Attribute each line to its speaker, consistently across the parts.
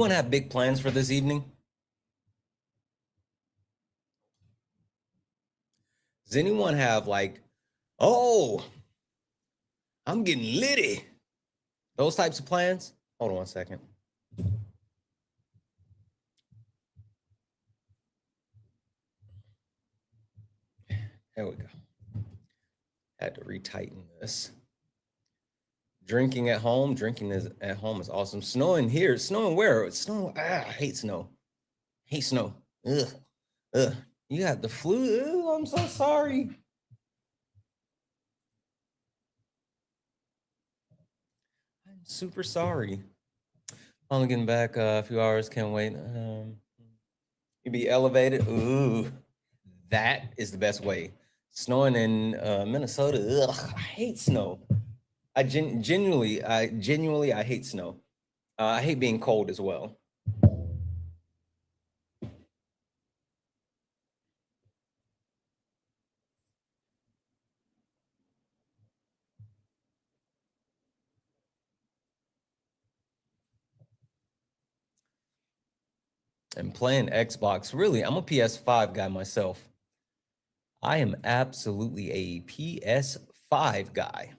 Speaker 1: anyone have big plans for this evening? Does anyone have like, oh, I'm getting litty? Those types of plans? Hold on one second. There we go. Had to retighten this. Drinking at home is awesome. Snowing here. Snowing where? Snow. I hate snow. Hate snow. Ugh. You got the flu. Ugh, I'm so sorry. I'm super sorry. Only getting back a few hours. Can't wait. You be elevated. Ooh, that is the best way. Snowing in Minnesota. Ugh, I hate snow. I genuinely hate snow. I hate being cold as well. And playing Xbox, really, I'm a PS5 guy myself. I am absolutely a PS5 guy.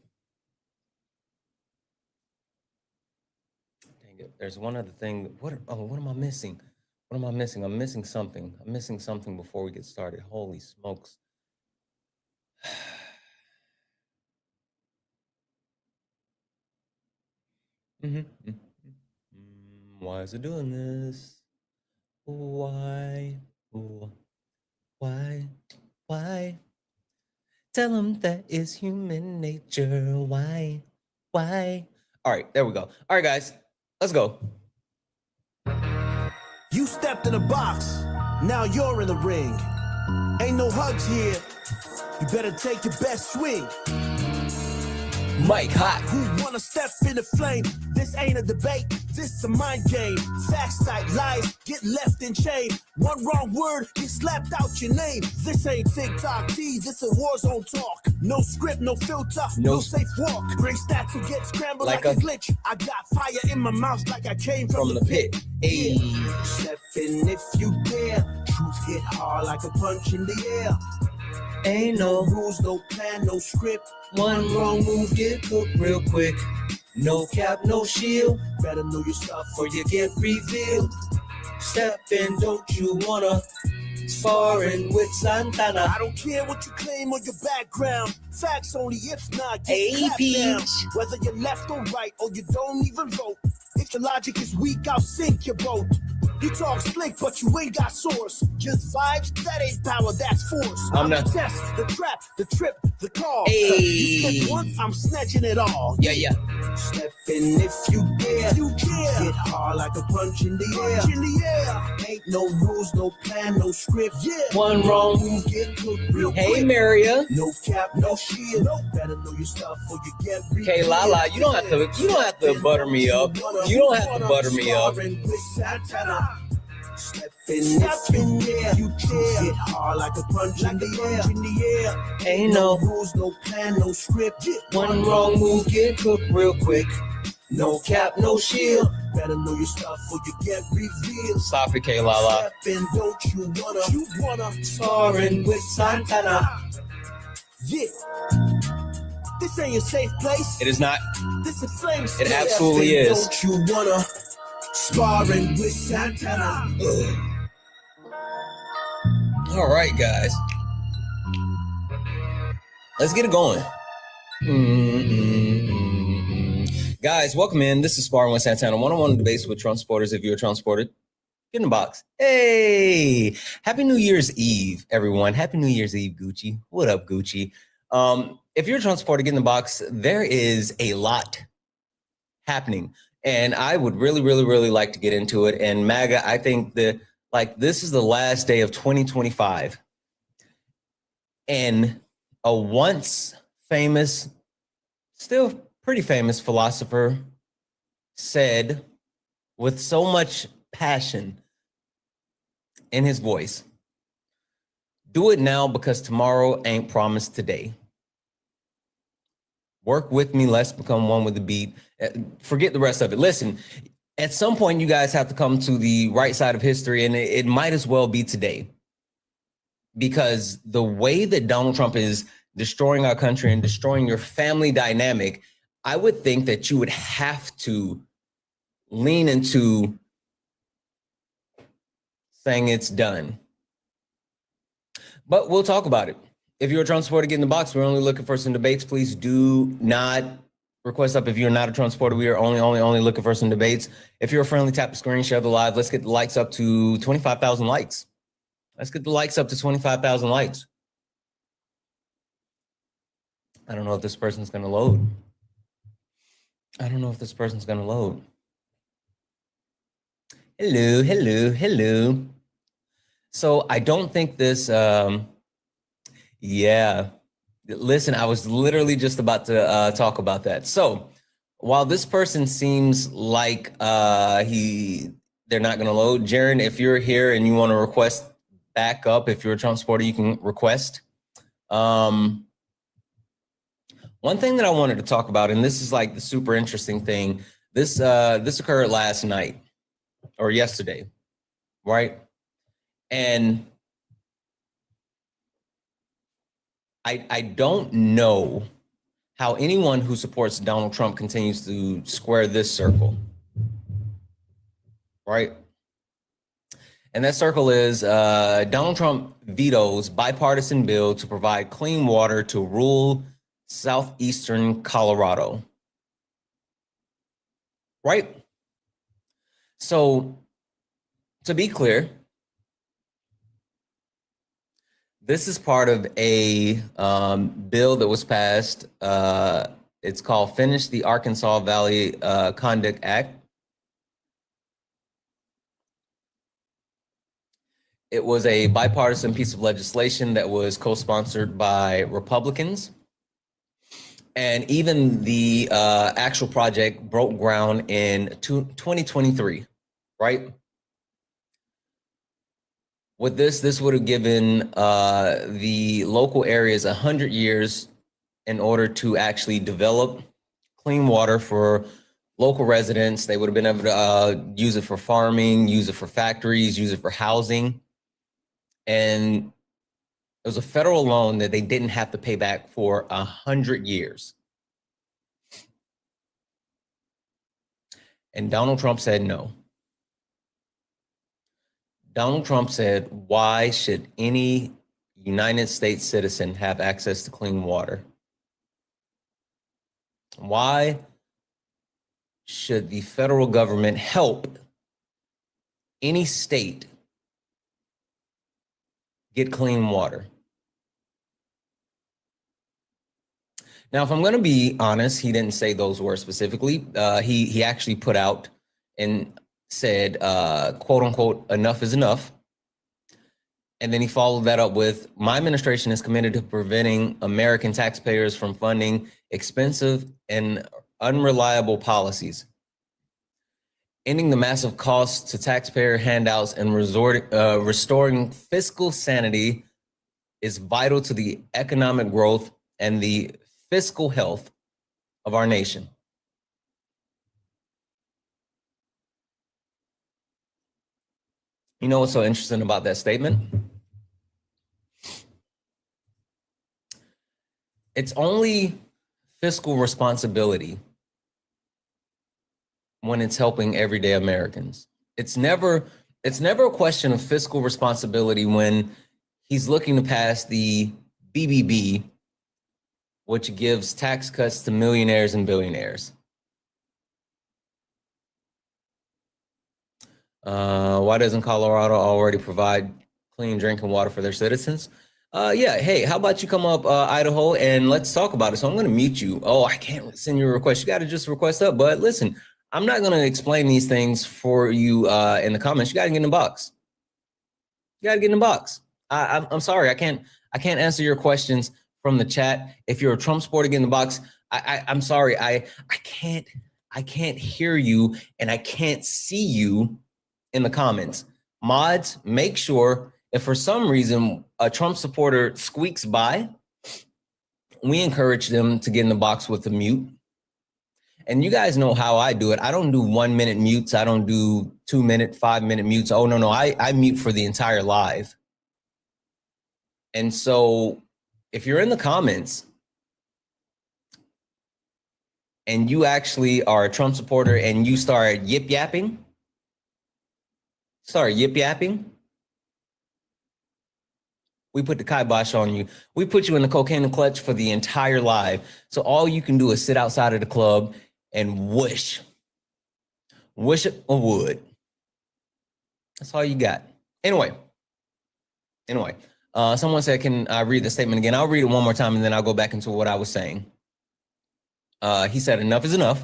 Speaker 1: Dang it, there's one other thing. What am I missing? What am I missing? I'm missing something. I'm missing something before we get started. Holy smokes. Why is it doing this? Why? Why? Tell them that is human nature. Why? All right, there we go. All right, guys, let's go.
Speaker 2: You stepped in the box. Now you're in the ring. Ain't no hugs here. You better take your best swing.
Speaker 1: Mike hot.
Speaker 2: Who wanna step in the flame? This ain't a debate, this is a mind game. Facts type lies, get left in chain. One wrong word, get slapped out your name. This ain't TikTok T, this is war zone talk. No script, no filter, no safe walk. Great stats will get scrambled like a glitch. I got fire in my mouth like I came from the pit.
Speaker 1: Hey.
Speaker 2: Step in if you dare. Truth hit hard like a punch in the air.
Speaker 1: Ain't no
Speaker 2: rules, no plan, no script.
Speaker 1: One wrong move, get cooked real quick. No cap, no shield.
Speaker 2: Better know your stuff
Speaker 1: or you get revealed. Step in, don't you wanna? Sparring with Santana.
Speaker 2: I don't care what you claim or your background. Facts only if not,
Speaker 1: get clapped down.
Speaker 2: Whether you're left or right or you don't even vote. If your logic is weak, I'll sink your boat. You talk slick, but you ain't got source. Just vibes, that ain't power, that's force. I'm the test, the trap, the trip, the call.
Speaker 1: Hey.
Speaker 2: You slip once, I'm snatching it all.
Speaker 1: Yeah.
Speaker 2: Step in if you dare. Hit hard like a punch in the air. Ain't no rules, no plan, no script.
Speaker 1: One wrong
Speaker 2: move, get cooked real quick.
Speaker 1: Hey, Maria.
Speaker 2: No cap, no shield. Better know your stuff or you get revealed.
Speaker 1: Okay, Lala, you don't have to butter me up. You don't have to butter me up.
Speaker 2: Step in there, you care. Hit hard like a punch in the air.
Speaker 1: Ain't no
Speaker 2: rules, no plan, no script.
Speaker 1: One wrong move, get cooked real quick.
Speaker 2: No cap, no shield. Better know your stuff or you get revealed.
Speaker 1: Stop it, K Lala.
Speaker 2: Step in, don't you wanna
Speaker 1: sparring with Santana.
Speaker 2: Yeah. This ain't your safe place.
Speaker 1: It is not.
Speaker 2: This is flame.
Speaker 1: It absolutely is.
Speaker 2: Don't you wanna sparring with Santana?
Speaker 1: All right, guys. Let's get it going. Guys, welcome in. This is Sparring with Santana, one-on-one debates with Trump supporters. If you're a Trump supporter, get in the box. Hey, happy New Year's Eve, everyone. Happy New Year's Eve, Gucci. What up, Gucci? If you're a Trump supporter, get in the box. There is a lot happening, and I would really, really, really like to get into it. And MAGA, I think that this is the last day of 2025, and a once famous, still pretty famous philosopher said with so much passion in his voice, do it now because tomorrow ain't promised today. Work with me, let's become one with the beat. Forget the rest of it. Listen, At some point, you guys have to come to the right side of history, and it might as well be today. Because the way that Donald Trump is destroying our country and destroying your family dynamic, I would think that you would have to lean into saying it's done. But we'll talk about it. If you're a Trump supporter, get in the box. We're only looking for some debates. Please do not request up if you're not a Trump supporter. We are only looking for some debates. If you're a friendly, tap the screen, share the live. Let's get the likes up to 25,000 likes. Let's get the likes up to 25,000 likes. I don't know if this person's going to load. Hello. So I don't think this, yeah. Listen, I was literally just about to talk about that. So while this person seems like they're not going to load, Jaron, if you're here and you want to request back up, if you're a Trump supporter, you can request. One thing that I wanted to talk about, and this is like the super interesting thing, this occurred last night or yesterday, right? And I don't know how anyone who supports Donald Trump continues to square this circle, right? And that circle is Donald Trump vetoes bipartisan bill to provide clean water to rural southeastern Colorado, right? So to be clear, this is part of a bill that was passed. It's called Finish the Arkansas Valley Conduct Act. It was a bipartisan piece of legislation that was co-sponsored by Republicans. And even the actual project broke ground in 2023, right? With this would have given the local areas 100 years in order to actually develop clean water for local residents. They would have been able to use it for farming, use it for factories, use it for housing. And it was a federal loan that they didn't have to pay back for 100 years. And Donald Trump said no. Donald Trump said, why should any United States citizen have access to clean water? Why should the federal government help any state get clean water? Now, if I'm going to be honest, he didn't say those words specifically. He actually put out and said, quote unquote, enough is enough. And then he followed that up with, my administration is committed to preventing American taxpayers from funding expensive and unreliable policies, ending the massive costs to taxpayer handouts and restoring fiscal sanity is vital to the economic growth and the fiscal health of our nation. You know what's so interesting about that statement? It's only fiscal responsibility when it's helping everyday Americans. It's never a question of fiscal responsibility when he's looking to pass the BBB, which gives tax cuts to millionaires and billionaires. Why doesn't Colorado already provide clean drinking water for their citizens? Yeah, hey, how about you come up, Idaho, and let's talk about it. So I'm going to mute you. Oh, I can't send you a request. You got to just request up. But listen, I'm not going to explain these things for you in the comments. You got to get in the box. I'm sorry, I can't answer your questions from the chat. If you're a Trump supporter, get in the box. I'm sorry, I can't hear you and I can't see you in the comments. Mods, make sure if for some reason a Trump supporter squeaks by, we encourage them to get in the box with the mute. And you guys know how I do it. I don't do 1 minute mutes. I don't do 2 minute, 5 minute mutes. Oh, no. I mute for the entire live. And so if you're in the comments and you actually are a Trump supporter and you start yip yapping, we put the kibosh on you. We put you in the cocaine and clutch for the entire live. So all you can do is sit outside of the club and wish it would. That's all you got. Anyway, someone said, can I read the statement again? I'll read it one more time and then I'll go back into what I was saying. He said, enough is enough.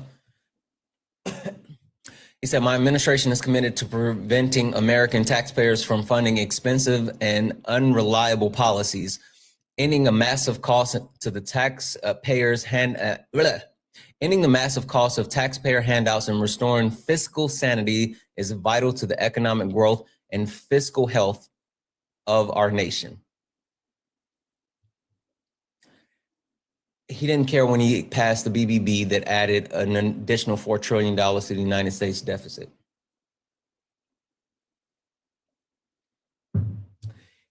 Speaker 1: He said, my administration is committed to preventing American taxpayers from funding expensive and unreliable policies, ending a massive cost to the taxpayers ending the massive cost of taxpayer handouts and restoring fiscal sanity is vital to the economic growth and fiscal health of our nation. He didn't care when he passed the BBB that added an additional $4 trillion to the United States deficit.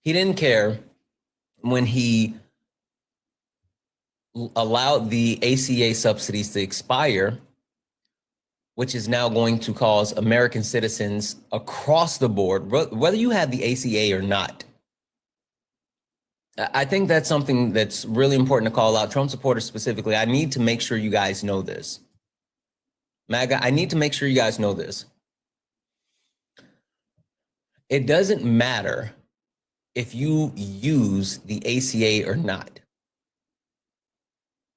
Speaker 1: He didn't care when he allowed the ACA subsidies to expire, which is now going to cause American citizens across the board, whether you have the ACA or not. I think that's something that's really important to call out. Trump supporters specifically, I need to make sure you guys know this. MAGA, I need to make sure you guys know this. It doesn't matter if you use the ACA or not.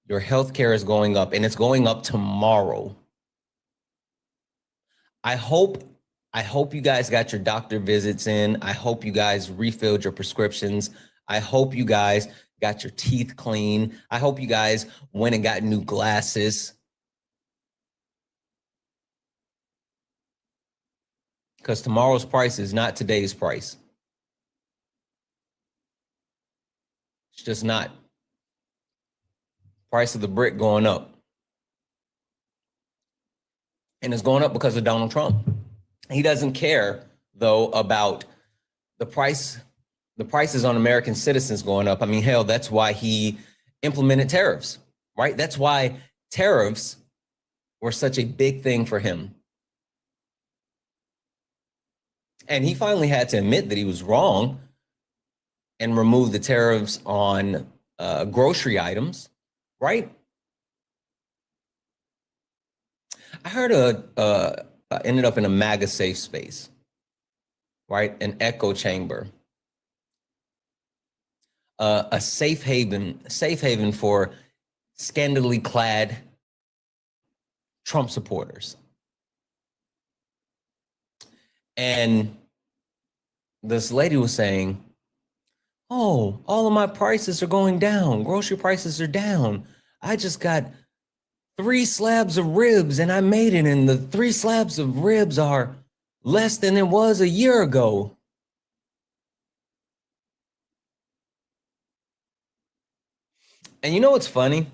Speaker 1: Your health care is going up, and it's going up tomorrow. I hope you guys got your doctor visits in. I hope you guys refilled your prescriptions. I hope you guys got your teeth clean. I hope you guys went and got new glasses. Because tomorrow's price is not today's price. It's just not. Price of the brick going up. And it's going up because of Donald Trump. He doesn't care, though, about the prices on American citizens going up. I mean, hell, that's why he implemented tariffs, right? That's why tariffs were such a big thing for him. And he finally had to admit that he was wrong and remove the tariffs on grocery items, right? I heard ended up in a MAGA safe space, right? An echo chamber. A safe haven for scandalously clad Trump supporters. And this lady was saying, oh, all of my prices are going down. Grocery prices are down. I just got 3 slabs of ribs and I made it, and the 3 slabs of ribs are less than it was a year ago. And you know what's funny?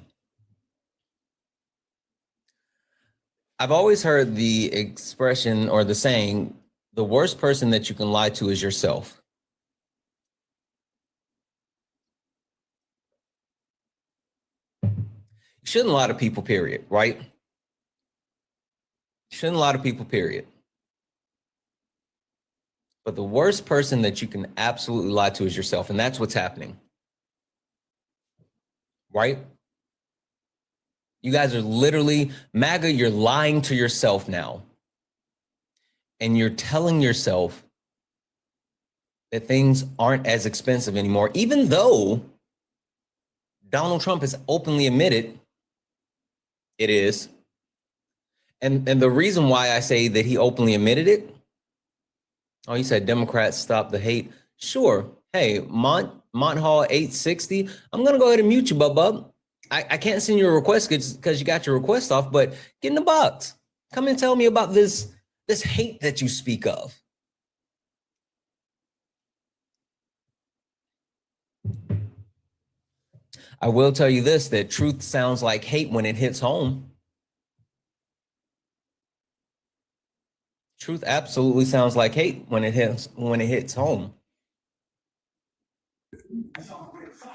Speaker 1: I've always heard the expression or the saying, the worst person that you can lie to is yourself. You shouldn't lie to people, period, right? You shouldn't lie to people, period. But the worst person that you can absolutely lie to is yourself, and that's what's happening. Right? You guys are literally, MAGA, you're lying to yourself now. And you're telling yourself that things aren't as expensive anymore, even though Donald Trump has openly admitted it is. And the reason why I say that he openly admitted it, oh, he said Democrats stop the hate. Sure. Hey, Monthall 860, I'm going to go ahead and mute you, bub. I can't send you a request because you got your request off, but get in the box. Come and tell me about this hate that you speak of. I will tell you this, that truth sounds like hate when it hits home. Truth absolutely sounds like hate when it hits home.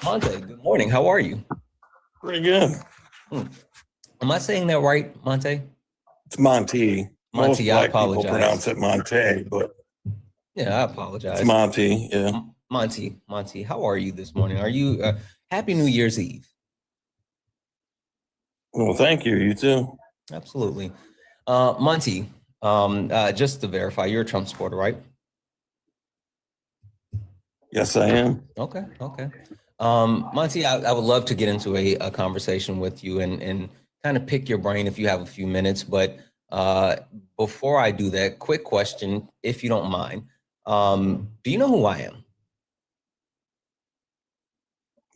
Speaker 1: Monte, good morning. How are you?
Speaker 3: Pretty good.
Speaker 1: Am I saying that right, Monte?
Speaker 3: It's Monty. Most
Speaker 1: Monty, I
Speaker 3: black people
Speaker 1: apologize.
Speaker 3: pronounce it Monte, but
Speaker 1: Yeah, I apologize.
Speaker 3: it's Monty. Yeah.
Speaker 1: Monty, how are you this morning? Are you Happy New Year's Eve?
Speaker 3: Well, thank you. You too.
Speaker 1: Absolutely. Monty, just to verify, you're a Trump supporter, right?
Speaker 3: Yes, I am.
Speaker 1: Okay. Monty, I would love to get into a conversation with you and kind of pick your brain if you have a few minutes. But before I do that, quick question, if you don't mind. Do you know who I am?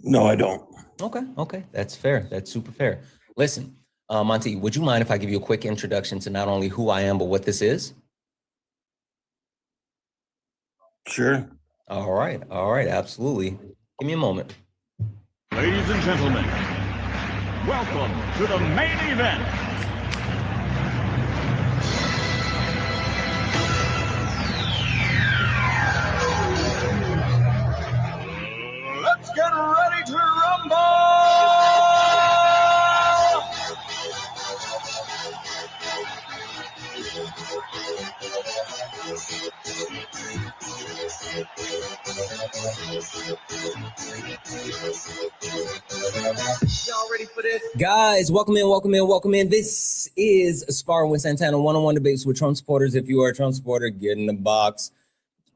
Speaker 3: No, I don't.
Speaker 1: Okay. That's fair. That's super fair. Listen, Monty, would you mind if I give you a quick introduction to not only who I am, but what this is?
Speaker 3: Sure.
Speaker 1: All right. Absolutely. Give me a moment.
Speaker 4: Ladies and gentlemen, welcome to the main event. Let's get ready to rumble!
Speaker 1: Y'all ready for this? Guys, welcome in. This is Sparring with Santana, one-on-one debates with Trump supporters. If you are a Trump supporter, get in the box.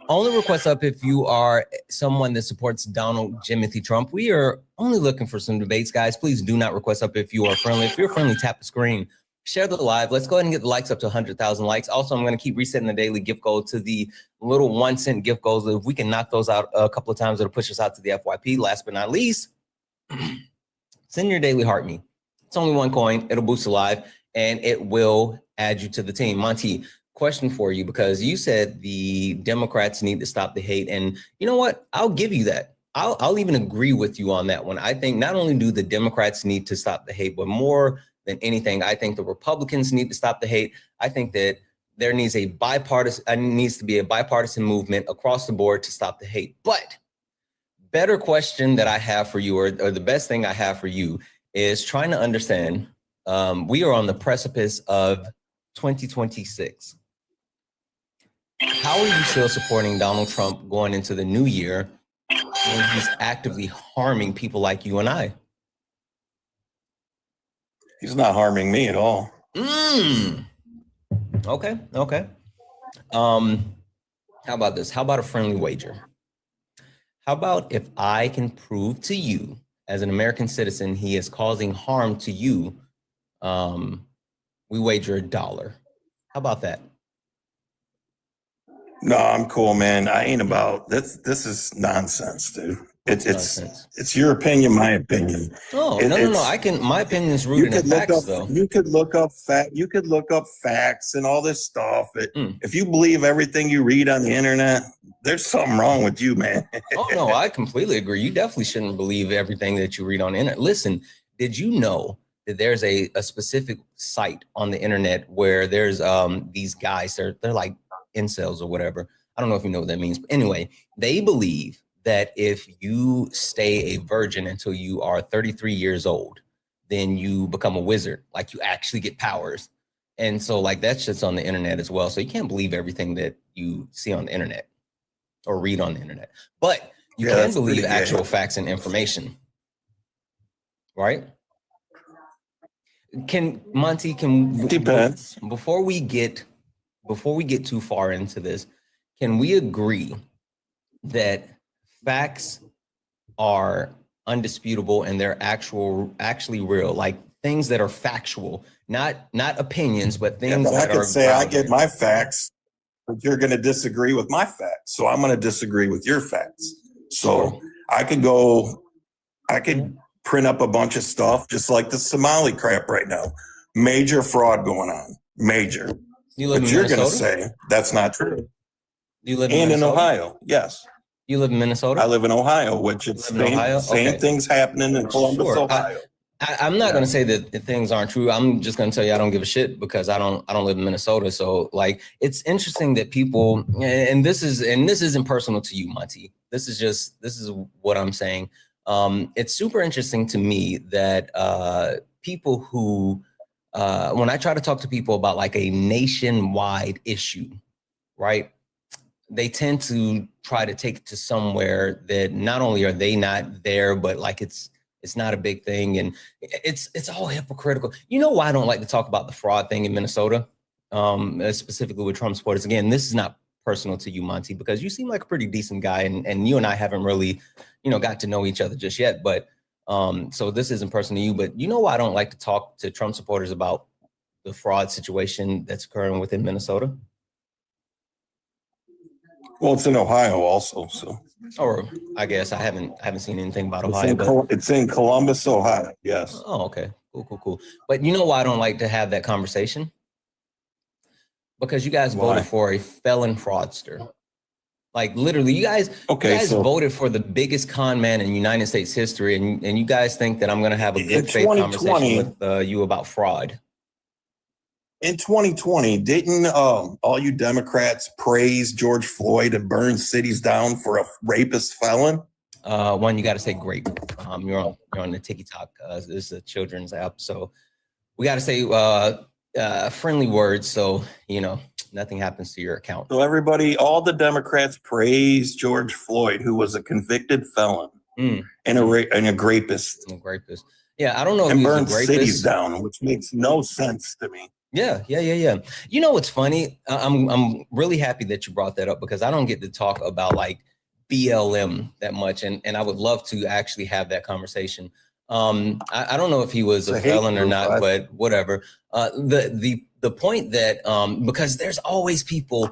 Speaker 1: Only request up if you are someone that supports Donald Jimothy Trump. We are only looking for some debates, guys. Please do not request up if you are friendly. If you're friendly, tap the screen. Share the live. Let's go ahead and get the likes up to 100,000 likes. Also, I'm going to keep resetting the daily gift goal to the little 1-cent gift goals. If we can knock those out a couple of times, it'll push us out to the FYP. Last but not least, send your daily heart me. It's only one coin. It'll boost the live, and it will add you to the team. Monty, question for you, because you said the Democrats need to stop the hate. And you know what? I'll give you that. I'll even agree with you on that one. I think not only do the Democrats need to stop the hate, but more than anything, I think the Republicans need to stop the hate. I think that there needs to be a bipartisan movement across the board to stop the hate. But better question that I have for you, or the best thing I have for you, is trying to understand, we are on the precipice of 2026. How are you still supporting Donald Trump going into the new year when he's actively harming people like you and I?
Speaker 3: He's not harming me at all.
Speaker 1: Okay. How about this? How about a friendly wager? How about if I can prove to you, as an American citizen, he is causing harm to you? We wager $1. How about that?
Speaker 3: No, I'm cool, man. I ain't about this. This is nonsense, dude.
Speaker 1: Nonsense.
Speaker 3: It's your opinion, my opinion.
Speaker 1: No. My opinion is rooted in facts, though.
Speaker 3: You could look up facts and all this stuff. If you believe everything you read on the internet, there's something wrong with you, man.
Speaker 1: Oh no, I completely agree. You definitely shouldn't believe everything that you read on the internet. Listen, did you know that there's a specific site on the internet where there's these guys, they're like incels or whatever. I don't know if you know what that means, but anyway, they believe that if you stay a virgin until you are 33 years old, then you become a wizard, like you actually get powers. And so like that's just on the internet as well. So you can't believe everything that you see on the internet or read on the internet, but you can believe actual facts and information, right?
Speaker 3: Depends.
Speaker 1: Before we get too far into this, can we agree that facts are undisputable and they're actually real, like things that are factual, not opinions, but things that
Speaker 3: I can
Speaker 1: are
Speaker 3: say
Speaker 1: grounded.
Speaker 3: I get my facts, but you're going to disagree with my facts. So I'm going to disagree with your facts. So I could print up a bunch of stuff, just like the Somali crap right now. Major fraud going on. Major.
Speaker 1: You live
Speaker 3: but
Speaker 1: in
Speaker 3: you're
Speaker 1: Minnesota?
Speaker 3: Going to say that's not true.
Speaker 1: You live in
Speaker 3: Minnesota?
Speaker 1: in
Speaker 3: Ohio, yes.
Speaker 1: You live in Minnesota?
Speaker 3: I live in Ohio, which is same things happening in Columbus, Ohio.
Speaker 1: I'm not going to say that things aren't true. I'm just going to tell you I don't give a shit because I don't live in Minnesota. So like, it's interesting that people, and this isn't personal to you, Monty. This is what I'm saying. It's super interesting to me that people who, when I try to talk to people about like a nationwide issue, right? They tend to try to take it to somewhere that not only are they not there, but like it's not a big thing, and it's all hypocritical. You know why I don't like to talk about the fraud thing in Minnesota, specifically with Trump supporters? Again, this is not personal to you, Monty, because you seem like a pretty decent guy, and you and I haven't really, got to know each other just yet. But so this isn't personal to you, but you know why I don't like to talk to Trump supporters about the fraud situation that's occurring within Minnesota?
Speaker 3: Well, it's in Ohio also, so.
Speaker 1: Or I guess I haven't seen anything about Ohio.
Speaker 3: It's in Columbus, Ohio. Yes.
Speaker 1: Oh, okay. Cool. But you know why I don't like to have that conversation? Because you guys voted for a felon fraudster. Like literally, you guys voted for the biggest con man in United States history, and you guys think that I'm going to have a good faith conversation with you about fraud.
Speaker 3: In 2020, didn't all you Democrats praise George Floyd and burn cities down for a rapist felon?
Speaker 1: One, you got to say great. You're on the TikTok. This is a children's app, so we got to say friendly words, so nothing happens to your account.
Speaker 3: So everybody, all the Democrats praise George Floyd, who was a convicted felon and a rapist.
Speaker 1: A rapist. Yeah, I don't know if
Speaker 3: and
Speaker 1: he was
Speaker 3: burned
Speaker 1: a rapist.
Speaker 3: Cities down, which makes no sense to me.
Speaker 1: Yeah. You know what's funny? I'm really happy that you brought that up because I don't get to talk about like BLM that much, and I would love to actually have that conversation. I don't know if he was a felon or not, but whatever. The point that because there's always people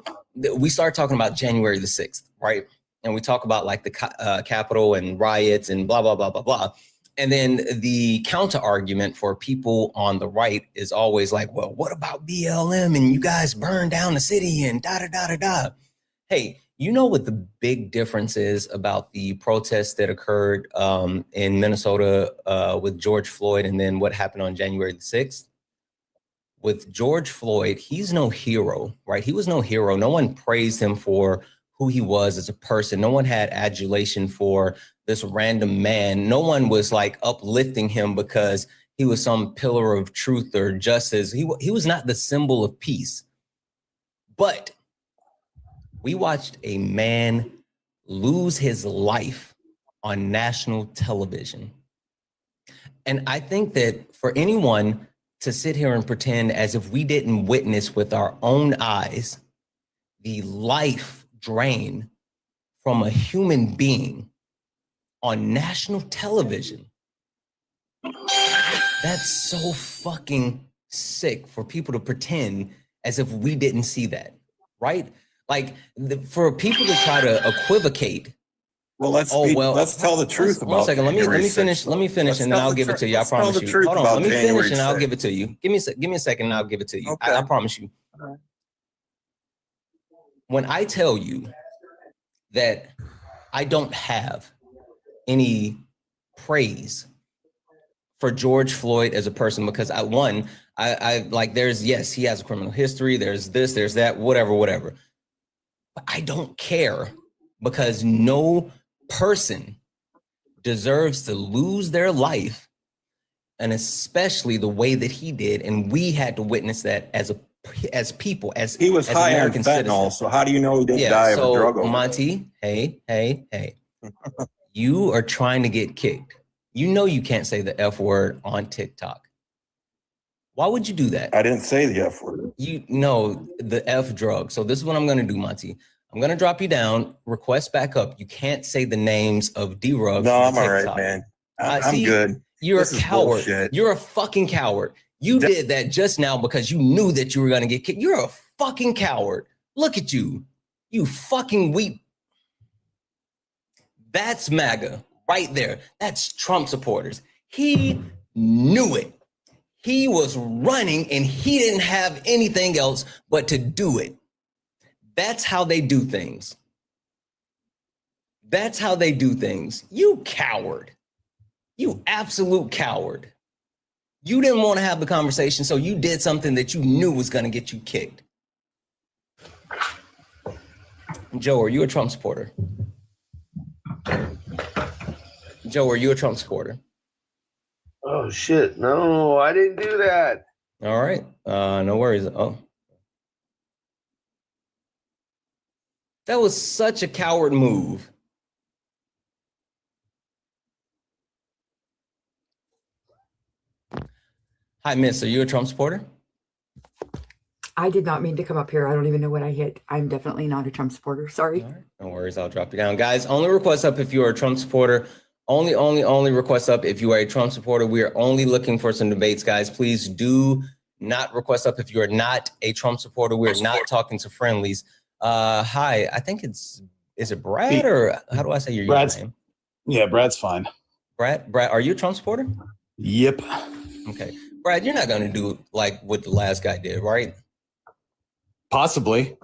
Speaker 1: we start talking about January the 6th, right? And we talk about like the Capitol and riots and blah blah blah blah blah. And then the counter argument for people on the right is always like, well, what about BLM and you guys burned down the city and da da da da da. Hey, you know what the big difference is about the protests that occurred in Minnesota with George Floyd and then what happened on January the 6th? With George Floyd, he's no hero, right? He was no hero. No one praised him for who he was as a person. No one had adulation for this random man. No one was like uplifting him because he was some pillar of truth or justice. He was not the symbol of peace. But we watched a man lose his life on national television. And I think that for anyone to sit here and pretend as if we didn't witness with our own eyes the life drain from a human being on national television, that's so fucking sick for people to pretend as if we didn't see that, right? Like for people to try to equivocate.
Speaker 3: Well, let's tell the truth about.
Speaker 1: 1 second. Let me finish, and then I'll give it to you. I promise you. Hold on. Let me finish, and I'll give it to you. Give me a second, and I'll give it to you.
Speaker 3: Okay.
Speaker 1: I promise you.
Speaker 3: Right.
Speaker 1: When I tell you that I don't have any praise for George Floyd as a person, because I like yes, he has a criminal history. There's this, there's that, whatever. But I don't care because no person deserves to lose their life, and especially the way that he did. And we had to witness that as people, as
Speaker 3: he was high
Speaker 1: American
Speaker 3: on fentanyl.
Speaker 1: citizens.
Speaker 3: So how do you know he didn't die of a drug overdose?
Speaker 1: Monty, hey, you are trying to get kicked. You know you can't say the F word on TikTok. Why would you do that?
Speaker 3: I didn't say the F word.
Speaker 1: You know the F drug. So this is what I'm going to do, Monty. I'm going to drop you down, request back up. You can't say the names of D-Rugs.
Speaker 3: No, I'm all right, man. I'm good.
Speaker 1: You're a coward. You're a fucking coward. You did that just now because you knew that you were going to get kicked. You're a fucking coward. Look at you. You fucking weak. That's MAGA right there. That's Trump supporters. He knew it. He was running and he didn't have anything else but to do it. That's how they do things. That's how they do things. You coward. You absolute coward. You didn't want to have the conversation, so you did something that you knew was going to get you kicked. Joe, are you a Trump supporter? Joe, are you a Trump supporter?
Speaker 5: Oh, shit. No, I didn't do that.
Speaker 1: All right. No worries. Oh. That was such a coward move. Hi, Miss. Are you a Trump supporter?
Speaker 6: I did not mean to come up here. I don't even know what I hit. I'm definitely not a Trump supporter. Sorry.
Speaker 1: All right. No worries. I'll drop you down. Guys, only request up if you are a Trump supporter. Only request up if you are a Trump supporter. We are only looking for some debates, guys. Please do not request up if you are not a Trump supporter. We're not talking to friendlies. Hi, I think is it Brad or how do I say your name?
Speaker 7: Yeah, Brad's fine.
Speaker 1: Brad, are you a Trump supporter?
Speaker 7: Yep.
Speaker 1: Okay. Brad, you're not going to do like what the last guy did, right?
Speaker 7: Possibly.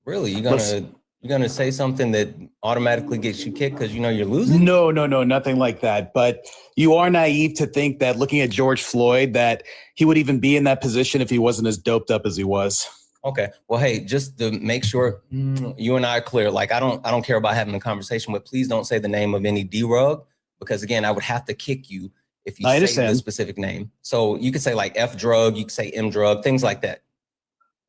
Speaker 1: Really? You're gonna say something that automatically gets you kicked because you know you're losing?
Speaker 7: No, nothing like that. But you are naive to think that looking at George Floyd, that he would even be in that position if he wasn't as doped up as he was.
Speaker 1: Okay. Well, hey, just to make sure you and I are clear, like I don't care about having a conversation, but please don't say the name of any D-Rug because again, I would have to kick you if you say the specific name. So you could say like F drug, you could say M drug, things like that.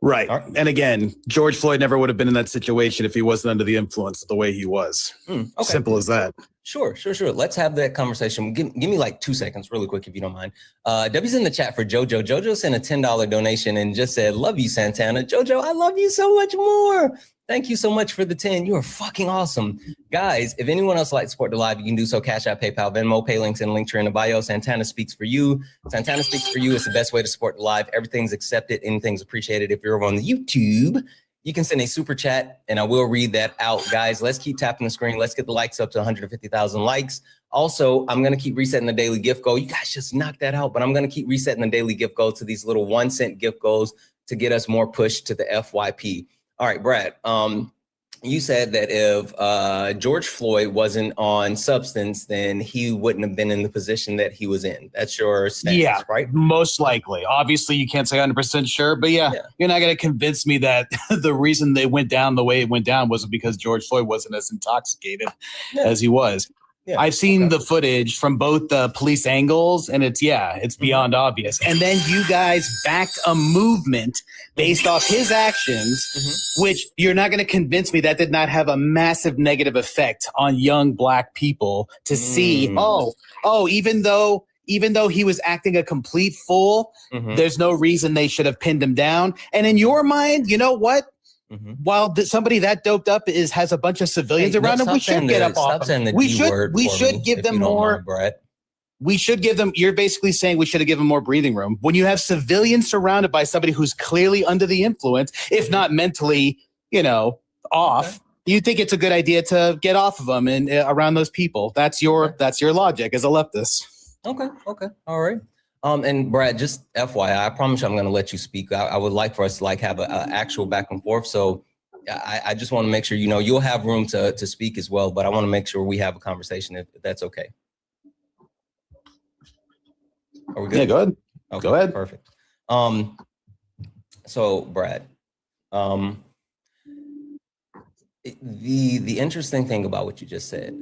Speaker 7: Right. And again, George Floyd never would have been in that situation if he wasn't under the influence the way he was.
Speaker 1: Okay.
Speaker 7: Simple as that.
Speaker 1: Sure. Let's have that conversation. Give me like 2 seconds really quick if you don't mind. Debbie's in the chat for JoJo. JoJo sent a $10 donation and just said, love you, Santana. JoJo, I love you so much more. Thank you so much for the 10. You are fucking awesome. Guys, if anyone else would like to support the live, you can do so. Cash App, PayPal, Venmo, pay links, and link tree in the bio. Santana speaks for you. Santana speaks for you is the best way to support the live. Everything's accepted. Anything's appreciated. If you're over on the YouTube, you can send a super chat and I will read that out. Guys, let's keep tapping the screen. Let's get the likes up to 150,000 likes. Also, I'm going to keep resetting the daily gift goal. You guys just knocked that out, but I'm going to keep resetting the daily gift goal to these little 1 cent gift goals to get us more push to the FYP. All right, Brad, you said that if George Floyd wasn't on substance, then he wouldn't have been in the position that he was in. That's your stance, right?
Speaker 7: Most likely. Obviously, you can't say 100% sure, but yeah, you're not going to convince me that the reason they went down the way it went down wasn't because George Floyd wasn't as intoxicated as he was. Yeah, I've seen the footage from both the police angles, and it's beyond obvious. And then you guys backed a movement based off his actions, which you're not going to convince me that did not have a massive negative effect on young Black people to see, even though he was acting a complete fool, there's no reason they should have pinned him down. And in your mind, you know what? While somebody that doped up has a bunch of civilians around him, we should get up off him. We should give them more. We should give them. You're basically saying we should have given them more breathing room. When you have civilians surrounded by somebody who's clearly under the influence, if not mentally, off, you think it's a good idea to get off of them and around those people. That's your logic as a leftist.
Speaker 1: Okay. All right. And Brad, just FYI, I promise you I'm going to let you speak. I would like for us to have an actual back and forth. So I just want to make sure, you'll have room to speak as well, but I want to make sure we have a conversation if that's okay. Are we good?
Speaker 7: Yeah, go ahead.
Speaker 1: Okay,
Speaker 7: go ahead.
Speaker 1: Perfect. So Brad, the interesting thing about what you just said,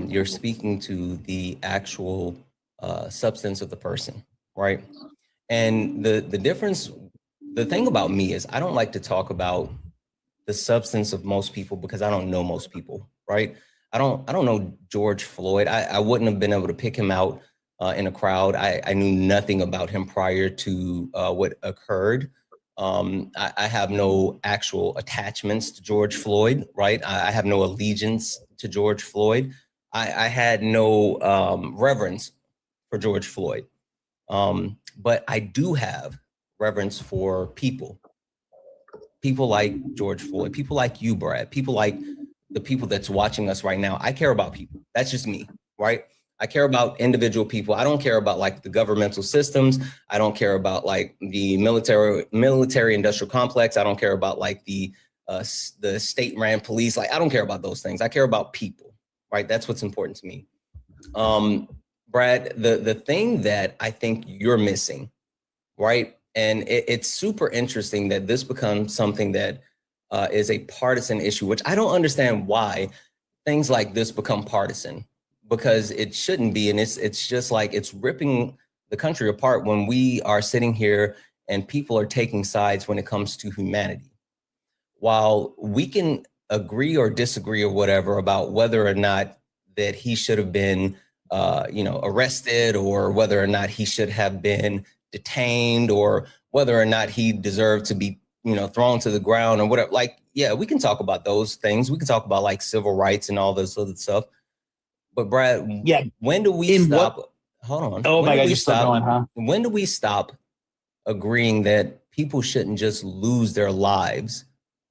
Speaker 1: you're speaking to the actual substance of the person, right? And the difference, the thing about me is I don't like to talk about the substance of most people because I don't know most people, right? I don't know George Floyd. I wouldn't have been able to pick him out in a crowd. I knew nothing about him prior to what occurred. I have no actual attachments to George Floyd, right? I have no allegiance to George Floyd. I had no reverence for George Floyd. But I do have reverence for people like George Floyd, people like you, Brad, people like the people that's watching us right now. I care about people. That's just me, right? I care about individual people. I don't care about the governmental systems. I don't care about the military industrial complex. I don't care about the state-ran police. I don't care about those things. I care about people, right? That's what's important to me. Brad, the thing that I think you're missing, right? And it's super interesting that this becomes something that is a partisan issue, which I don't understand why things like this become partisan, because it shouldn't be. And it's just like it's ripping the country apart when we are sitting here and people are taking sides when it comes to humanity. While we can agree or disagree or whatever about whether or not that he should have been arrested, or whether or not he should have been detained, or whether or not he deserved to be, thrown to the ground or whatever. Like, yeah, we can talk about those things. We can talk about like civil rights and all this other stuff. But Brad,
Speaker 7: yeah,
Speaker 1: when do we stop? Hold on.
Speaker 7: Oh my God,
Speaker 1: you're
Speaker 7: still going, huh?
Speaker 1: When do we stop agreeing that people shouldn't just lose their lives?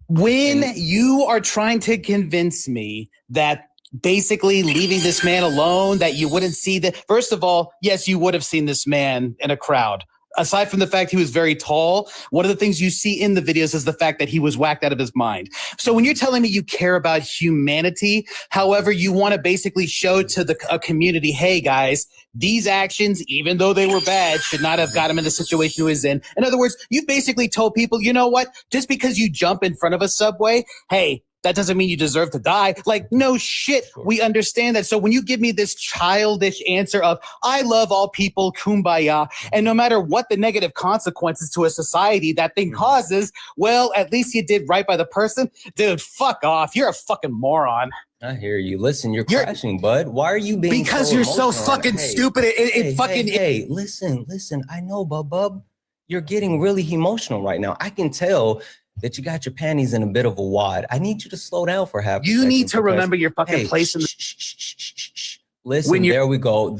Speaker 7: When you are trying to convince me that basically leaving this man alone, that you wouldn't see that. First of all, yes, you would have seen this man in a crowd. Aside from the fact he was very tall, one of the things you see in the videos is the fact that he was whacked out of his mind. So when you're telling me you care about humanity, however, you want to basically show to a community, hey guys, these actions, even though they were bad, should not have got him in the situation he was in. In other words, you basically told people, you know what? Just because you jump in front of a subway, hey, that doesn't mean you deserve to die. Like, no shit. We understand that. So when you give me this childish answer of, I love all people, kumbaya, and no matter what the negative consequences to a society that thing causes, well, at least you did right by the person. Dude, fuck off. You're a fucking moron.
Speaker 1: I hear you. Listen, you're crashing, bud. Why are you being
Speaker 7: Because you're so fucking stupid.
Speaker 1: Hey, listen. I know, bub. You're getting really emotional right now. I can tell that you got your panties in a bit of a wad. I need you to slow down for half a second.
Speaker 7: You need to remember your fucking place in
Speaker 1: the... Listen, there we go.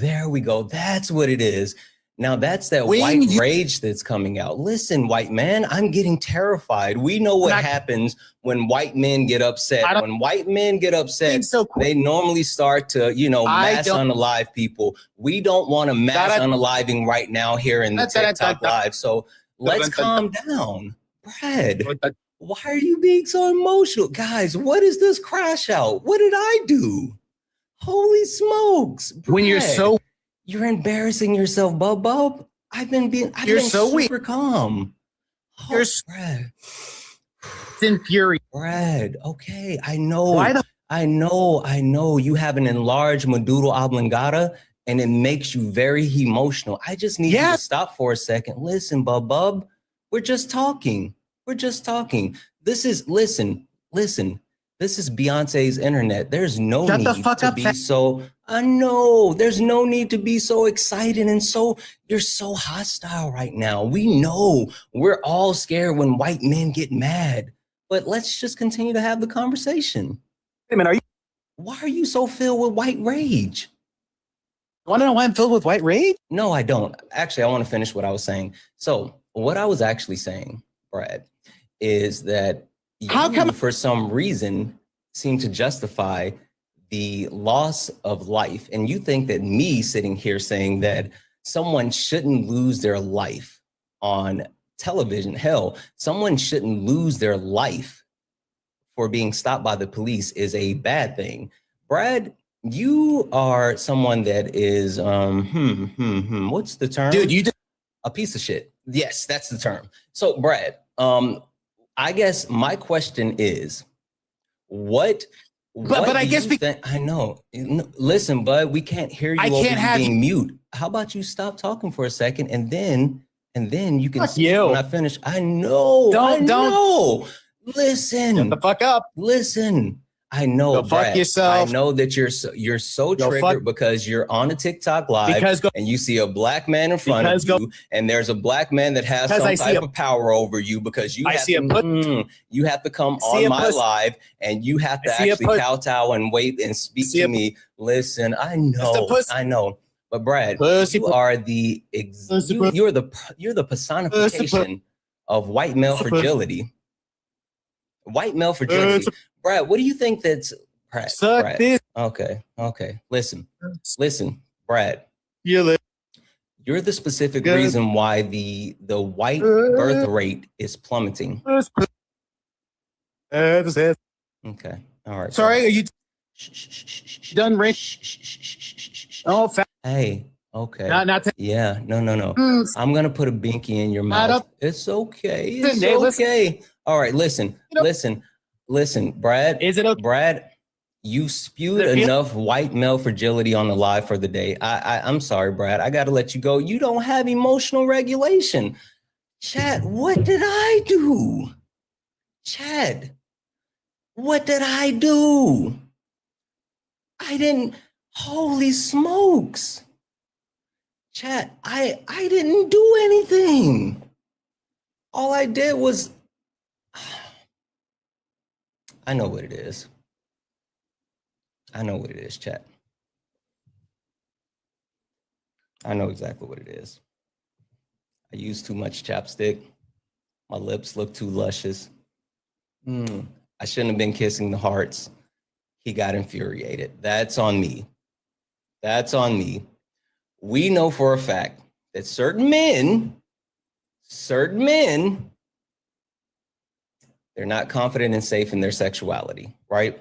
Speaker 1: That's what it is. Now that's that white rage that's coming out. Listen, white man, I'm getting terrified. We know what happens when white men get upset. When white men get upset, they normally start to, mass unalive people. We don't want to mass unaliving right now here in the TikTok live. So let's calm down. Brad, why are you being so emotional? Guys, what is this crash out? What did I do? Holy smokes. Brad,
Speaker 7: when
Speaker 1: you're embarrassing yourself, bub. I've been super calm.
Speaker 7: You're
Speaker 1: Brad.
Speaker 7: It's infuriating.
Speaker 1: Brad, okay, I know. I know you have an enlarged medulla oblongata and it makes you very emotional. I just need you to stop for a second. Listen, bub. We're just talking. This is Beyonce's internet. There's no need to be so, I know, there's no need to be so excited and you're so hostile right now. We know we're all scared when white men get mad, but let's just continue to have the conversation.
Speaker 7: Hey man,
Speaker 1: why are you so filled with white rage?
Speaker 7: You want to know why I'm filled with white rage?
Speaker 1: No, I don't. Actually, I want to finish what I was saying. So what I was actually saying, Brad, is that you, for some reason, seem to justify the loss of life. And you think that me sitting here saying that someone shouldn't lose their life on television, hell, someone shouldn't lose their life for being stopped by the police is a bad thing. Brad, you are someone that is, what's the term?
Speaker 7: Dude,
Speaker 1: a piece of shit. Yes, that's the term. So, Brad, I guess my question is, what
Speaker 7: I guess
Speaker 1: I know. Listen, bud, we can't hear you. I can't have being mute. How about you stop talking for a second and then you can when I finish. I know. Don't. Listen.
Speaker 7: Shut the fuck up.
Speaker 1: Listen. I know,
Speaker 7: Brad, fuck yourself.
Speaker 1: I know that you're so triggered because you're on a TikTok live and you see a black man in front of you, and there's a black man that has some type of power over you because you have to come on my live and you have to actually kowtow and wait and speak to me. Listen, I know. But Brad, you are you're the personification of white male fragility. White male fragility. Brad, what do you think that's Brad?
Speaker 7: This.
Speaker 1: Okay. Listen, Brad.
Speaker 7: You're
Speaker 1: the specific reason why the white birth rate is plummeting.
Speaker 7: Okay.
Speaker 1: All right.
Speaker 7: Sorry, are you done, Rick? Oh,
Speaker 1: Hey, okay.
Speaker 7: Not to,
Speaker 1: Yeah, no. I'm gonna put a binky in your
Speaker 7: Not
Speaker 1: mouth.
Speaker 7: up.
Speaker 1: It's okay. It's
Speaker 7: Jay, listen.
Speaker 1: okay. All right, listen,
Speaker 7: You know-
Speaker 1: listen, Brad.
Speaker 7: Is it okay?
Speaker 1: Brad, you spewed enough white male fragility on the live for the day. I'm sorry, Brad. I gotta let you go. You don't have emotional regulation. Chad, what did I do? Chad, what did I do? I didn't. Holy smokes. Chad, I didn't do anything. All I did was, I know what it is. I know what it is, chat. I know exactly what it is. I used too much chapstick. My lips look too luscious. I shouldn't have been kissing the hearts. He got infuriated. That's on me. That's on me. We know for a fact that certain men, they're not confident and safe in their sexuality, right?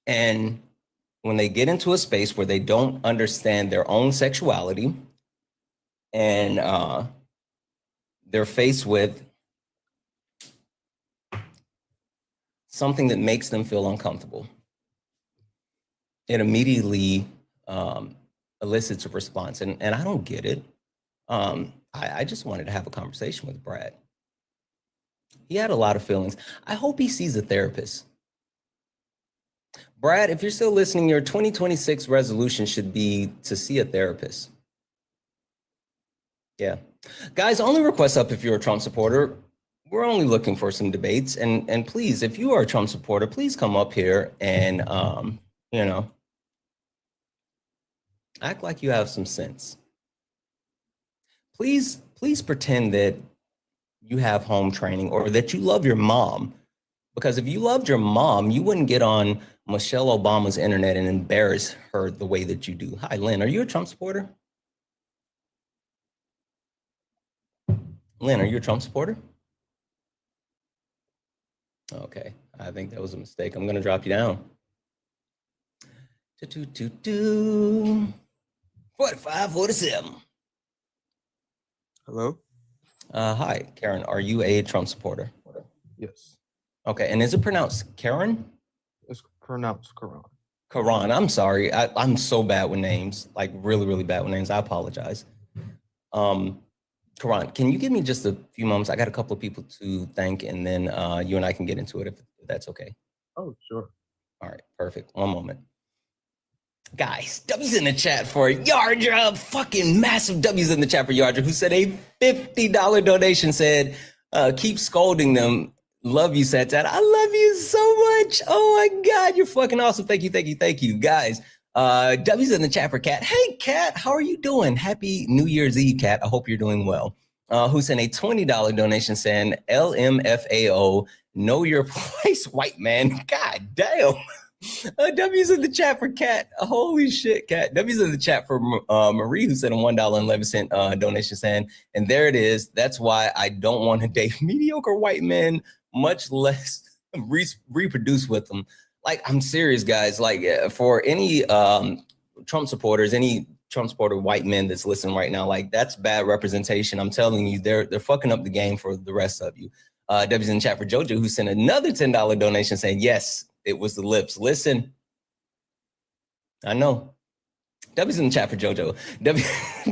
Speaker 1: And when they get into a space where they don't understand their own sexuality and they're faced with something that makes them feel uncomfortable, it immediately elicits a response. And I don't get it. I just wanted to have a conversation with Brad. He had a lot of feelings. I hope he sees a therapist. Brad, if you're still listening, your 2026 resolution should be to see a therapist. Yeah. Guys, only request up if you're a Trump supporter. We're only looking for some debates. And please, if you are a Trump supporter, please come up here and, act like you have some sense. Please pretend that you have home training or that you love your mom. Because if you loved your mom, you wouldn't get on Michelle Obama's internet and embarrass her the way that you do. Hi, Lynn. Are you a Trump supporter? Lynn, are you a Trump supporter? Okay, I think that was a mistake. I'm going to drop you down. 45, 47.
Speaker 8: Hello?
Speaker 1: Hi, Karen. Are you a Trump supporter?
Speaker 8: Yes.
Speaker 1: Okay, and is it pronounced Karen?
Speaker 8: It's pronounced Quran.
Speaker 1: Karan, I'm sorry. I'm so bad with names, like really, really bad with names. I apologize. Karan, can you give me just a few moments? I got a couple of people to thank, and then you and I can get into it if that's okay.
Speaker 8: Oh, sure.
Speaker 1: All right, perfect. One moment. Guys, W's in the chat for Yardra. Fucking massive W's in the chat for Yardra, who said a $50 donation, said, keep scolding them. Love you, Santana. I love you so much. Oh my God, you're fucking awesome. Thank you, guys. W's in the chat for Kat. Hey, Kat, how are you doing? Happy New Year's Eve, Kat. I hope you're doing well. Who sent a $20 donation saying, LMFAO, know your place, white man. God damn. W's in the chat for Kat. Holy shit, Kat. W's in the chat for Marie, who sent a $1.11 donation saying, and there it is. That's why I don't want to date mediocre white men, much less reproduce with them. Like, I'm serious, guys. Like, for any Trump supporters, any Trump supporter white men that's listening right now, like, that's bad representation. I'm telling you, they're fucking up the game for the rest of you. W's in the chat for Jojo, who sent another $10 donation saying, yes, it was the lips. Listen, I know. W's in the chat for Jojo.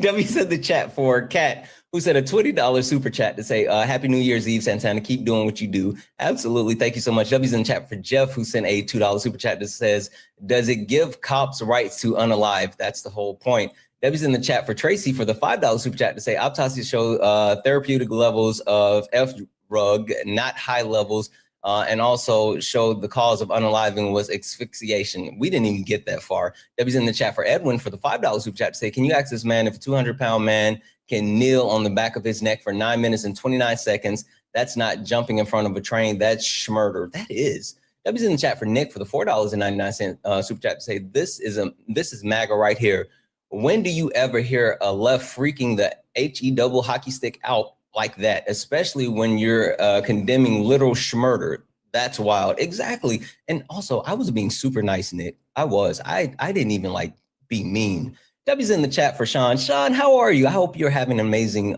Speaker 1: W's in the chat for Kat, who said a $20 super chat to say, Happy New Year's Eve, Santana. Keep doing what you do. Absolutely. Thank you so much. W's in the chat for Jeff, who sent a $2 super chat that says, does it give cops rights to unalive? That's the whole point. W's in the chat for Tracy for the $5 super chat to say, autopsies show therapeutic levels of F-drug, not high levels. And also showed the cause of unaliving was asphyxiation. We didn't even get that far. W's in the chat for Edwin for the $5 super chat to say, can you ask this man if a 200-pound man can kneel on the back of his neck for 9 minutes and 29 seconds? That's not jumping in front of a train. That's schmurder. That is. W's in the chat for Nick for the $4.99 super chat to say, this is MAGA right here. When do you ever hear a left freaking the HE double hockey stick out like that, especially when you're condemning literal schmurder? That's wild. Exactly. And also, I was being super nice, Nick. I was. I didn't even like be mean. Debbie's in the chat for Sean. Sean, how are you? I hope you're having an amazing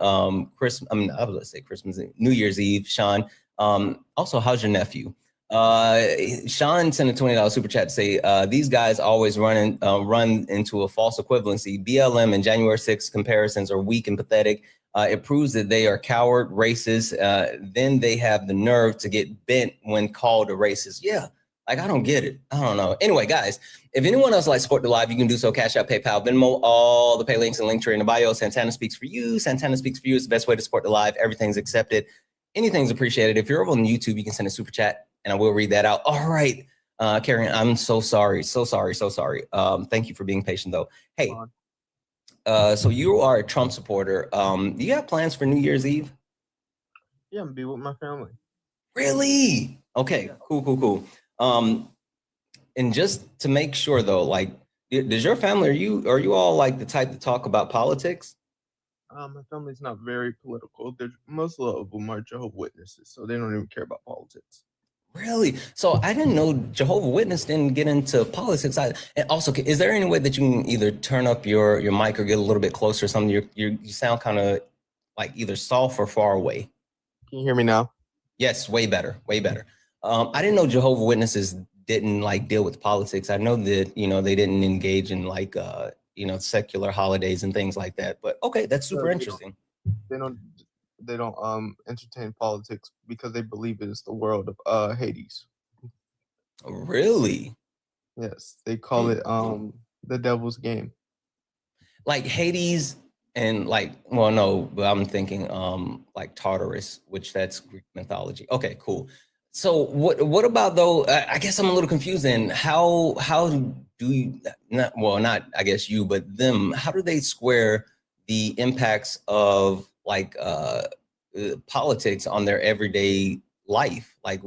Speaker 1: Christmas. I mean, I was gonna say Christmas, New Year's Eve, Sean. Also, how's your nephew? Sean sent a $20 super chat to say these guys always run into a false equivalency. BLM and January 6th comparisons are weak and pathetic. It proves that they are coward, racist. Then they have the nerve to get bent when called a racist. Yeah, like I don't get it. I don't know. Anyway, guys, if anyone else likes support the live, you can do so. Cash App, PayPal, Venmo, all the pay links and link tree in the bio. Santana speaks for you. Santana speaks for you is the best way to support the live. Everything's accepted. Anything's appreciated. If you're over on YouTube, you can send a super chat and I will read that out. All right, Karen, I'm so sorry. So sorry. Thank you for being patient though. Hey, so you are a Trump supporter. Do you have plans for New Year's Eve?
Speaker 8: Yeah, I'm be with my family.
Speaker 1: Really? Okay, cool. And just to make sure though, like, does your family, are you all like the type to talk about politics?
Speaker 8: My family's not very political. Most of them are Jehovah's Witnesses, so they don't even care about politics.
Speaker 1: Really? So I didn't know Jehovah's Witness didn't get into politics. And also, is there any way that you can either turn up your mic or get a little bit closer or something? You sound kind of like either soft or far away.
Speaker 8: Can you hear me now?
Speaker 1: Yes, way better. I didn't know Jehovah's Witnesses didn't like deal with politics. I know that, they didn't engage in like, secular holidays and things like that. But okay, that's super interesting.
Speaker 8: They don't entertain politics because they believe it is the world of Hades.
Speaker 1: Really?
Speaker 8: Yes, they call it the devil's game.
Speaker 1: Like Hades and like, well, no, but I'm thinking like Tartarus, which that's Greek mythology. Okay, cool. So what about though? I guess I'm a little confused then. How do you not I guess you, but them, how do they square the impacts of like politics on their everyday life? Like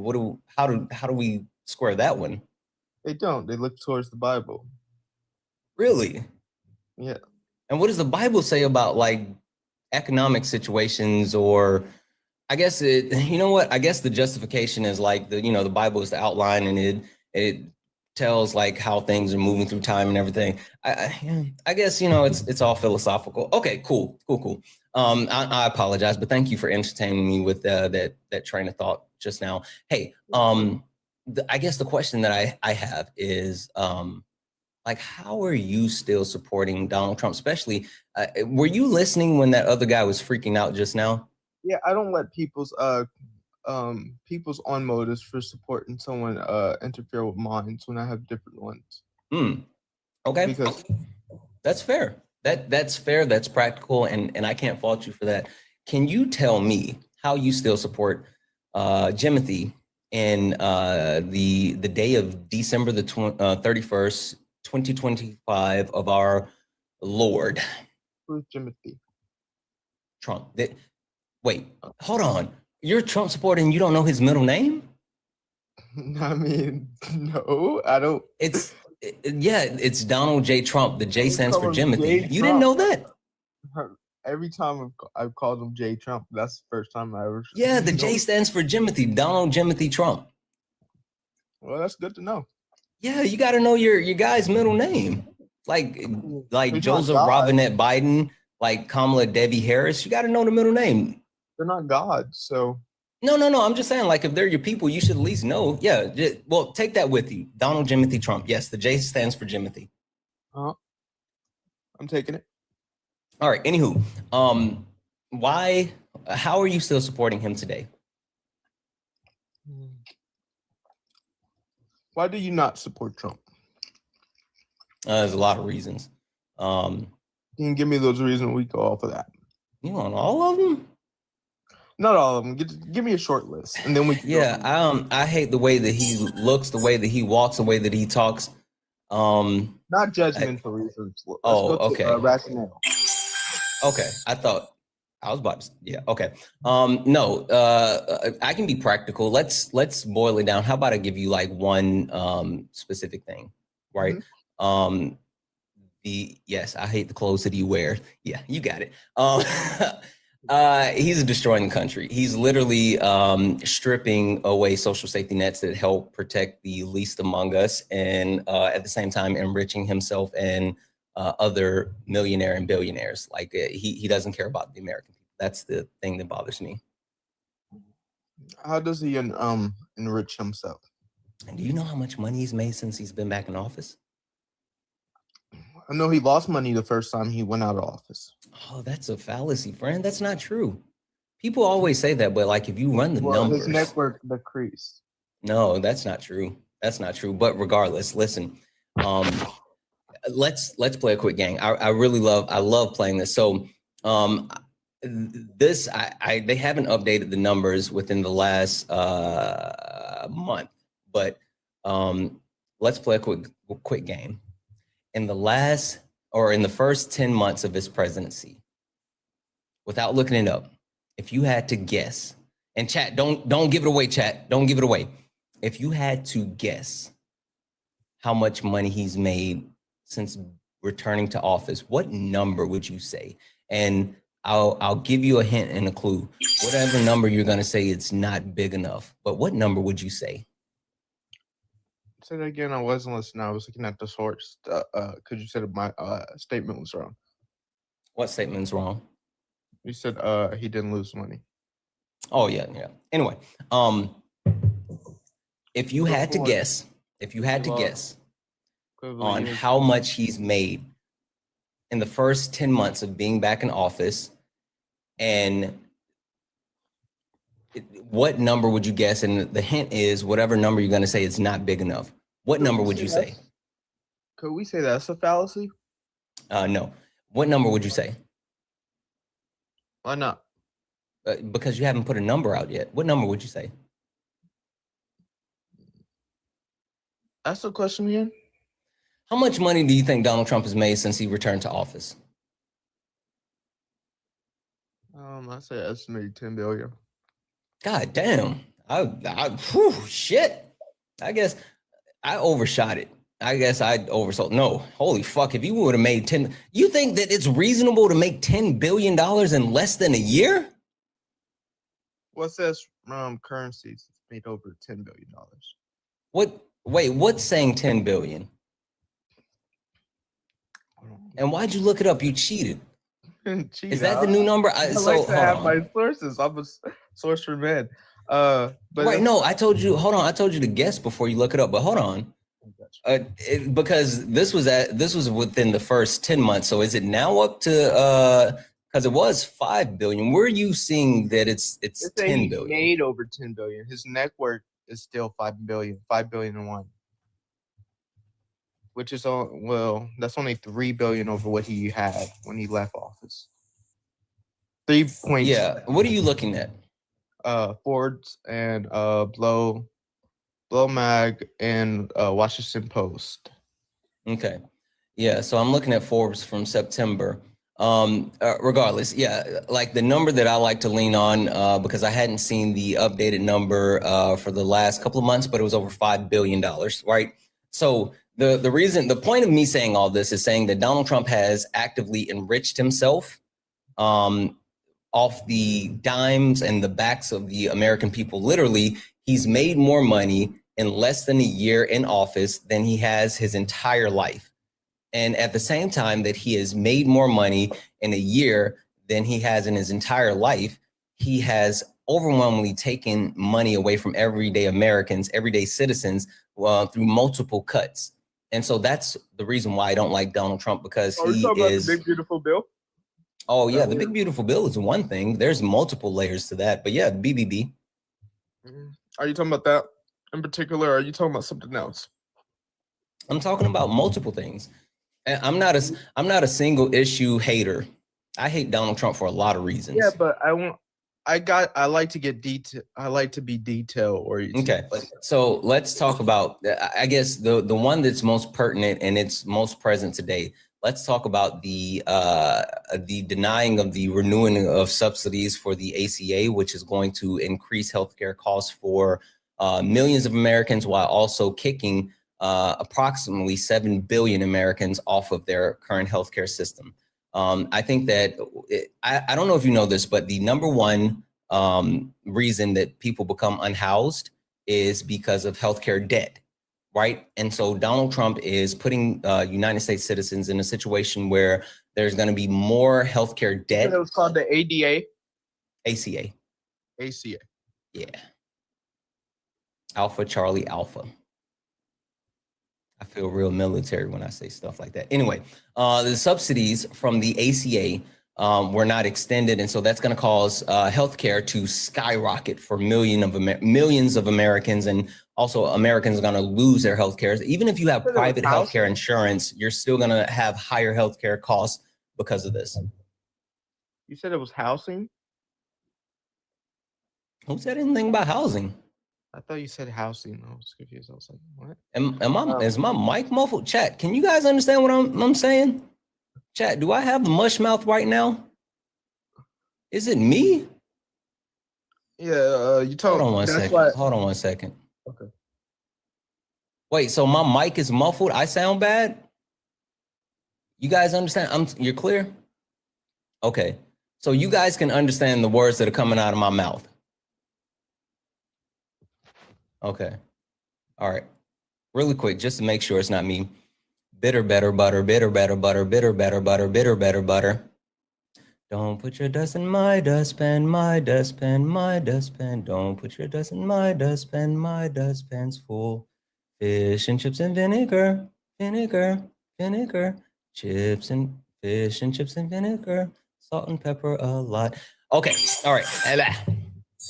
Speaker 1: how do we square that one?
Speaker 8: They don't. They look towards the Bible.
Speaker 1: Really?
Speaker 8: Yeah.
Speaker 1: And what does the Bible say about like economic situations, or I guess I guess the justification is like the Bible is the outline and it tells like how things are moving through time and everything. I guess it's all philosophical. Okay, cool. I apologize, but thank you for entertaining me with that train of thought just now. Hey, I guess the question that I have is like, how are you still supporting Donald Trump? Especially, were you listening when that other guy was freaking out just now?
Speaker 8: Yeah, I don't let people's own motives for supporting someone interfere with mine when I have different ones.
Speaker 1: Okay,
Speaker 8: because
Speaker 1: that's fair. That's fair. That's practical, and I can't fault you for that. Can you tell me how you still support Jimothy in the day of December the 31st, 2025 of our Lord?
Speaker 8: Who's Jimothy?
Speaker 1: Trump. Wait, hold on. You're a Trump supporter and you don't know his middle name?
Speaker 8: I mean, no, I don't.
Speaker 1: It's Donald J. Trump. The J stands for Jimothy. You didn't know that?
Speaker 8: Every time I've called him J. Trump, that's the first time I ever.
Speaker 1: Yeah, the J stands for Jimothy. Donald Jimothy Trump.
Speaker 8: Well, that's good to know.
Speaker 1: Yeah, you got to know your guy's middle name. Like Joseph Robinette Biden, like Kamala Debbie Harris. You got to know the middle name.
Speaker 8: They're not God, so.
Speaker 1: No. I'm just saying, like, if they're your people, you should at least know. Yeah, well, take that with you. Donald Jimothy Trump. Yes, the J stands for Jimothy.
Speaker 8: I'm taking it.
Speaker 1: All right. Anywho, how are you still supporting him today?
Speaker 8: Why do you not support Trump?
Speaker 1: There's a lot of reasons.
Speaker 8: You can give me those reasons. We go off of that.
Speaker 1: You want all of them?
Speaker 8: Not all of them. Give me a short list, and then we can
Speaker 1: go. I hate the way that he looks, the way that he walks, the way that he talks.
Speaker 8: Not judgmental reasons.
Speaker 1: Okay.
Speaker 8: Rationale.
Speaker 1: Okay, I thought I was about to. Yeah. Okay. No. I can be practical. Let's boil it down. How about I give you like one specific thing, right? Mm-hmm. Yes, I hate the clothes that he wears. Yeah, you got it. He's destroying the country. He's literally stripping away social safety nets that help protect the least among us, and at the same time enriching himself and other millionaire and billionaires. Like he doesn't care about the American people. That's the thing that bothers me.
Speaker 8: How does he enrich himself?
Speaker 1: And do you know how much money he's made since he's been back in office?
Speaker 8: I know he lost money the first time he went out of office.
Speaker 1: Oh, that's a fallacy, friend. That's not true. People always say that, but like if you run the numbers,
Speaker 8: his network decreased.
Speaker 1: No, that's not true. That's not true. But regardless, listen, let's play a quick game. I love playing this. So they haven't updated the numbers within the last month, but let's play a quick game. In the first 10 months of his presidency, without looking it up, if you had to guess, and chat, don't give it away, chat, don't give it away. If you had to guess how much money he's made since returning to office, what number would you say? And I'll give you a hint and a clue. Whatever number you're gonna say, it's not big enough, but what number would you say?
Speaker 8: Say that again. I wasn't listening. I was looking at the source. Because you said my statement was wrong.
Speaker 1: What statement's wrong?
Speaker 8: You said he didn't lose money.
Speaker 1: Oh yeah. Anyway, if you had to guess on how much he's made in the first 10 months of being back in office, and what number would you guess? And the hint is whatever number you're going to say, it's not big enough. What number would you say?
Speaker 8: Could we say that's a fallacy?
Speaker 1: No. What number would you say?
Speaker 8: Why not?
Speaker 1: Because you haven't put a number out yet. What number would you say?
Speaker 8: That's the question again.
Speaker 1: How much money do you think Donald Trump has made since he returned to office?
Speaker 8: I say estimated 10 billion.
Speaker 1: God damn. Shit. I guess I overshot it. I guess I oversold. No, holy fuck. If you would have made 10, you think that it's reasonable to make $10 billion in less than a year?
Speaker 8: What says currencies? It's made over $10 billion.
Speaker 1: What's saying 10 billion? And why'd you look it up? You cheated. Is that the new number?
Speaker 8: I like to have my sources. I'm a source for men. But
Speaker 1: right, no, I told you, hold on. I told you to guess before you look it up, but hold on. Because this was within the first 10 months. So is it now up to because it was 5 billion. Where are you seeing that it's 10 billion?
Speaker 8: Made over 10 billion. His net worth is still 5 billion, 5 billion and one. Which is that's only 3 billion over what he had when he left office. 3 points.
Speaker 1: Yeah. What are you looking at?
Speaker 8: Forbes and Blow Mag and Washington Post.
Speaker 1: Okay. Yeah. So I'm looking at Forbes from September. Regardless, yeah, like the number that I like to lean on, because I hadn't seen the updated number for the last couple of months, but it was over $5 billion, right? So the point of me saying all this is saying that Donald Trump has actively enriched himself off the dimes and the backs of the American people. Literally, he's made more money in less than a year in office than he has his entire life. And at the same time that he has made more money in a year than he has in his entire life, he has overwhelmingly taken money away from everyday Americans, everyday citizens, through multiple cuts. And so that's the reason why I don't like Donald Trump, because he is
Speaker 8: the big beautiful bill.
Speaker 1: Oh yeah, the big beautiful bill is one thing. There's multiple layers to that, but yeah, BBB.
Speaker 8: Are you talking about that in particular, or are you talking about something else?
Speaker 1: I'm talking about multiple things. And I'm not a single issue hater. I hate Donald Trump for a lot of reasons.
Speaker 8: Yeah, but I like to get detail. I like to be detail oriented.
Speaker 1: Okay, so let's talk about, I guess the one that's most pertinent and it's most present today. Let's talk about the denying of the renewing of subsidies for the ACA, which is going to increase healthcare costs for millions of Americans, while also kicking approximately 7 billion Americans off of their current healthcare system. I think that I don't know if you know this, but the number one reason that people become unhoused is because of healthcare debt, right? And so Donald Trump is putting United States citizens in a situation where there's going to be more healthcare debt.
Speaker 8: It was called the ADA?
Speaker 1: ACA.
Speaker 8: ACA.
Speaker 1: Yeah. Alpha Charlie Alpha. I feel real military when I say stuff like that. Anyway, the subsidies from the ACA were not extended, and so that's going to cause healthcare to skyrocket for millions of Americans, and also Americans are going to lose their healthcare. Even if you have private healthcare insurance, you're still going to have higher healthcare costs because of this.
Speaker 8: You said it was housing?
Speaker 1: Who said anything about housing?
Speaker 8: I thought you said housing. I was confused. I was like, what?
Speaker 1: Is my mic muffled? Chat, can you guys understand what I'm saying? Chat, do I have the mush mouth right now? Is it me?
Speaker 8: Yeah, you told.
Speaker 1: Hold on one second. Hold on one second.
Speaker 8: Okay.
Speaker 1: Wait, so my mic is muffled? I sound bad? You guys understand? You're clear? Okay. So you guys can understand the words that are coming out of my mouth. Okay. All right. Really quick, just to make sure it's not me. Bitter, better, butter, bitter, better, butter, bitter, better, butter, bitter, better, butter. Don't put your dust in my dustpan, my dustpan, my dustpan. Don't put your dust in my dustpan, my dustpan's full. Fish and chips and vinegar, vinegar, vinegar. Chips and fish and chips and vinegar. Salt and pepper a lot. Okay, all right.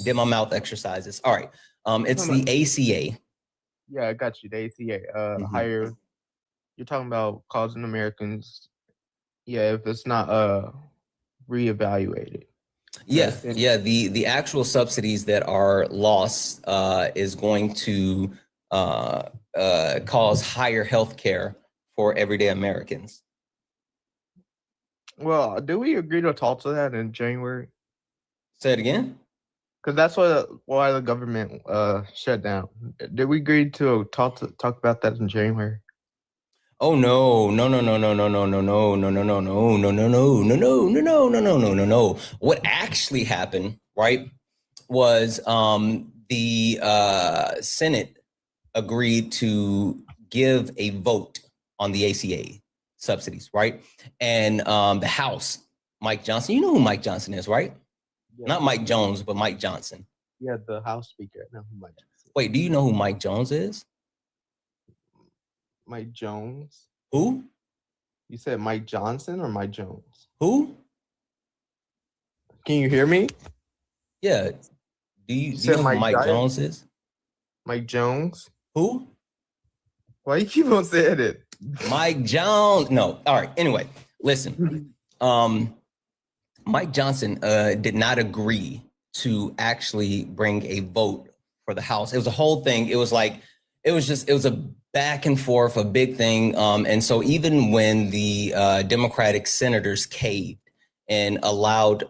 Speaker 1: Did my mouth exercises. All right. It's the ACA.
Speaker 8: Yeah, I got you. The ACA. Higher. You're talking about causing Americans. Yeah, if it's not reevaluated.
Speaker 1: Yeah, yeah. The actual subsidies that are lost is going to cause higher health care for everyday Americans.
Speaker 8: Well, did we agree to talk to that in January?
Speaker 1: Say it again.
Speaker 8: Because that's why the government shut down. Did we agree to talk about that in January?
Speaker 1: Oh no. What actually happened, right, was the Senate agreed to give a vote on the ACA subsidies, right? And the House, Mike Johnson, you know who Mike Johnson is, right? Yeah. Not Mike Jones, but Mike Johnson.
Speaker 8: Yeah, the House Speaker. I know who Mike Johnson is.
Speaker 1: Wait, do you know who Mike Jones is?
Speaker 8: Mike Jones?
Speaker 1: Who?
Speaker 8: You said Mike Johnson or Mike Jones?
Speaker 1: Who?
Speaker 8: Can you hear me?
Speaker 1: Yeah. Do you know who Mike Jones is?
Speaker 8: Mike Jones?
Speaker 1: Who?
Speaker 8: Why you keep on saying it?
Speaker 1: Mike Jones. No. All right. Anyway, listen. Mike Johnson did not agree to actually bring a vote for the House. It was a whole thing. It was a back and forth, a big thing. And so even when the Democratic senators caved and allowed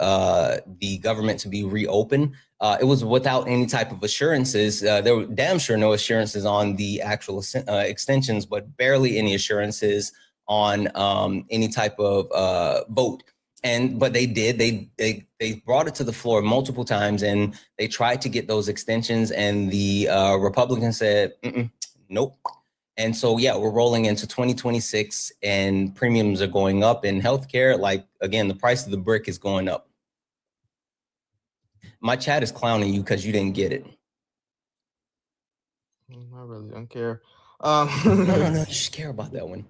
Speaker 1: the government to be reopened, it was without any type of assurances. There were damn sure no assurances on the actual extensions, but barely any assurances on any type of vote. But they did. They brought it to the floor multiple times, and they tried to get those extensions, and the Republicans said, nope. And so, yeah, we're rolling into 2026, and premiums are going up in healthcare. Like, again, the price of the brick is going up. My chat is clowning you because you didn't get it.
Speaker 8: I really don't care.
Speaker 1: No, you should care about that one.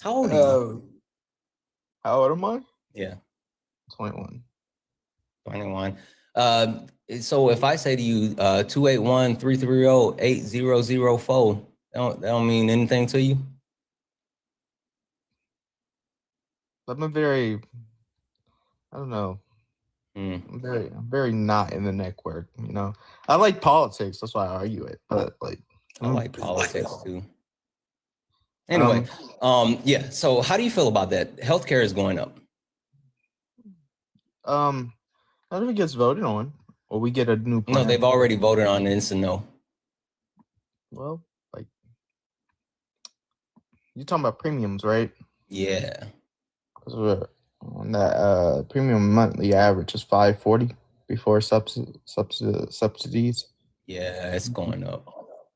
Speaker 1: How old are you?
Speaker 8: How old am I?
Speaker 1: Yeah.
Speaker 8: 21.
Speaker 1: 21. So if I say to you 281-330-8004, that don't mean anything to you?
Speaker 8: I'm a very, I don't know. I'm very not in the network, you know. I like politics, that's why I argue it. But like
Speaker 1: I like politics too. Anyway, yeah. So how do you feel about that? Healthcare is going up.
Speaker 8: Not if it gets voted on, or we get a new plan.
Speaker 1: No, they've already voted on it. It's a no.
Speaker 8: Well, like you're talking about premiums, right?
Speaker 1: Yeah.
Speaker 8: Because we're and that premium monthly average is $540 before subsidies.
Speaker 1: Yeah, it's going up.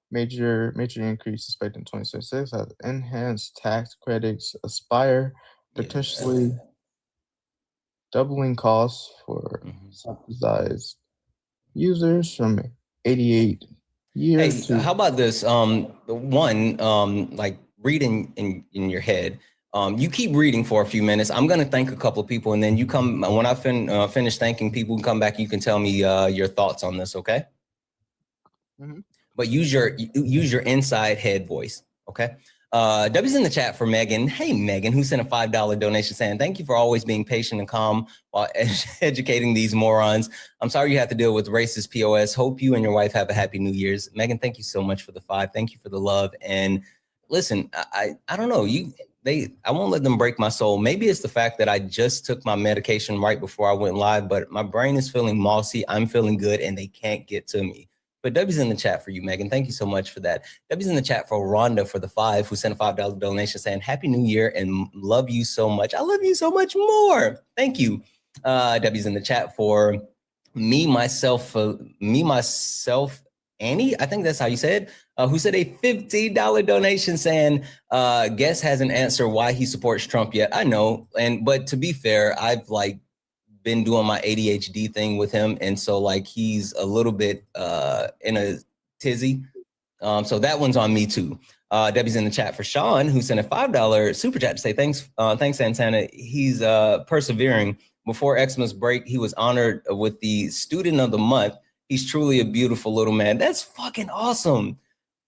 Speaker 8: Major increase expected in 2026 as enhanced tax credits expire, potentially doubling costs for subsidized users from 88 years
Speaker 1: Hey,
Speaker 8: to.
Speaker 1: how about this? Like reading in your head. You keep reading for a few minutes. I'm gonna thank a couple of people, and then you come when I finish thanking people. Come back. You can tell me your thoughts on this, okay? But use your inside head voice, okay? W's in the chat for Megan. Hey, Megan, who sent a $5 donation saying, thank you for always being patient and calm while educating these morons. I'm sorry you have to deal with racist POS. Hope you and your wife have a happy New Year's. Megan, thank you so much for the $5. Thank you for the love. And listen, I don't know. I won't let them break my soul. Maybe it's the fact that I just took my medication right before I went live, but my brain is feeling mossy. I'm feeling good, and they can't get to me. But W's in the chat for you, Megan. Thank you so much for that. W's in the chat for Rhonda for the $5, who sent a $5 donation saying, happy New Year and love you so much. I love you so much more. Thank you. W's in the chat for me, myself, Annie, I think that's how you said, who said a $15 donation saying, guess hasn't answered why he supports Trump yet. I know. But to be fair, I've been doing my ADHD thing with him, and so he's a little bit in a tizzy, so that one's on me too. Debbie's in the chat for Sean, who sent a $5 super chat to say thanks Santana. He's persevering. Before Xmas break, he was honored with the Student of the Month. He's truly a beautiful little man. That's fucking awesome.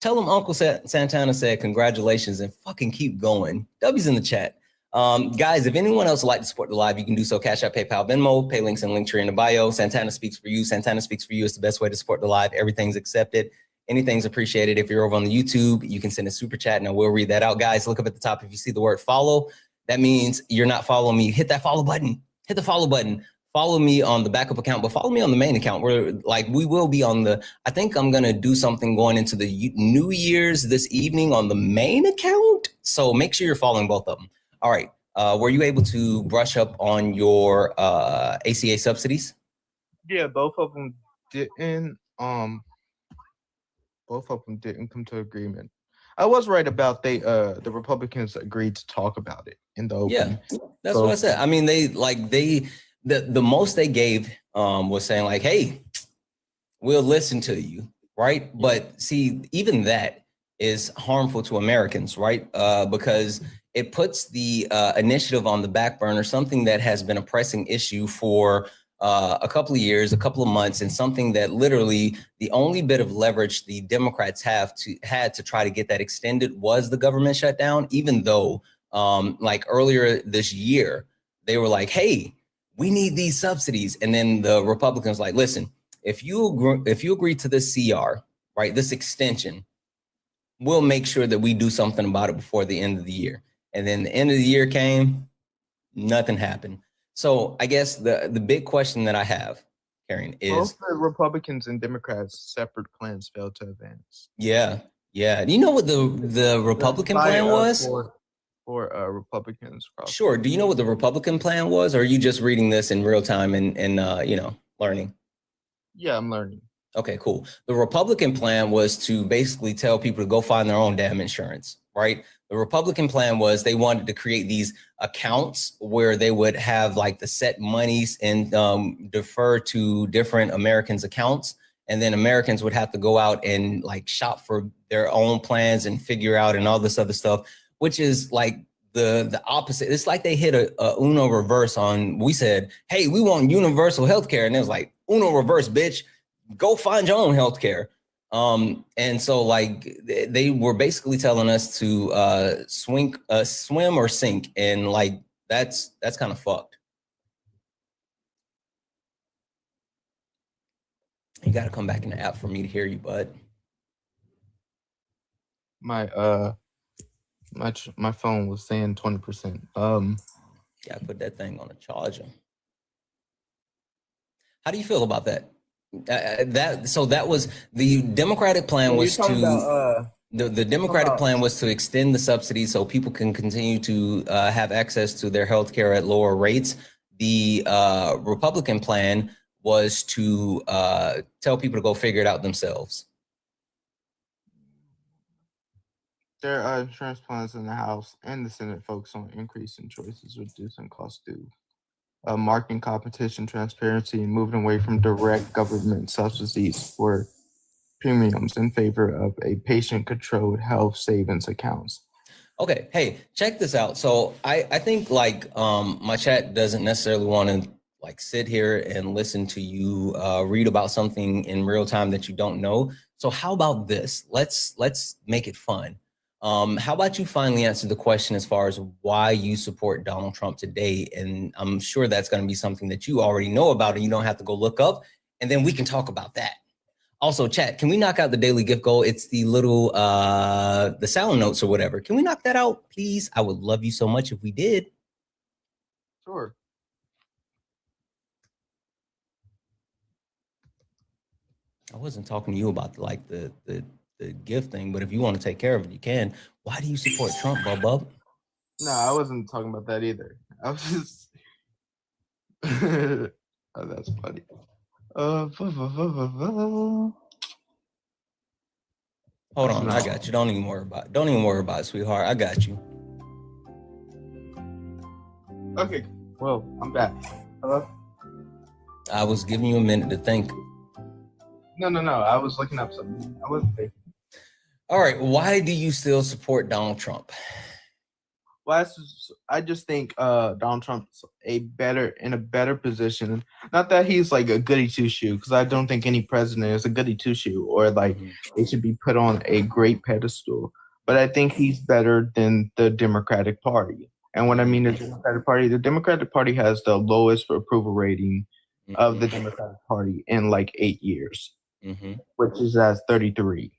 Speaker 1: Tell him Uncle Santana said congratulations and fucking keep going. W's in the chat. Guys, if anyone else would like to support the live, you can do so. Cash App, PayPal, Venmo, pay links and Linktree in the bio. Santana speaks for you. Santana speaks for you is the best way to support the live. Everything's accepted. Anything's appreciated. If you're over on the YouTube, you can send a super chat and I will read that out. Guys, look up at the top. If you see the word follow, that means you're not following me. Hit that follow button. Hit the follow button. Follow me on the backup account, but follow me on the main account. We will be on I think I'm going to do something going into the New Year's this evening on the main account. So make sure you're following both of them. All right. Were you able to brush up on your ACA subsidies?
Speaker 8: Yeah, both of them didn't. Both of them didn't come to agreement. I was right about the Republicans agreed to talk about it in the open.
Speaker 1: Yeah, that's what I said. I mean, the most they gave was saying hey, we'll listen to you, right? But see, even that is harmful to Americans, right? Because it puts the initiative on the back burner, something that has been a pressing issue for a couple of years, a couple of months, and something that literally the only bit of leverage the Democrats had to try to get that extended was the government shutdown, even though earlier this year, they were like, hey, we need these subsidies. And then the Republicans listen, if you agree to this CR, right, this extension, we'll make sure that we do something about it before the end of the year. And then the end of the year came, nothing happened. So I guess the big question that I have, Karen, is
Speaker 8: both the Republicans and Democrats' separate plans failed to advance.
Speaker 1: Yeah. Do you know what the Republican plan was?
Speaker 8: For Republicans. Probably.
Speaker 1: Sure. Do you know what the Republican plan was, or are you just reading this in real time and learning?
Speaker 8: Yeah, I'm learning.
Speaker 1: Okay, cool. The Republican plan was to basically tell people to go find their own damn insurance, right? The Republican plan was they wanted to create these accounts where they would have the set monies and defer to different Americans' accounts. And then Americans would have to go out and shop for their own plans and figure out and all this other stuff, which is the opposite. It's like they hit a Uno reverse on, we said, hey, we want universal healthcare. And it was Uno reverse, bitch, go find your own healthcare. And so they were basically telling us to swim or sink. And that's kind of fucked. You got to come back in the app for me to hear you, bud.
Speaker 8: My phone was saying 20%.
Speaker 1: Yeah, I put that thing on a charger. How do you feel about that? That was the Democratic plan was to the Democratic plan was to extend the subsidies so people can continue to have access to their health care at lower rates. The Republican plan was to tell people to go figure it out themselves.
Speaker 8: There are insurance plans in the House and the Senate focus on increasing choices, reducing costs due, marking competition, transparency, and moving away from direct government subsidies for premiums in favor of a patient-controlled health savings accounts.
Speaker 1: Okay, hey, check this out. So I think like my chat doesn't necessarily want to like sit here and listen to you read about something in real time that you don't know. So how about this? Let's make it fun. How about you finally answer the question as far as why you support Donald Trump today? And I'm sure that's going to be something that you already know about and you don't have to go look up. And then we can talk about that. Also, chat, can we knock out the daily gift goal? It's the little, the sound notes or whatever. Can we knock that out, please? I would love you so much if we did.
Speaker 8: Sure.
Speaker 1: I wasn't talking to you about like the gift thing, but if you want to take care of it, you can. Why do you support Trump, Bub?
Speaker 8: No, I wasn't talking about that either. I was just. Oh, that's funny.
Speaker 1: Hold on, I got you. Don't even worry about it, sweetheart. I got you.
Speaker 8: Okay, well, I'm back. Hello?
Speaker 1: I was giving you a minute to think.
Speaker 8: No. I was looking up something. I wasn't thinking.
Speaker 1: All right, why do you still support Donald Trump?
Speaker 8: Well, I just think Donald Trump's in a better position. Not that he's like a goody two shoe, because I don't think any president is a goody two shoe or like they should be put on a great pedestal. But I think he's better than the Democratic Party. And when I mean the Democratic Party has the lowest approval rating of the Democratic Party in like 8 years, which is at 33.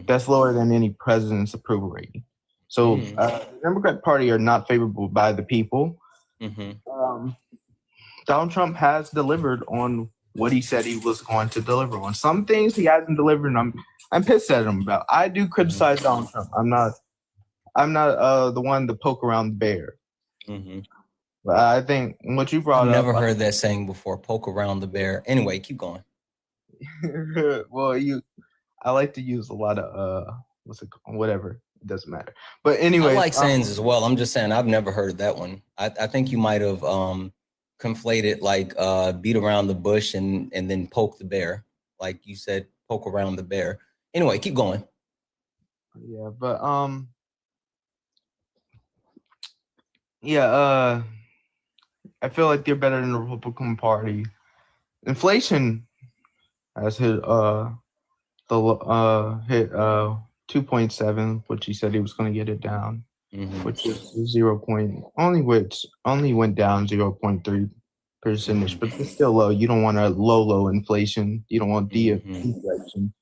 Speaker 8: That's lower than any president's approval rating. So the Democratic Party are not favorable by the people. Donald Trump has delivered on what he said he was going to deliver on. Some things he hasn't delivered, and I'm pissed at him about. I do criticize Donald Trump. I'm not the one to poke around the bear. But I think what you brought
Speaker 1: I've
Speaker 8: up.
Speaker 1: Never heard that saying before. Poke around the bear. Anyway, keep going.
Speaker 8: Well, I like to use a lot of whatever. It doesn't matter. But anyway,
Speaker 1: I like sayings as well. I'm just saying I've never heard that one. I think you might have conflated like beat around the bush and then poke the bear. Like you said, poke around the bear. Anyway, keep going.
Speaker 8: Yeah, but I feel like they're better than the Republican Party. Inflation has hit 2.7, which he said he was going to get it down, which is only went down 0.3 percentage, but it's still low. You don't want a low inflation. You don't want deflation.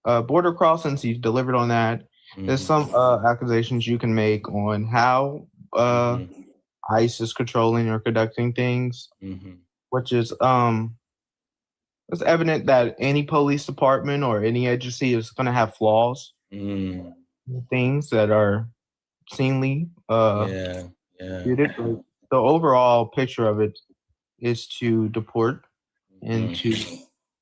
Speaker 8: Border crossings, he's delivered on that. There's some accusations you can make on how ICE is controlling or conducting things, which is it's evident that any police department or any agency is going to have flaws, things that are obscenely treated. The overall picture of it is to deport and to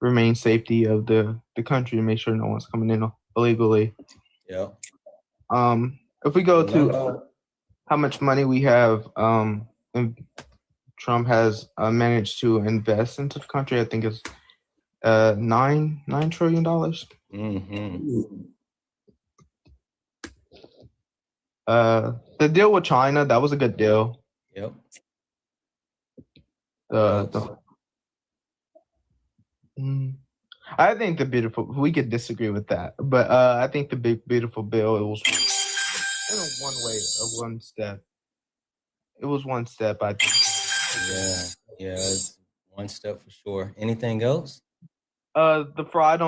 Speaker 8: remain safety of the country and make sure no one's coming in illegally.
Speaker 1: Yeah.
Speaker 8: If we go to how much money we have, Trump has managed to invest into the country, I think it's $9 trillion. The deal with China, that was a good deal.
Speaker 1: Yep.
Speaker 8: I think we could disagree with that, but I think the big beautiful bill, it was one step. It was one step, I think.
Speaker 1: Yeah, it's one step for sure. Anything else?
Speaker 8: The fraud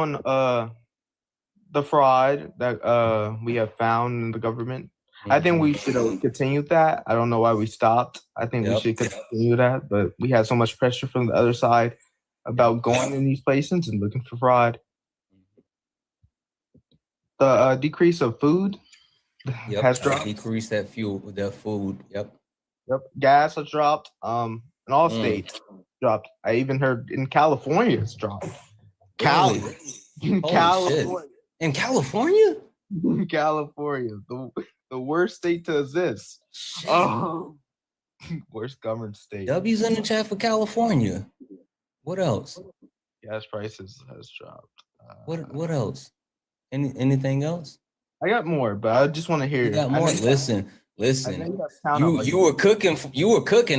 Speaker 8: that we have found in the government. I think we should continue that. I don't know why we stopped. I think we should continue that, but we had so much pressure from the other side about going in these places and looking for fraud. The decrease of food has dropped.
Speaker 1: Decrease that food. Yep.
Speaker 8: Yep. Gas has dropped. In all states dropped. I even heard in California it's dropped.
Speaker 1: Really?
Speaker 8: California.
Speaker 1: In California?
Speaker 8: California, the worst state to exist. Oh, worst governed state.
Speaker 1: W's in the chat for California. What else?
Speaker 8: Gas prices has dropped.
Speaker 1: What else? Anything else?
Speaker 8: I got more, but I just want to hear.
Speaker 1: You got more? Listen. You were cooking.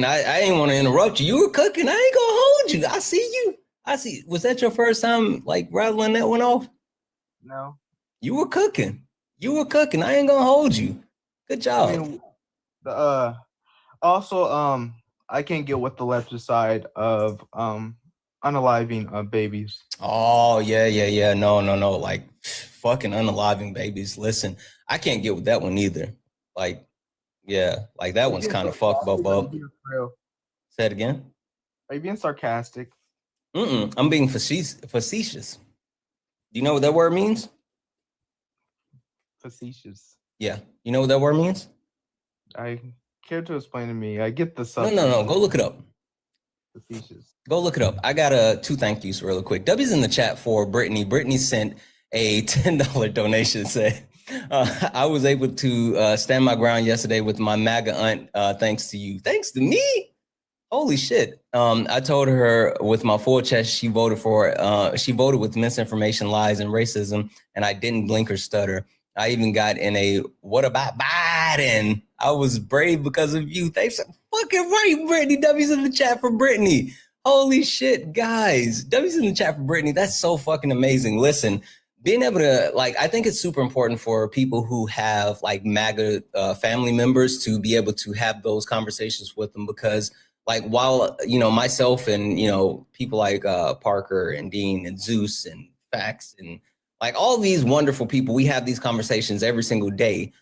Speaker 1: I ain't want to interrupt you. You were cooking. I ain't gonna hold you. I see you. Was that your first time like rattling that one off?
Speaker 8: No.
Speaker 1: You were cooking. I ain't gonna hold you. Good job.
Speaker 8: I mean, also, I can't get with the leftist side of unaliving babies.
Speaker 1: Oh yeah. No. Like fucking unaliving babies. Listen, I can't get with that one either. Like, yeah, like that one's kind of fucked, Bobo. Say it again.
Speaker 8: Are you being sarcastic?
Speaker 1: I'm being facetious. Do you know what that word means?
Speaker 8: Facetious.
Speaker 1: Yeah. You know what that word means?
Speaker 8: I care to explain to me. I get the subject.
Speaker 1: No. Go look it up.
Speaker 8: Facetious.
Speaker 1: Go look it up. I got two thank yous really quick. W's in the chat for Brittany. Brittany sent a $10 donation. Said, I was able to stand my ground yesterday with my MAGA aunt thanks to you. Thanks to me? Holy shit. I told her with my full chest she voted with misinformation, lies, and racism, and I didn't blink or stutter. I even got in a what about Biden? I was brave because of you. Thanks. Fucking right, Brittany. W's in the chat for Brittany. Holy shit, guys. W's in the chat for Brittany. That's so fucking amazing. Listen, being able to, like, I think it's super important for people who have, like, MAGA family members to be able to have those conversations with them because, like, while, you know, myself and, you know, people like Parker and Dean and Zeus and Fax and, like, all these wonderful people, we have these conversations every single day.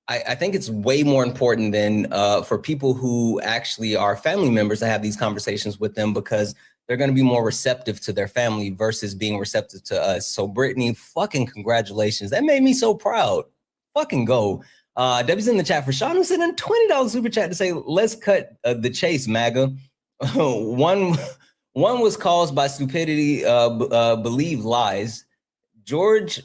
Speaker 1: I think it's way more important than for people who actually are family members to have these conversations with them because they're going to be more receptive to their family versus being receptive to us. So Brittany, fucking congratulations. That made me so proud. Fucking go. Debbie's in the chat for Sean who sent in $20 super chat to say, let's cut the chase, MAGA. One was caused by stupidity, believe lies. George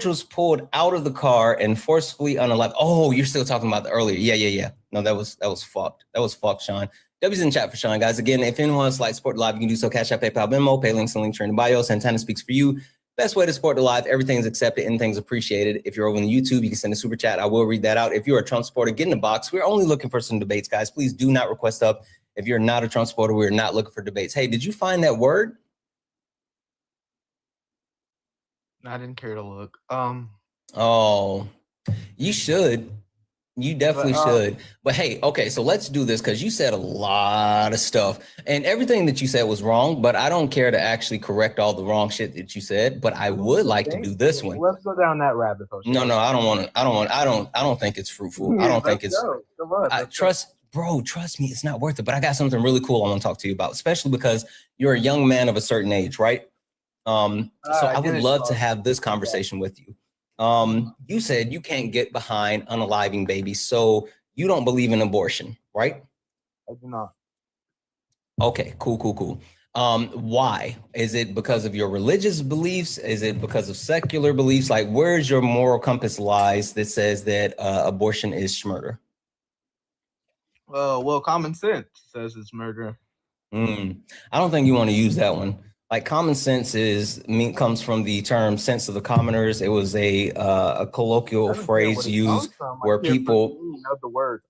Speaker 1: was pulled out of the car and forcefully unalived. Oh, you're still talking about the earlier. Yeah. No, that was fucked. That was fucked, Sean. W's in chat for Sean, guys. Again, if anyone wants to like support the live, you can do so. Cash App, PayPal, Venmo, pay links and link in the bio. Santana speaks for you. Best way to support the live. Everything's accepted. Anything's appreciated. If you're over on YouTube, you can send a super chat. I will read that out. If you're a Trump supporter, get in the box. We're only looking for some debates, guys. Please do not request up. If you're not a Trump supporter, we're not looking for debates. Hey, did you find that word?
Speaker 8: I didn't care to look.
Speaker 1: Oh, you should. You definitely should. But hey, okay, so let's do this because you said a lot of stuff and everything that you said was wrong, but I don't care to actually correct all the wrong shit that you said, but I would like to do this one.
Speaker 8: Let's go down that rabbit hole.
Speaker 1: No, I don't think it's fruitful. I don't think it's trust me, it's not worth it. But I got something really cool I want to talk to you about, especially because you're a young man of a certain age, right? So I would love to have this conversation with you. You said you can't get behind unaliving babies, so you don't believe in abortion, right?
Speaker 8: I do not.
Speaker 1: Okay, cool. Why? Is it because of your religious beliefs? Is it because of secular beliefs? Like, where's your moral compass lies that says that abortion is murder?
Speaker 8: Well, common sense says it's murder.
Speaker 1: I don't think you want to use that one. Like common sense comes from the term sense of the commoners. It was a colloquial phrase used where people
Speaker 8: know the word.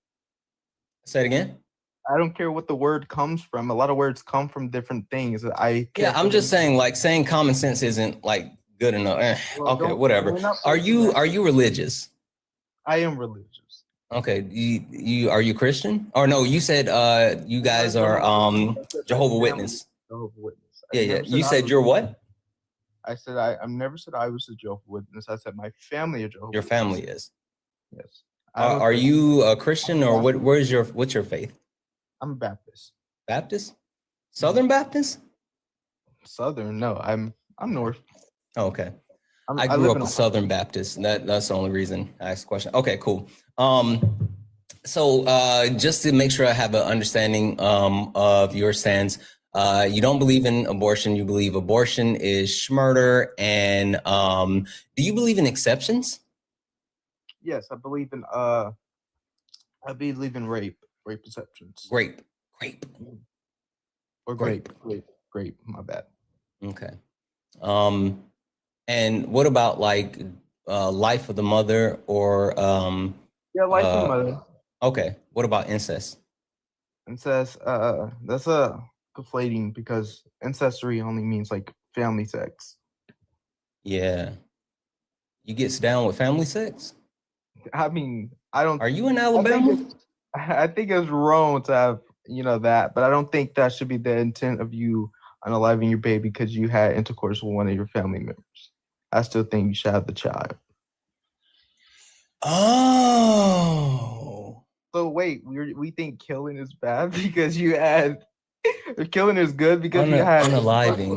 Speaker 1: Say it again.
Speaker 8: I don't care what the word comes from. A lot of words come from different things.
Speaker 1: I'm just saying, like saying common sense isn't like good enough. Okay, whatever. Are you religious?
Speaker 8: I am religious.
Speaker 1: Okay. You are you Christian? Or no, you said you guys are Jehovah's Witness.
Speaker 8: Jehovah's Witness.
Speaker 1: Yeah. You said you're what?
Speaker 8: I said I never said I was a Jehovah's Witness. I said my family is Jehovah's
Speaker 1: Your family is.
Speaker 8: Yes.
Speaker 1: Are you a Christian or what? What's your faith?
Speaker 8: I'm a Baptist.
Speaker 1: Baptist? Southern Baptist?
Speaker 8: Southern? No, I'm North.
Speaker 1: Oh, okay. I grew up a Southern Baptist. That's the only reason I asked the question. Okay, cool. So just to make sure I have an understanding of your stance, you don't believe in abortion. You believe abortion is murder. And do you believe in exceptions?
Speaker 8: Yes, I believe in rape exceptions.
Speaker 1: Grape.
Speaker 8: Or grape. My bad.
Speaker 1: Okay. And what about like life of the mother or
Speaker 8: Yeah, life of the mother.
Speaker 1: Okay. What about incest?
Speaker 8: Incest, that's a conflating because ancestry only means like family sex.
Speaker 1: Yeah. You gets down with family sex?
Speaker 8: I mean, I don't.
Speaker 1: Are you in Alabama?
Speaker 8: I think it's wrong to have that, but I don't think that should be the intent of you unaliving your baby because you had intercourse with one of your family members. I still think you should have the child.
Speaker 1: Oh.
Speaker 8: So wait, we think killing is bad because you had killing is good because you had
Speaker 1: unaliving.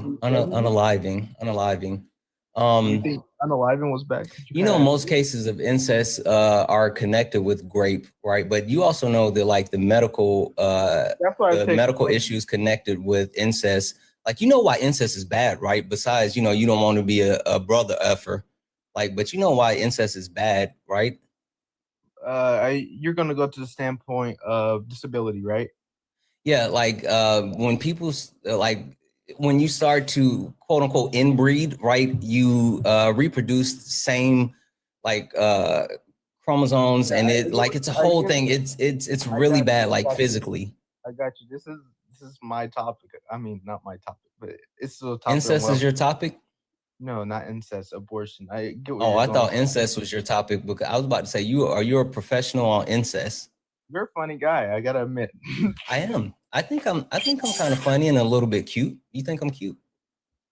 Speaker 8: You think unaliving was bad?
Speaker 1: Most cases of incest are connected with grape, right? But you also know that like the medical issues connected with incest. Like why incest is bad, right? Besides, you don't want to be a brother effer. Like, but why incest is bad, right?
Speaker 8: You're gonna go to the standpoint of disability, right?
Speaker 1: Yeah, like when people when you start to quote unquote inbreed, right? You reproduce the same chromosomes, and it's a whole thing. It's really bad, like physically.
Speaker 8: I got you. This is my topic. I mean, not my topic, but it's the topic.
Speaker 1: Incest is your topic?
Speaker 8: No, not incest. Abortion. I get what
Speaker 1: I thought incest was your topic because I was about to say you're a professional on incest.
Speaker 8: You're a funny guy, I gotta admit.
Speaker 1: I am. I think I'm kind of funny and a little bit cute. You think I'm cute?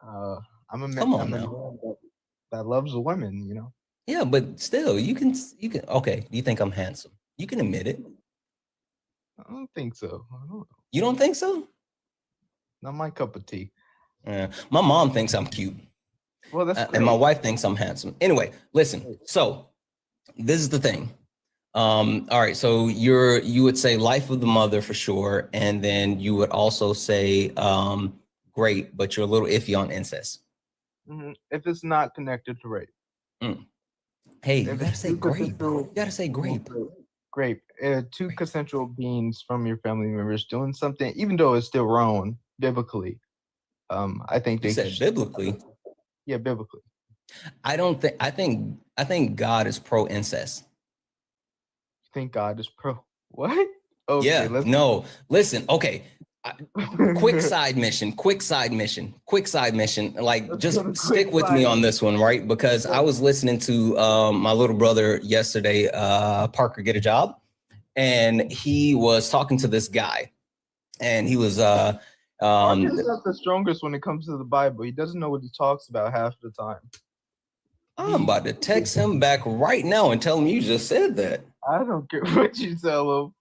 Speaker 8: I'm a man.
Speaker 1: Come on
Speaker 8: now. That loves the women,
Speaker 1: Yeah, but still, you can. Okay, do you think I'm handsome? You can admit it.
Speaker 8: I don't think so. I don't know.
Speaker 1: You don't think so?
Speaker 8: Not my cup of tea.
Speaker 1: My mom thinks I'm cute.
Speaker 8: Well, that's
Speaker 1: and my wife thinks I'm handsome. Anyway, listen. So this is the thing. All right. So you would say life of the mother for sure, and then you would also say great, but you're a little iffy on incest.
Speaker 8: Mm-hmm. If it's not connected to rape.
Speaker 1: Hey, you gotta say grape. You gotta say grape.
Speaker 8: Grape. Two consensual beings from your family members doing something, even though it's still wrong biblically. I think they
Speaker 1: said biblically.
Speaker 8: Yeah, biblically.
Speaker 1: I think God is pro incest.
Speaker 8: You think God is pro what? Okay,
Speaker 1: yeah. No. Listen. Okay. Quick side mission. Like, just stick with me on this one, right? Because I was listening to my little brother yesterday, Parker Get a Job, and he was talking to this guy, and he was
Speaker 8: Parker's not the strongest when it comes to the Bible. He doesn't know what he talks about half the time.
Speaker 1: I'm about to text him back right now and tell him you just said that.
Speaker 8: I don't care what you tell him.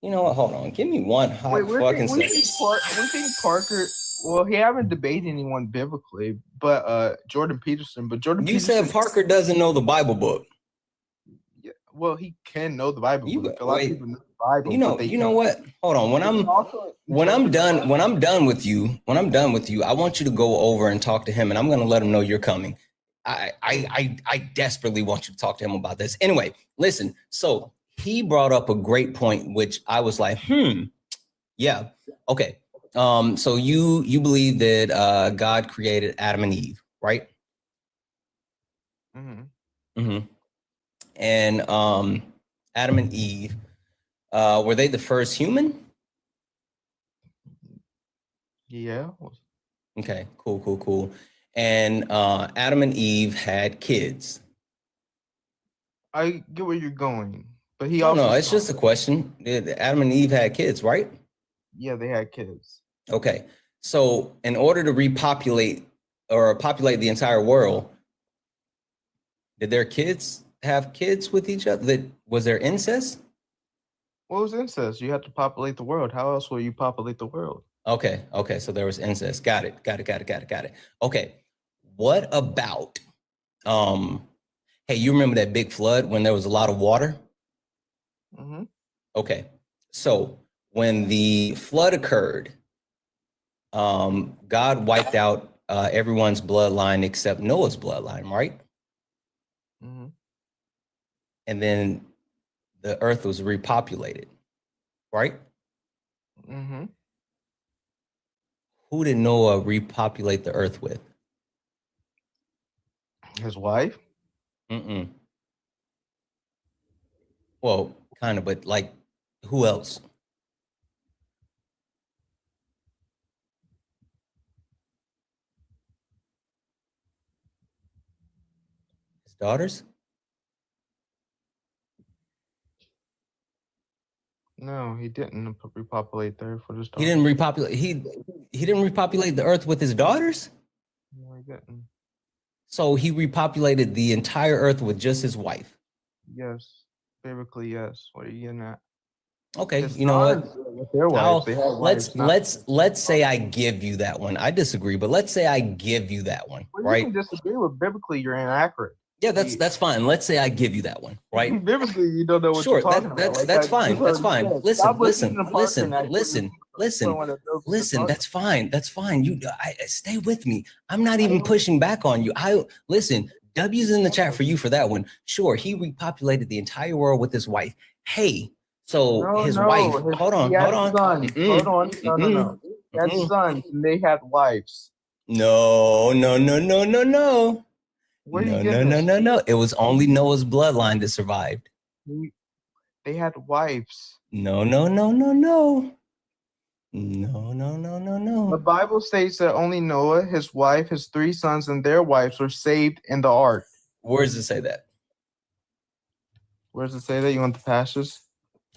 Speaker 1: You know what? Hold on. Give me one fucking second.
Speaker 8: We think Parker. Well, he haven't debated anyone biblically, but Jordan Peterson. But Jordan.
Speaker 1: You said Parker doesn't know the Bible book.
Speaker 8: Yeah, well, he can know the Bible book. A lot of people know the Bible.
Speaker 1: You know what? Hold on. When I'm done with you, I want you to go over and talk to him, and I'm going to let him know you're coming. I desperately want you to talk to him about this. Anyway, listen. So he brought up a great point, which I was like, yeah, okay. So you believe that God created Adam and Eve, right? And Adam and Eve, were they the first human?
Speaker 8: Yeah.
Speaker 1: Okay, cool. And Adam and Eve had kids.
Speaker 8: I get where you're going, but he also.
Speaker 1: No, it's just a question. Adam and Eve had kids, right?
Speaker 8: Yeah, they had kids.
Speaker 1: Okay, so in order to repopulate or populate the entire world, did their kids have kids with each other? Was there incest?
Speaker 8: What was incest? You have to populate the world. How else will you populate the world?
Speaker 1: Okay. So there was incest. Got it. Okay. What about Hey, you remember that big flood when there was a lot of water?
Speaker 8: Mm-hmm.
Speaker 1: Okay. So when the flood occurred, God wiped out everyone's bloodline except Noah's bloodline, right?
Speaker 8: Mm-hmm.
Speaker 1: And then the earth was repopulated, right?
Speaker 8: Mm-hmm.
Speaker 1: Who did Noah repopulate the earth with?
Speaker 8: His wife.
Speaker 1: Mm-mm. Well, kind of, but like, who else? His daughters?
Speaker 8: No, he didn't repopulate the earth with his
Speaker 1: He
Speaker 8: daughter.
Speaker 1: didn't repopulate. He didn't repopulate the earth with his daughters.
Speaker 8: No, he didn't.
Speaker 1: So he repopulated the entire earth with just his wife.
Speaker 8: Yes, biblically, yes. What are you getting at?
Speaker 1: Okay,
Speaker 8: His
Speaker 1: you know what?
Speaker 8: sons, with their wives, they had wives.
Speaker 1: Let's say I give you that one. I disagree, but let's say I give you that one,
Speaker 8: Well,
Speaker 1: right?
Speaker 8: you can disagree with biblically. You're inaccurate.
Speaker 1: Yeah, that's fine. Let's say I give you that one, right?
Speaker 8: Biblically, you don't know what
Speaker 1: Sure,
Speaker 8: you're talking about. Like
Speaker 1: that's
Speaker 8: that,
Speaker 1: fine.
Speaker 8: you've
Speaker 1: That's
Speaker 8: already
Speaker 1: fine.
Speaker 8: said. Stop
Speaker 1: Listen,
Speaker 8: listening to Parker now.
Speaker 1: listen. That's fine. That's fine. You stay with me. I'm not even pushing back on you. Listen. W's in the chat for you for that one. Sure, he repopulated the entire world with his wife. Hey, so his wife. Hold on.
Speaker 8: Sons. Hold on. No. He had sons and they had wives.
Speaker 1: No.
Speaker 8: Where are you getting this?
Speaker 1: No. It was only Noah's bloodline that survived.
Speaker 8: They had wives.
Speaker 1: No.
Speaker 8: The Bible states that only Noah, his wife, his 3 sons, and their wives were saved in the ark.
Speaker 1: Where does it say that?
Speaker 8: Where does it say that? You want the passages?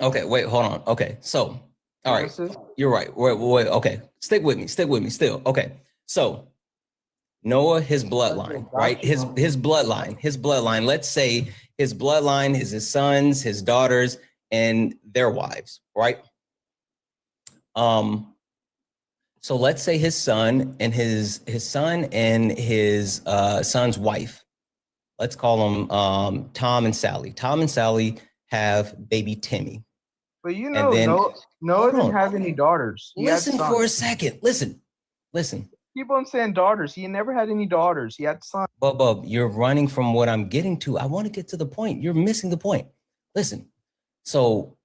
Speaker 1: Okay, wait, hold on. Okay, so, all right,
Speaker 8: Genesis?
Speaker 1: you're right. Wait, okay, stick with me still. Okay, so Noah, his bloodline, right? His bloodline. Let's say his bloodline is his sons, his daughters, and their wives, right? So let's say his son and his son's wife. Let's call them Tom and Sally. Tom and Sally have baby Timmy.
Speaker 8: But you know, Noah didn't have any daughters.
Speaker 1: Listen for a second. Listen.
Speaker 8: Keep on saying daughters. He never had any daughters. He had sons.
Speaker 1: Bub, you're running from what I'm getting to. I want to get to the point. You're missing the point. Listen. So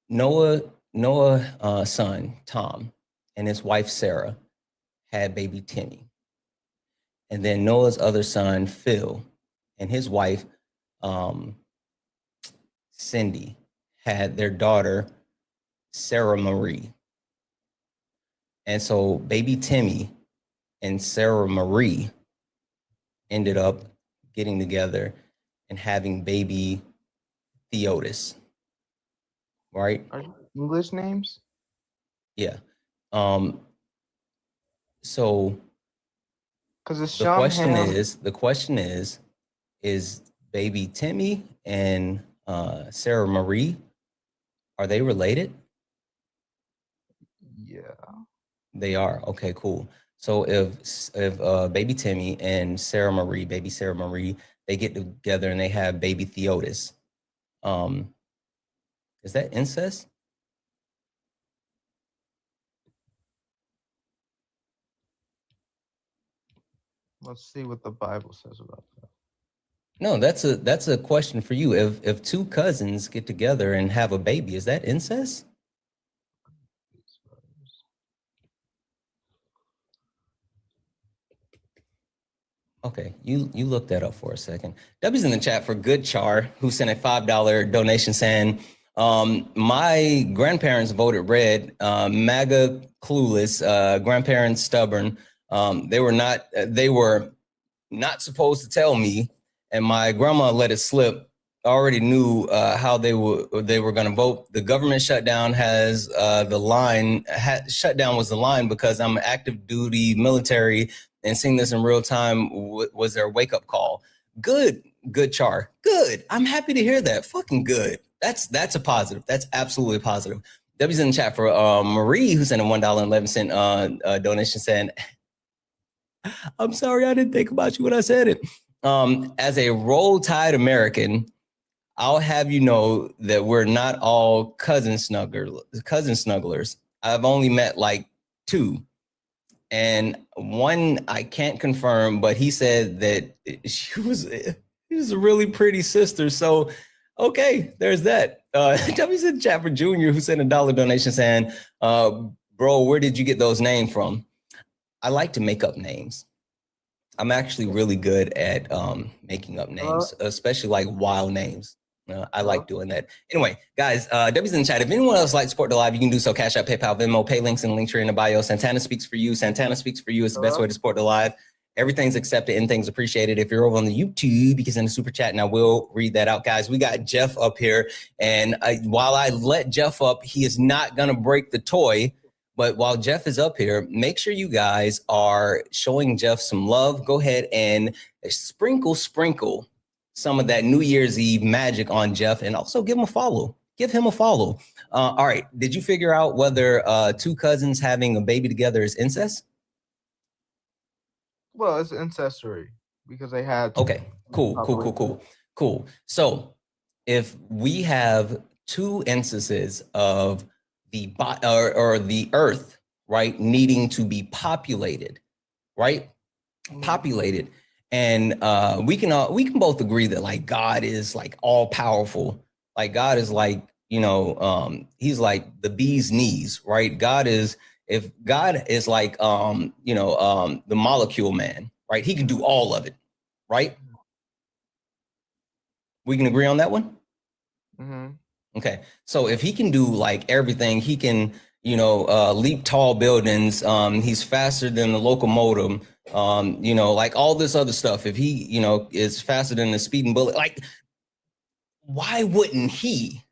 Speaker 1: Noah's son, Tom, and his wife, Sarah, had baby Timmy. And then Noah's other son, Phil, and his wife, Cindy, had their daughter, Sarah Marie. And so baby Timmy and Sarah Marie ended up getting together and having baby Theotis, right?
Speaker 8: Are English names?
Speaker 1: Yeah. So the question is baby Timmy and Sarah Marie, are they related?
Speaker 8: Yeah.
Speaker 1: They are. Okay, cool. So if baby Timmy and baby Sarah Marie, they get together and they have baby Theotis, is that incest?
Speaker 8: Let's see what the Bible says about that.
Speaker 1: No, that's a question for you. If 2 cousins get together and have a baby, is that incest? Okay, you look that up for a second. W's in the chat for Good Char, who sent a $5 donation saying, my grandparents voted red, MAGA clueless, grandparents stubborn. They were not supposed to tell me, and my grandma let it slip. I already knew how they were going to vote. The government shutdown has shutdown was the line because I'm an active duty military, and seeing this in real time was their wake up call. Good Char. Good. I'm happy to hear that. Fucking good. That's a positive. That's absolutely positive. W's in the chat for Marie, who sent a $1.11 donation saying, I'm sorry, I didn't think about you when I said it. As a Roll Tide American, I'll have you know that we're not all cousin snugglers. I've only met like 2. And one I can't confirm, but he said that she was a really pretty sister. So, okay, there's that. W's in chat for Junior, who sent a $1 donation saying, bro, where did you get those names from? I like to make up names. I'm actually really good at making up names, especially like wild names. I like doing that. Anyway, guys, W's in the chat. If anyone else like to support the live, you can do so. Cash App, PayPal, Venmo, pay links in the link tree in the bio. Santana speaks for you. Santana speaks for you. It's the best way to support the live. Everything's accepted and things appreciated. If you're over on the YouTube, you can send a super chat and I will read that out. Guys, we got Jeff up here. And while I let Jeff up, he is not going to break the toy. But while Jeff is up here, make sure you guys are showing Jeff some love. Go ahead and sprinkle some of that New Year's Eve magic on Jeff, and also give him a follow. Give him a follow. All right. Did you figure out whether 2 cousins having a baby together is incest?
Speaker 8: Well, it's ancestry because they had.
Speaker 1: Okay. Cool. So if we have 2 instances of the the earth, right, needing to be populated, right? Populated. And we can both agree that like God is like all powerful. Like God is like, he's like the bee's knees, right? If God is like, the molecule man, right? He can do all of it, right? We can agree on that one?
Speaker 8: Mm-hmm.
Speaker 1: Okay. So if he can do like everything, he can, leap tall buildings. He's faster than the locomotive. Like all this other stuff. If he, is faster than the speeding bullet, like, why wouldn't he,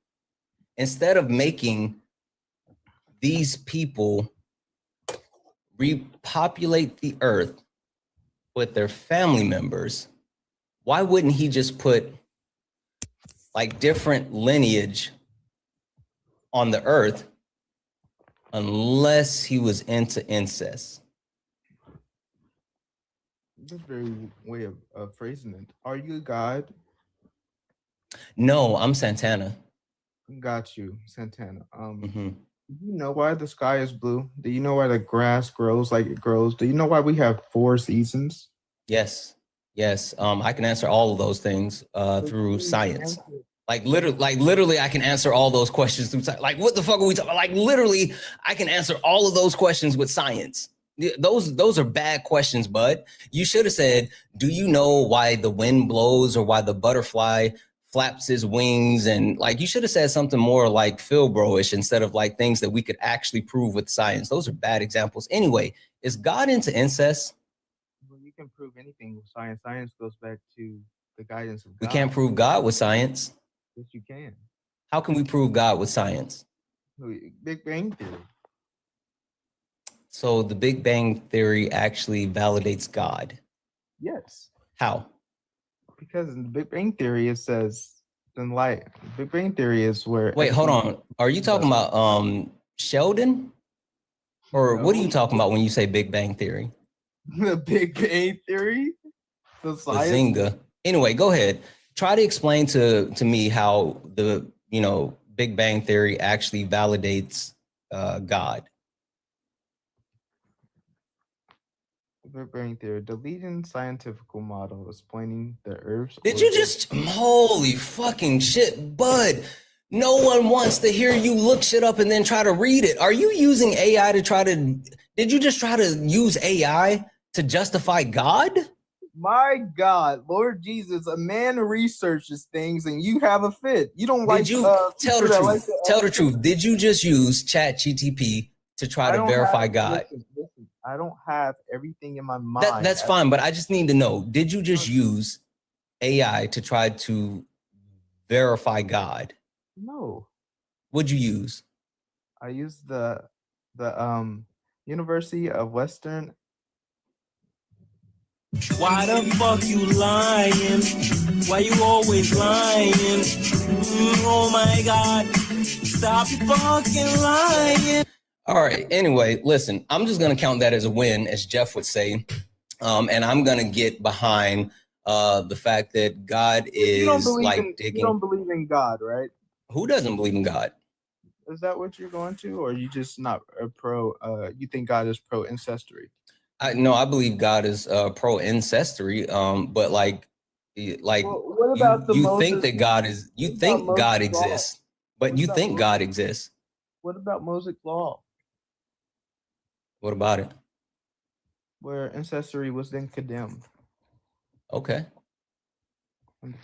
Speaker 1: instead of making these people repopulate the earth with their family members, why wouldn't he just put like different lineage on the earth unless he was into incest?
Speaker 8: That's a very way of phrasing it. Are you God?
Speaker 1: No, I'm Santana.
Speaker 8: Got you, Santana.
Speaker 1: Mm-hmm.
Speaker 8: Do you know why the sky is blue? Do you know why the grass grows like it grows? Do you know why we have 4 seasons?
Speaker 1: Yes. I can answer all of those things through science. Like literally, I can answer all those questions through science. Like, what the fuck are we talking about? Like, literally, I can answer all of those questions with science. Those are bad questions, bud. You should have said, do you know why the wind blows or why the butterfly flaps his wings? And like, you should have said something more like Phil Bro-ish instead of like things that we could actually prove with science. Those are bad examples. Anyway, is God into incest?
Speaker 8: Well, you can prove anything with science. Science goes back to the guidance of God.
Speaker 1: We can't prove God with science.
Speaker 8: Yes, you can.
Speaker 1: How can we prove God with science?
Speaker 8: Big Bang Theory.
Speaker 1: So the Big Bang Theory actually validates God.
Speaker 8: Yes.
Speaker 1: How?
Speaker 8: Because in the Big Bang Theory, it says in light. Big Bang Theory is where.
Speaker 1: Wait, hold on. Are you talking about Sheldon? Or what are you talking about when you say Big Bang Theory?
Speaker 8: The Big Bang Theory? The science?
Speaker 1: Bazinga. Anyway, go ahead. Try to explain to me how the, Big Bang Theory actually validates God.
Speaker 8: Big Bang Theory, the leading scientific model explaining the Earth's.
Speaker 1: Did you just, holy fucking shit, bud? No one wants to hear you look shit up and then try to read it. Are you using AI did you just try to use AI to justify God?
Speaker 8: My God, Lord Jesus, a man researches things and you have a fit. You don't like.
Speaker 1: Did you tell the truth? Tell the truth. Did you just use ChatGPT to try to verify God?
Speaker 8: Listen, I don't have everything in my mind.
Speaker 1: That's fine, but I just need to know, did you just use AI to try to verify God?
Speaker 8: No.
Speaker 1: What'd you use?
Speaker 8: I used the University of Western.
Speaker 2: Why the fuck you lying? Why you always lying? Oh my God, stop fucking lying.
Speaker 1: All right. Anyway, listen, I'm just going to count that as a win, as Jeff would say. And I'm going to get behind The fact that God is like digging.
Speaker 8: You don't believe in God, right?
Speaker 1: Who doesn't believe in God?
Speaker 8: Is that what you're going to, or are you just not a pro? You think God is pro ancestry?
Speaker 1: No, I believe God is pro ancestry. But like
Speaker 8: well, what about
Speaker 1: you think that God is, you think God exists, but you think God exists.
Speaker 8: What about Mosaic law?
Speaker 1: What about it?
Speaker 8: Where ancestry was then condemned.
Speaker 1: Okay.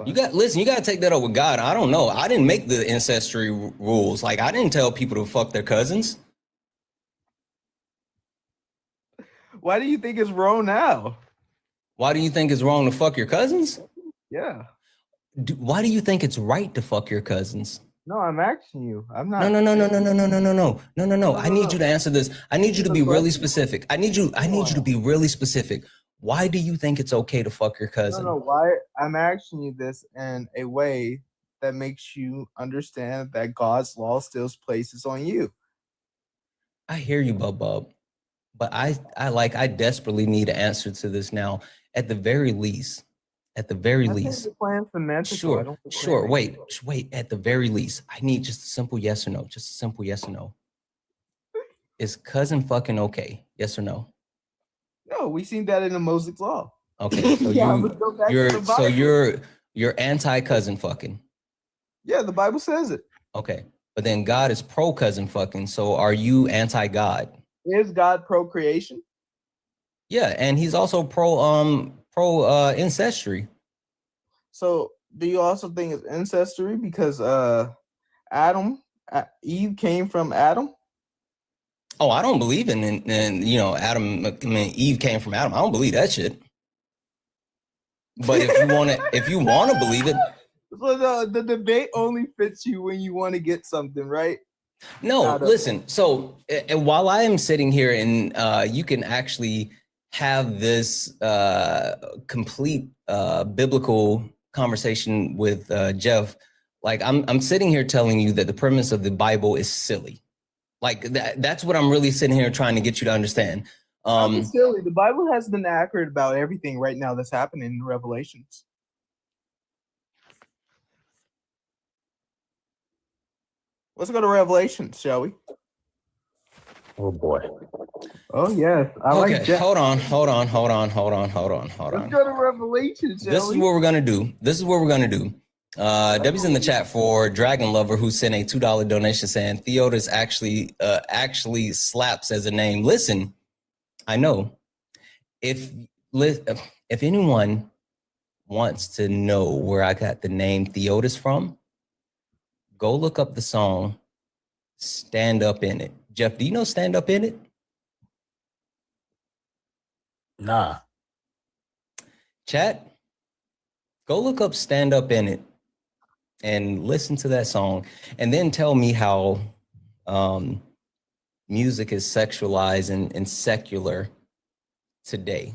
Speaker 1: You got to take that up with God. I don't know. I didn't make the ancestry rules. Like, I didn't tell people to fuck their cousins.
Speaker 8: Why do you think it's wrong now?
Speaker 1: Why do you think it's wrong to fuck your cousins?
Speaker 8: Yeah.
Speaker 1: Why do you think it's right to fuck your cousins?
Speaker 8: No, I'm asking you. I'm not.
Speaker 1: No. I need you to answer this. I need you to be really specific. I need you to be really specific. Why do you think it's okay to fuck your cousin?
Speaker 8: No. Why? I'm asking you this in a way that makes you understand that God's law still places on you.
Speaker 1: I hear you, Bub. But I desperately need an answer to this now. At the very least. Sure. Wait. At the very least, I need just a simple yes or no. Just a simple yes or no. Is cousin fucking okay? Yes or no?
Speaker 8: No, we seen that in the Mosaic law.
Speaker 1: Okay, so you're anti-cousin fucking.
Speaker 8: Yeah, the Bible says it.
Speaker 1: Okay, but then God is pro-cousin fucking. So are you anti-God?
Speaker 8: Is God pro-creation?
Speaker 1: Yeah, and he's also pro ancestry.
Speaker 8: So do you also think it's ancestry because Eve came from Adam?
Speaker 1: Oh, I don't believe in Eve came from Adam. I don't believe that shit. But if you wanna believe it.
Speaker 8: So the debate only fits you when you want to get something, right?
Speaker 1: No, listen. So and while I am sitting here and you can actually have this complete biblical conversation with Jeff, like I'm sitting here telling you that the premise of the Bible is silly. Like that's what I'm really sitting here trying to get you to understand.
Speaker 8: Silly. The Bible has been accurate about everything right now that's happening in Revelations. Let's go to Revelations, shall we?
Speaker 5: Oh boy.
Speaker 8: Oh yes.
Speaker 1: Okay, hold on.
Speaker 8: Let's go to Revelations.
Speaker 1: This is what we're gonna do. Debbie's in the chat for Dragon Lover, who sent a $2 donation saying Theodis actually slaps as a name. Listen, I know if anyone wants to know where I got the name Theodis from, go look up the song Stand Up In It. Jeff, do you know Stand Up In It?
Speaker 5: Nah.
Speaker 1: Chat, go look up Stand Up In It and listen to that song, and then tell me how music is sexualized and secular today.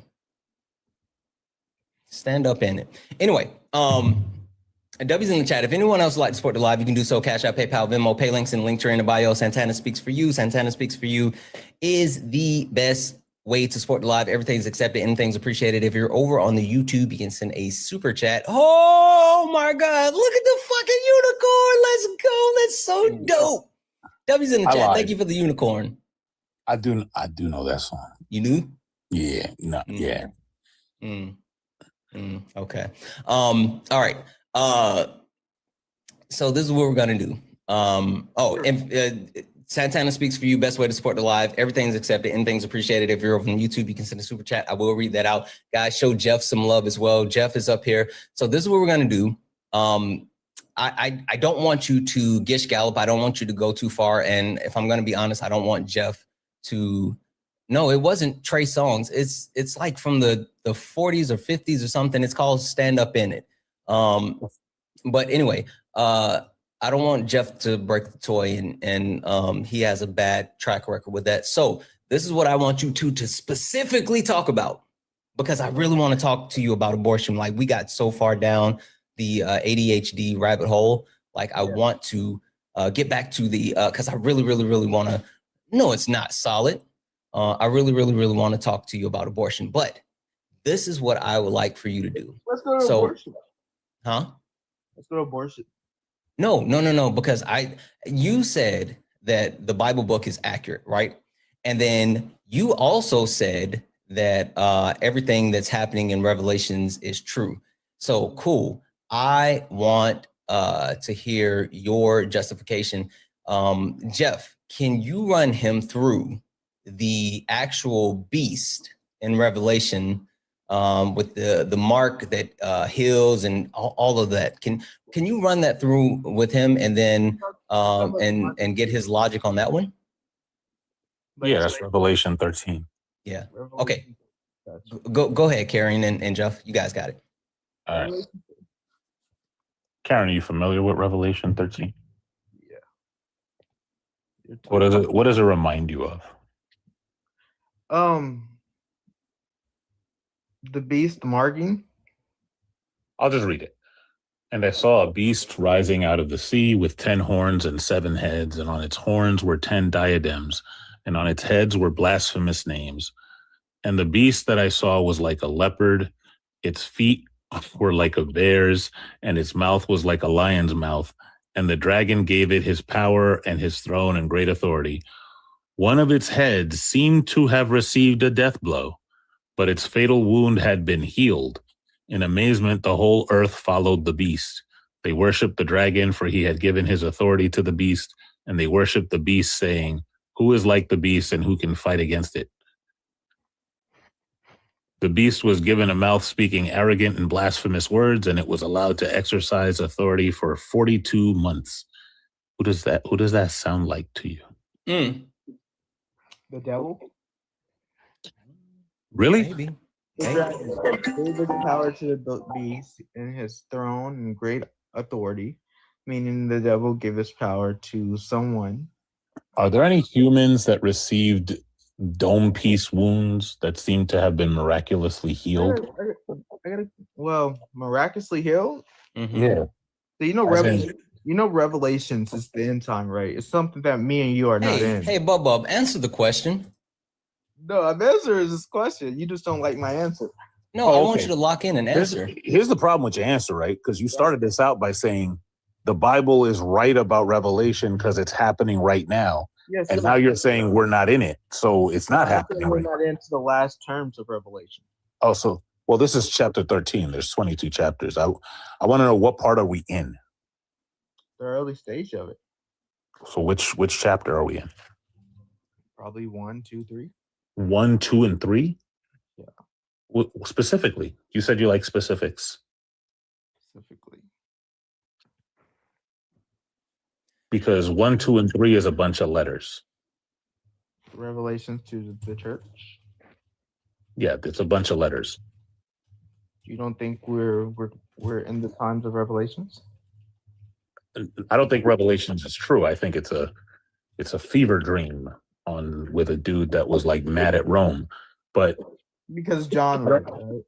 Speaker 1: Stand Up In It. Anyway, W's in the chat. If anyone else would like to support the live, you can do so. Cash App, PayPal, Venmo, pay links in the link tree in the bio. Santana Speaks For You. Santana Speaks For You is the best way to support the live. Everything's accepted. Anything's appreciated. If you're over on the YouTube, you can send a super chat. Oh my God. Look at the fucking unicorn. Let's go. That's so dope. W's in the chat. Thank you for the unicorn.
Speaker 5: I do know that song.
Speaker 1: You knew?
Speaker 5: Yeah. No, yeah.
Speaker 1: Okay. All right. So this is what we're gonna do. Santana Speaks For You, best way to support the live. Everything's accepted, anything's appreciated. If you're over on YouTube, you can send a super chat. I will read that out. Guys, show Jeff some love as well. Jeff is up here. So this is what we're gonna do. I don't want you to gish gallop. I don't want you to go too far. And if I'm gonna be honest, I don't want Jeff to. No, it wasn't Trey Songz. It's like from the 40s or 50s or something. It's called Stand Up In It. But anyway, I don't want Jeff to break the toy, and he has a bad track record with that. So this is what I want you to specifically talk about, because I really want to talk to you about abortion. Like, we got so far down the ADHD rabbit hole. Like, I want to get back to the, because I really, really, really want to. No, it's not solid. I really, really, really want to talk to you about abortion. But this is what I would like for you to do.
Speaker 8: Let's go to abortion.
Speaker 1: Huh?
Speaker 8: Let's go to abortion.
Speaker 1: No, because you said that the Bible book is accurate, right? And then you also said that everything that's happening in Revelations is true. So cool. I want to hear your justification. Jeff, can you run him through the actual beast in Revelation with the mark that heals and all of that? Can you run that through with him and then and get his logic on that one?
Speaker 9: Yeah, that's Revelation 13.
Speaker 1: Yeah. Okay. Go ahead, Karen and Jeff. You guys got it.
Speaker 9: All right. Karen, are you familiar with Revelation 13?
Speaker 8: Yeah.
Speaker 9: What does it remind you of?
Speaker 8: The beast marking.
Speaker 9: I'll just read it. And I saw a beast rising out of the sea with 10 horns and 7 heads, and on its horns were 10 diadems, and on its heads were blasphemous names. And the beast that I saw was like a leopard, its feet were like a bear's, and its mouth was like a lion's mouth. And the dragon gave it his power and his throne and great authority. One of its heads seemed to have received a death blow, but its fatal wound had been healed. In amazement, the whole earth followed the beast. They worshiped the dragon, for he had given his authority to the beast, and they worshiped the beast, saying, "Who is like the beast, and who can fight against it?" The beast was given a mouth speaking arrogant and blasphemous words, and it was allowed to exercise authority for 42 months. Who does that sound like to you?
Speaker 8: The devil.
Speaker 9: Really?
Speaker 1: Maybe.
Speaker 8: The dragon gave his power to the beast and his throne and great authority, meaning the devil gave his power to someone.
Speaker 9: Are there any humans that received dome piece wounds that seem to have been miraculously healed?
Speaker 8: Miraculously healed?
Speaker 1: Mm-hmm.
Speaker 9: Yeah.
Speaker 8: So Revelations is the end time, right? It's something that me and you are not in.
Speaker 1: Hey, Bub, answer the question.
Speaker 8: No, I'm answering this question. You just don't like my answer.
Speaker 1: No, I want you to lock in and answer.
Speaker 9: Here's the problem with your answer, right? Because you started this out by saying the Bible is right about Revelation because it's happening right now.
Speaker 8: Yes,
Speaker 9: and now you're saying we're not in it. So it's not happening
Speaker 8: we're
Speaker 9: right
Speaker 8: not into the last terms of Revelation.
Speaker 9: Oh, so, well, this is chapter 13. There's 22 chapters. I want to know, what part are we in?
Speaker 8: The early stage of it.
Speaker 9: So which chapter are we in?
Speaker 8: Probably 1, 2, 3.
Speaker 9: 1, 2, and 3?
Speaker 8: Yeah.
Speaker 9: Specifically, you said you like specifics.
Speaker 8: Specifically.
Speaker 9: Because 1, 2, and 3 is a bunch of letters.
Speaker 8: Revelations to the church.
Speaker 9: Yeah, it's a bunch of letters.
Speaker 8: You don't think we're in the times of Revelations?
Speaker 9: I don't think Revelations is true. I think it's a fever dream with a dude that was like mad at Rome. But
Speaker 8: because John wrote it, right?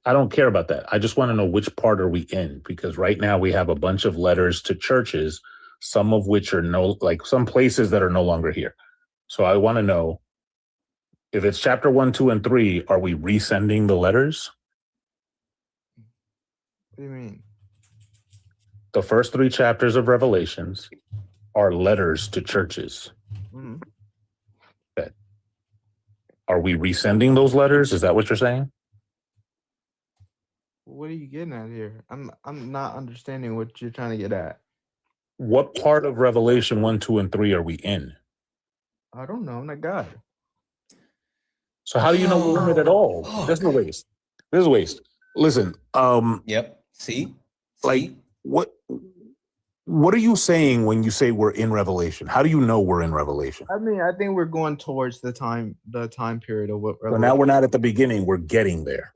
Speaker 9: I don't care about that. I just want to know which part are we in, because right now we have a bunch of letters to churches, some of which are some places that are no longer here. So I want to know, if it's chapter 1, 2, and 3, are we resending the letters?
Speaker 8: What do you mean?
Speaker 9: The first 3 chapters of Revelations are letters to churches.
Speaker 8: Mm-hmm.
Speaker 9: Okay. Are we resending those letters? Is that what you're saying?
Speaker 8: What are you getting at here? I'm not understanding what you're trying to get at.
Speaker 9: What part of Revelation 1, 2, and 3 are we in?
Speaker 8: I don't know. I'm not God.
Speaker 9: So how do you know we're in it at all? This is a waste. This is a waste. Listen.
Speaker 1: Yep. See?
Speaker 9: Like, what are you saying when you say we're in Revelation? How do you know we're in Revelation?
Speaker 8: I mean, I think we're going towards the time period of what Revelation.
Speaker 9: So now we're not at the beginning. We're getting there.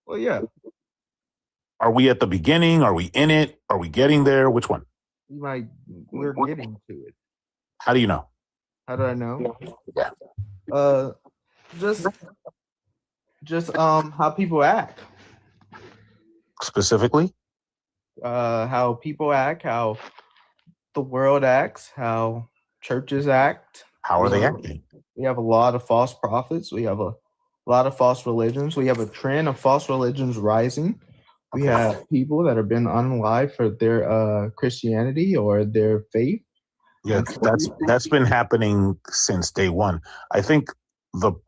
Speaker 8: Well, yeah.
Speaker 9: Are we at the beginning? Are we in it? Are we getting there? Which one?
Speaker 8: We're getting to it.
Speaker 9: How do you know?
Speaker 8: How do I know?
Speaker 9: Yeah.
Speaker 8: Just how people act.
Speaker 9: Specifically?
Speaker 8: How people act, how the world acts, how churches act.
Speaker 9: How are they acting?
Speaker 8: We have a lot of false prophets. We have a a lot of false religions. We have a trend of false religions rising. We have people that have been unalived for their Christianity or their faith.
Speaker 9: Yeah, that's been happening since day one. I think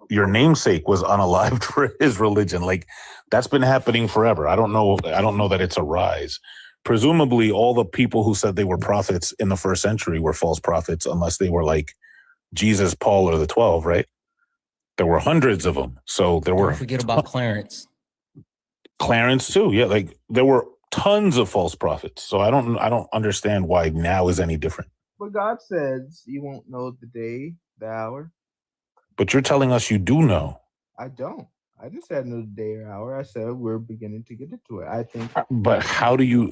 Speaker 9: your namesake was unalived for his religion. Like, that's been happening forever. I don't know that it's a rise. Presumably, all the people who said they were prophets in the first century were false prophets, unless they were like Jesus, Paul, or the 12, right? There were hundreds of them. So there were.
Speaker 1: Don't forget about Clarence.
Speaker 9: Clarence too. Yeah, like there were tons of false prophets. So I don't understand why now is any different.
Speaker 8: But God says you won't know the day, the hour.
Speaker 9: But you're telling us you do know.
Speaker 8: I don't. I didn't say I know the day or hour. I said we're beginning to get into it. I think.
Speaker 9: But how do you?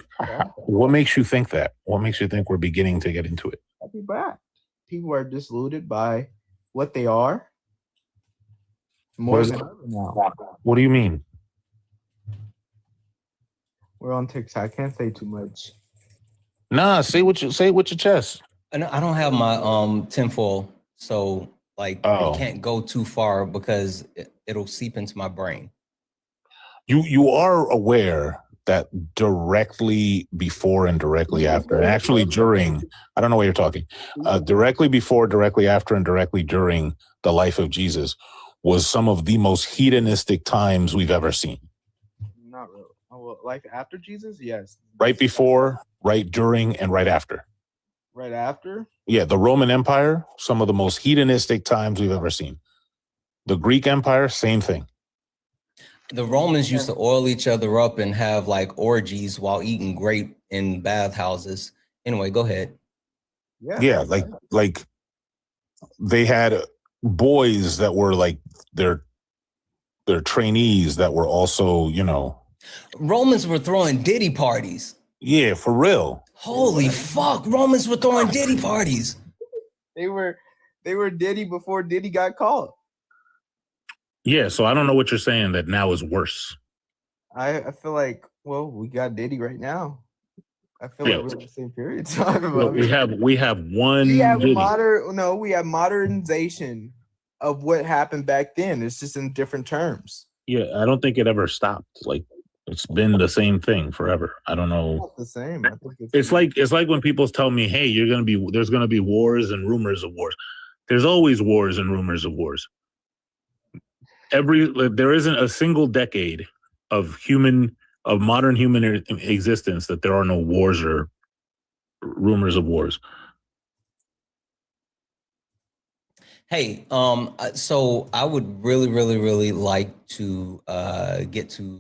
Speaker 9: What makes you think that? What makes you think we're beginning to get into it?
Speaker 8: I'll be back. People are disiluded by what they are. More than ever now.
Speaker 9: What do you mean?
Speaker 8: We're on TikTok. I can't say too much.
Speaker 9: Nah, say what your chest.
Speaker 1: I don't have my tinfoil, so like I can't go too far because it'll seep into my brain.
Speaker 9: You are aware that directly before and directly after, and actually during, I don't know what you're talking, directly before, directly after, and directly during the life of Jesus was some of the most hedonistic times we've ever seen.
Speaker 8: Not really. Well, life after Jesus, yes.
Speaker 9: Right before, right during, and right after.
Speaker 8: Right after?
Speaker 9: Yeah, the Roman Empire, some of the most hedonistic times we've ever seen. The Greek Empire, same thing.
Speaker 1: The Romans used to oil each other up and have like orgies while eating grape in bathhouses. Anyway, go ahead.
Speaker 9: Yeah, like they had boys that were like their trainees that were also,
Speaker 1: Romans were throwing diddy parties.
Speaker 9: Yeah, for real.
Speaker 1: Holy fuck, Romans were throwing diddy parties.
Speaker 8: They were Diddy before Diddy got caught.
Speaker 9: Yeah, so I don't know what you're saying that now is worse.
Speaker 8: I feel like, well, we got Diddy right now. I feel like we're in the same period of time. Well,
Speaker 9: we have one.
Speaker 8: We have we have modernization of what happened back then. It's just in different terms.
Speaker 9: Yeah, I don't think it ever stopped. Like, it's been the same thing forever. I don't know.
Speaker 8: It's not the same. I think
Speaker 9: it's like when people tell me, "Hey, there's gonna be wars and rumors of wars." There's always wars and rumors of wars. There isn't a single decade of modern human existence that there are no wars or rumors of wars.
Speaker 1: Hey, so I would really, really, really like to get to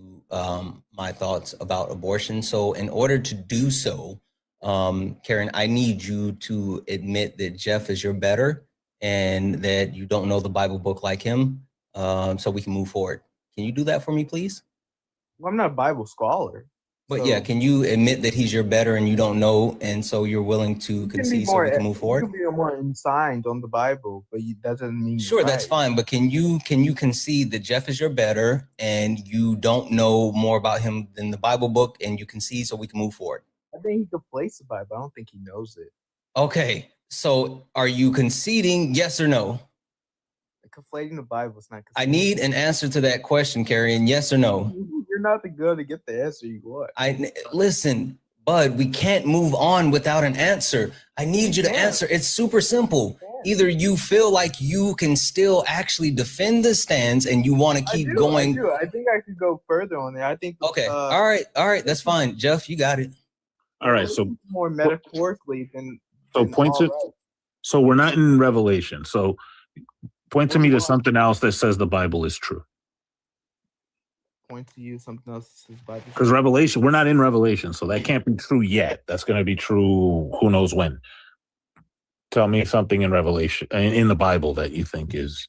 Speaker 1: my thoughts about abortion. So in order to do so, Karen, I need you to admit that Jeff is your better and that you don't know the Bible book like him, so we can move forward. Can you do that for me, please?
Speaker 8: Well, I'm not a Bible scholar.
Speaker 1: But yeah, can you admit that he's your better and you don't know, and so you're willing to concede so we can move forward?
Speaker 8: You can be more insigned on the Bible, but that doesn't mean
Speaker 1: sure, that's fine. But can you concede that Jeff is your better and you don't know more about him than the Bible book, and you concede so we can move forward?
Speaker 8: I think he could place the Bible. I don't think he knows it.
Speaker 1: Okay, so are you conceding yes or no?
Speaker 8: Conflating the Bible is not.
Speaker 1: I need an answer to that question, Carrie. Yes or no?
Speaker 8: You're not the girl to get the answer you want.
Speaker 1: Listen, bud. We can't move on without an answer. I need you to answer. It's super simple. Either you feel like you can still actually defend the stance and you want to keep going.
Speaker 8: I think I could go further on there. I think.
Speaker 1: Okay. All right. That's fine, Jeff. You got it.
Speaker 9: All right. So
Speaker 8: more metaphorically than.
Speaker 9: So we're not in Revelation. So. Point to me to something else that says the Bible is true.
Speaker 8: Point to you something else that says the Bible.
Speaker 9: Because Revelation, we're not in Revelation, so that can't be true yet. That's going to be true who knows when. Tell me something in Revelation, in the Bible, that you think is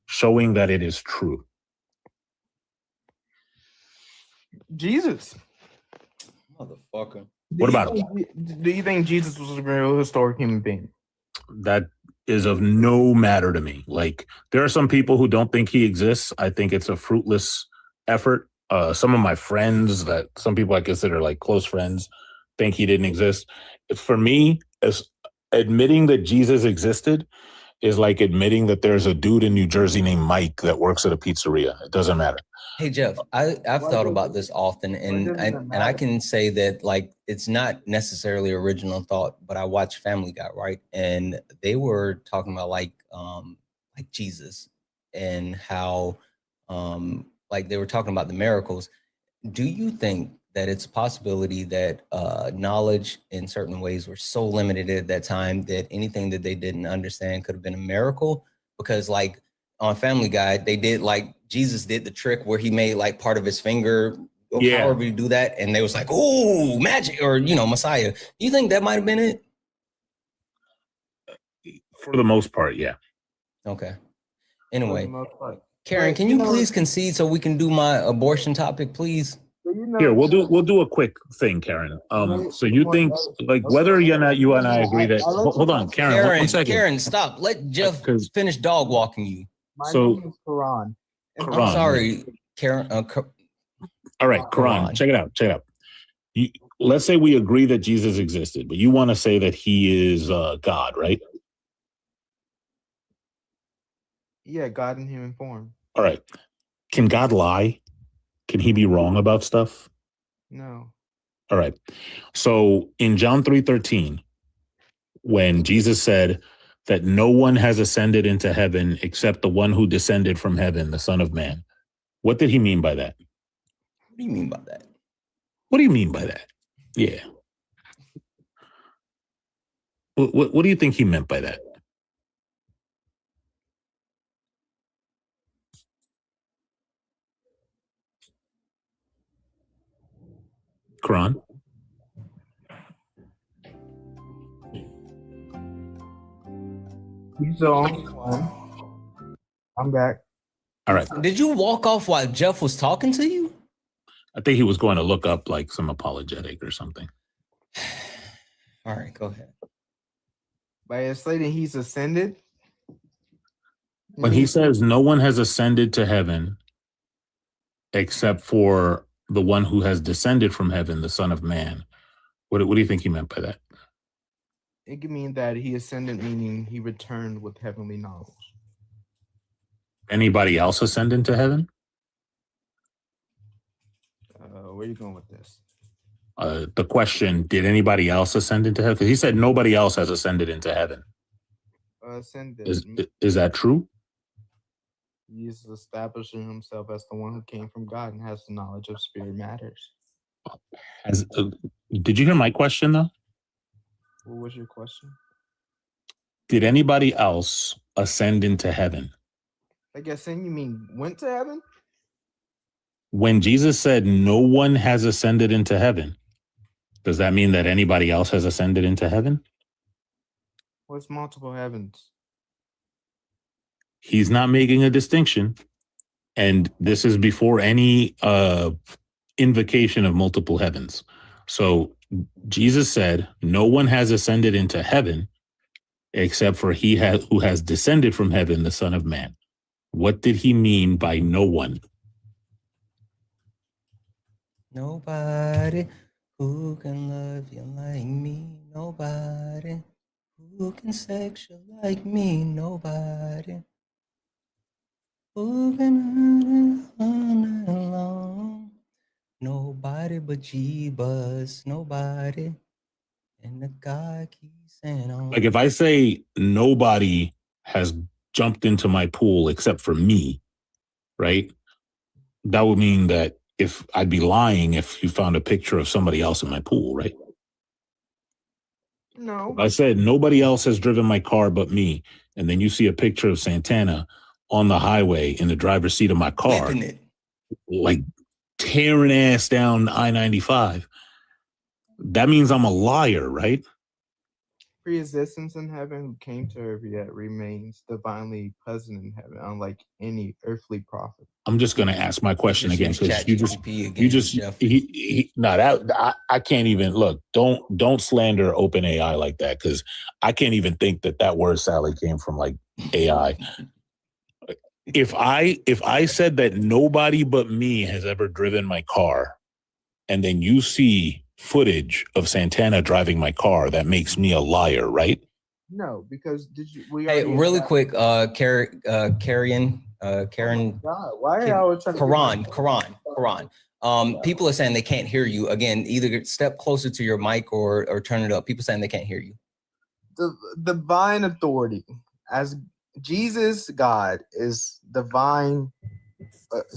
Speaker 9: showing that it is true.
Speaker 8: Jesus.
Speaker 1: Motherfucker.
Speaker 9: What about him?
Speaker 8: Do you think Jesus was a real historic human being?
Speaker 9: That is of no matter to me. Like, there are some people who don't think he exists. I think it's a fruitless effort. Some of my friends, that some people I consider like close friends, think he didn't exist. For me, as admitting that Jesus existed is like admitting that there's a dude in New Jersey named Mike that works at a pizzeria. It doesn't matter.
Speaker 1: Hey Jeff, I've thought about this often, and I can say that like it's not necessarily original thought, but I watched Family Guy, right? And they were talking about like Jesus and how like they were talking about the miracles. Do you think that it's a possibility that knowledge in certain ways were so limited at that time that anything that they didn't understand could have been a miracle? Because like on Family Guy, they did like Jesus did the trick where he made like part of his finger, or however you do that, and they was like, "Oh, magic," or Messiah. Do you think that might have been it?
Speaker 9: For the most part, yeah.
Speaker 1: Okay. Anyway, Karen, can you please concede so we can do my abortion topic, please?
Speaker 9: Here, we'll do a quick thing, Karen. So you think like whether you and I agree that hold on, Karen, 1 second.
Speaker 1: Karen, stop. Let Jeff finish dog walking you.
Speaker 8: My name is Quran.
Speaker 1: I'm sorry, Karen.
Speaker 9: All right, Quran. Check it out. Let's say we agree that Jesus existed, but you want to say that he is God, right?
Speaker 8: Yeah, God in human form.
Speaker 9: All right. Can God lie? Can he be wrong about stuff?
Speaker 8: No.
Speaker 9: All right. So in John 3:13, when Jesus said that no one has ascended into heaven except the one who descended from heaven, the Son of Man, what did he mean by that?
Speaker 1: What do you mean by that?
Speaker 9: What do you mean by that? Yeah. What do you think he meant by that? Quran?
Speaker 8: He's on. I'm back.
Speaker 9: All right.
Speaker 1: Did you walk off while Jeff was talking to you?
Speaker 9: I think he was going to look up like some apologetic or something.
Speaker 1: All right, go ahead.
Speaker 8: By stating he's ascended?
Speaker 9: When he says no one has ascended to heaven except for the one who has descended from heaven, the Son of Man, what do you think he meant by that?
Speaker 8: It could mean that he ascended, meaning he returned with heavenly knowledge.
Speaker 9: Anybody else ascend into heaven?
Speaker 8: Where are you going with this?
Speaker 9: The question, did anybody else ascend into heaven? Because he said nobody else has ascended into heaven.
Speaker 8: Ascended.
Speaker 9: Is that true?
Speaker 8: He's establishing himself as the one who came from God and has the knowledge of spirit matters.
Speaker 9: Did you hear my question, though?
Speaker 8: What was your question?
Speaker 9: Did anybody else ascend into heaven?
Speaker 8: Like ascend, you mean went to heaven?
Speaker 9: When Jesus said no one has ascended into heaven, does that mean that anybody else has ascended into heaven?
Speaker 8: What's multiple heavens?
Speaker 9: He's not making a distinction. And this is before any invocation of multiple heavens. So Jesus said, no one has ascended into heaven except for who has descended from heaven, the Son of Man. What did he mean by no one?
Speaker 1: Nobody who can love you like me. Nobody who can sex you like me. Nobody who can all night long. Nobody but Jeebus. Nobody. And the guy keeps saying on.
Speaker 9: Like if I say nobody has jumped into my pool except for me, right? That would mean that if I'd be lying if you found a picture of somebody else in my pool, right?
Speaker 8: No.
Speaker 9: If I said nobody else has driven my car but me, and then you see a picture of Santana on the highway in the driver's seat of my car, like tearing ass down I-95, that means I'm a liar, right?
Speaker 8: Pre-existence in heaven, who came to earth yet remains divinely present in heaven, unlike any earthly prophet.
Speaker 9: I'm just going to ask my question again because I can't even look. Don't slander OpenAI like that because I can't even think that word salad came from like AI. If I said that nobody but me has ever driven my car, and then you see footage of Santana driving my car, that makes me a liar, right?
Speaker 8: No, because did you? We
Speaker 1: Hey,
Speaker 8: already
Speaker 1: really
Speaker 8: got-
Speaker 1: quick, Karen, Karen,
Speaker 8: God, why are y'all trying to
Speaker 1: Quran. People are saying they can't hear you. Again, either step closer to your mic or turn it up. People saying they can't hear you.
Speaker 8: the divine authority as Jesus, God, is divine.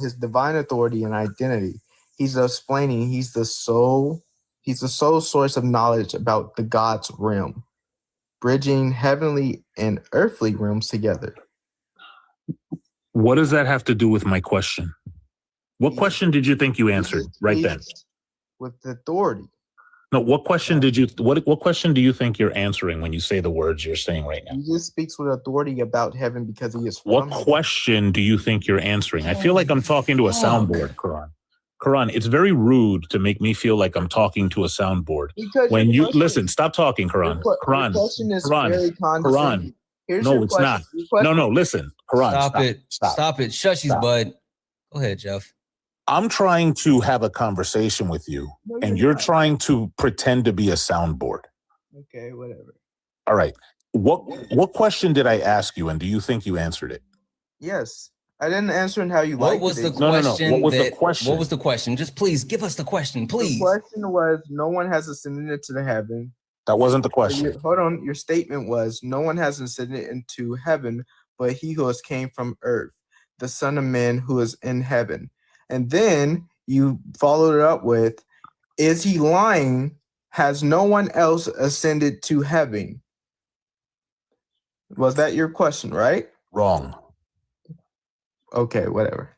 Speaker 8: His divine authority and identity. He's explaining. He's the sole source of knowledge about the God's realm, bridging heavenly and earthly realms together.
Speaker 9: What does that have to do with my question? What question did you think you answered right then?
Speaker 8: With authority.
Speaker 9: No, what question did you what question do you think you're answering when you say the words you're saying right now?
Speaker 8: Jesus speaks with authority about heaven because he is
Speaker 9: What
Speaker 8: from heaven.
Speaker 9: question do you think you're answering? I feel like I'm talking to a soundboard, Quran. Quran, it's very rude to make me feel like I'm talking to a soundboard.
Speaker 8: Because
Speaker 9: when you
Speaker 8: question,
Speaker 9: listen, stop talking, Quran.
Speaker 8: Your question is very condescending.
Speaker 9: Quran. No, it's not. No, listen, Quran.
Speaker 1: Stop it. Shushies, bud. Go ahead, Jeff.
Speaker 9: I'm trying to have a conversation with you, and you're trying to pretend to be a soundboard.
Speaker 8: Okay, whatever.
Speaker 9: All right. What question did I ask you, and do you think you answered it?
Speaker 8: Yes. I didn't answer in how you
Speaker 1: what
Speaker 8: liked
Speaker 1: was
Speaker 8: it.
Speaker 1: the question?
Speaker 9: What was the question?
Speaker 1: What was the question? Just please give us the question, please.
Speaker 8: The question was, no one has ascended into the heaven.
Speaker 9: That wasn't the question.
Speaker 8: Hold on. Your statement was, no one has ascended into heaven, but he who has came from earth, the Son of Man who is in heaven. And then you followed it up with, is he lying? Has no one else ascended to heaven? Was that your question, right?
Speaker 9: Wrong.
Speaker 8: Okay, whatever.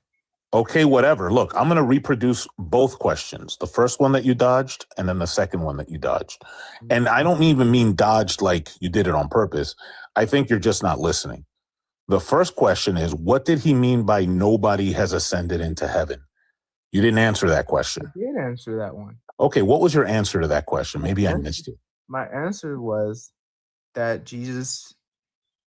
Speaker 9: Okay, whatever. Look, I'm going to reproduce both questions. The first one that you dodged and then the second one that you dodged. And I don't even mean dodged like you did it on purpose. I think you're just not listening. The first question is, what did he mean by nobody has ascended into heaven? You didn't answer that question.
Speaker 8: I did answer that one.
Speaker 9: Okay, what was your answer to that question? Maybe I missed it.
Speaker 8: My answer was that Jesus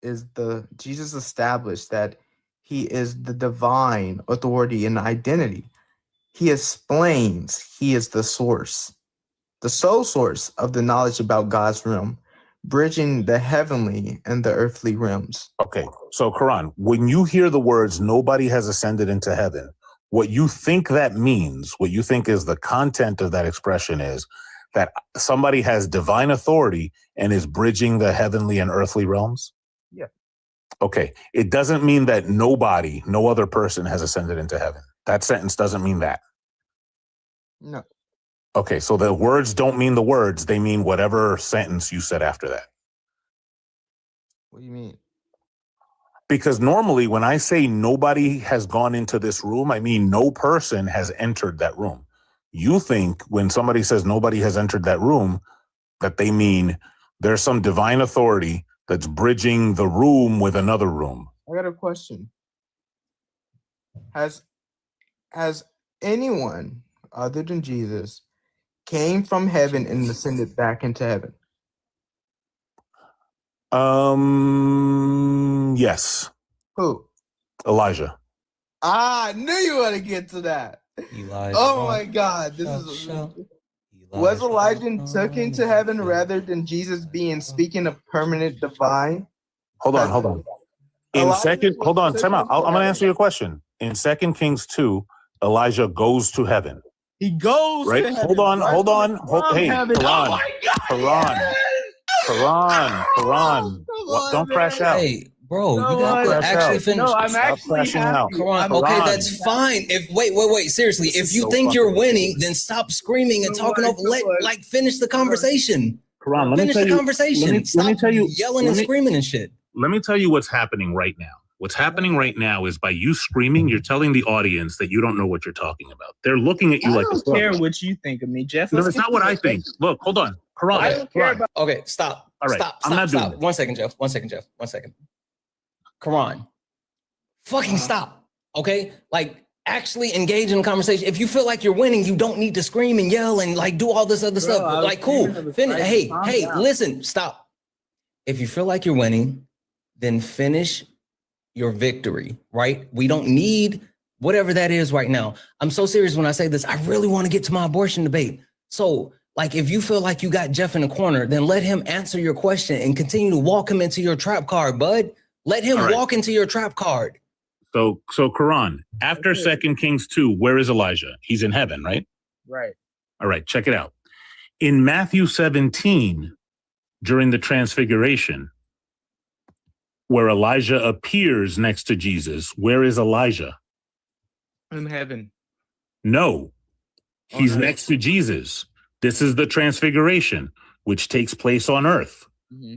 Speaker 8: established that he is the divine authority and identity. He explains he is the source, the sole source of the knowledge about God's realm, bridging the heavenly and the earthly realms.
Speaker 9: Okay, so Quran, when you hear the words nobody has ascended into heaven, what you think that means, what you think is the content of that expression is that somebody has divine authority and is bridging the heavenly and earthly realms?
Speaker 8: Yeah.
Speaker 9: Okay, it doesn't mean that nobody, no other person has ascended into heaven. That sentence doesn't mean that.
Speaker 8: No.
Speaker 9: Okay, so the words don't mean the words, they mean whatever sentence you said after that.
Speaker 8: What do you mean?
Speaker 9: Because normally when I say nobody has gone into this room, I mean no person has entered that room. You think when somebody says nobody has entered that room, that they mean there's some divine authority that's bridging the room with another room.
Speaker 8: I got a question. Has anyone other than Jesus came from heaven and ascended back into heaven?
Speaker 9: Yes.
Speaker 8: Who?
Speaker 9: Elijah.
Speaker 8: I knew you want to get to that.
Speaker 1: Elijah.
Speaker 8: Oh my God. Was Elijah taken to heaven rather than Jesus being speaking of permanent divine?
Speaker 9: Hold on. Hold on, time out. I'm going to answer your question. In 2 Kings 2, Elijah goes to heaven.
Speaker 8: He goes
Speaker 9: right?
Speaker 8: to heaven.
Speaker 9: Hold on. Hey,
Speaker 8: Heaven.
Speaker 9: Quran.
Speaker 8: Oh my God.
Speaker 9: Quran. Don't crash out.
Speaker 1: Hey, bro, you got to actually finish.
Speaker 8: No, I'm actually
Speaker 9: crashing
Speaker 8: happy.
Speaker 9: out.
Speaker 1: Quran. Okay, that's fine. Wait. Seriously,
Speaker 9: This
Speaker 1: if
Speaker 9: is
Speaker 1: you
Speaker 9: so
Speaker 1: think you're
Speaker 9: fucking
Speaker 1: winning, then stop screaming and talking over. Finish the conversation.
Speaker 9: Quran, let me
Speaker 1: Finish
Speaker 9: tell
Speaker 1: the
Speaker 9: you.
Speaker 1: conversation.
Speaker 9: Let me
Speaker 1: Stop
Speaker 9: tell you.
Speaker 1: yelling and screaming and shit.
Speaker 9: Let me tell you what's happening right now. What's happening right now is by you screaming, you're telling the audience that you don't know what you're talking about. They're looking at you like
Speaker 8: I don't care what you think of me, Jeff.
Speaker 9: No, it's not what I think. Look, hold on. Quran.
Speaker 8: I don't care about.
Speaker 1: Okay, stop.
Speaker 9: All right,
Speaker 1: Stop.
Speaker 9: I'm not doing
Speaker 1: Stop.
Speaker 9: it.
Speaker 1: 1 second, Jeff. 1 second, Jeff. 1 second. Quran. Fucking stop. Okay? Like, actually engage in a conversation. If you feel like you're winning, you don't need to scream and yell and like do all this other stuff. Like, cool. Finish. Hey, listen, stop. If you feel like you're winning, then finish your victory, right? We don't need whatever that is right now. I'm so serious when I say this. I really want to get to my abortion debate. So Like, if you feel like you got Jeff in the corner, then let him answer your question and continue to walk him into your trap card, bud. Let him walk into your trap card.
Speaker 9: So Quran, after 2 Kings 2, where is Elijah? He's in heaven, right?
Speaker 8: Right.
Speaker 9: All right, check it out. In Matthew 17, during the transfiguration, where Elijah appears next to Jesus, where is Elijah?
Speaker 8: In heaven.
Speaker 9: No, he's next to Jesus. This is the transfiguration, which takes place on earth.
Speaker 8: Mm-hmm.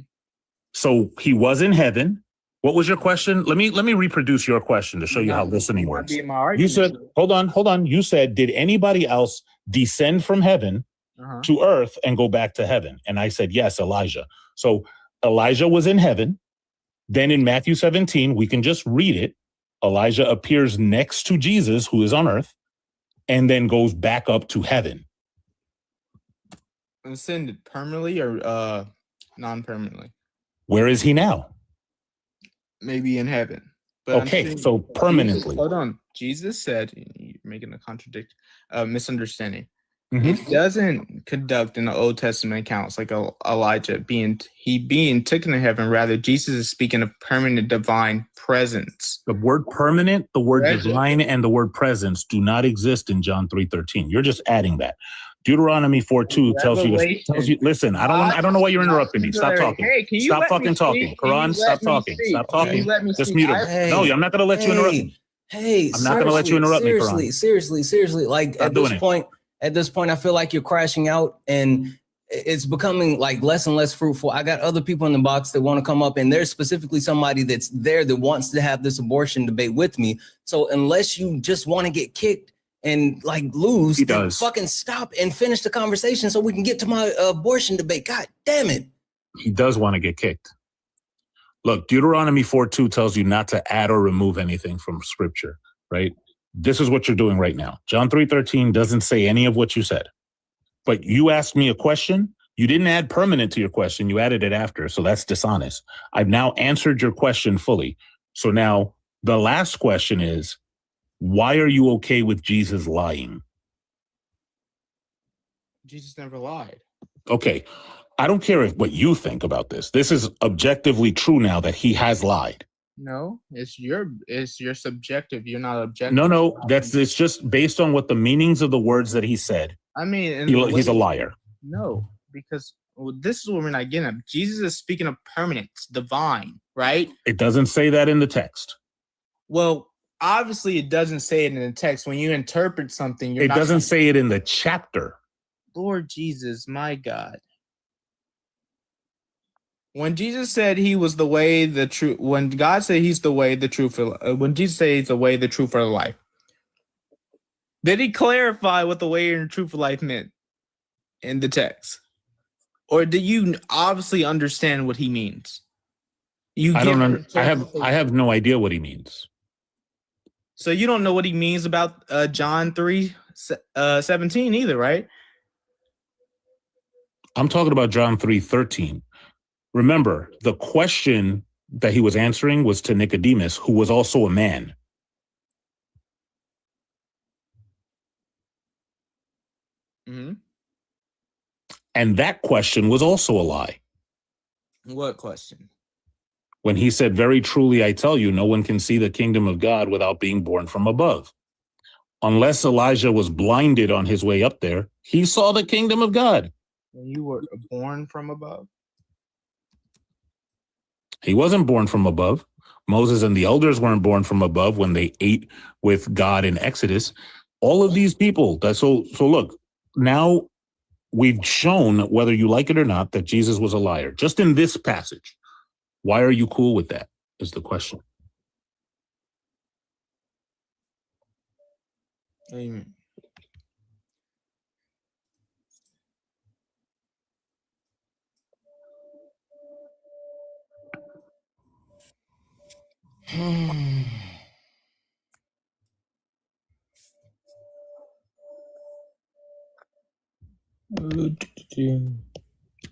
Speaker 9: So he was in heaven. What was your question? Let me reproduce your question to show you how listening works. You said, hold on. You said, did anybody else descend from heaven to earth and go back to heaven? And I said, yes, Elijah. So Elijah was in heaven. Then in Matthew 17, we can just read it. Elijah appears next to Jesus, who is on earth, and then goes back up to heaven.
Speaker 8: Ascended permanently or non-permanently?
Speaker 9: Where is he now?
Speaker 8: Maybe in heaven. But
Speaker 9: okay, so permanently.
Speaker 8: Hold on. Jesus said, you're making a misunderstanding. It doesn't conduct in the Old Testament accounts like Elijah being taken to heaven. Rather, Jesus is speaking of permanent divine presence.
Speaker 9: The word permanent, the word divine, and the word presence do not exist in John 3:13. You're just adding that. Deuteronomy 4:2 tells you. Listen, I don't know why you're interrupting me. Stop talking.
Speaker 8: Hey,
Speaker 9: stop fucking talking. Quran, stop talking. Stop talking. Just mute him. No, I'm not going to let you interrupt me.
Speaker 1: Hey,
Speaker 9: I'm not going to let you interrupt me, Quran.
Speaker 1: Seriously. Like, at this point, I feel like you're crashing out and it's becoming like less and less fruitful. I got other people in the box that want to come up, and there's specifically somebody that's there that wants to have this abortion debate with me. So unless you just want to get kicked and like lose, then fucking stop and finish the conversation so we can get to my abortion debate. God damn it.
Speaker 9: He does want to get kicked. Look, Deuteronomy 4:2 tells you not to add or remove anything from scripture, right? This is what you're doing right now. John 3:13 doesn't say any of what you said. But you asked me a question. You didn't add permanent to your question. You added it after. So that's dishonest. I've now answered your question fully. So now the last question is, why are you okay with Jesus lying?
Speaker 8: Jesus never lied.
Speaker 9: Okay. I don't care what you think about this. This is objectively true now that he has lied.
Speaker 8: No, it's your subjective. You're not objective.
Speaker 9: No, it's just based on what the meanings of the words that he said.
Speaker 8: I mean,
Speaker 9: he's a liar.
Speaker 8: No, because this is what we're not getting at. Jesus is speaking of permanence, divine, right?
Speaker 9: It doesn't say that in the text.
Speaker 8: Well, obviously, it doesn't say it in the text. When you interpret something,
Speaker 9: it doesn't say it in the chapter.
Speaker 8: Lord Jesus, my God. When Jesus said he was the way, the truth, when God said he's the way, the truth, when Jesus said he's the way, the truth, for the life, did he clarify what the way and the truth of life meant in the text? Or do you obviously understand what he means?
Speaker 9: I have no idea what he means.
Speaker 8: So you don't know what he means about John 3:17 either, right?
Speaker 9: I'm talking about John 3:13. Remember, the question that he was answering was to Nicodemus, who was also a man.
Speaker 8: Mm-hmm.
Speaker 9: And that question was also a lie.
Speaker 8: What question?
Speaker 9: When he said, very truly, I tell you, no one can see the kingdom of God without being born from above. Unless Elijah was blinded on his way up there, he saw the kingdom of God.
Speaker 8: When you were born from above?
Speaker 9: He wasn't born from above. Moses and the elders weren't born from above when they ate with God in Exodus. All of these people. So look, now we've shown, whether you like it or not, that Jesus was a liar. Just in this passage. Why are you cool with that is the question.
Speaker 8: Amen.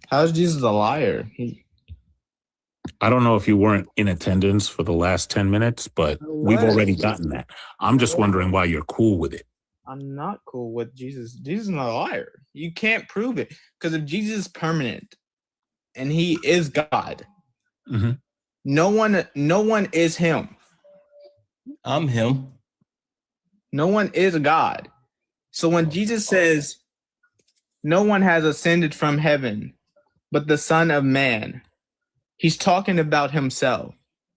Speaker 8: How's Jesus a liar?
Speaker 9: I don't know if you weren't in attendance for the last 10 minutes, but we've already gotten that. I'm just wondering why you're cool with it.
Speaker 8: I'm not cool with Jesus. Jesus is not a liar. You can't prove it because if Jesus is permanent and he is God, no one is him.
Speaker 1: I'm him.
Speaker 8: No one is God. So when Jesus says, no one has ascended from heaven, but the Son of Man, he's talking about himself.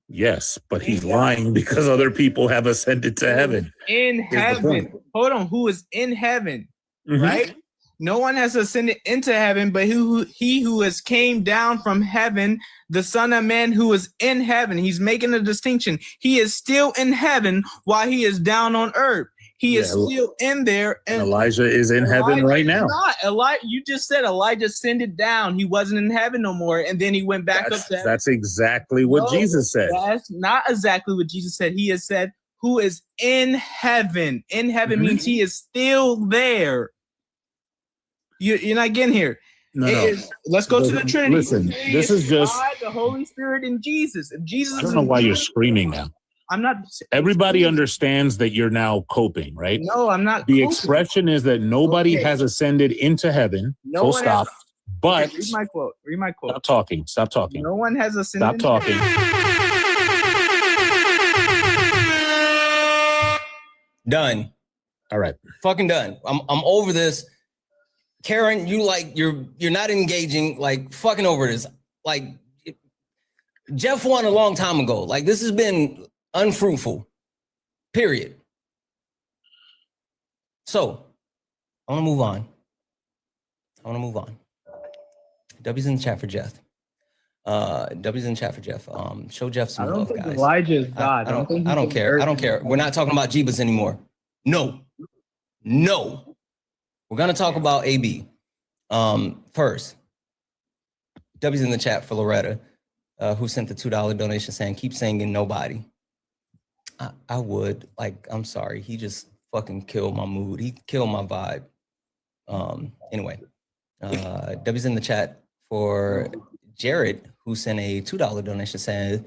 Speaker 9: Yes, but he's lying because other people have ascended to heaven.
Speaker 8: In heaven. Hold on. Who is in heaven, right? No one has ascended into heaven, but he who has came down from heaven, the Son of Man who is in heaven. He's making a distinction. He is still in heaven while he is down on earth. He is still in there.
Speaker 9: And Elijah is in heaven right now.
Speaker 8: You just said Elijah ascended down. He wasn't in heaven no more. And then he went back up to heaven.
Speaker 9: That's exactly what Jesus said.
Speaker 8: That's not exactly what Jesus said. He has said, who is in heaven. In heaven means he is still there. You're not getting here.
Speaker 9: No.
Speaker 8: Let's go to the Trinity.
Speaker 9: Listen, this is just
Speaker 8: God, the Holy Spirit, and Jesus. If Jesus,
Speaker 9: I don't know why you're screaming now.
Speaker 8: I'm not.
Speaker 9: Everybody understands that you're now coping, right?
Speaker 8: No, I'm not.
Speaker 9: The expression is that nobody has ascended into heaven. Full stop. But
Speaker 8: read my quote. Read my quote.
Speaker 9: Stop talking.
Speaker 8: No one has ascended.
Speaker 9: Stop talking.
Speaker 1: Done.
Speaker 9: All right.
Speaker 1: Fucking done. I'm over this. Karen, you're not engaging. Like, fucking over this. Like, Jeff won a long time ago. Like, this has been unfruitful. Period. So, I want to move on. W's in the chat for Jeff. W's in the chat for Jeff. Show Jeff some love, guys.
Speaker 8: Elijah is God.
Speaker 1: I don't care. I don't care. We're not talking about Jeebus anymore. No. We're gonna talk about AB. First, W's in the chat for Loretta, who sent the $2 donation saying, "Keep singing, nobody." I would. Like, I'm sorry. He just fucking killed my mood. He killed my vibe. Anyway, W's in the chat for Jared, who sent a $2 donation saying,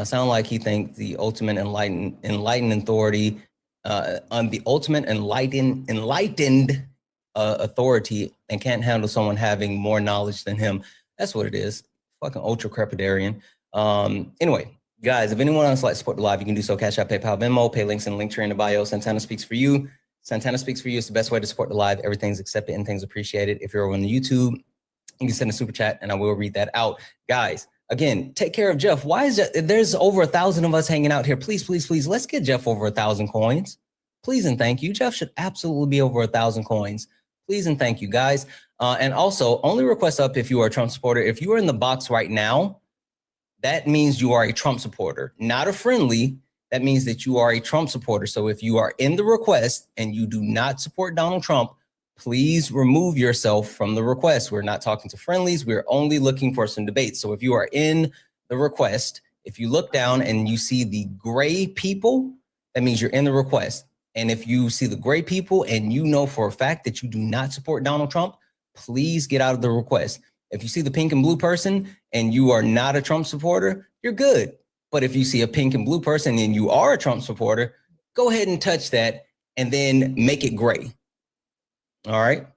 Speaker 1: sound like he thinks the ultimate enlightened authority, on the ultimate enlightened authority, and can't handle someone having more knowledge than him. That's what it is. Fucking ultra crepidarian. Anyway, guys, if anyone else likes to support the live, you can do so. Cash App, PayPal, Venmo, pay links in the link tree in the bio. Santana Speaks for You. Santana Speaks for You is the best way to support the live. Everything's accepted, anything's appreciated. If you're over on the YouTube, you can send a super chat and I will read that out. Guys, again, take care of Jeff. Why is that? There's over 1,000 of us hanging out here. Please, please, please, let's get Jeff over 1,000 coins. Please and thank you. Jeff should absolutely be over 1,000 coins. Please and thank you, guys. And also, only request up if you are a Trump supporter. If you are in the box right now, that means you are a Trump supporter, not a friendly. That means that you are a Trump supporter. So if you are in the request and you do not support Donald Trump, please remove yourself from the request. We're not talking to friendlies. We're only looking for some debates. So if you are in the request, if you look down and you see the gray people, that means you're in the request. And if you see the gray people and you know for a fact that you do not support Donald Trump, please get out of the request. If you see the pink and blue person and you are not a Trump supporter, you're good. But if you see a pink and blue person and you are a Trump supporter, go ahead and touch that and then make it gray. All right.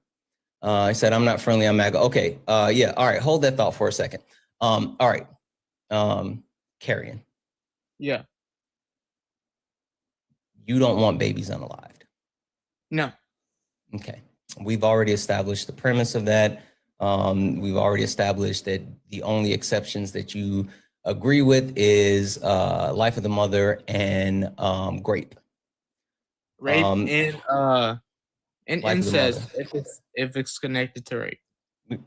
Speaker 1: I said, I'm not friendly, I'm MAGA. Okay. Yeah. All right. Hold that thought for a second. All right. Carrion.
Speaker 8: Yeah.
Speaker 1: You don't want babies unalived.
Speaker 8: No.
Speaker 1: Okay. We've already established the premise of that. We've already established that the only exceptions that you agree with is life of the mother and grape.
Speaker 8: Rape and incest if it's connected to rape.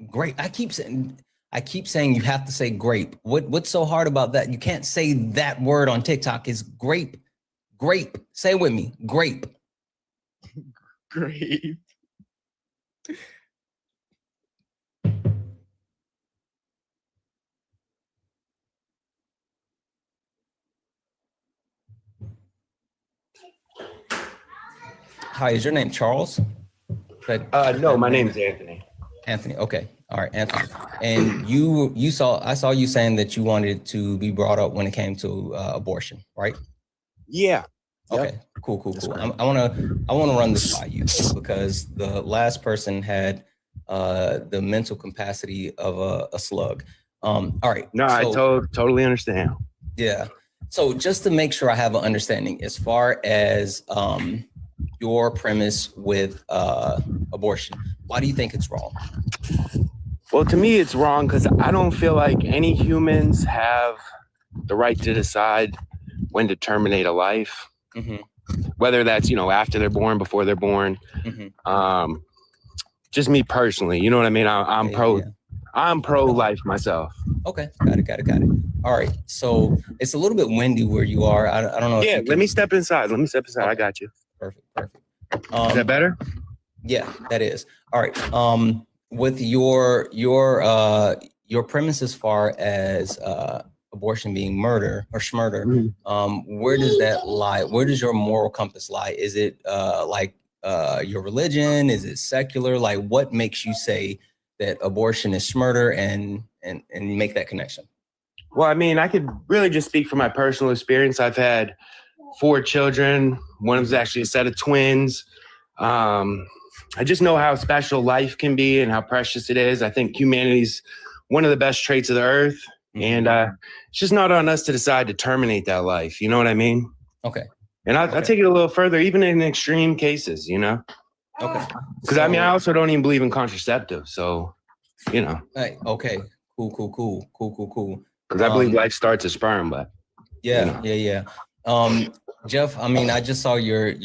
Speaker 1: Grape. I keep saying you have to say grape. What's so hard about that? You can't say that word on TikTok. Is grape. Grape. Say it with me. Grape.
Speaker 8: Grape.
Speaker 1: Hi, is your name Charles?
Speaker 10: No, my name is Anthony.
Speaker 1: Anthony. Okay. All right, Anthony. And I saw you saying that you wanted to be brought up when it came to abortion, right?
Speaker 10: Yeah.
Speaker 1: Okay. Yep. Cool. I want to run this by you because the last person had the mental capacity of a slug. All right.
Speaker 10: No,
Speaker 1: so,
Speaker 10: I totally understand.
Speaker 1: Yeah. So just to make sure I have an understanding as far as your premise with abortion, why do you think it's wrong?
Speaker 10: Well, to me, it's wrong because I don't feel like any humans have the right to decide when to terminate a life, whether that's, after they're born, before they're born. Just me personally, you know what I mean? I'm pro-life myself.
Speaker 1: Okay, got it. All right, so it's a little bit windy where you are. I don't know.
Speaker 10: Yeah, let me step inside. Okay. I got you.
Speaker 1: Perfect.
Speaker 10: Is that better?
Speaker 1: Yeah, that is. All right. With your premise as far as abortion being murder or schmurder, where does that lie? Where does your moral compass lie? Is it your religion? Is it secular? Like, what makes you say that abortion is schmurder and make that connection?
Speaker 10: Well, I mean, I could really just speak from my personal experience. I've had 4 children. One of them's actually a set of twins. I just know how special life can be and how precious it is. I think humanity's one of the best traits of the earth. And it's just not on us to decide to terminate that life. You know what I mean?
Speaker 1: Okay.
Speaker 10: And I take it a little further, even in extreme cases, Okay. Because I also don't even believe in contraceptives. So,
Speaker 1: Hey, okay. Cool.
Speaker 10: Because I believe life starts at sperm, but.
Speaker 1: Yeah. Jeff, I mean, I just saw your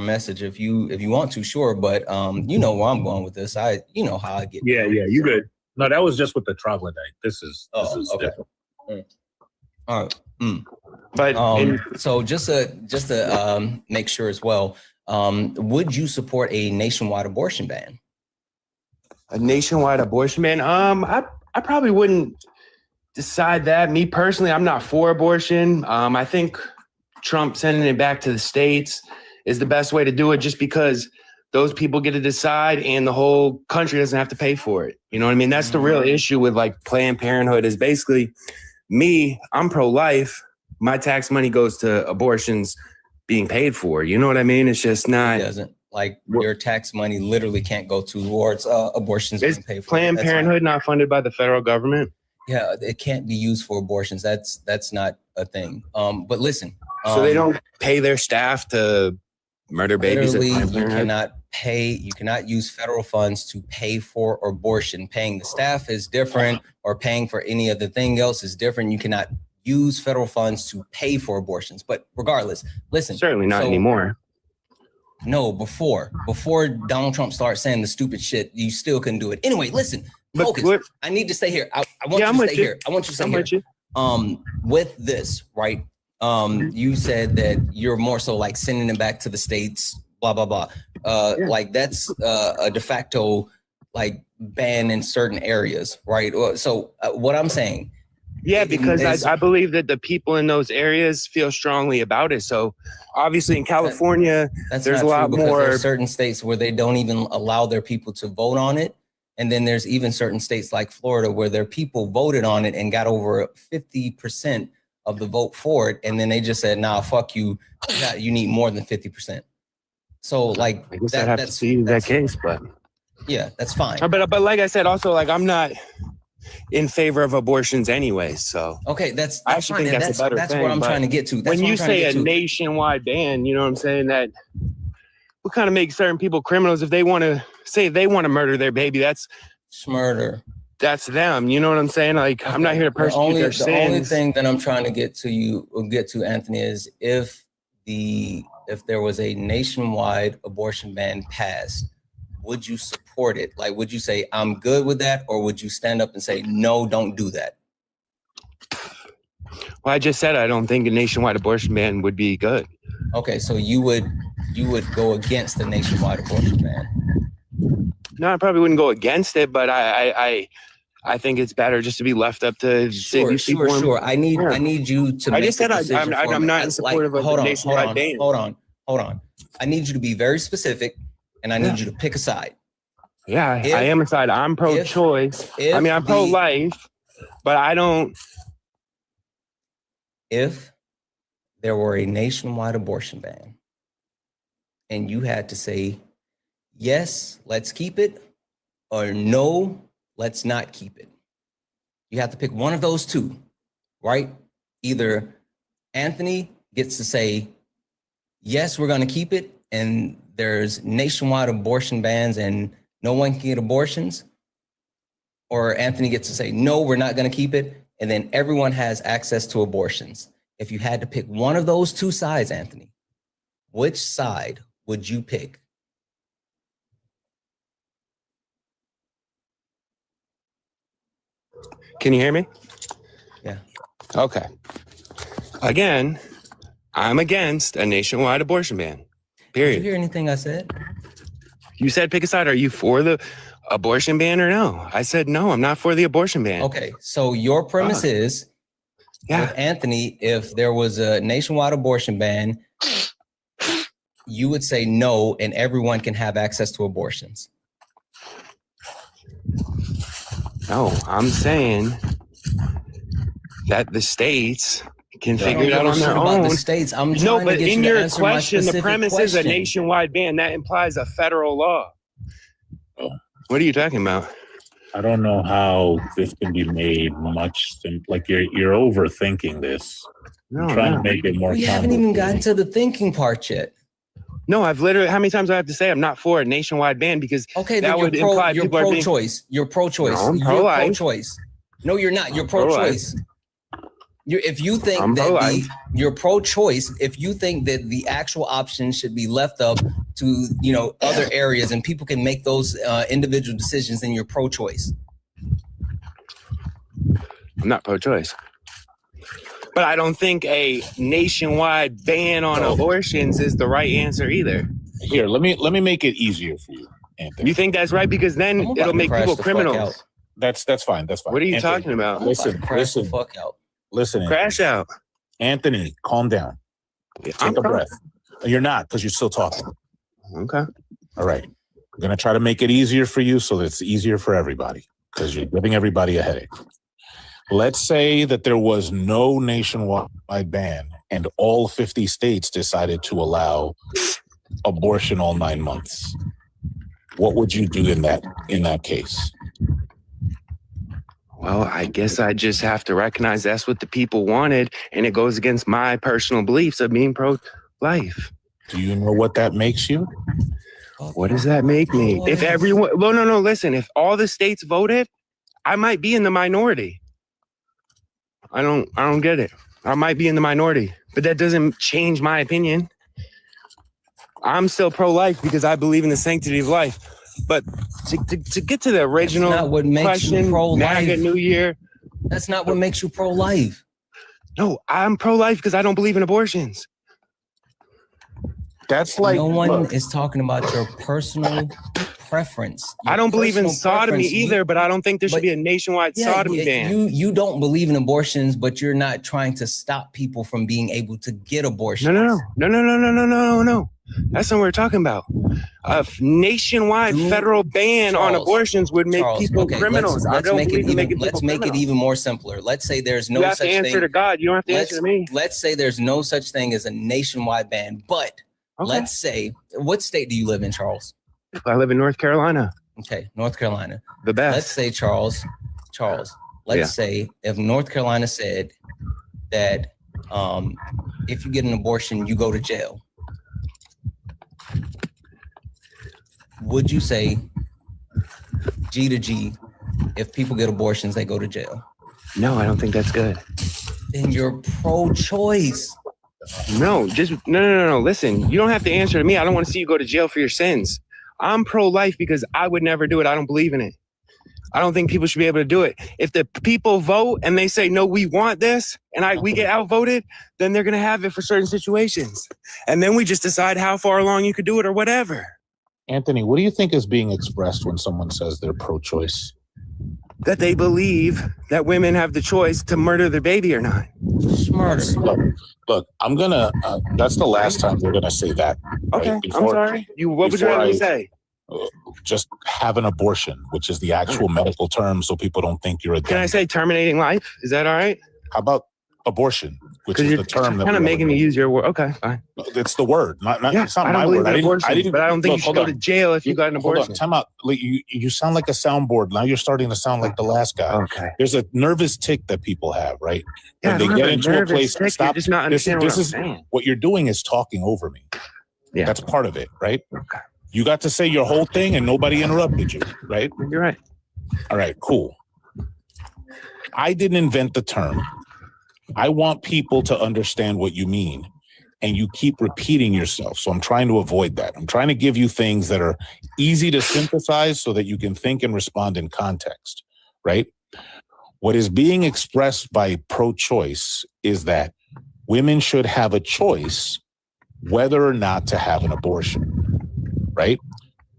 Speaker 1: message. If you want to, sure, but you know where I'm going with this. How I get.
Speaker 9: Yeah, you good. No, that was just with the troglodyte. This is
Speaker 1: okay.
Speaker 9: different.
Speaker 1: All right.
Speaker 10: But
Speaker 1: so just to make sure as well, would you support a nationwide abortion ban?
Speaker 10: A nationwide abortion ban? I probably wouldn't decide that. Me personally, I'm not for abortion. I think Trump sending it back to the states is the best way to do it, just because those people get to decide and the whole country doesn't have to pay for it. You know what I mean? That's the real issue with like Planned Parenthood is basically I'm pro-life. My tax money goes to abortions being paid for. You know what I mean? It's just not.
Speaker 1: It doesn't. Like your tax money literally can't go towards abortions being paid for.
Speaker 10: Planned Parenthood not funded by the federal government?
Speaker 1: Yeah, it can't be used for abortions. That's not a thing. But listen.
Speaker 10: So they don't pay their staff to murder babies?
Speaker 1: You cannot use federal funds to pay for abortion. Paying the staff is different, or paying for any other thing else is different. You cannot use federal funds to pay for abortions. But regardless, listen.
Speaker 10: Certainly not anymore.
Speaker 1: No, before Donald Trump started saying the stupid shit, you still couldn't do it. Anyway, listen, focus. I need to stay here. I want you to stay here. I want you to stay here. With this, right? You said that you're more so like sending it back to the states, blah, blah, blah. Like that's a de facto like ban in certain areas, right? So what I'm saying.
Speaker 10: Yeah, because I believe that the people in those areas feel strongly about it. So obviously in California, there's a lot more.
Speaker 1: There are certain states where they don't even allow their people to vote on it. And then there's even certain states like Florida where their people voted on it and got over 50% of the vote for it. And then they just said, nah, fuck you. You need more than 50%. So like
Speaker 10: I guess I'd have to see that case, but
Speaker 1: yeah, that's fine.
Speaker 10: But like I said, also like I'm not in favor of abortions anyway. So
Speaker 1: okay, that's
Speaker 10: I actually think that's a better thing.
Speaker 1: That's what I'm trying to get to.
Speaker 10: When you say a nationwide ban, you know what I'm saying? That would kind of make certain people criminals if they want to murder their baby. That's
Speaker 1: murder.
Speaker 10: That's them. You know what I'm saying? Like I'm not here to persecute their sins.
Speaker 1: The only thing that I'm trying to get to, Anthony, is if there was a nationwide abortion ban passed, would you support it? Like, would you say, I'm good with that? Or would you stand up and say, no, don't do that?
Speaker 10: Well, I just said, I don't think a nationwide abortion ban would be good.
Speaker 1: Okay. So you would go against the nationwide abortion ban?
Speaker 10: No, I probably wouldn't go against it, but I think it's better just to be left up to
Speaker 1: Sure. I need you to.
Speaker 10: I just said I'm not in support of a nationwide ban.
Speaker 1: Hold on. I need you to be very specific, and I need you to pick a side.
Speaker 10: Yeah, I am a side. I'm pro-choice. I'm pro-life, but I don't.
Speaker 1: If there were a nationwide abortion ban, and you had to say, yes, let's keep it, or no, let's not keep it. You have to pick one of those two, right? Either Anthony gets to say, yes, we're going to keep it, and there's nationwide abortion bans and no one can get abortions, or Anthony gets to say, no, we're not going to keep it, and then everyone has access to abortions. If you had to pick one of those two sides, Anthony, which side would you pick?
Speaker 10: Can you hear me?
Speaker 1: Yeah.
Speaker 10: Okay. Again, I'm against a nationwide abortion ban. Period.
Speaker 1: Did you hear anything I said?
Speaker 10: You said pick a side. Are you for the abortion ban or no? I said no, I'm not for the abortion ban.
Speaker 1: Okay, so your premise is, with Anthony, if there was a nationwide abortion ban, you would say no, and everyone can have access to abortions.
Speaker 10: No, I'm saying that the states can figure it out on their own.
Speaker 1: The states. I'm trying
Speaker 10: no, but
Speaker 1: to get
Speaker 10: in
Speaker 1: you to
Speaker 10: your
Speaker 1: answer my
Speaker 10: question, the
Speaker 1: specific
Speaker 10: premise is a
Speaker 1: question.
Speaker 10: nationwide ban. That implies a federal law.
Speaker 9: Oh.
Speaker 10: What are you talking about?
Speaker 9: I don't know how this can be made much like you're overthinking this.
Speaker 10: No,
Speaker 9: trying to make it more.
Speaker 1: We haven't even gotten to the thinking part yet.
Speaker 10: No, I've literally. How many times do I have to say I'm not for a nationwide ban because that would imply
Speaker 1: you're
Speaker 10: people are being
Speaker 1: pro-choice. You're pro-choice.
Speaker 10: No, I'm
Speaker 1: you're
Speaker 10: pro-life.
Speaker 1: pro-choice. No, you're not. You're pro-choice. If you think
Speaker 10: I'm
Speaker 1: that
Speaker 10: pro-life.
Speaker 1: you're pro-choice, if you think that the actual option should be left up to other areas and people can make those individual decisions, then you're pro-choice.
Speaker 10: I'm not pro-choice. But I don't think a nationwide ban on abortions is the right answer either.
Speaker 9: Here, let me make it easier for you, Anthony.
Speaker 10: You think that's right? Because then it'll make people criminals.
Speaker 9: That's fine. That's fine.
Speaker 10: What are you
Speaker 9: Anthony,
Speaker 10: talking about?
Speaker 9: Listen,
Speaker 1: the fuck out.
Speaker 9: Listen.
Speaker 10: Crash out.
Speaker 9: Anthony, calm down. Take a breath. You're not, because you're still talking.
Speaker 10: Okay.
Speaker 9: All right. I'm going to try to make it easier for you so that it's easier for everybody, because you're giving everybody a headache. Let's say that there was no nationwide ban and all 50 states decided to allow abortion all 9 months. What would you do in that case?
Speaker 10: Well, I guess I just have to recognize that's what the people wanted, and it goes against my personal beliefs of being pro-life.
Speaker 9: Do you know what that makes you?
Speaker 10: What does that make me? If everyone, no, listen, if all the states voted, I might be in the minority. I don't get it. I might be in the minority, but that doesn't change my opinion. I'm still pro-life because I believe in the sanctity of life. But to get to the original
Speaker 1: That's not what makes
Speaker 10: question,
Speaker 1: you pro-life.
Speaker 10: MAGA New Year.
Speaker 1: That's not what makes you pro-life.
Speaker 10: No, I'm pro-life because I don't believe in abortions.
Speaker 9: That's like
Speaker 1: no one is talking about your personal preference.
Speaker 10: I don't believe in sodomy either, but I don't think there should be a nationwide sodomy ban.
Speaker 1: You don't believe in abortions, but you're not trying to stop people from being able to get abortions.
Speaker 10: No. That's not what we're talking about. A nationwide federal ban on abortions would make people criminals.
Speaker 1: Let's make it even more simpler. Let's say there's no such thing.
Speaker 10: You have to answer to God. You don't have to answer to me.
Speaker 1: Let's say there's no such thing as a nationwide ban, but let's say, what state do you live in, Charles?
Speaker 10: I live in North Carolina.
Speaker 1: Okay, North Carolina.
Speaker 10: The best.
Speaker 1: Let's say, Charles, let's say if North Carolina said that if you get an abortion, you go to jail. Would you say G to G, if people get abortions, they go to jail?
Speaker 10: No, I don't think that's good.
Speaker 1: Then you're pro-choice.
Speaker 10: No, no. Listen, you don't have to answer to me. I don't want to see you go to jail for your sins. I'm pro-life because I would never do it. I don't believe in it. I don't think people should be able to do it. If the people vote and they say, no, we want this, and we get outvoted, then they're going to have it for certain situations. And then we just decide how far along you could do it or whatever.
Speaker 9: Anthony, what do you think is being expressed when someone says they're pro-choice?
Speaker 10: That they believe that women have the choice to murder their baby or not.
Speaker 1: Murder.
Speaker 9: Look, I'm going to, that's the last time we're going to say that.
Speaker 10: Okay,
Speaker 9: right?
Speaker 10: I'm sorry. What would you rather me say?
Speaker 9: Just have an abortion, which is the actual medical term, so people don't think you're a
Speaker 10: Can I say terminating life? Is that all right?
Speaker 9: How about abortion, which is the term that
Speaker 10: kind of making me use your word. Okay, fine.
Speaker 9: It's the word, not
Speaker 10: Yeah,
Speaker 9: it's not
Speaker 10: I don't
Speaker 9: my
Speaker 10: believe
Speaker 9: word.
Speaker 10: in abortion, but I don't think you should go to jail if you got an abortion.
Speaker 9: Time out. Like, you sound like a soundboard. Now you're starting to sound like the last guy.
Speaker 10: Okay.
Speaker 9: There's a nervous tick that people have, right?
Speaker 10: Yeah,
Speaker 9: When they get into a place,
Speaker 10: tick,
Speaker 9: stop.
Speaker 10: You're just not understanding what I'm saying.
Speaker 9: What you're doing is talking over me.
Speaker 10: Yeah,
Speaker 9: that's part of it, right?
Speaker 10: Okay.
Speaker 9: You got to say your whole thing and nobody interrupted you, right?
Speaker 10: You're right.
Speaker 9: All right, cool. I didn't invent the term. I want people to understand what you mean, and you keep repeating yourself. So I'm trying to avoid that. I'm trying to give you things that are easy to synthesize so that you can think and respond in context, right? What is being expressed by pro-choice is that women should have a choice whether or not to have an abortion, right?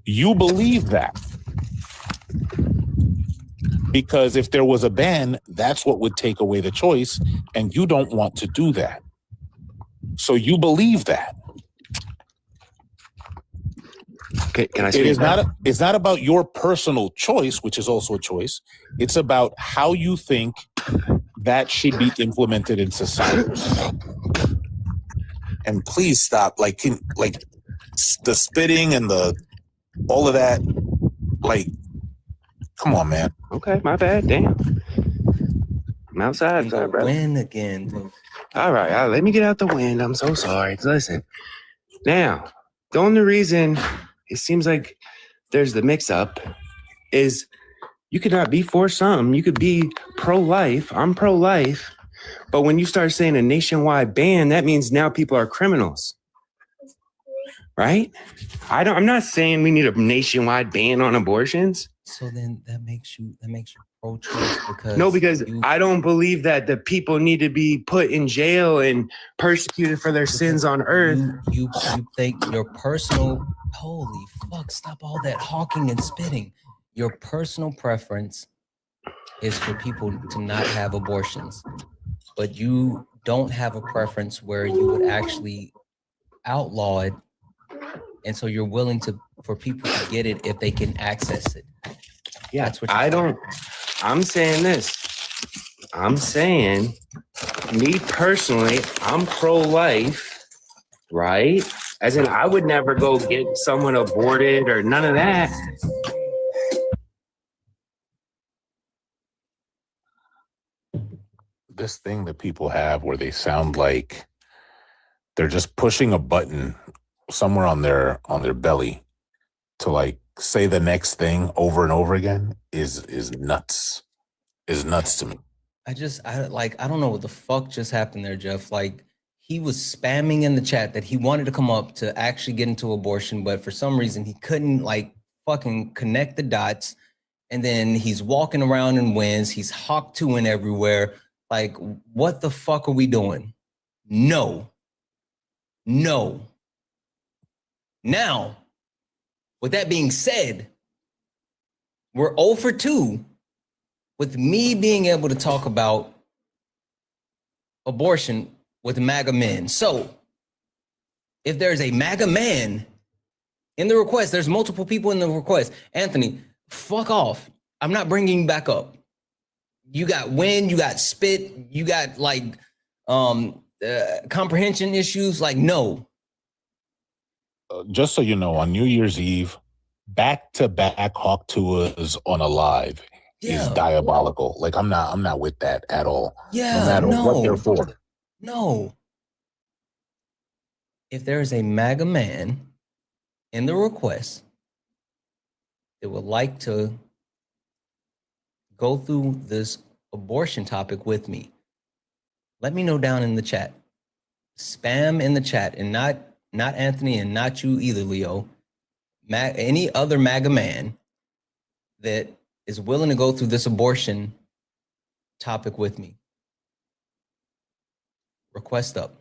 Speaker 9: You believe that. Because if there was a ban, that's what would take away the choice, and you don't want to do that. So you believe that.
Speaker 10: Okay, can I speak?
Speaker 9: It's not about your personal choice, which is also a choice. It's about how you think that should be implemented in society. And please stop, like the spitting and all of that. Like, come on, man.
Speaker 10: Okay, my bad. Damn. I'm outside.
Speaker 1: Sorry, bro. Win again, dude.
Speaker 10: All right, let me get out the wind. I'm so sorry. Listen, now, the only reason it seems like there's the mix-up is you could not be for something. You could be pro-life. I'm pro-life. But when you start saying a nationwide ban, that means now people are criminals. Right? I'm not saying we need a nationwide ban on abortions.
Speaker 1: So then that makes you pro-choice because
Speaker 10: because I don't believe that the people need to be put in jail and persecuted for their sins on earth.
Speaker 1: You think your personal, holy fuck, stop all that hawking and spitting. Your personal preference is for people to not have abortions, but you don't have a preference where you would actually outlaw it. And so you're willing for people to get it if they can access it.
Speaker 10: Yeah, that's what I'm saying this. I'm saying, me personally, I'm pro-life, right? As in, I would never go get someone aborted or none of that.
Speaker 9: This thing that people have where they sound like they're just pushing a button somewhere on their belly to like say the next thing over and over again is nuts. Is nuts to me.
Speaker 1: I don't know what the fuck just happened there, Jeff. Like, he was spamming in the chat that he wanted to come up to actually get into abortion, but for some reason he couldn't like fucking connect the dots. And then he's walking around in winds. He's hawk toing everywhere. Like, what the fuck are we doing? No. Now, with that being said, we're 0 for 2 with me being able to talk about abortion with MAGA men. So, if there's a MAGA man in the request, there's multiple people in the request. Anthony, fuck off. I'm not bringing you back up. You got wind, you got spit, you got like comprehension issues. Like, no.
Speaker 9: Just so you know, on New Year's Eve, back-to-back hawk tours on a live is diabolical. Like, I'm not with that at all.
Speaker 1: Yeah,
Speaker 9: no matter what they're for.
Speaker 1: No. If there is a MAGA man in the request that would like to go through this abortion topic with me, let me know down in the chat. Spam in the chat, and not Anthony and not you either, Leo. Any other MAGA man that is willing to go through this abortion topic with me. Request up.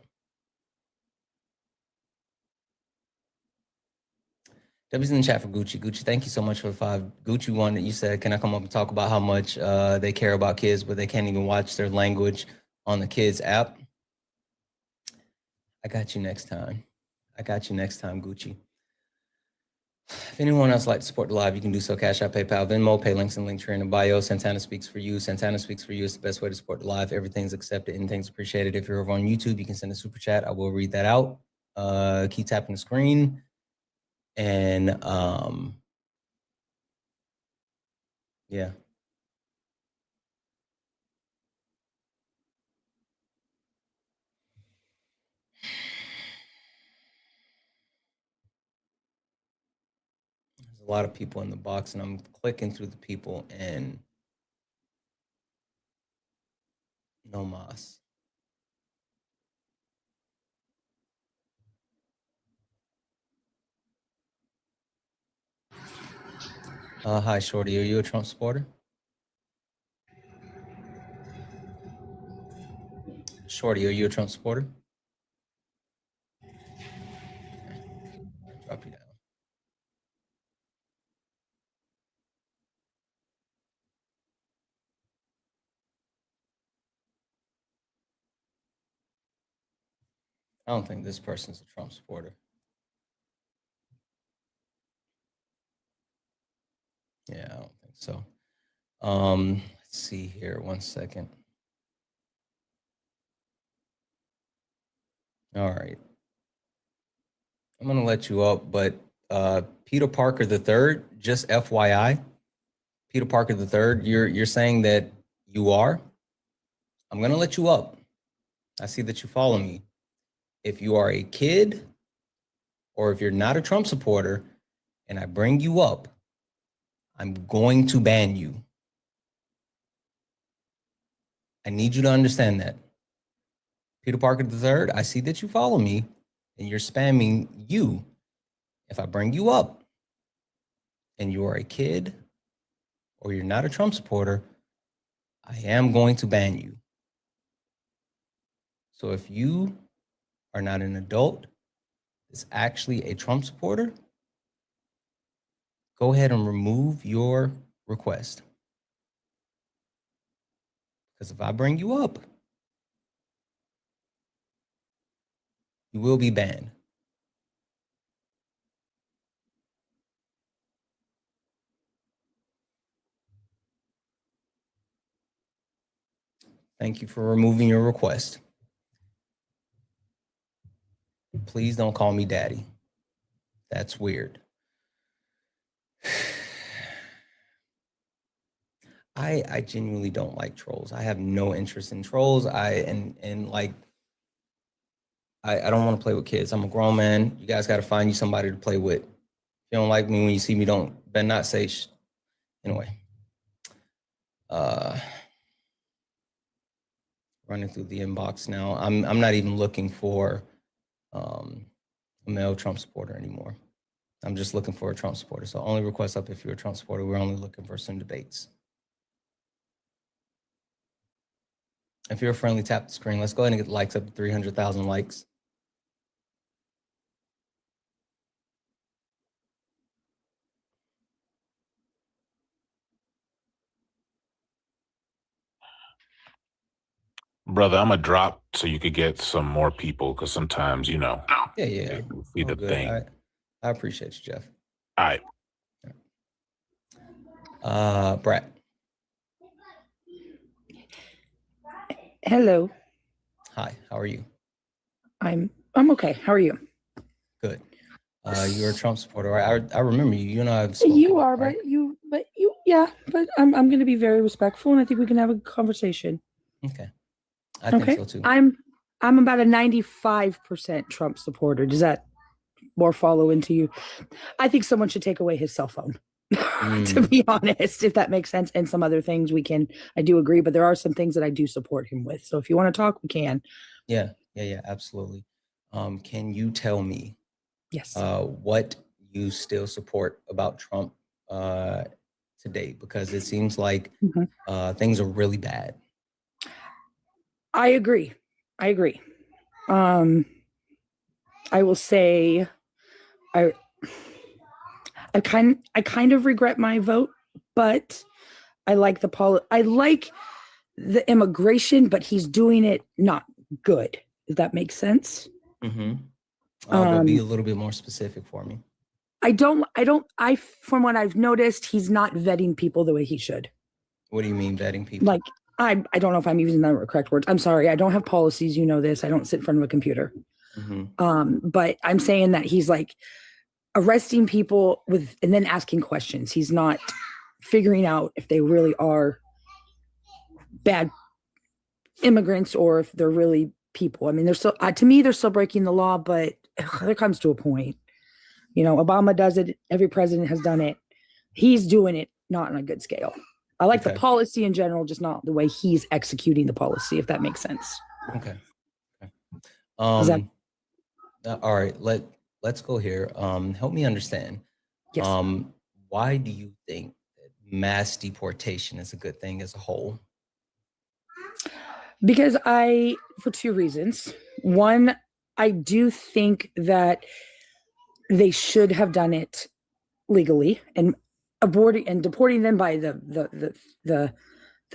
Speaker 1: W's in the chat for Gucci. Gucci, thank you so much for the 5. Gucci one that you said, can I come up and talk about how much they care about kids, but they can't even watch their language on the kids app? I got you next time. Gucci. If anyone else would like to support the live, you can do so. Cash App, PayPal, Venmo, pay links and Linktree in the bio. Santana speaks for you. Santana speaks for you. It's the best way to support the live. Everything's accepted. Anything's appreciated. If you're over on YouTube, you can send a super chat. I will read that out. Keep tapping the screen. And yeah. There's a lot of people in the box, and I'm clicking through the people, and no mas. Hi, Shorty. Are you a Trump supporter? Shorty, are you a Trump supporter? Drop you down. I don't think this person's a Trump supporter. Yeah, I don't think so. Let's see here. 1 second. All right. I'm gonna let you up, but Peter Parker III, just FYI, Peter Parker III, you're saying that you are. I'm gonna let you up. I see that you follow me. If you are a kid, or if you're not a Trump supporter, and I bring you up, I'm going to ban you. I need you to understand that. Peter Parker III, I see that you follow me and you're spamming you. If I bring you up and you are a kid or you're not a Trump supporter, I am going to ban you. So if you are not an adult that's actually a Trump supporter, go ahead and remove your request. Because if I bring you up, you will be banned. Thank you for removing your request. Please don't call me daddy. That's weird. I genuinely don't like trolls. I have no interest in trolls. I don't want to play with kids. I'm a grown man. You guys got to find you somebody to play with. If you don't like me when you see me, better not say anyway. Running through the inbox now. I'm not even looking for a male Trump supporter anymore. I'm just looking for a Trump supporter. So only request up if you're a Trump supporter. We're only looking for some debates. If you're friendly, tap the screen. Let's go ahead and get the likes up to 300,000 likes.
Speaker 9: Brother, I'm gonna drop so you could get some more people because sometimes, you know.
Speaker 1: Yeah.
Speaker 9: See the thing.
Speaker 1: I appreciate you, Jeff.
Speaker 9: All right.
Speaker 1: Brett.
Speaker 11: Hello.
Speaker 1: Hi, how are you?
Speaker 11: I'm okay. How are you?
Speaker 1: Good. You're a Trump supporter, right? I remember you. You and I have
Speaker 11: spoken, you are,
Speaker 1: right?
Speaker 11: but I'm going to be very respectful, and I think we can have a conversation.
Speaker 1: Okay. I think so too.
Speaker 11: I'm about a 95% Trump supporter. Does that more follow into you? I think someone should take away his cell phone. To be honest, if that makes sense. And some other things I do agree, but there are some things that I do support him with. So if you want to talk, we can.
Speaker 1: Yeah, absolutely. Can you tell me what you still support about Trump today? Because it seems like things are really bad.
Speaker 11: I agree. I will say I kind of regret my vote, but I like the immigration, but he's doing it not good. Does that make sense?
Speaker 1: But be a little bit more specific for me.
Speaker 11: from what I've noticed, he's not vetting people the way he should.
Speaker 1: What do you mean vetting people?
Speaker 11: Like, I don't know if I'm using the correct words. I'm sorry. I don't have policies. You know this. I don't sit in front of a computer. But I'm saying that he's like arresting people and then asking questions. He's not figuring out if they really are bad immigrants or if they're really people. I mean, they're still, to me, they're still breaking the law, but there comes to a point. You know, Obama does it. Every president has done it. He's doing it not on a good scale. I like the policy in general, just not the way he's executing the policy, if that makes sense.
Speaker 1: Okay. All right. Let's go here. Help me understand.
Speaker 11: Yes.
Speaker 1: Why do you think that mass deportation is a good thing as a whole?
Speaker 11: Because for two reasons. One, I do think that they should have done it legally and deporting them by the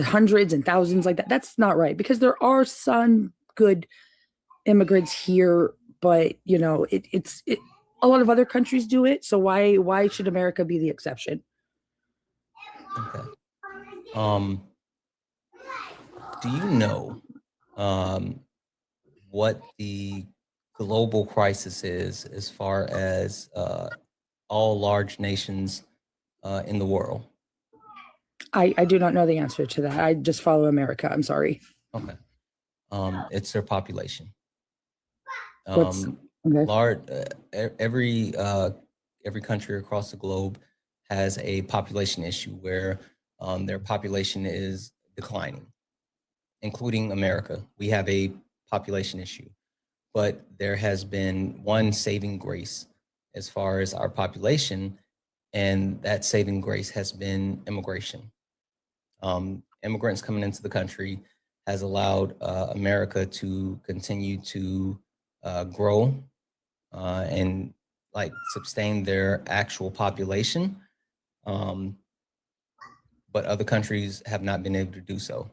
Speaker 11: hundreds and thousands like that. That's not right, because there are some good immigrants here, but you know, it's a lot of other countries do it. So why should America be the exception?
Speaker 1: Okay. Do you know what the global crisis is as far as all large nations in the world?
Speaker 11: I do not know the answer to that. I just follow America. I'm sorry.
Speaker 1: Okay. It's their population.
Speaker 11: Okay.
Speaker 1: Every country across the globe has a population issue where their population is declining, including America. We have a population issue, but there has been one saving grace as far as our population, and that saving grace has been immigration. Immigrants coming into the country has allowed America to continue to grow and like sustain their actual population, but other countries have not been able to do so.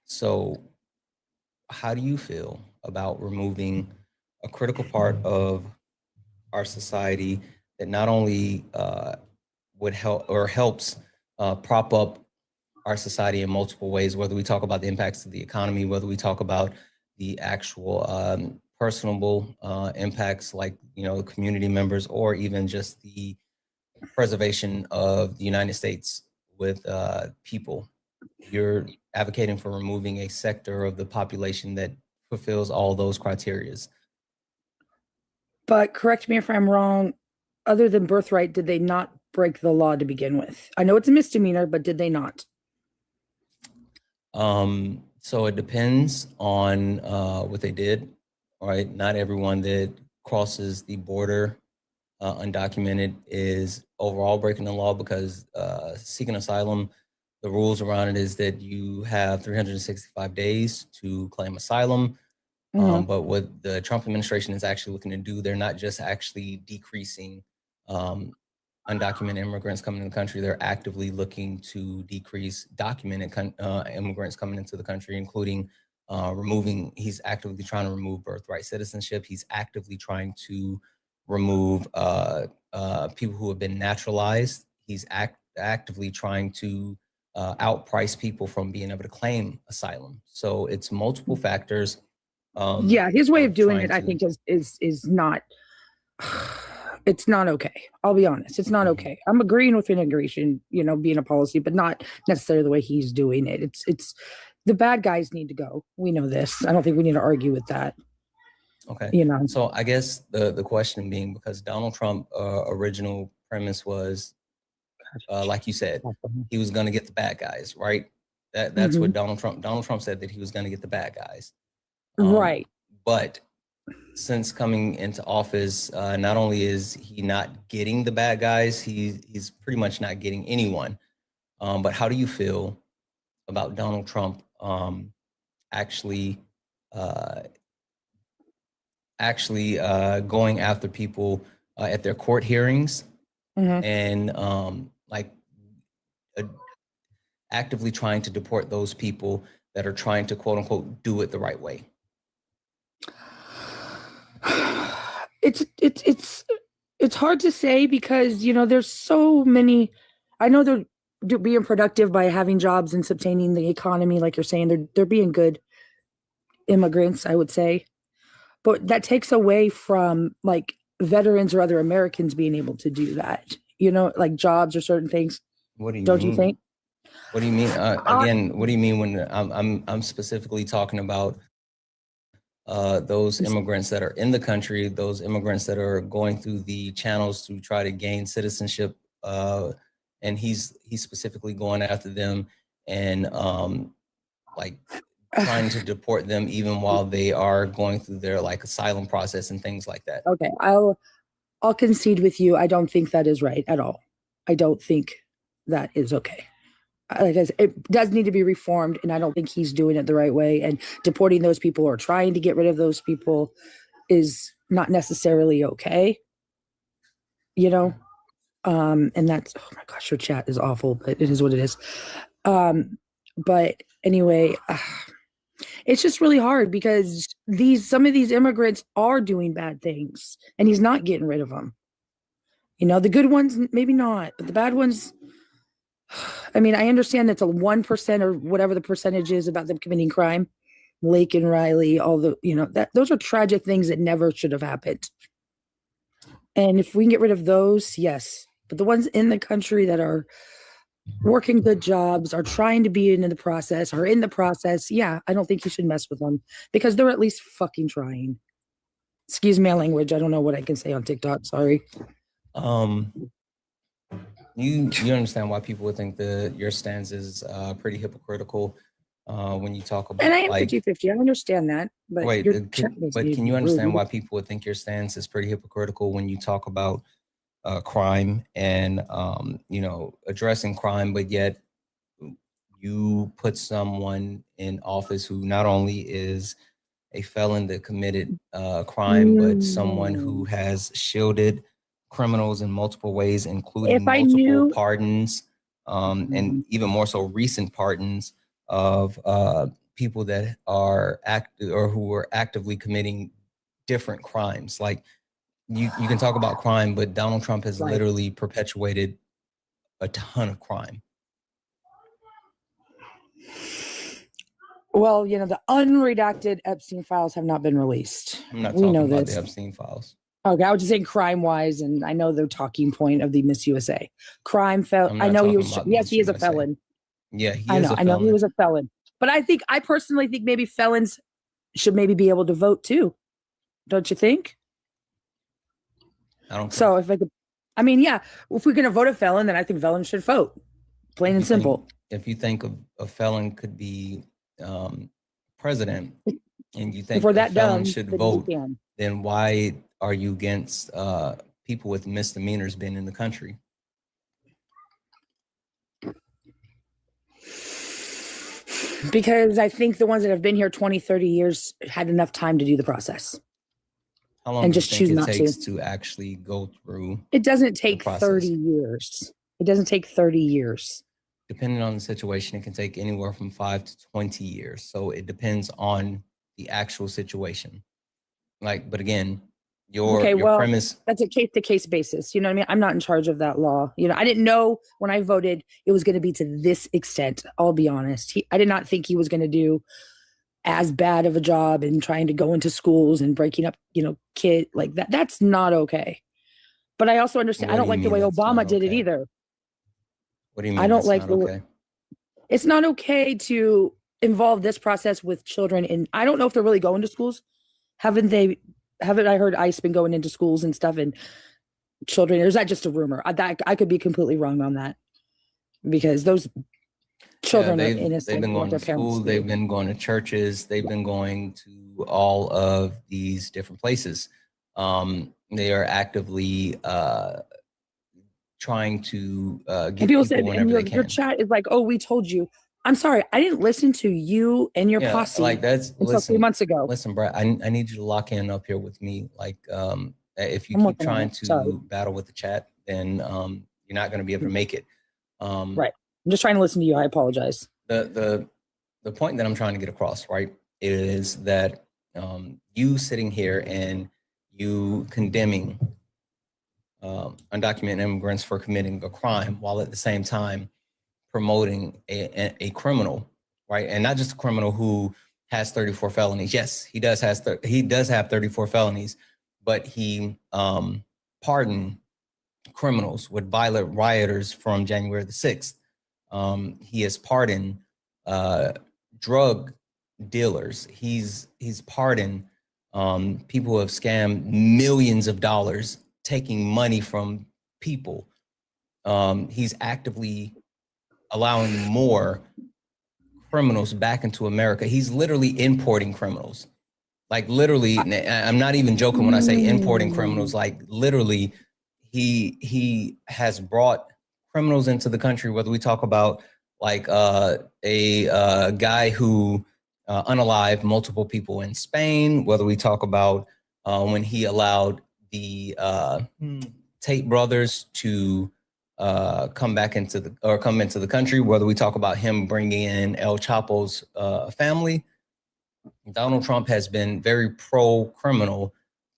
Speaker 1: So how do you feel about removing a critical part of our society that not only would help or helps prop up our society in multiple ways, whether we talk about the impacts of the economy, whether we talk about the actual personable impacts like, you know, community members, or even just the preservation of the United States with people. You're advocating for removing a sector of the population that fulfills all those criterias.
Speaker 11: But correct me if I'm wrong, other than birthright, did they not break the law to begin with? I know it's a misdemeanor, but did they not?
Speaker 1: So it depends on what they did, right? Not everyone that crosses the border undocumented is overall breaking the law, because seeking asylum, the rules around it is that you have 365 days to claim asylum. But what the Trump administration is actually looking to do, they're not just actually decreasing undocumented immigrants coming into the country. They're actively looking to decrease documented immigrants coming into the country, including he's actively trying to remove birthright citizenship. He's actively trying to remove people who have been naturalized. He's actively trying to outprice people from being able to claim asylum. So it's multiple factors.
Speaker 11: Yeah, his way of doing it, I think, is not. It's not okay. I'll be honest. It's not okay. I'm agreeing with integration, you know, being a policy, but not necessarily the way he's doing it. It's the bad guys need to go. We know this. I don't think we need to argue with that.
Speaker 1: Okay.
Speaker 11: You know.
Speaker 1: So I guess the question being, because Donald Trump original premise was, like you said, he was going to get the bad guys, right? That's what Donald Trump said, that he was going to get the bad guys.
Speaker 11: Right.
Speaker 1: But since coming into office, not only is he not getting the bad guys, he's pretty much not getting anyone. But how do you feel about Donald Trump actually going after people at their court hearings and actively trying to deport those people that are trying to, quote unquote, do it the right way?
Speaker 11: It's hard to say because, there's so many. I know they're being productive by having jobs and sustaining the economy, like you're saying. They're being good immigrants, I would say. But that takes away from like veterans or other Americans being able to do that, like jobs or certain things.
Speaker 1: What do you
Speaker 11: Don't
Speaker 1: mean?
Speaker 11: you think?
Speaker 1: What do you mean? Again, what do you mean when I'm specifically talking about those immigrants that are in the country, those immigrants that are going through the channels to try to gain citizenship, and he's specifically going after them and like trying to deport them even while they are going through their like asylum process and things like that.
Speaker 11: Okay, I'll concede with you. I don't think that is right at all. I don't think that is okay. Like I said, it does need to be reformed, and I don't think he's doing it the right way. And deporting those people or trying to get rid of those people is not necessarily okay. And that's, oh my gosh, your chat is awful, but it is what it is. But anyway, it's just really hard because some of these immigrants are doing bad things, and he's not getting rid of them. The good ones, maybe not, but the bad ones, I mean, I understand it's a 1% or whatever the percentage is about them committing crime. Lake and Riley, all the, those are tragic things that never should have happened. And if we can get rid of those, yes. But the ones in the country that are working good jobs, are trying to be in the process, yeah, I don't think you should mess with them because they're at least fucking trying. Excuse my language. I don't know what I can say on TikTok. Sorry.
Speaker 1: You understand why people would think that your stance is pretty hypocritical when you talk about,
Speaker 11: and I am
Speaker 1: like
Speaker 11: 50-50. I understand that, but
Speaker 1: wait, can you understand why people would think your stance is pretty hypocritical when you talk about crime and addressing crime, but yet you put someone in office who not only is a felon that committed crime, but someone who has shielded criminals in multiple ways, including multiple pardons, and even more so recent pardons of people that are who are actively committing different crimes. Like you can talk about crime, but Donald Trump has literally perpetuated a ton of crime.
Speaker 11: Well, the unredacted Epstein files have not been released.
Speaker 1: I'm not talking about the Epstein files.
Speaker 11: Okay, I was just saying crime-wise, and I know the talking point of the Miss USA. I know he was. Yes, he is a felon.
Speaker 1: Yeah, he is a felon.
Speaker 11: I know he was a felon. But I personally think maybe felons should maybe be able to vote too. Don't you think?
Speaker 1: I don't.
Speaker 11: So if if we're gonna vote a felon, then I think felons should vote. Plain and simple.
Speaker 1: If you think a felon could be president, and you think
Speaker 11: a felon
Speaker 1: should vote, then why are you against people with misdemeanors being in the country?
Speaker 11: Because I think the ones that have been here 20, 30 years had enough time to do the process.
Speaker 1: How long do you think it takes to actually go through?
Speaker 11: It doesn't take 30 years. It doesn't take 30 years.
Speaker 1: Depending on the situation, it can take anywhere from 5 to 20 years. So it depends on the actual situation. But again, your premise.
Speaker 11: That's a case-to-case basis. You know what I mean? I'm not in charge of that law. I didn't know when I voted it was going to be to this extent. I'll be honest. I did not think he was going to do as bad of a job in trying to go into schools and breaking up, kids like that. That's not okay. But I also understand. I don't like the way Obama did it either.
Speaker 1: What do you mean?
Speaker 11: I don't like the way. It's not okay to involve this process with children. And I don't know if they're really going to schools. Haven't I heard ICE been going into schools and stuff and children? Or is that just a rumor? I could be completely wrong on that because those children are innocent.
Speaker 1: They've been going to school. They've been going to churches. They've been going to all of these different places. They are actively trying to get people whenever they can.
Speaker 11: Your chat is like, oh, we told you. I'm sorry, I didn't listen to you and your posse until 3 months ago.
Speaker 1: Listen, Brad, I need you to lock in up here with me. If you keep trying to battle with the chat, then you're not going to be able to make it.
Speaker 11: Right. I'm just trying to listen to you. I apologize.
Speaker 1: The point that I'm trying to get across, right, is that you sitting here and you condemning undocumented immigrants for committing a crime, while at the same time promoting a criminal, right? And not just a criminal who has 34 felonies. Yes, he does have 34 felonies, but he pardoned criminals with violent rioters from January the 6th. He has pardoned drug dealers. He's pardoned people who have scammed millions of dollars, taking money from people. He's actively allowing more criminals back into America. He's literally importing criminals. Like literally, I'm not even joking when I say importing criminals. Like literally, he has brought criminals into the country, whether we talk about like a guy who unalived multiple people in Spain, whether we talk about when he allowed the Tate brothers to come into the country, whether we talk about him bringing in El Chapo's family. Donald Trump has been very pro-criminal,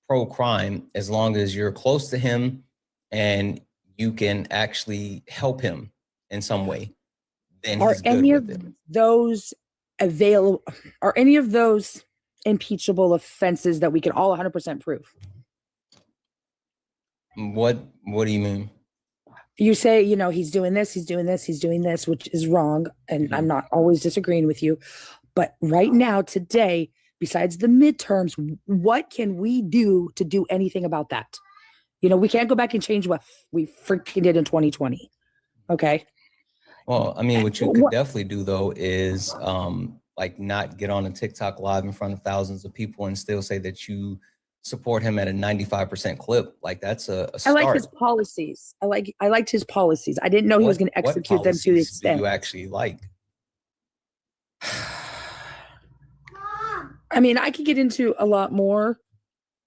Speaker 1: pro-crime, as long as you're close to him and you can actually help him in some way. Then
Speaker 11: Are
Speaker 1: he's good
Speaker 11: any
Speaker 1: with
Speaker 11: of
Speaker 1: it.
Speaker 11: those available? Are any of those impeachable offenses that we can all 100% prove?
Speaker 1: What do you mean?
Speaker 11: You say, you know, he's doing this, he's doing this, he's doing this, which is wrong. And I'm not always disagreeing with you. But right now, today, besides the midterms, what can we do to do anything about that? You know, we can't go back and change what we freaking did in 2020. Okay.
Speaker 1: Well, I mean, what you could definitely do though is like not get on a TikTok live in front of thousands of people and still say that you support him at a 95% clip. Like that's a start.
Speaker 11: I like his policies. I liked his policies. I didn't know he was going to execute them to the extent.
Speaker 1: Do you actually like?
Speaker 11: I mean, I could get into a lot more,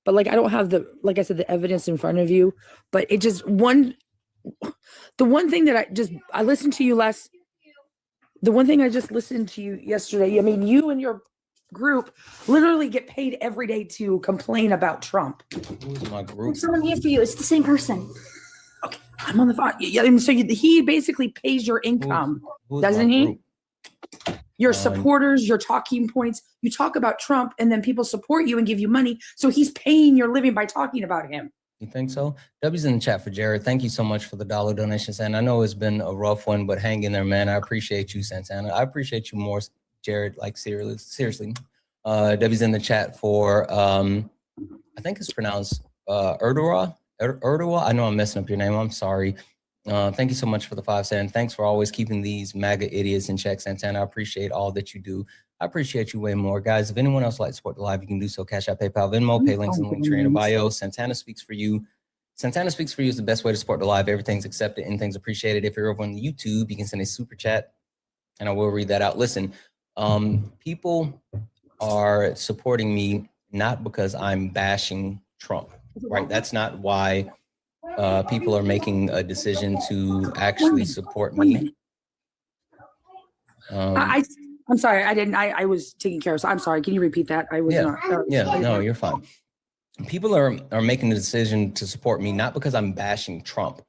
Speaker 11: but like I don't have like I said, the evidence in front of you. But it just the one thing that I listened to you the one thing I just listened to you yesterday. I mean, you and your group literally get paid every day to complain about Trump.
Speaker 1: Who's my group?
Speaker 12: Someone here for you. It's the same person.
Speaker 11: Okay, I'm on the phone. Yeah, I mean, so he basically pays your income, doesn't he?
Speaker 1: Group?
Speaker 11: Your supporters, your talking points. You talk about Trump, and then people support you and give you money. So he's paying your living by talking about him.
Speaker 1: You think so? W's in the chat for Jared. Thank you so much for the $1 donation, Santana. I know it's been a rough one, but hang in there, man. I appreciate you, Santana. I appreciate you more, Jared. Like seriously. W's in the chat for I think it's pronounced Erdogan. I know I'm messing up your name. I'm sorry. Thank you so much for the 5 cents. Thanks for always keeping these MAGA idiots in check, Santana. I appreciate all that you do. I appreciate you way more. Guys, if anyone else would like to support the live, you can do so. Cash App, PayPal, Venmo, pay links in the link tree in the bio. Santana Speaks For You. Santana Speaks For You is the best way to support the live. Everything's accepted, anything's appreciated. If you're over on YouTube, you can send a super chat and I will read that out. Listen, people are supporting me not because I'm bashing Trump, right? That's not why people are making a decision to actually support me.
Speaker 11: I'm sorry, I was taking care of. So I'm sorry. Can you repeat that? I was not.
Speaker 1: No, you're fine. People are making the decision to support me not because I'm bashing Trump.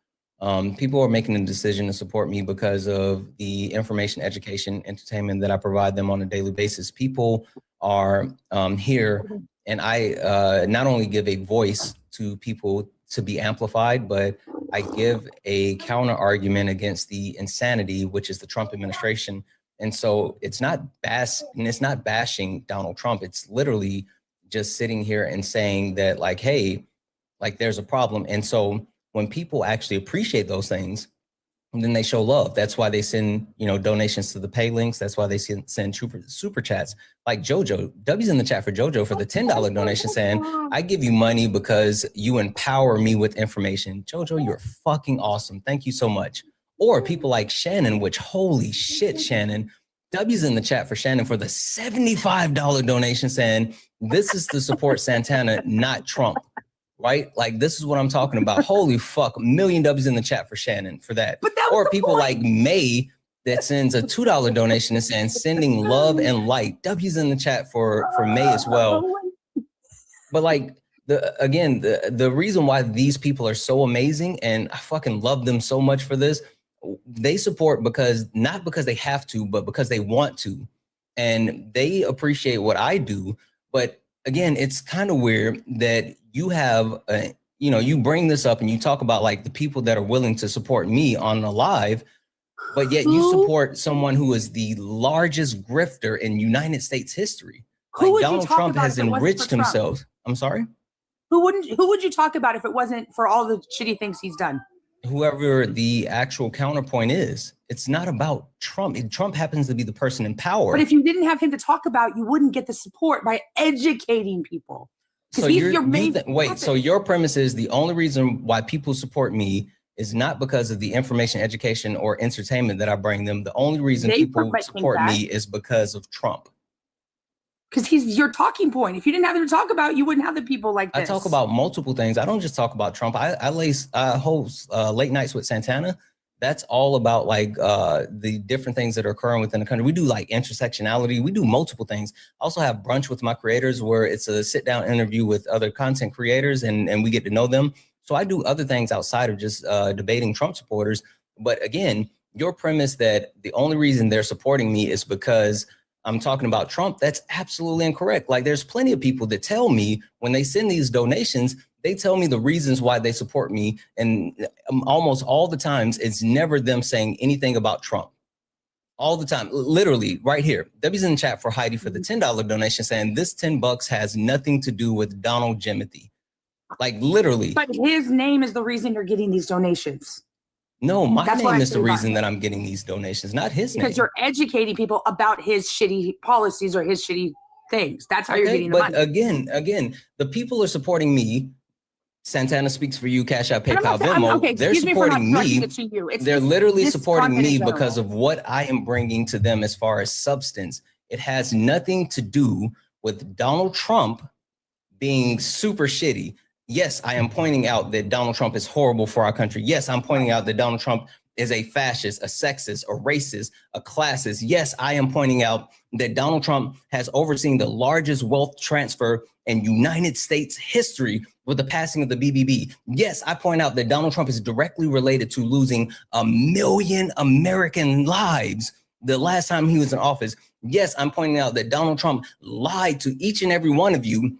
Speaker 1: People are making the decision to support me because of the information, education, entertainment that I provide them on a daily basis. People are here, and I not only give a voice to people to be amplified, but I give a counter argument against the insanity, which is the Trump administration. And so it's not bashing Donald Trump. It's literally just sitting here and saying that like, hey, like there's a problem. And so when people actually appreciate those things, then they show love. That's why they send, donations to the pay links. That's why they send super chats. Like Jojo, W's in the chat for Jojo for the $10 donation saying, I give you money because you empower me with information. Jojo, you're fucking awesome. Thank you so much. Or people like Shannon, which holy shit, Shannon. W's in the chat for Shannon for the $75 donation saying, this is to support Santana, not Trump. Right? Like, this is what I'm talking about. Holy fuck, a million W's in the chat for Shannon for that. Or people like May that sends a $2 donation and saying, sending love and light. W's in the chat for May as well. But like, the reason why these people are so amazing, and I fucking love them so much for this, they support not because they have to, but because they want to. And they appreciate what I do. But again, it's kind of weird that you have, you bring this up and you talk about like the people that are willing to support me on the live, but yet you support someone who is the largest grifter in United States history. Like Donald Trump has enriched himself. I'm sorry?
Speaker 11: Who would you talk about if it wasn't for all the shitty things he's done?
Speaker 1: Whoever the actual counterpoint is. It's not about Trump. Trump happens to be the person in power.
Speaker 11: But if you didn't have him to talk about, you wouldn't get the support by educating people.
Speaker 1: So so your premise is the only reason why people support me is not because of the information, education, or entertainment that I bring them. The only reason people support me is because of Trump.
Speaker 11: Because he's your talking point. If you didn't have him to talk about, you wouldn't have the people like this.
Speaker 1: I talk about multiple things. I don't just talk about Trump. I host late nights with Santana. That's all about like the different things that are occurring within the country. We do like intersectionality. We do multiple things. I also have brunch with my creators where it's a sit down interview with other content creators and we get to know them. So I do other things outside of just debating Trump supporters. But again, your premise that the only reason they're supporting me is because I'm talking about Trump, that's absolutely incorrect. Like there's plenty of people that tell me when they send these donations, they tell me the reasons why they support me. And almost all the times it's never them saying anything about Trump. All the time, literally right here. Debbie's in the chat for Heidi for the $10 donation saying this $10 has nothing to do with Donald Jimothy. Like literally.
Speaker 11: But his name is the reason you're getting these donations.
Speaker 1: No, my name is the reason that I'm getting these donations, not his name.
Speaker 11: Because you're educating people about his shitty policies or his shitty things. That's how you're getting the money.
Speaker 1: But again, the people are supporting me. Santana speaks for you, Cash App, PayPal, Venmo. They're supporting me. They're literally supporting me because of what I am bringing to them as far as substance. It has nothing to do with Donald Trump being super shitty. Yes, I am pointing out that Donald Trump is horrible for our country. Yes, I'm pointing out that Donald Trump is a fascist, a sexist, a racist, a classist. Yes, I am pointing out that Donald Trump has overseen the largest wealth transfer in United States history with the passing of the BBB. Yes, I point out that Donald Trump is directly related to losing 1 million American lives the last time he was in office. Yes, I'm pointing out that Donald Trump lied to each and every one of you,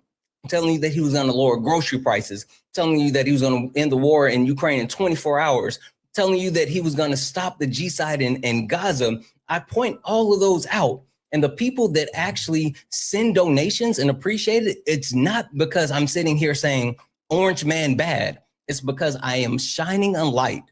Speaker 1: telling you that he was going to lower grocery prices, telling you that he was going to end the war in Ukraine in 24 hours, telling you that he was going to stop the G-side in Gaza. I point all of those out. And the people that actually send donations and appreciate it, it's not because I'm sitting here saying orange man bad. It's because I am shining a light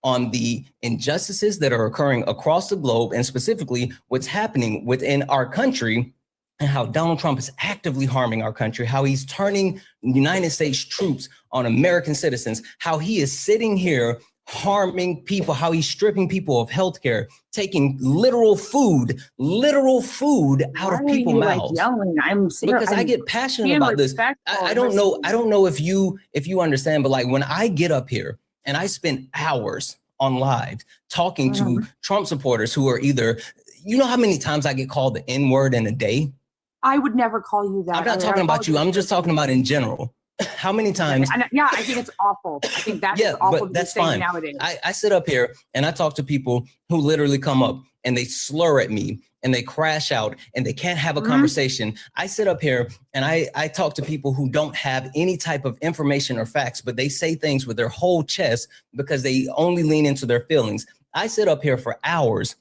Speaker 1: on the injustices that are occurring across the globe and specifically what's happening within our country and how Donald Trump is actively harming our country, how he's turning United States troops on American citizens, how he is sitting here harming people, how he's stripping people of healthcare, taking literal food out of people's mouths.
Speaker 11: Like yelling?
Speaker 1: Because I get passionate about this. I don't know if you understand, but like when I get up here and I spend hours on live talking to Trump supporters who are either, you know how many times I get called the N-word in a day?
Speaker 11: I would never call you that.
Speaker 1: I'm not talking about you. I'm just talking about in general. How many times?
Speaker 11: Yeah, I think it's awful. I think that's awful.
Speaker 1: But that's fine. Nowadays. I sit up here and I talk to people who literally come up and they slur at me and they crash out and they can't have a conversation. I sit up here and I talk to people who don't have any type of information or facts, but they say things with their whole chest because they only lean into their feelings. I sit up here for hours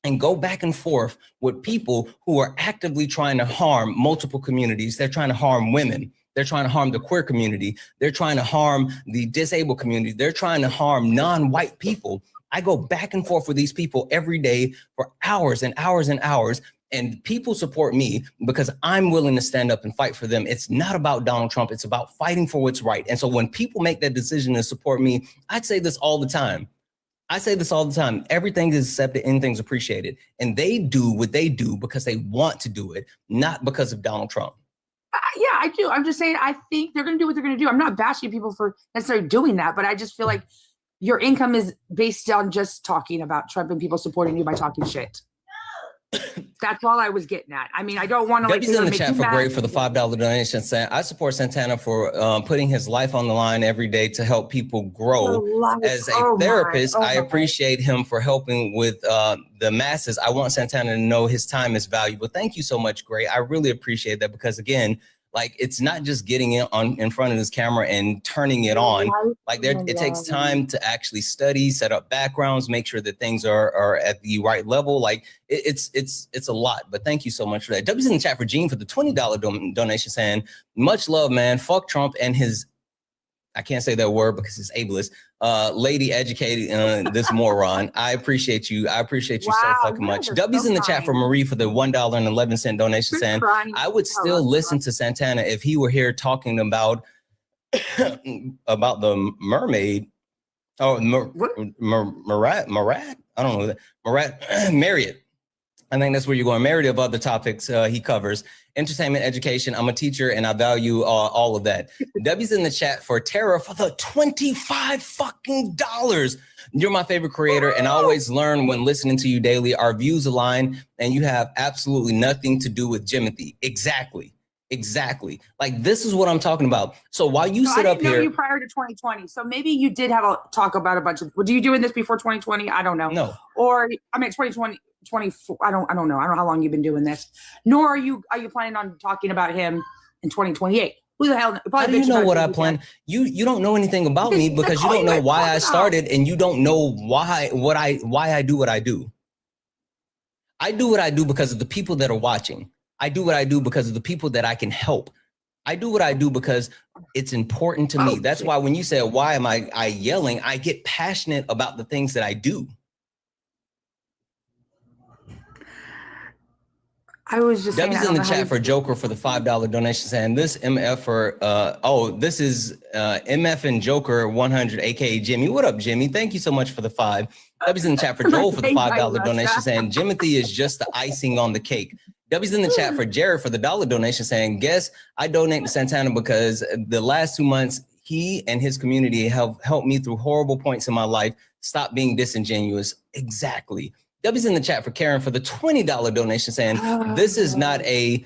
Speaker 1: and go back and forth with people who are actively trying to harm multiple communities. They're trying to harm women. They're trying to harm the queer community. They're trying to harm the disabled community. They're trying to harm non-white people. I go back and forth with these people every day for hours and hours and hours. And people support me because I'm willing to stand up and fight for them. It's not about Donald Trump. It's about fighting for what's right. And so when people make that decision to support me, I'd say this all the time. I say this all the time. Everything is accepted, anything's appreciated. And they do what they do because they want to do it, not because of Donald Trump.
Speaker 11: Yeah, I do. I'm just saying, I think they're going to do what they're going to do. I'm not bashing people for necessarily doing that, but I just feel like your income is based on just talking about Trump and people supporting you by talking shit.
Speaker 6: That's all I was getting at. I mean, I don't want to
Speaker 1: Debbie's in the chat for great for the $5 donation. Saying I support Santana for putting his life on the line every day to help people grow. As a therapist, I appreciate him for helping with the masses. I want Santana to know his time is valuable. Thank you so much, Gray. I really appreciate that because again, like it's not just getting it on in front of this camera and turning it on. Like it takes time to actually study, set up backgrounds, make sure that things are at the right level. Like it's a lot. But thank you so much for that. W's in the chat for Gene for the $20 donation saying, much love, man. Fuck Trump and his, I can't say that word because it's ableist. Lady educated this moron. I appreciate you. I appreciate you so fucking much. W's in the chat for Marie for the $1.11 donation saying, I would still listen to Santana if he were here talking about the mermaid. Oh, Marat. I don't know that. Marat Marriott. I think that's where you're going. Myriad of other topics he covers. Entertainment, education. I'm a teacher and I value all of that. W's in the chat for Tara for the $25 fucking dollars. You're my favorite creator and I always learn when listening to you daily. Our views align and you have absolutely nothing to do with Jimothy. Exactly. Like this is what I'm talking about. So while you sit up here. I didn't know
Speaker 6: you prior to 2020. So maybe you did have a talk about a bunch of, were you doing this before 2020? I don't know.
Speaker 1: No.
Speaker 6: Or I mean, 2020. 24. I don't know. I don't know how long you've been doing this. Nor are you planning on talking about him in 2028? Who the hell?
Speaker 1: How do you know what I plan? You don't know anything about me because you don't know why I started and you don't know why I do what I do. I do what I do because of the people that are watching. I do what I do because of the people that I can help. I do what I do because it's important to me. That's why when you say, why am I yelling? I get passionate about the things that I do.
Speaker 6: I was just
Speaker 1: Debbie's in the chat for Joker for the $5 donation saying this MF for this is MF and Joker 100 aka Jimmy. What up, Jimmy? Thank you so much for the 5. Debbie's in the chat for Joel for the $5 donation saying Jimothy is just the icing on the cake. Debbie's in the chat for Jared for the $1 donation saying, guess I donate to Santana because the last 2 months he and his community have helped me through horrible points in my life. Stop being disingenuous. Exactly. W's in the chat for Karen for the $20 donation saying this is not a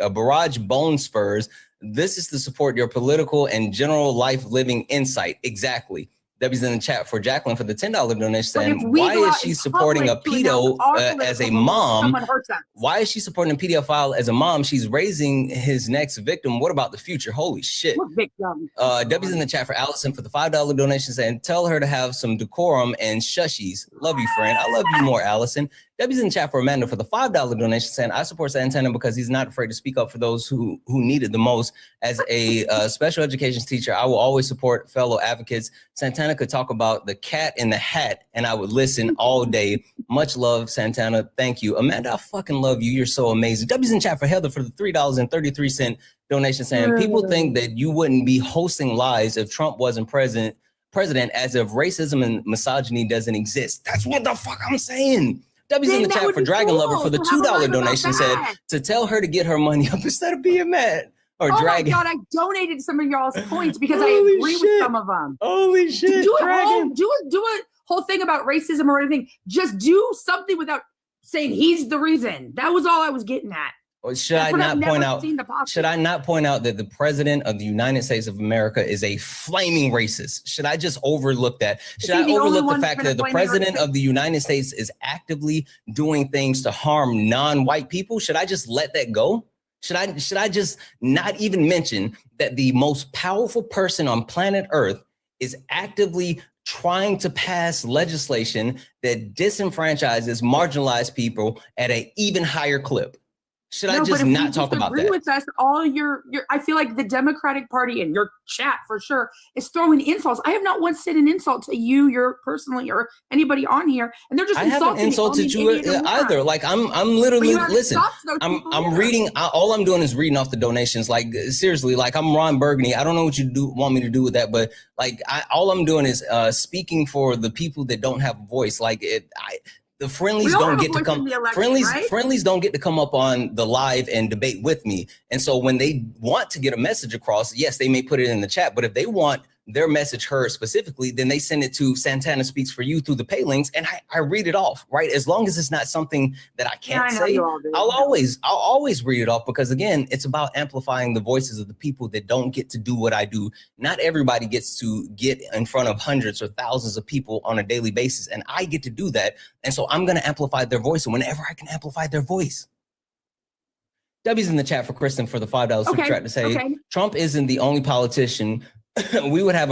Speaker 1: barrage bone spurs. This is to support your political and general life living insight. Exactly. W's in the chat for Jacqueline for the $10 donation saying, why is she supporting a pedo as a mom? Why is she supporting a pedophile as a mom? She's raising his next victim. What about the future? Holy shit. W's in the chat for Allison for the $5 donation saying, tell her to have some decorum and shushies. Love you, friend. I love you more, Allison. W's in the chat for Amanda for the $5 donation saying, I support Santana because he's not afraid to speak up for those who need it the most. As a special education teacher, I will always support fellow advocates. Santana could talk about the cat in the hat and I would listen all day. Much love, Santana. Thank you. Amanda, I fucking love you. You're so amazing. W's in chat for Heather for the $3.33 donation saying, people think that you wouldn't be hosting lies if Trump wasn't president as if racism and misogyny doesn't exist. That's what the fuck I'm saying. W's in the chat for Dragon Lover for the $2 donation said to tell her to get her money up instead of being mad. Or Dragon.
Speaker 6: My God, I donated some of y'all's points because I agree with some of them.
Speaker 1: Holy shit.
Speaker 6: Do a whole thing about racism or anything. Just do something without saying he's the reason. That was all I was getting at.
Speaker 1: Well, should I not point out that the president of the United States of America is a flaming racist? Should I just overlook that? Should I overlook the fact that the president of the United States is actively doing things to harm non-white people? Should I just let that go? Should I just not even mention that the most powerful person on planet Earth is actively trying to pass legislation that disenfranchises marginalized people at an even higher clip? Should I just not talk about that?
Speaker 6: With us, all your I feel like the Democratic Party and your chat for sure is throwing insults. I have not once said an insult to you, personally, or anybody on here, and they're just insulting. I haven't
Speaker 1: insulted you either. Like I'm literally listen. I'm reading. All I'm doing is reading off the donations. Like seriously, like I'm Ron Burgundy. I don't know what you want me to do with that, but like all I'm doing is speaking for the people that don't have a voice. Like the friendlies don't get to come. Friendlies don't get to come up on the live and debate with me. And so when they want to get a message across, yes, they may put it in the chat. But if they want their message heard specifically, then they send it to Santana Speaks for You through the pay links, and I read it off, right? As long as it's not something that I can't say, I'll always read it off, because again, it's about amplifying the voices of the people that don't get to do what I do. Not everybody gets to get in front of hundreds or thousands of people on a daily basis, and I get to do that. And so I'm going to amplify their voice, and whenever I can amplify their voice. W's in the chat for Kristen for the $5 super chat to say Trump isn't the only politician. We would have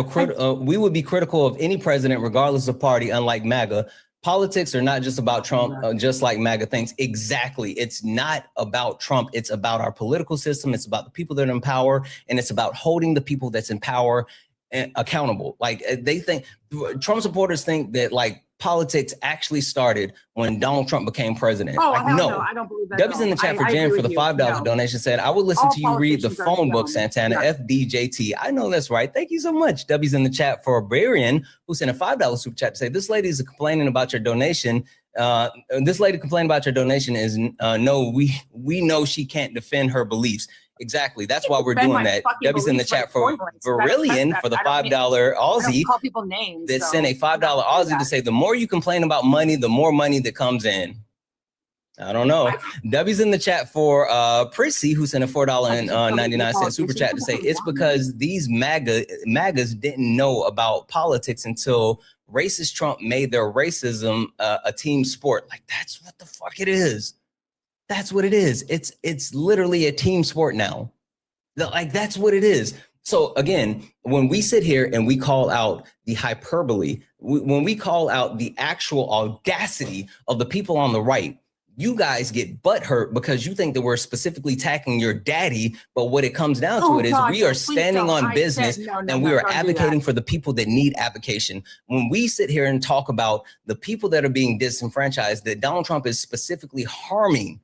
Speaker 1: we would be critical of any president regardless of party, unlike MAGA. Politics are not just about Trump, just like MAGA thinks. Exactly. It's not about Trump. It's about our political system. It's about the people that are in power, and it's about holding the people that's in power accountable. Like, they think, Trump supporters think that like politics actually started when Donald Trump became president.
Speaker 6: Oh,
Speaker 1: like, no,
Speaker 6: I don't believe that.
Speaker 1: W's in the chat for Jen for the $5 donation said, I would listen to you read the phone book, Santana, FDJT. I know that's right. Thank you so much. W's in the chat for Barian, who sent a $5 super chat to say, this lady is complaining about your donation. This lady complaining about your donation is, no, we know she can't defend her beliefs. Exactly. That's why we're doing that. W's in the chat for Verillion for the $5 Aussie.
Speaker 6: Call people names.
Speaker 1: That sent a $5 Aussie to say, the more you complain about money, the more money that comes in. I don't know. W's in the chat for Prissy, who sent a $4.99 super chat to say, it's because these MAGAs didn't know about politics until racist Trump made their racism a team sport. Like, that's what the fuck it is. That's what it is. It's literally a team sport now. Like, that's what it is. So again, when we sit here and we call out the hyperbole, when we call out the actual audacity of the people on the right, you guys get butthurt because you think that we're specifically attacking your daddy. But what it comes down to is we are standing on business and we are advocating for the people that need advocation. When we sit here and talk about the people that are being disenfranchised, that Donald Trump is specifically harming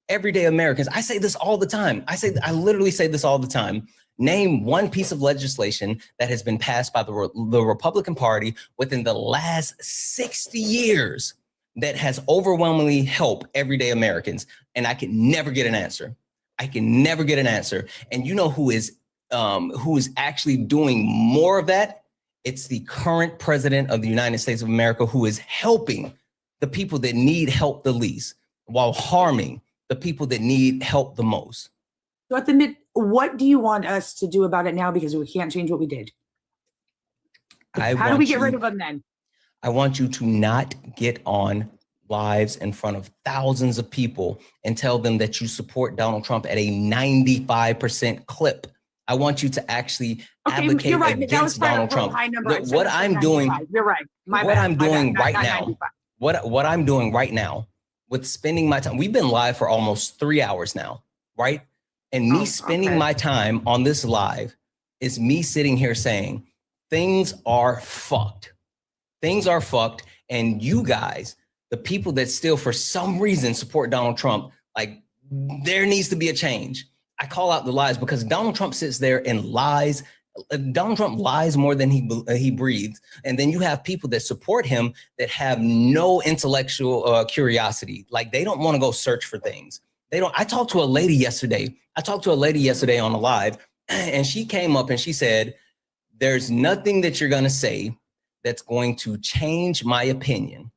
Speaker 1: everyday Americans. I say this all the time. I literally say this all the time. Name one piece of legislation that has been passed by the Republican Party within the last 60 years that has overwhelmingly helped everyday Americans. And I can never get an answer. I can never get an answer. And you know who is actually doing more of that? It's the current president of the United States of America, who is helping the people that need help the least while harming the people that need help the most.
Speaker 6: So at the mid, what do you want us to do about it now? Because we can't change what we did. How do we get rid of them then?
Speaker 1: I want you to not get on lives in front of thousands of people and tell them that you support Donald Trump at a 95% clip. I want you to actually advocate against Donald Trump. What I'm doing,
Speaker 6: you're right.
Speaker 1: What I'm doing right now, what I'm doing right now with spending my time, we've been live for almost 3 hours now, right? And me spending my time on this live is me sitting here saying, things are fucked. Things are fucked. And you guys, the people that still for some reason support Donald Trump, like, there needs to be a change. I call out the lies because Donald Trump sits there and lies. Donald Trump lies more than he breathes. And then you have people that support him that have no intellectual curiosity. Like, they don't want to go search for things. They don't. I talked to a lady yesterday. On the live, and she came up and she said, there's nothing that you're going to say that's going to change my opinion.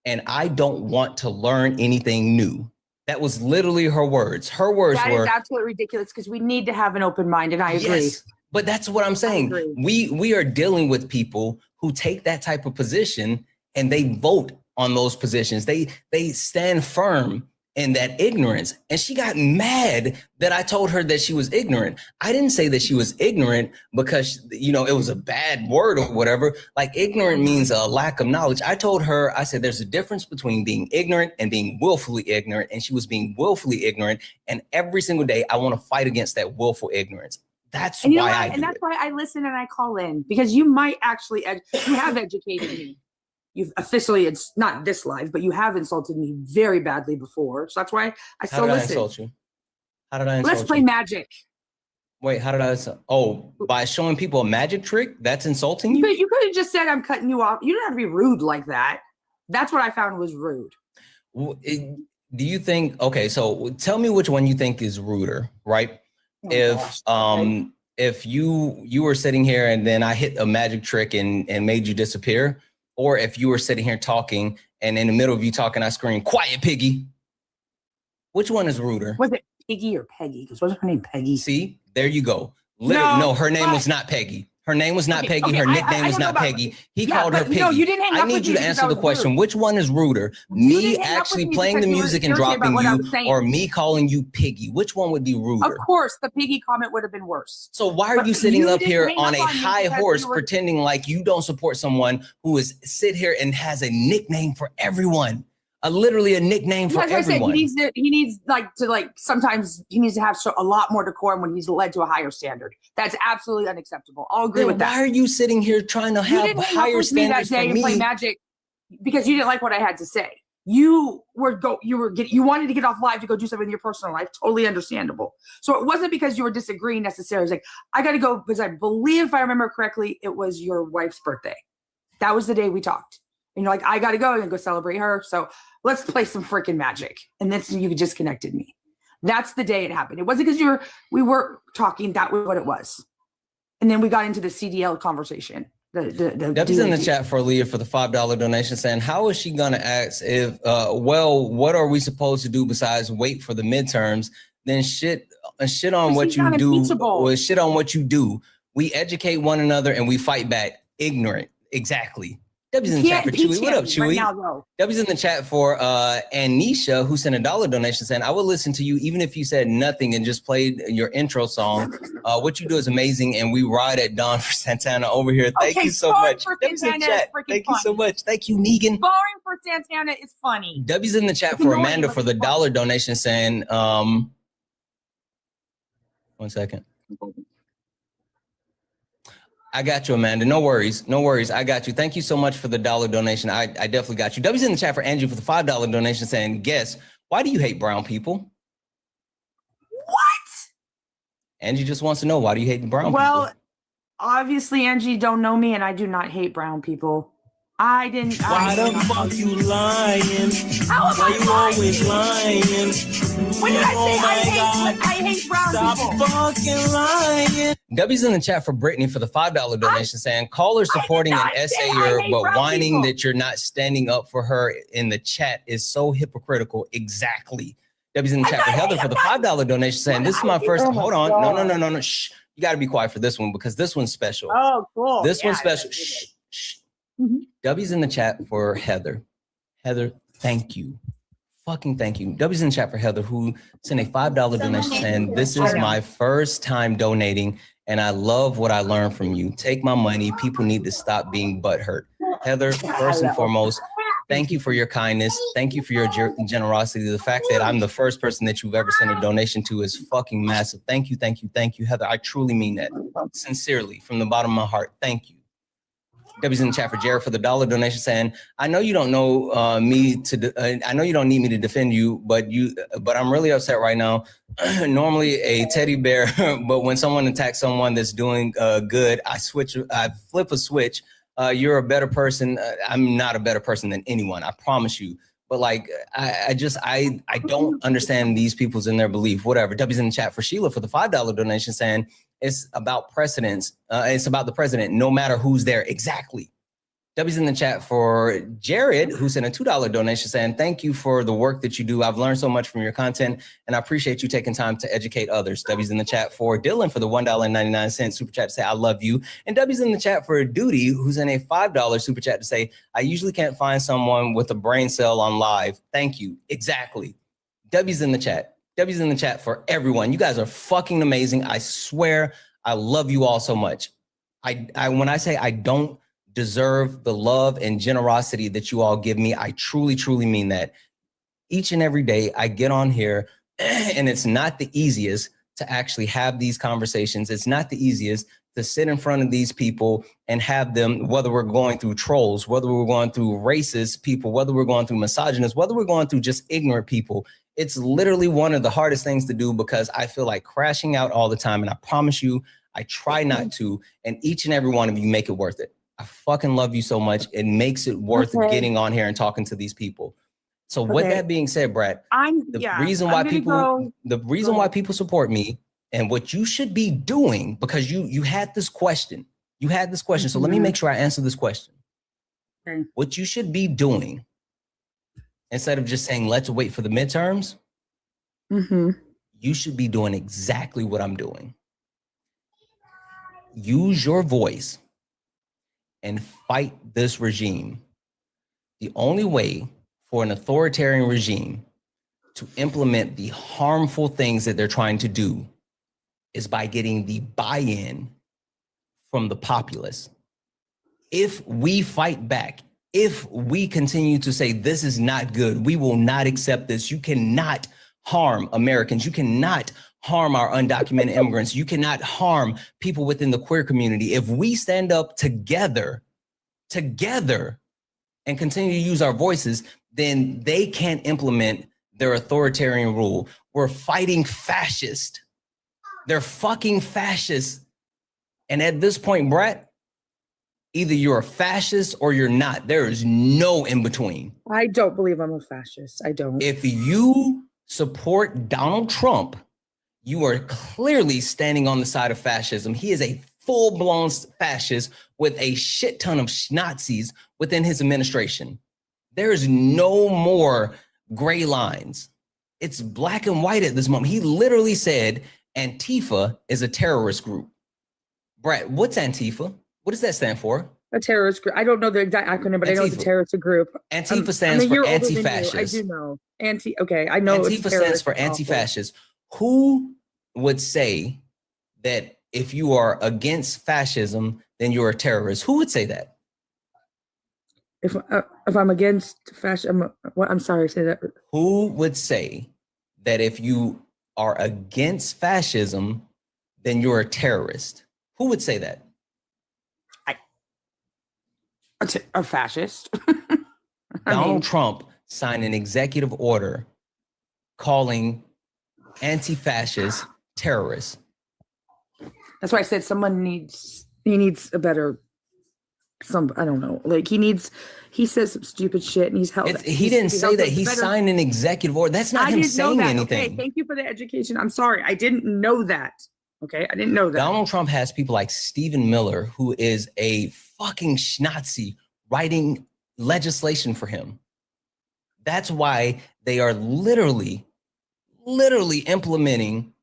Speaker 1: And I don't want to learn anything new. That was literally her words. Her words were,
Speaker 6: that is absolutely ridiculous, because we need to have an open mind. And I agree.
Speaker 1: Yes, but that's what I'm saying. We are dealing with people who take that type of position and they vote on those positions. They stand firm in that ignorance. And she got mad that I told her that she was ignorant. I didn't say that she was ignorant because, you know, it was a bad word or whatever. Like, ignorant means a lack of knowledge. I told her, I said, there's a difference between being ignorant and being willfully ignorant. And she was being willfully ignorant. And every single day I want to fight against that willful ignorance. That's why
Speaker 6: that's why I listen and I call in, because you might actually, you have educated me. You've officially, it's not this live, but you have insulted me very badly before. So that's why I still listen.
Speaker 1: How did I insult you? How did I insult you?
Speaker 6: Let's play magic.
Speaker 1: Wait, how did I insult? Oh, by showing people a magic trick? That's insulting you?
Speaker 6: You could have just said, I'm cutting you off. You don't have to be rude like that. That's what I found was rude.
Speaker 1: Do you think, okay, so tell me which one you think is ruder, right? If if you were sitting here and then I hit a magic trick and made you disappear, or if you were sitting here talking and in the middle of you talking, I scream, "Quiet, Piggy." Which one is ruder?
Speaker 6: Was it Piggy or Peggy? Because wasn't her name Peggy?
Speaker 1: See, there you go. Literally, no, her name was not Peggy. Her name was not Peggy. Her nickname was not Peggy. He called her Piggy.
Speaker 6: No, you didn't hang up
Speaker 1: I need you to answer the question.
Speaker 6: rude.
Speaker 1: Which one is ruder? Me actually playing the music and dropping you, or me calling you Piggy? Which one would be ruder?
Speaker 6: Of course, the Piggy comment would have been worse.
Speaker 1: So why are you sitting up here on a high horse pretending like you don't support someone who is sit here and has a nickname for everyone? Literally a nickname for everyone.
Speaker 6: He needs sometimes he needs to have a lot more decorum when he's led to a higher standard. That's absolutely unacceptable. I'll agree with that.
Speaker 1: Why are you sitting here trying to have higher standards for me?
Speaker 6: And play Magic because you didn't like what I had to say. You wanted to get off live to go do something in your personal life. Totally understandable. So it wasn't because you were disagreeing necessarily. It's like, I got to go because I believe, if I remember correctly, it was your wife's birthday. That was the day we talked. And you're like, I got to go and go celebrate her. So let's play some freaking Magic. And then you disconnected me. That's the day it happened. It wasn't because we were talking. That was what it was. And then we got into the CDL conversation.
Speaker 1: Debbie's in the chat for Leah for the $5 donation saying, how is she going to ask if, what are we supposed to do besides wait for the midterms? Then shit on what you do. Well, shit on what you do. We educate one another and we fight back. Ignorant. Exactly. Debbie's in the chat for Chewy. What up, Chewy? Right, Debbie's in the chat for Anisha, who sent a $1 donation saying, I would listen to you even if you said nothing and just played your intro song. What you do is amazing, and we ride at dawn for Santana over here. Thank you so much. Debbie's in the chat. Thank you so much. Thank you, Negan.
Speaker 6: Sparring for Santana is funny.
Speaker 1: Debbie's in the chat for Amanda for the $1 donation saying, 1 second. I got you, Amanda. No worries. No worries. I got you. Thank you so much for the $1 donation. I definitely got you. W's in the chat for Angie for the $5 donation saying, guess, why do you hate brown people?
Speaker 6: What?
Speaker 1: Angie just wants to know, why do you hate brown people?
Speaker 6: Well, obviously, Angie don't know me, and I do not hate brown people. I didn't.
Speaker 2: Why the fuck you lying?
Speaker 6: How am
Speaker 2: Why you always lying?
Speaker 6: When did I say I hate brown people?
Speaker 2: Stop fucking lying.
Speaker 1: W's in the chat for Brittany for the $5 donation saying, caller supporting an essayer but whining that you're not standing up for her in the chat is so hypocritical. Exactly. W's in the chat for Heather for the $5 donation saying, this is my first. Hold on. No. Shh. You got to be quiet for this one because this one's special.
Speaker 6: Oh, cool.
Speaker 1: This one's special. Shh.
Speaker 6: Mm-hmm.
Speaker 1: W's in the chat for Heather. Heather, thank you. Fucking thank you. W's in the chat for Heather, who sent a $5 donation saying, this is my first time donating and I love what I learned from you. Take my money. People need to stop being butthurt. Heather, first and foremost, thank you for your kindness. Thank you for your generosity. The fact that I'm the first person that you've ever sent a donation to is fucking massive. Thank you, Heather. I truly mean that. Sincerely, from the bottom of my heart. Thank you. W's in the chat for Jared for the $1 donation saying, I know you don't know I know you don't need me to defend you, but I'm really upset right now. Normally a teddy bear, but when someone attacks someone that's doing good, I flip a switch. You're a better person. I'm not a better person than anyone. I promise you. But like, I don't understand these people's in their belief, whatever. W's in the chat for Sheila for the $5 donation saying, it's about precedence. It's about the president, no matter who's there. Exactly. W's in the chat for Jared, who sent a $2 donation saying, thank you for the work that you do. I've learned so much from your content, and I appreciate you taking time to educate others. W's in the chat for Dylan for the $1.99 super chat to say, I love you. And W's in the chat for Duty, who's in a $5 super chat to say, I usually can't find someone with a brain cell on live. Thank you. Exactly. W's in the chat. W's in the chat for everyone. You guys are fucking amazing. I swear, I love you all so much. When I say I don't deserve the love and generosity that you all give me, I truly, truly mean that. Each and every day I get on here and it's not the easiest to actually have these conversations. It's not the easiest to sit in front of these people and have them, whether we're going through trolls, whether we're going through racist people, whether we're going through misogynists, whether we're going through just ignorant people. It's literally one of the hardest things to do because I feel like crashing out all the time. And I promise you, I try not to. And each and every one of you make it worth it. I fucking love you so much. It makes it worth getting on here and talking to these people. So with that being said, Brad, the reason why people support me And what you should be doing, because you had this question. So let me make sure I answer this question.
Speaker 6: Okay.
Speaker 1: What you should be doing, instead of just saying, let's wait for the midterms, you should be doing exactly what I'm doing. Use your voice and fight this regime. The only way for an authoritarian regime to implement the harmful things that they're trying to do is by getting the buy-in from the populace. If we fight back, if we continue to say this is not good, we will not accept this. You cannot harm Americans. You cannot harm our undocumented immigrants. You cannot harm people within the queer community. If we stand up together, and continue to use our voices, then they can't implement their authoritarian rule. We're fighting fascists. They're fucking fascists. And at this point, Brett, either you're a fascist or you're not. There is no in between.
Speaker 11: I don't believe I'm a fascist. I don't.
Speaker 1: If you support Donald Trump, you are clearly standing on the side of fascism. He is a full-blown fascist with a shit ton of Nazis within his administration. There is no more gray lines. It's black and white at this moment. He literally said Antifa is a terrorist group. Brett, what's Antifa? What does that stand for?
Speaker 11: A terrorist group. I don't know the exact acronym, but Antifa. I know it's a terrorist group.
Speaker 1: Antifa stands for anti-fascist.
Speaker 11: I do know. Okay, I know.
Speaker 1: Antifa stands for anti-fascist. Who would say that if you are against fascism, then you're a terrorist? Who would say that?
Speaker 11: If I'm against fascism, I'm sorry, say that.
Speaker 1: Who would say that if you are against fascism, then you're a terrorist? Who would say that?
Speaker 6: A fascist.
Speaker 1: Donald Trump signed an executive order calling anti-fascists terrorists.
Speaker 6: That's why I said he needs a better, I don't know. Like he says some stupid shit and he's held.
Speaker 1: He didn't say that. He signed an executive order. That's not him saying anything.
Speaker 6: Okay, thank you for the education. I'm sorry. I didn't know that. Okay, I didn't know that.
Speaker 1: Donald Trump has people like Stephen Miller, who is a fucking Nazi, writing legislation for him. That's why they are literally implementing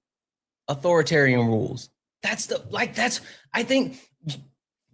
Speaker 1: authoritarian rules. I think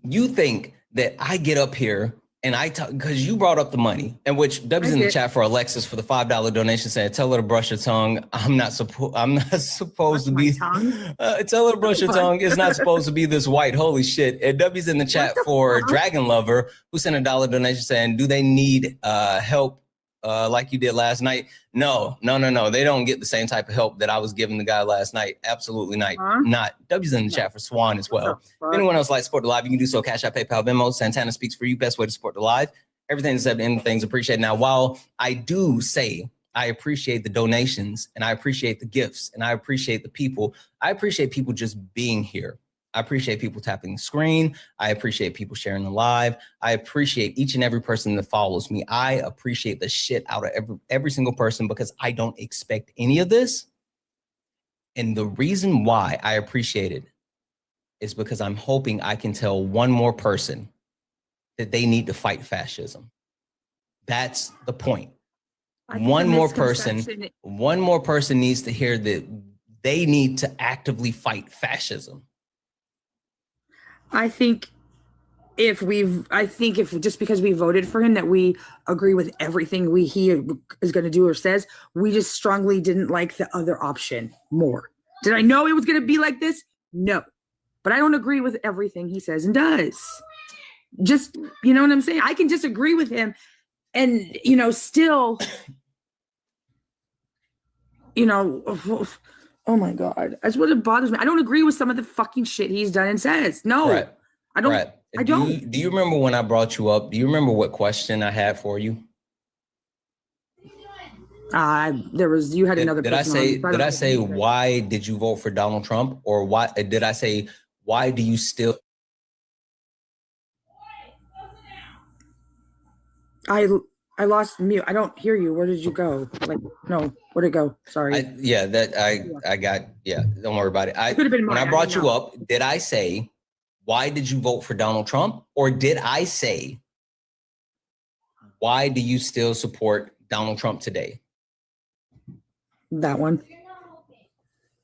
Speaker 1: you think that I get up here and I talk, because you brought up the money, and which W's in the chat for Alexis for the $5 donation saying, tell her to brush her tongue. I'm not supposed to be, tell her to brush her tongue. It's not supposed to be this white, holy shit. And W's in the chat for Dragon Lover, who sent a $1 donation saying, do they need help like you did last night? No. They don't get the same type of help that I was giving the guy last night. Absolutely not. W's in the chat for Swan as well. If anyone else likes to support the live, you can do so. Cash App, PayPal, Venmo. Santana speaks for you. Best way to support the live. Everything except anything's appreciated. Now, while I do say I appreciate the donations and I appreciate the gifts and I appreciate the people, I appreciate people just being here. I appreciate people tapping the screen. I appreciate people sharing the live. I appreciate each and every person that follows me. I appreciate the shit out of every single person, because I don't expect any of this. And the reason why I appreciate it is because I'm hoping I can tell one more person that they need to fight fascism. That's the point. One more person needs to hear that they need to actively fight fascism.
Speaker 6: I think if just because we voted for him that we agree with everything he is going to do or says, we just strongly didn't like the other option more. Did I know it was going to be like this? No, but I don't agree with everything he says and does. Just, you know what I'm saying? I can disagree with him and, still, oh my God. That's what it bothers me. I don't agree with some of the fucking shit he's done and says. No,
Speaker 1: right.
Speaker 6: I don't.
Speaker 1: Right.
Speaker 6: I don't.
Speaker 1: Do you remember when I brought you up? Do you remember what question I had for you?
Speaker 6: You had another.
Speaker 1: Did I say why did you vote for Donald Trump, or why did I say why do you still?
Speaker 6: I
Speaker 11: I lost mute. I don't hear you. Where did you go? Like, no, where'd it go? Sorry.
Speaker 1: I got, don't worry about it. When I brought you up, did I say, why did you vote for Donald Trump? Or did I say, why do you still support Donald Trump today?
Speaker 11: That one.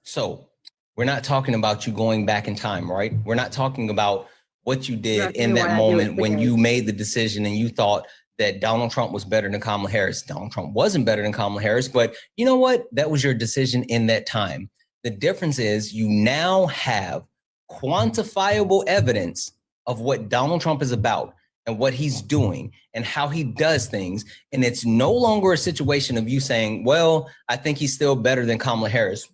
Speaker 1: So we're not talking about you going back in time, right? We're not talking about what you did in that moment when you made the decision and you thought that Donald Trump was better than Kamala Harris. Donald Trump wasn't better than Kamala Harris, but you know what? That was your decision in that time. The difference is you now have quantifiable evidence of what Donald Trump is about and what he's doing and how he does things. And it's no longer a situation of you saying, well, I think he's still better than Kamala Harris.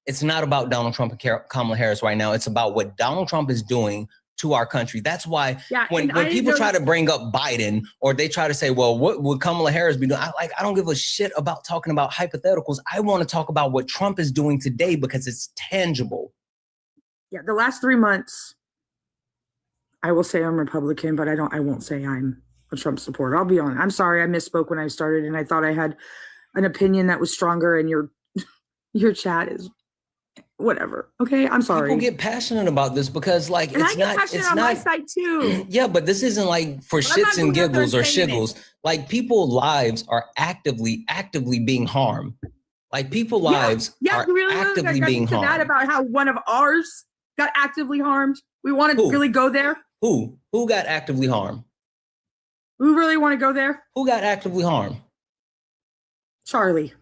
Speaker 1: It's not about Donald Trump and Kamala Harris right now. It's about what Donald Trump is doing to our country. That's why when people try to bring up Biden or they try to say, well, what would Kamala Harris be doing? I don't give a shit about talking about hypotheticals. I want to talk about what Trump is doing today because it's tangible.
Speaker 11: Yeah, the last 3 months, I will say I'm Republican, but I won't say I'm a Trump supporter. I'll be honest. I'm sorry I misspoke when I started and I thought I had an opinion that was stronger and your chat is whatever. Okay, I'm sorry.
Speaker 1: People get passionate about this because like
Speaker 11: and it's not passionate on my side too.
Speaker 1: Yeah, but this isn't like for shits and giggles or shiggles. Like people's lives are actively being harmed. Like people's lives are actively being harmed.
Speaker 11: That about how one of ours got actively harmed. We want to really go there.
Speaker 1: Who got actively harmed?
Speaker 11: We really want to go there.
Speaker 1: Who got actively harmed?
Speaker 11: Charlie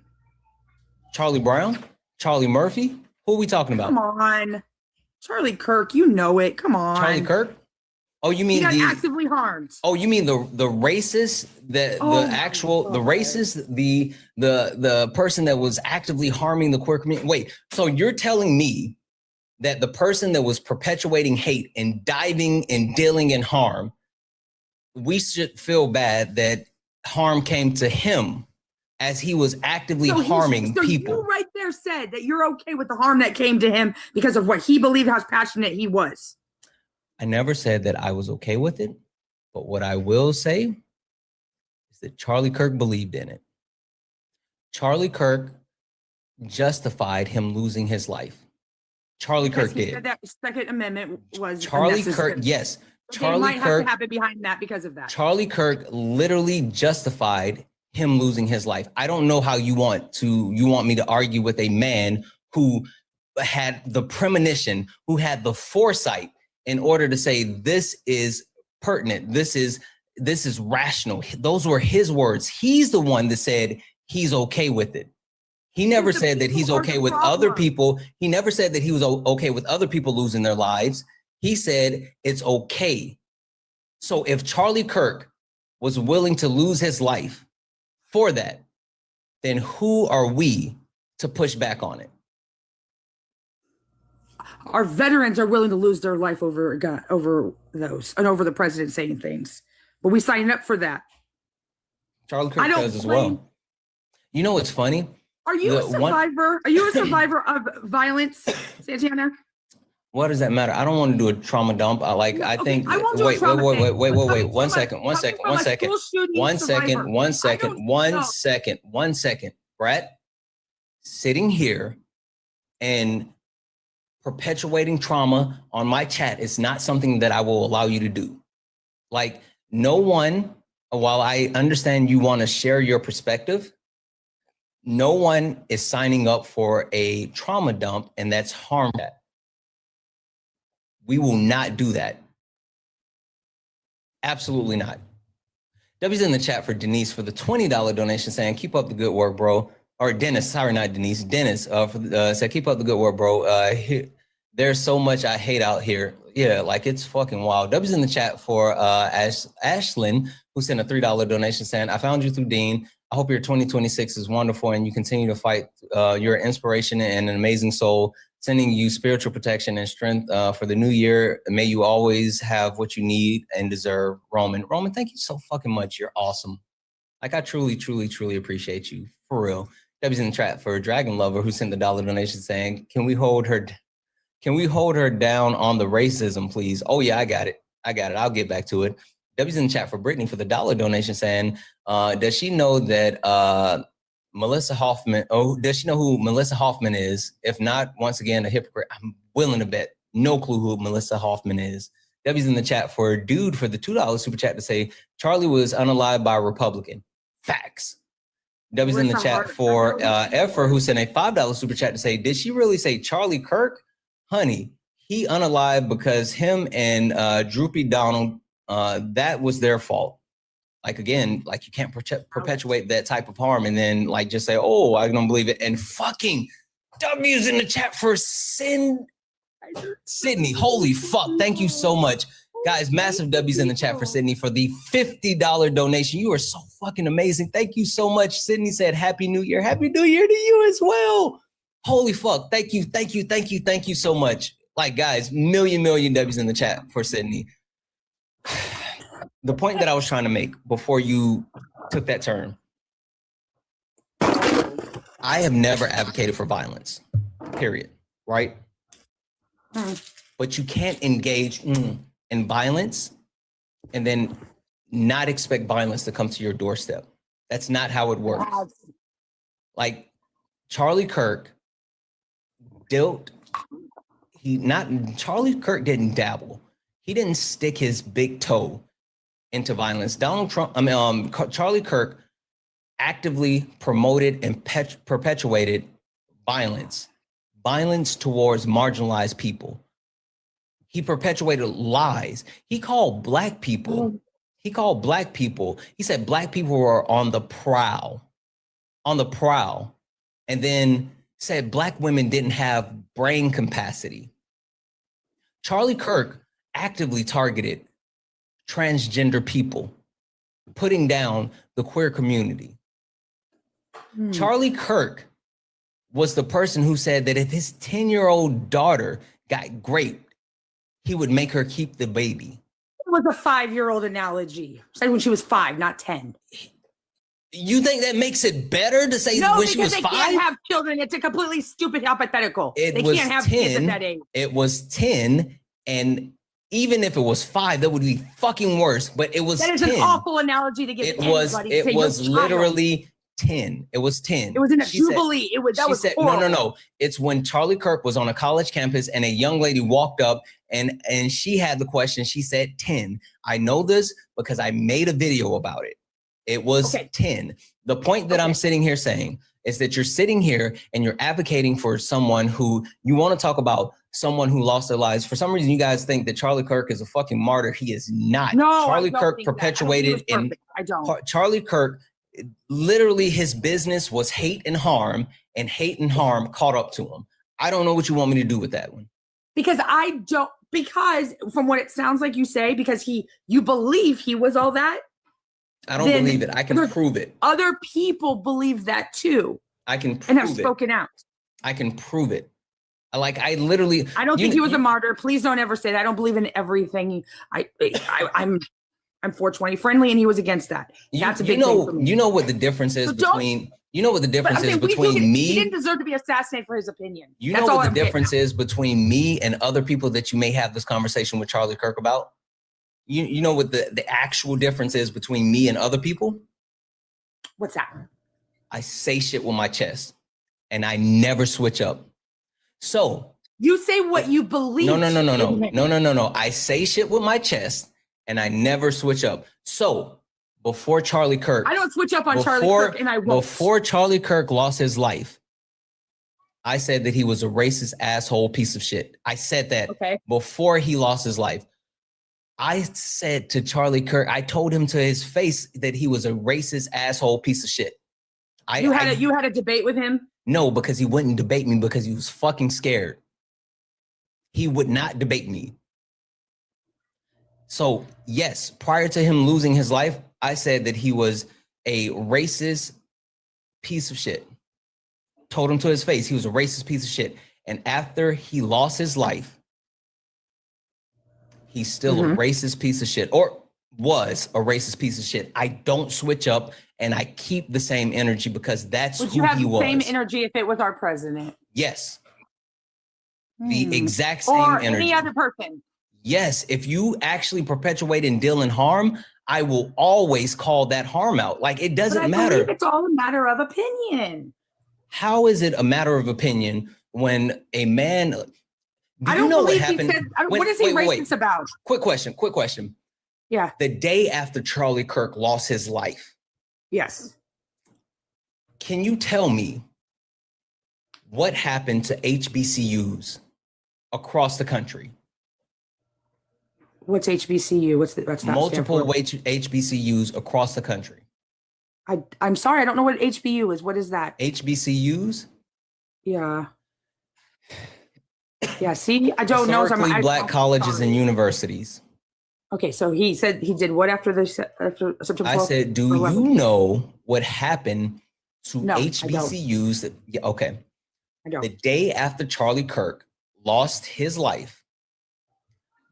Speaker 1: Brown? Charlie Murphy? Who are we talking about?
Speaker 11: Come on. Charlie Kirk, you know it. Come on.
Speaker 1: Charlie Kirk? Oh, you mean
Speaker 11: he got actively harmed.
Speaker 1: Oh, you mean the racist, the racist, the person that was actively harming the queer community? Wait, so you're telling me that the person that was perpetuating hate and diving and dealing in harm, we should feel bad that harm came to him as he was actively harming people.
Speaker 11: You right there said that you're okay with the harm that came to him because of what he believed, how passionate he was.
Speaker 1: I never said that I was okay with it, but what I will say is that Charlie Kirk believed in it. Charlie Kirk justified him losing his life. Charlie Kirk did.
Speaker 11: Said that Second Amendment was
Speaker 1: Charlie Kirk. Yes,
Speaker 11: Charlie Kirk have to happen behind that because of that.
Speaker 1: Charlie Kirk literally justified him losing his life. I don't know how you want me to argue with a man who had the premonition, who had the foresight in order to say this is pertinent, this is rational. Those were his words. He's the one that said he's okay with it. He never said that he's okay with other people. He never said that he was okay with other people losing their lives. He said it's okay. So if Charlie Kirk was willing to lose his life for that, then who are we to push back on it?
Speaker 11: Our veterans are willing to lose their life over those and over the president saying things, but we signed up for that.
Speaker 1: Charlie Kirk does as well. You know what's funny?
Speaker 11: Are you a survivor? Are you a survivor of violence, Santana?
Speaker 1: What does that matter? I don't want to do a trauma dump. Wait. One second. Brett, sitting here and perpetuating trauma on my chat is not something that I will allow you to do. Like, no one, while I understand you want to share your perspective, no one is signing up for a trauma dump, and that's harm that. We will not do that. Absolutely not. W's in the chat for Denise for the $20 donation saying, keep up the good work, bro. Or Dennis, sorry, not Denise. Dennis said, keep up the good work, bro. There's so much I hate out here. Yeah, like it's fucking wild. W's in the chat for Ashlyn, who sent a $3 donation saying, I found you through Dean. I hope your 2026 is wonderful and you continue to fight. Your inspiration and an amazing soul. Sending you spiritual protection and strength for the new year. May you always have what you need and deserve. Roman, thank you so fucking much. You're awesome. Like, I truly, truly, truly appreciate you. For real. Debbie's in the chat for Dragon Lover, who sent the $1 donation saying, can we hold her down on the racism, please? Oh yeah, I got it. I'll get back to it. Debbie's in the chat for Brittany for the $1 donation saying, does she know that Melissa Hoffman, does she know who Melissa Hoffman is? If not, once again, a hypocrite. I'm willing to bet. No clue who Melissa Hoffman is. Debbie's in the chat for Dude for the $2 super chat to say, Charlie was unalived by a Republican. Facts. Debbie's in the chat for Effer, who sent a $5 super chat to say, did she really say Charlie Kirk? Honey, he unalived because him and Droopy Donald, that was their fault. Like, again, like you can't perpetuate that type of harm and then like just say, oh, I don't believe it. And fucking W's in the chat for Sydney. Holy fuck. Thank you so much. Guys, massive W's in the chat for Sydney for the $50 donation. You are so fucking amazing. Thank you so much. Sydney said, Happy New Year. Happy New Year to you as well. Holy fuck. Thank you. Thank you. Thank you. Thank you so much. Like, guys, million W's in the chat for Sydney. The point that I was trying to make before you took that turn, I have never advocated for violence, period, right? But you can't engage in violence and then not expect violence to come to your doorstep. That's not how it works. Like Charlie Kirk Charlie Kirk didn't dabble. He didn't stick his big toe into violence. Charlie Kirk actively promoted and perpetuated violence towards marginalized people. He perpetuated lies. He called black people. He said black people were on the prowl, and then said black women didn't have brain capacity. Charlie Kirk actively targeted transgender people, putting down the queer community. Charlie Kirk was the person who said that if his 10-year-old daughter got raped, he would make her keep the baby.
Speaker 6: It was a 5-year-old analogy. Said when she was 5, not 10.
Speaker 1: You think that makes it better to say when she was 5? No, because they can't
Speaker 6: have children. It's a completely stupid hypothetical. They can't have
Speaker 1: 10,
Speaker 6: kids at that age.
Speaker 1: It was 10, and even if it was 5, that would be fucking worse. But it was 10.
Speaker 6: That is an awful analogy to give to anybody.
Speaker 1: It was literally 10. It was 10.
Speaker 6: It was in a jubilee. That was horrible.
Speaker 1: No. It's when Charlie Kirk was on a college campus and a young lady walked up and she had the question. She said 10. I know this because I made a video about it. It was 10. The point that I'm sitting here saying is that you're sitting here and you're advocating for someone who you want to talk about, someone who lost their lives. For some reason, you guys think that Charlie Kirk is a fucking martyr. He is not.
Speaker 6: No,
Speaker 1: Charlie Kirk perpetuated Charlie Kirk, literally his business was hate and harm, and hate and harm caught up to him. I don't know what you want me to do with that one.
Speaker 6: Because from what it sounds like you say, because you believe he was all that.
Speaker 1: I don't believe it. I can prove it.
Speaker 6: Other people believe that too.
Speaker 1: I can prove it.
Speaker 6: And have spoken out.
Speaker 1: I can prove it. I
Speaker 6: don't think he was a martyr. Please don't ever say that. I don't believe in everything. I'm 420 friendly, and he was against that. That's a big thing for me.
Speaker 1: You know what the difference is between me.
Speaker 6: He didn't deserve to be assassinated for his opinion.
Speaker 1: You know what the difference is between me and other people that you may have this conversation with Charlie Kirk about? You know what the actual difference is between me and other people?
Speaker 6: What's that?
Speaker 1: I say shit with my chest, and I never switch up. So
Speaker 6: you say what you believe.
Speaker 1: No. I say shit with my chest, and I never switch up. So before Charlie Kirk,
Speaker 6: I don't switch up on Charlie Kirk, and I won't.
Speaker 1: Before Charlie Kirk lost his life, I said that he was a racist asshole piece of shit. I said that before he lost his life. I said to Charlie Kirk, I told him to his face that he was a racist asshole piece of shit.
Speaker 6: You had a debate with him?
Speaker 1: No, because he wouldn't debate me because he was fucking scared. He would not debate me. So yes, prior to him losing his life, I said that he was a racist piece of shit. Told him to his face he was a racist piece of shit. And after he lost his life, he's still a racist piece of shit, or was a racist piece of shit. I don't switch up, and I keep the same energy because that's who he was. Would you have the
Speaker 6: same energy if it was our president?
Speaker 1: Yes. The exact same energy.
Speaker 6: Or any other person?
Speaker 1: Yes, if you actually perpetuate and deal in harm, I will always call that harm out. Like, it doesn't matter.
Speaker 6: I believe it's all a matter of opinion.
Speaker 1: How is it a matter of opinion when a man?
Speaker 6: I don't believe he said. What is he racist about?
Speaker 1: Quick question.
Speaker 6: Yeah.
Speaker 1: The day after Charlie Kirk lost his life.
Speaker 6: Yes.
Speaker 1: Can you tell me what happened to HBCUs across the country?
Speaker 6: What's HBCU? What's that?
Speaker 1: Multiple HBCUs across the country.
Speaker 6: I'm sorry, I don't know what HBU is. What is that?
Speaker 1: HBCUs?
Speaker 6: Yeah. Yeah, see, I don't know.
Speaker 1: Historically black colleges and universities.
Speaker 6: Okay, so he said he did what after September 12th?
Speaker 1: I said, do you know what happened to HBCUs? Okay.
Speaker 6: I don't.
Speaker 1: The day after Charlie Kirk lost his life,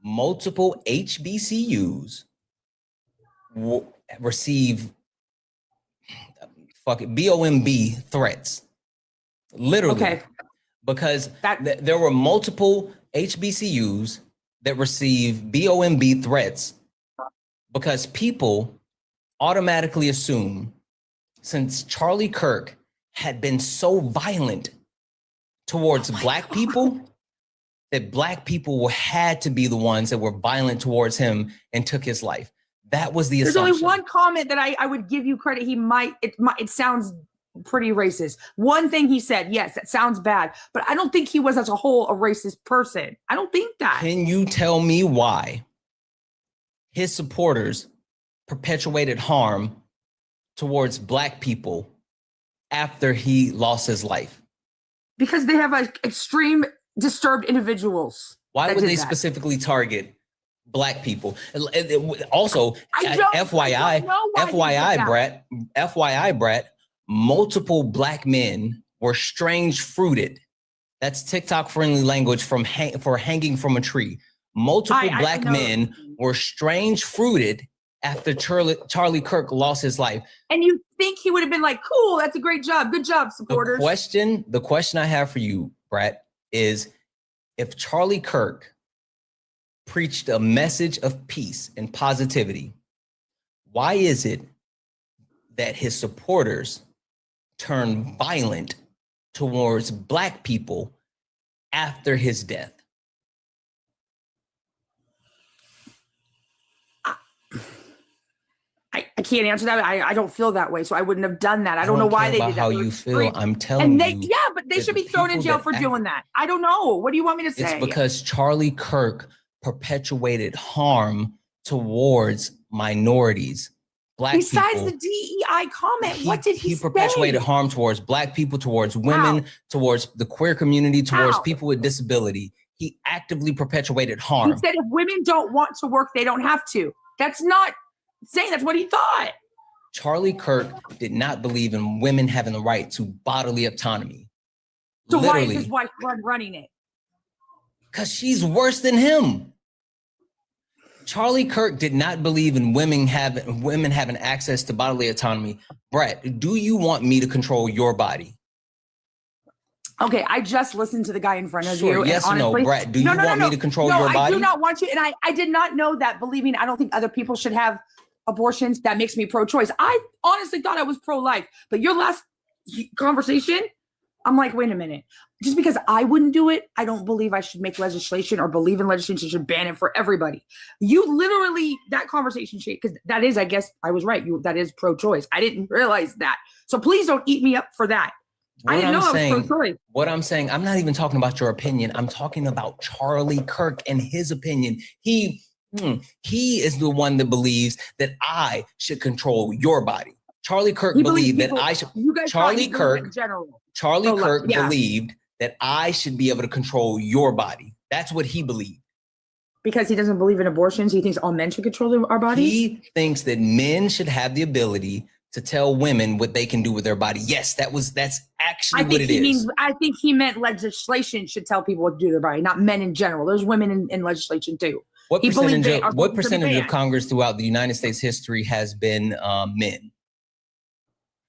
Speaker 1: multiple HBCUs receive BOMB threats. Literally. Okay. Because there were multiple HBCUs that receive BOMB threats because people automatically assume, since Charlie Kirk had been so violent towards black people, that black people had to be the ones that were violent towards him and took his life. That was the assumption.
Speaker 6: There's only one comment that I would give you credit. It sounds pretty racist. One thing he said, yes, that sounds bad, but I don't think he was as a whole a racist person. I don't think that.
Speaker 1: Can you tell me why his supporters perpetuated harm towards black people after he lost his life?
Speaker 6: Because they have extreme disturbed individuals.
Speaker 1: Why would they specifically target black people? Also, FYI, Brett, multiple black men were strange fruited. That's TikTok friendly language for hanging from a tree. Multiple black men were strange fruited after Charlie Kirk lost his life.
Speaker 6: And you think he would have been like, cool, that's a great job. Good job, supporters.
Speaker 1: The question I have for you, Brett, is if Charlie Kirk preached a message of peace and positivity, why is it that his supporters turn violent towards black people after his death?
Speaker 6: I can't answer that. I don't feel that way, so I wouldn't have done that. I don't know why they did that.
Speaker 1: How you feel? I'm telling you.
Speaker 6: Yeah, but they should be thrown in jail for doing that. I don't know. What do you want me to say?
Speaker 1: It's because Charlie Kirk perpetuated harm towards minorities, black people.
Speaker 6: Besides the DEI comment, what did he say? He
Speaker 1: perpetuated harm towards black people, towards women, towards the queer community, towards people with disability. He actively perpetuated harm.
Speaker 6: He said if women don't want to work, they don't have to. That's not saying that's what he thought.
Speaker 1: Charlie Kirk did not believe in women having the right to bodily autonomy.
Speaker 6: So why is his wife running it?
Speaker 1: Because she's worse than him. Charlie Kirk did not believe in women having access to bodily autonomy. Brett, do you want me to control your body?
Speaker 6: Okay, I just listened to the guy in front of you.
Speaker 1: Yes or no, Brett? Do you want me to control your body?
Speaker 6: I do not want you. And I did not know that. Believing I don't think other people should have abortions. That makes me pro-choice. I honestly thought I was pro-life. But your last conversation, I'm like, wait a minute. Just because I wouldn't do it, I don't believe I should make legislation or believe in legislation should ban it for everybody. You literally, that conversation, because that is, I guess I was right. That is pro-choice. I didn't realize that. So please don't eat me up for that. I didn't know I was pro-choice.
Speaker 1: What I'm saying, I'm not even talking about your opinion. I'm talking about Charlie Kirk and his opinion. He is the one that believes that I should control your body. Charlie Kirk believed that I should. Charlie Kirk believed that I should be able to control your body. That's what he believed.
Speaker 6: Because he doesn't believe in abortions, he thinks all men should control our bodies?
Speaker 1: He thinks that men should have the ability to tell women what they can do with their body. Yes, that's actually what it is.
Speaker 6: I think he meant legislation should tell people what to do with their body, not men in general. There's women in legislation too.
Speaker 1: What percentage of Congress throughout the United States history has been men?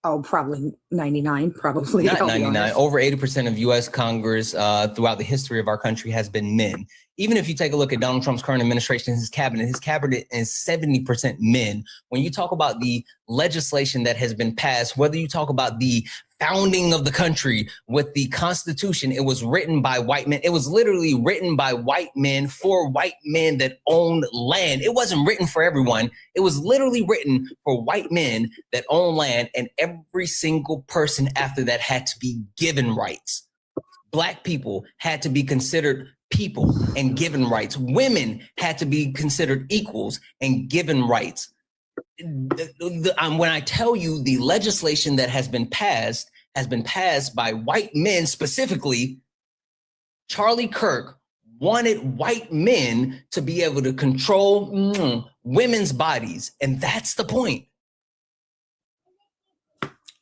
Speaker 11: Oh, probably 99, probably.
Speaker 1: Not
Speaker 11: I'll be
Speaker 1: 99.
Speaker 11: honest.
Speaker 1: Over 80% of U.S. Congress throughout the history of our country has been men. Even if you take a look at Donald Trump's current administration, his cabinet is 70% men. When you talk about the legislation that has been passed, whether you talk about the founding of the country with the Constitution, it was written by white men. It was literally written by white men for white men that owned land. It wasn't written for everyone. It was literally written for white men that own land, and every single person after that had to be given rights. Black people had to be considered people and given rights. Women had to be considered equals and given rights. When I tell you the legislation that has been passed by white men specifically, Charlie Kirk wanted white men to be able to control women's bodies. And that's the point.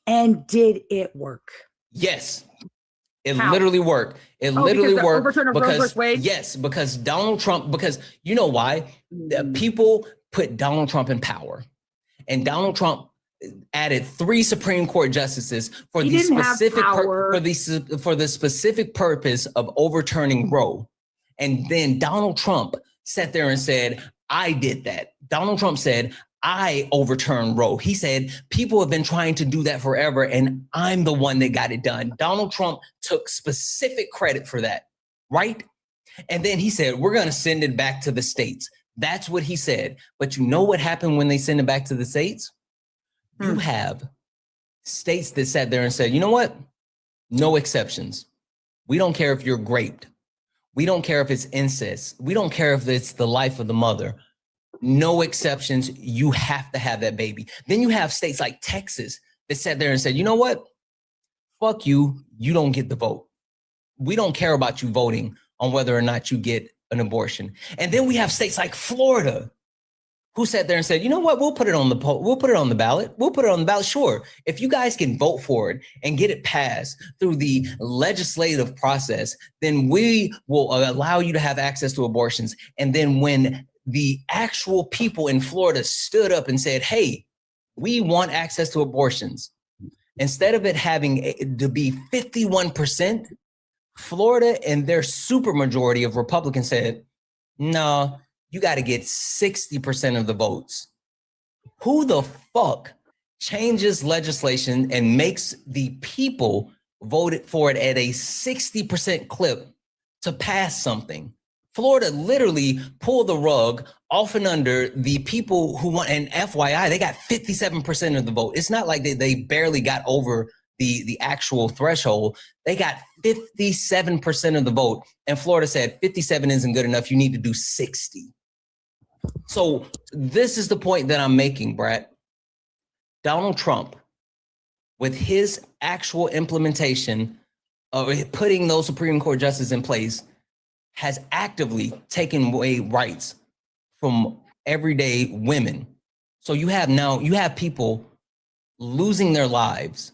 Speaker 11: And did it work?
Speaker 1: Yes. It
Speaker 11: How?
Speaker 1: literally worked. It literally
Speaker 11: because the
Speaker 1: worked
Speaker 11: overturn of Roe versus Wade?
Speaker 1: yes, because Donald Trump, because you know why? The people put Donald Trump in power, and Donald Trump added 3 Supreme Court justices for the specific purpose of overturning Roe. And then Donald Trump sat there and said, "I did that." Donald Trump said, "I overturned Roe." He said, "People have been trying to do that forever, and I'm the one that got it done." Donald Trump took specific credit for that, right? And then he said, "We're going to send it back to the states." That's what he said. But you know what happened when they send it back to the states? You have states that sat there and said, "You know what? No exceptions. We don't care if you're raped. We don't care if it's incest. We don't care if it's the life of the mother. No exceptions. You have to have that baby." Then you have states like Texas that sat there and said, "You know what? Fuck you. You don't get the vote. We don't care about you voting on whether or not you get an abortion." And then we have states like Florida who sat there and said, "You know what? We'll put it on the we'll put it on the ballot. We'll put it on the ballot. Sure. If you guys can vote for it and get it passed through the legislative process, then we will allow you to have access to abortions." And then when the actual people in Florida stood up and said, "Hey, we want access to abortions," instead of it having to be 51%, Florida and their supermajority of Republicans said, "No, you got to get 60% of the votes." Who the fuck changes legislation and makes the people vote for it at a 60% clip to pass something? Florida literally pulled the rug off and under the people who want, and FYI, they got 57% of the vote. It's not like they barely got over the actual threshold. They got 57% of the vote, and Florida said 57 isn't good enough. You need to do 60. So this is the point that I'm making, Brad. Donald Trump, with his actual implementation of putting those Supreme Court justices in place, has actively taken away rights from everyday women. So you have people losing their lives,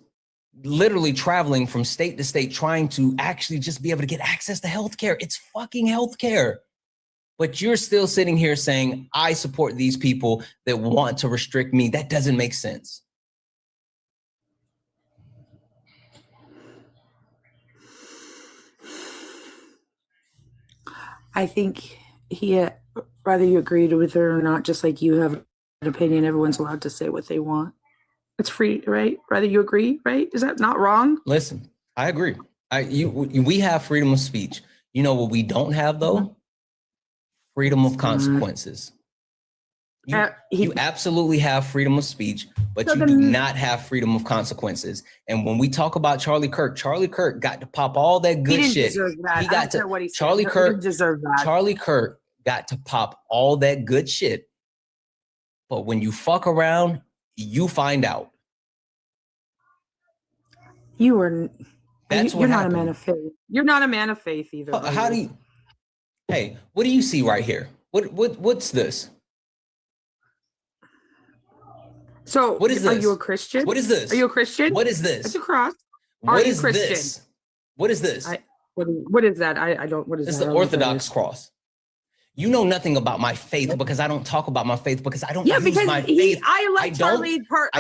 Speaker 1: literally traveling from state to state, trying to actually just be able to get access to healthcare. It's fucking healthcare. But you're still sitting here saying, "I support these people that want to restrict me." That doesn't make sense.
Speaker 11: I think whether you agreed with it or not, just like you have an opinion, everyone's allowed to say what they want. It's free, right? Whether you agree, right? Is that not wrong?
Speaker 1: Listen, I agree. We have freedom of speech. You know what we don't have, though? Freedom of consequences. You absolutely have freedom of speech, but you do not have freedom of consequences. And when we talk about Charlie Kirk got to pop all that good shit.
Speaker 11: He got to what he said.
Speaker 1: Charlie Kirk
Speaker 11: deserved that.
Speaker 1: Charlie Kirk got to pop all that good shit. But when you fuck around, you find out.
Speaker 11: You're
Speaker 1: what
Speaker 11: not a man of faith. You're not a man of faith either.
Speaker 1: How do you? Hey, what do you see right here? What's this?
Speaker 11: So
Speaker 1: what is this?
Speaker 11: Are you a Christian?
Speaker 1: What is this?
Speaker 11: Are you a Christian?
Speaker 1: What is this?
Speaker 11: It's a cross.
Speaker 1: What is Christian? This? What is this?
Speaker 11: What is that? I don't. What is
Speaker 1: this?
Speaker 11: That?
Speaker 1: It's the Orthodox cross. You know nothing about my faith because I don't talk about my faith because I don't use my faith.
Speaker 11: I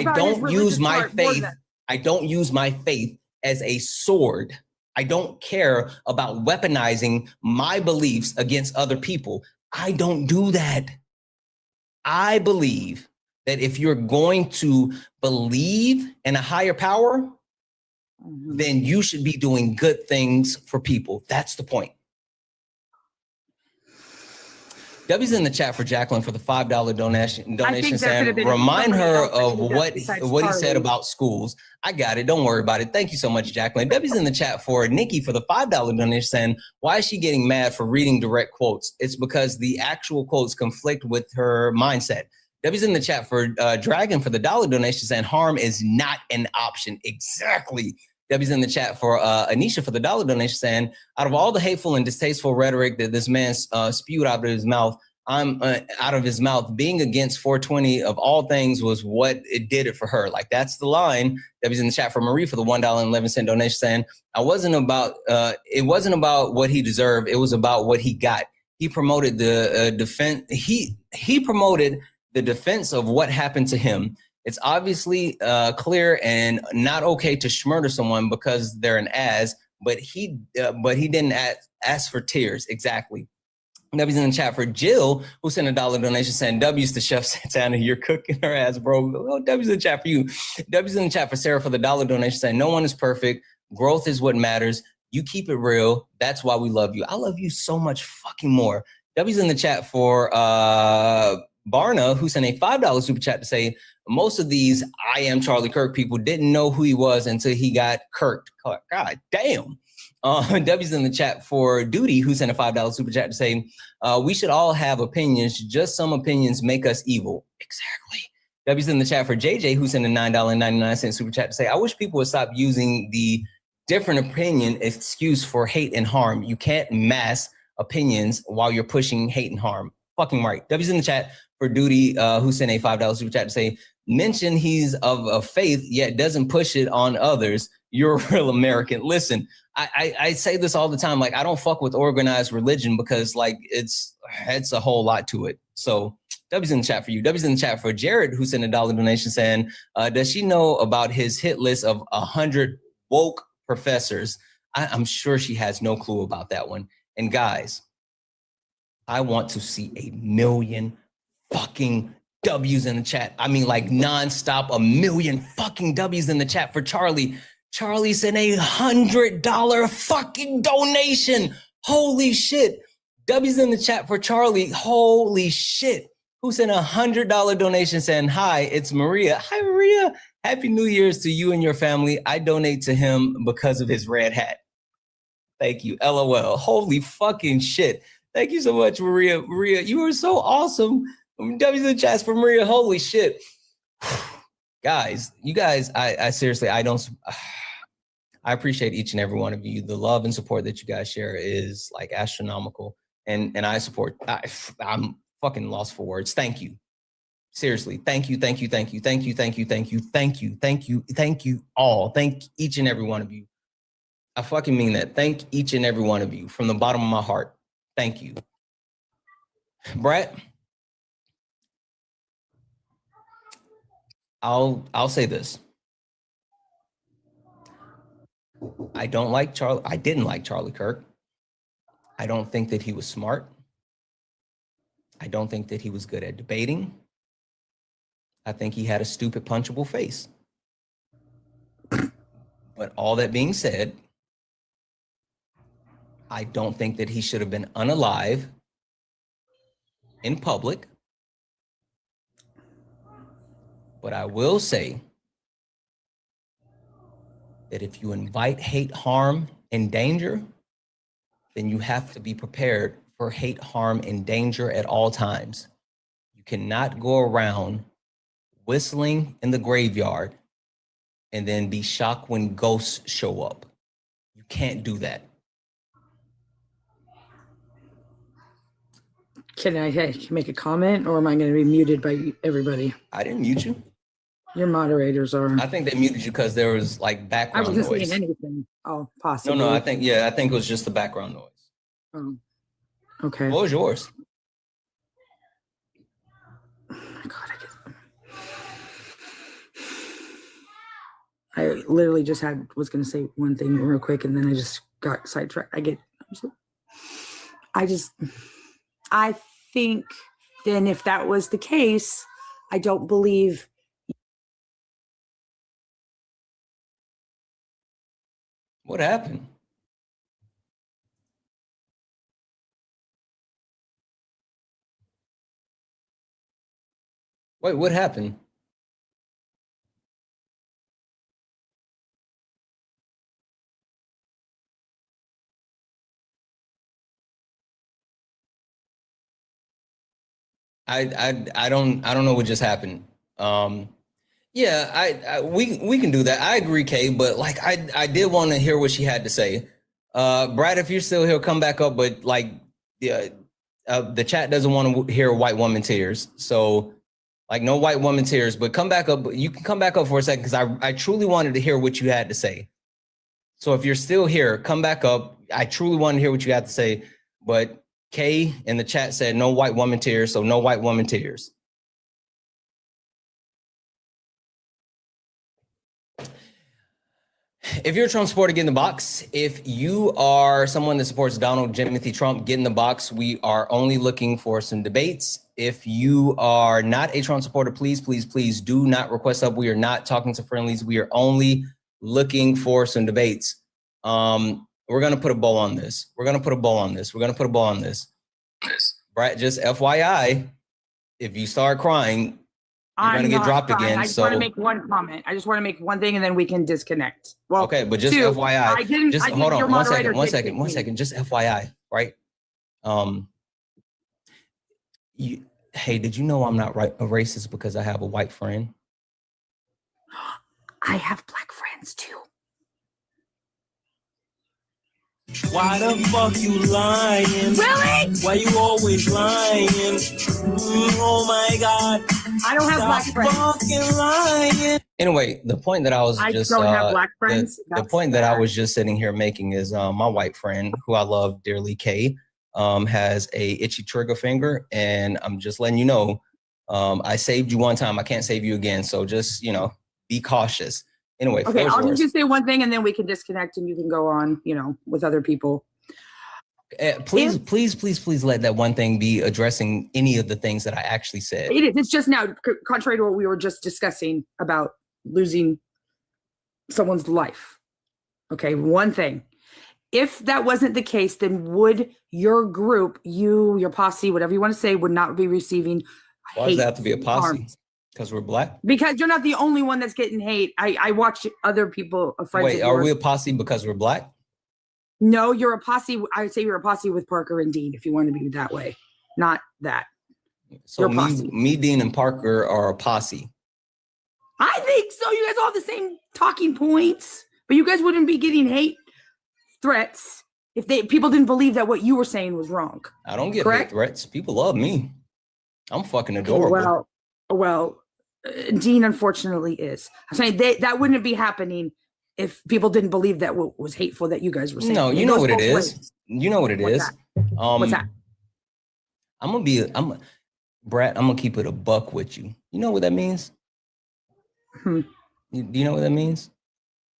Speaker 11: don't use my faith.
Speaker 1: I don't use my faith as a sword. I don't care about weaponizing my beliefs against other people. I don't do that. I believe that if you're going to believe in a higher power, then you should be doing good things for people. That's the point. W's in the chat for Jacqueline for the $5 donation saying, remind her of what he said about schools. I got it. Don't worry about it. Thank you so much, Jacqueline. W's in the chat for Nikki for the $5 donation saying, why is she getting mad for reading direct quotes? It's because the actual quotes conflict with her mindset. W's in the chat for Dragon for the $1 donation saying, harm is not an option. Exactly. W's in the chat for Anisha for the $1 donation saying, out of all the hateful and distasteful rhetoric that this man spewed out of his mouth, being against 420 of all things was what it did it for her. Like, that's the line. W's in the chat for Marie for the $1.11 donation saying, it wasn't about what he deserved. It was about what he got. He promoted the defense. He promoted the defense of what happened to him. It's obviously clear and not okay to schmurder someone because they're an ass, but he didn't ask for tears. Exactly. W's in the chat for Jill, who sent a $1 donation saying, W's to Chef Santana, you're cooking her ass, bro. Oh, W's in the chat for you. W's in the chat for Sarah for the $1 donation saying, no one is perfect. Growth is what matters. You keep it real. That's why we love you. I love you so much fucking more. W's in the chat for Barna, who sent a $5 super chat to say, most of these I am Charlie Kirk people didn't know who he was until he got kirked. God damn. W's in the chat for Duty, who sent a $5 super chat to say, we should all have opinions. Just some opinions make us evil. Exactly. W's in the chat for JJ, who sent a $9.99 super chat to say, I wish people would stop using the different opinion excuse for hate and harm. You can't mass opinions while you're pushing hate and harm. Fucking right. W's in the chat for Duty, who sent a $5 super chat to say, mention he's of faith, yet doesn't push it on others. You're a real American. Listen, I say this all the time. Like, I don't fuck with organized religion because, like, it's a whole lot to it. So W's in the chat for you. W's in the chat for Jared, who sent a $1 donation saying, does she know about his hit list of 100 woke professors? I'm sure she has no clue about that one. And guys, I want to see 1 million fucking W's in the chat. I mean, like, nonstop, 1 million fucking W's in the chat for Charlie. Charlie sent a $100 fucking donation. Holy shit. W's in the chat for Charlie. Holy shit. Who sent a $100 donation saying, hi, it's Maria. Hi, Maria. Happy New Year's to you and your family. I donate to him because of his red hat. Thank you. LOL. Holy fucking shit. Thank you so much, Maria. Maria, you are so awesome. W's in the chat for Maria. Holy shit. Guys, you guys, I seriously, I appreciate each and every one of you. The love and support that you guys share is like astronomical. And I support, I'm fucking lost for words. Thank you. Seriously. Thank you. Thank you. Thank you. Thank you. Thank you. Thank you. Thank you. Thank you. Thank you all. Thank each and every one of you. I fucking mean that. Thank each and every one of you from the bottom of my heart. Thank you. Brett, I'll say this. I didn't like Charlie Kirk. I don't think that he was smart. I don't think that he was good at debating. I think he had a stupid punchable face. But all that being said, I don't think that he should have been unalive in public. But I will say that if you invite hate, harm, and danger, then you have to be prepared for hate, harm, and danger at all times. You cannot go around whistling in the graveyard and then be shocked when ghosts show up. You can't do that.
Speaker 11: Can I make a comment, or am I going to be muted by everybody?
Speaker 1: I didn't mute you.
Speaker 11: Your moderators are.
Speaker 1: I think they muted you because there was like background noise.
Speaker 11: I wasn't saying anything. Oh, possibly.
Speaker 1: No, I think it was just the background noise.
Speaker 11: Oh, okay.
Speaker 1: What was yours?
Speaker 11: Oh my God, I literally just was going to say one thing real quick, and then I just got sidetracked. I think then if that was the case, I don't believe.
Speaker 1: What happened? Wait, what happened? I don't know what just happened. Yeah, we can do that. I agree, Kay, but like I did want to hear what she had to say. Brad, if you're still here, come back up. But like the chat doesn't want to hear white woman tears. So like no white woman tears, but come back up. You can come back up for a second because I truly wanted to hear what you had to say. So if you're still here, come back up. I truly want to hear what you had to say. But Kay in the chat said no white woman tears, so no white woman tears. If you're a Trump supporter, get in the box. If you are someone that supports Donald Timothy Trump, get in the box. We are only looking for some debates. If you are not a Trump supporter, please, please, please do not request up. We are not talking to friendlies. We are only looking for some debates. We're going to put a bow on this. We're going to put a bow on this. We're going to put a bow on this. Brett, just FYI, if you start crying, you're going to get dropped again.
Speaker 6: I just want to make one comment. I just want to make one thing and then we can disconnect. Well,
Speaker 1: okay, but just FYI. Hold on one second. Just FYI, right? Hey, did you know I'm not a racist because I have a white friend?
Speaker 6: I have black friends too.
Speaker 2: Why the fuck you lying?
Speaker 6: Really?
Speaker 2: Why you always lying? Oh my God.
Speaker 6: I don't have black friends.
Speaker 2: Fucking lying.
Speaker 1: Anyway, the point that I was
Speaker 6: I don't have black friends.
Speaker 1: The point that I was just sitting here making is my white friend, who I love dearly, Kay, has a itchy trigger finger, and I'm just letting you know, I saved you one time. I can't save you again. So just, be cautious. Anyway,
Speaker 6: okay, I'll just say one thing and then we can disconnect and you can go on, with other people.
Speaker 1: Please let that one thing be addressing any of the things that I actually said.
Speaker 6: It is. It's just now, contrary to what we were just discussing about losing someone's life. Okay, one thing. If that wasn't the case, then would your group, your posse, whatever you want to say, would not be receiving
Speaker 1: Why does that have to be a posse? Harms? Because we're black?
Speaker 6: Because you're not the only one that's getting hate. I watch other people, friends.
Speaker 1: Wait, are we a posse because we're black?
Speaker 6: No, you're a posse. I would say you're a posse with Parker and Dean, if you want to be that way. Not that.
Speaker 1: So me, Dean, and Parker are a posse.
Speaker 6: I think so. You guys all have the same talking points, but you guys wouldn't be getting hate threats if people didn't believe that what you were saying was wrong.
Speaker 1: I don't get hate threats. People love me. I'm fucking adorable.
Speaker 6: Well, Dean unfortunately is. I'm saying that wouldn't be happening if people didn't believe that what was hateful that you guys were saying.
Speaker 1: No, you know what it is. You know what it is.
Speaker 6: What's that?
Speaker 1: Brett, I'm gonna keep it a buck with you. You know what that means? Do you know what that means?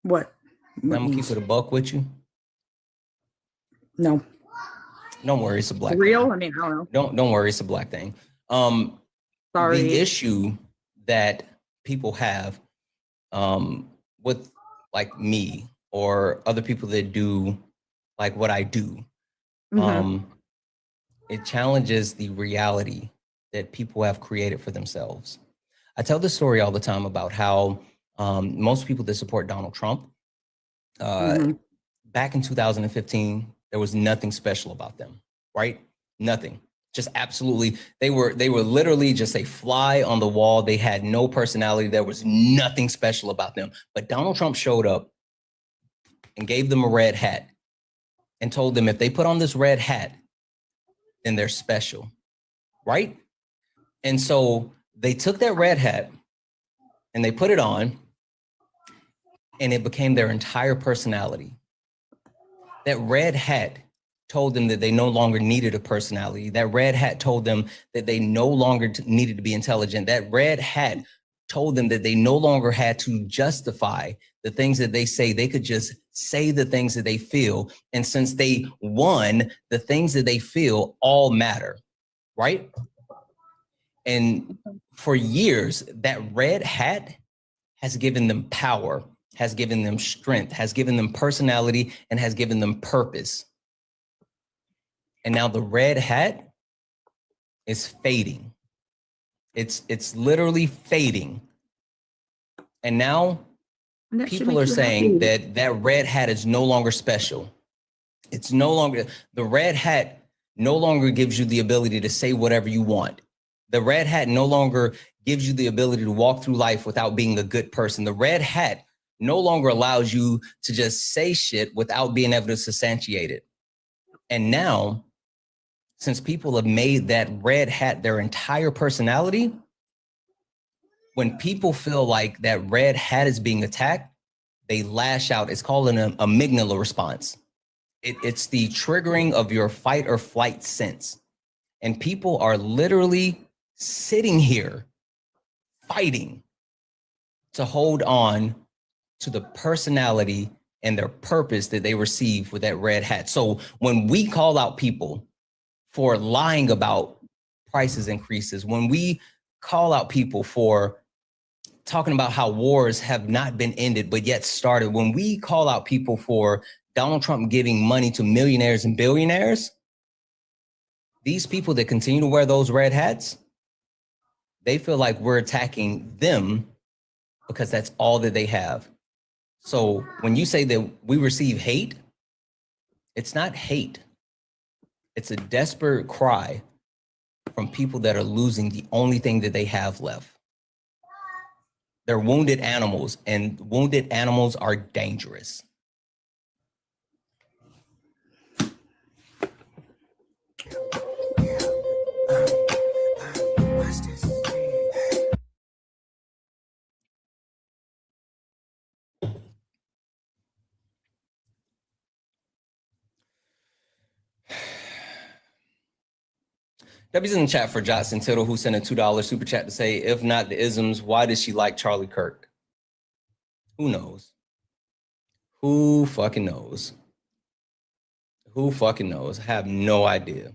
Speaker 6: What
Speaker 1: I'm gonna keep it a buck with you.
Speaker 6: No.
Speaker 1: Don't worry, it's a black
Speaker 6: real
Speaker 1: thing.
Speaker 6: I mean, I don't know.
Speaker 1: Don't worry, it's a black thing.
Speaker 6: Sorry.
Speaker 1: The issue that people have with like me or other people that do like what I do, it challenges the reality that people have created for themselves. I tell this story all the time about how most people that support Donald Trump, back in 2015, there was nothing special about them, right? Nothing. Just absolutely, they were literally just a fly on the wall. They had no personality. There was nothing special about them. But Donald Trump showed up and gave them a red hat and told them if they put on this red hat, then they're special, right? And so they took that red hat and they put it on and it became their entire personality. That red hat told them that they no longer needed a personality. That red hat told them that they no longer needed to be intelligent. That red hat told them that they no longer had to justify the things that they say. They could just say the things that they feel. And since they won, the things that they feel all matter, right? And for years, that red hat has given them power, has given them strength, has given them personality, and has given them purpose. And now the red hat is fading. It's literally fading. And now people are saying that that red hat is no longer special. It's no longer, the red hat no longer gives you the ability to say whatever you want. The red hat no longer gives you the ability to walk through life without being a good person. The red hat no longer allows you to just say shit without being able to substantiate it. And now, since people have made that red hat their entire personality, when people feel like that red hat is being attacked, they lash out. It's called an amygdala response. It's the triggering of your fight or flight sense. And people are literally sitting here fighting to hold on to the personality and their purpose that they receive with that red hat. So when we call out people for lying about prices increases, when we call out people for talking about how wars have not been ended, but yet started, when we call out people for Donald Trump giving money to millionaires and billionaires, these people that continue to wear those red hats, they feel like we're attacking them because that's all that they have. So when you say that we receive hate, it's not hate. It's a desperate cry from people that are losing the only thing that they have left. They're wounded animals, and wounded animals are dangerous. W's in the chat for Johnson Tittle, who sent a $2 super chat to say, if not the isms, why does she like Charlie Kirk? Who knows? Who fucking knows? Who fucking knows? I have no idea.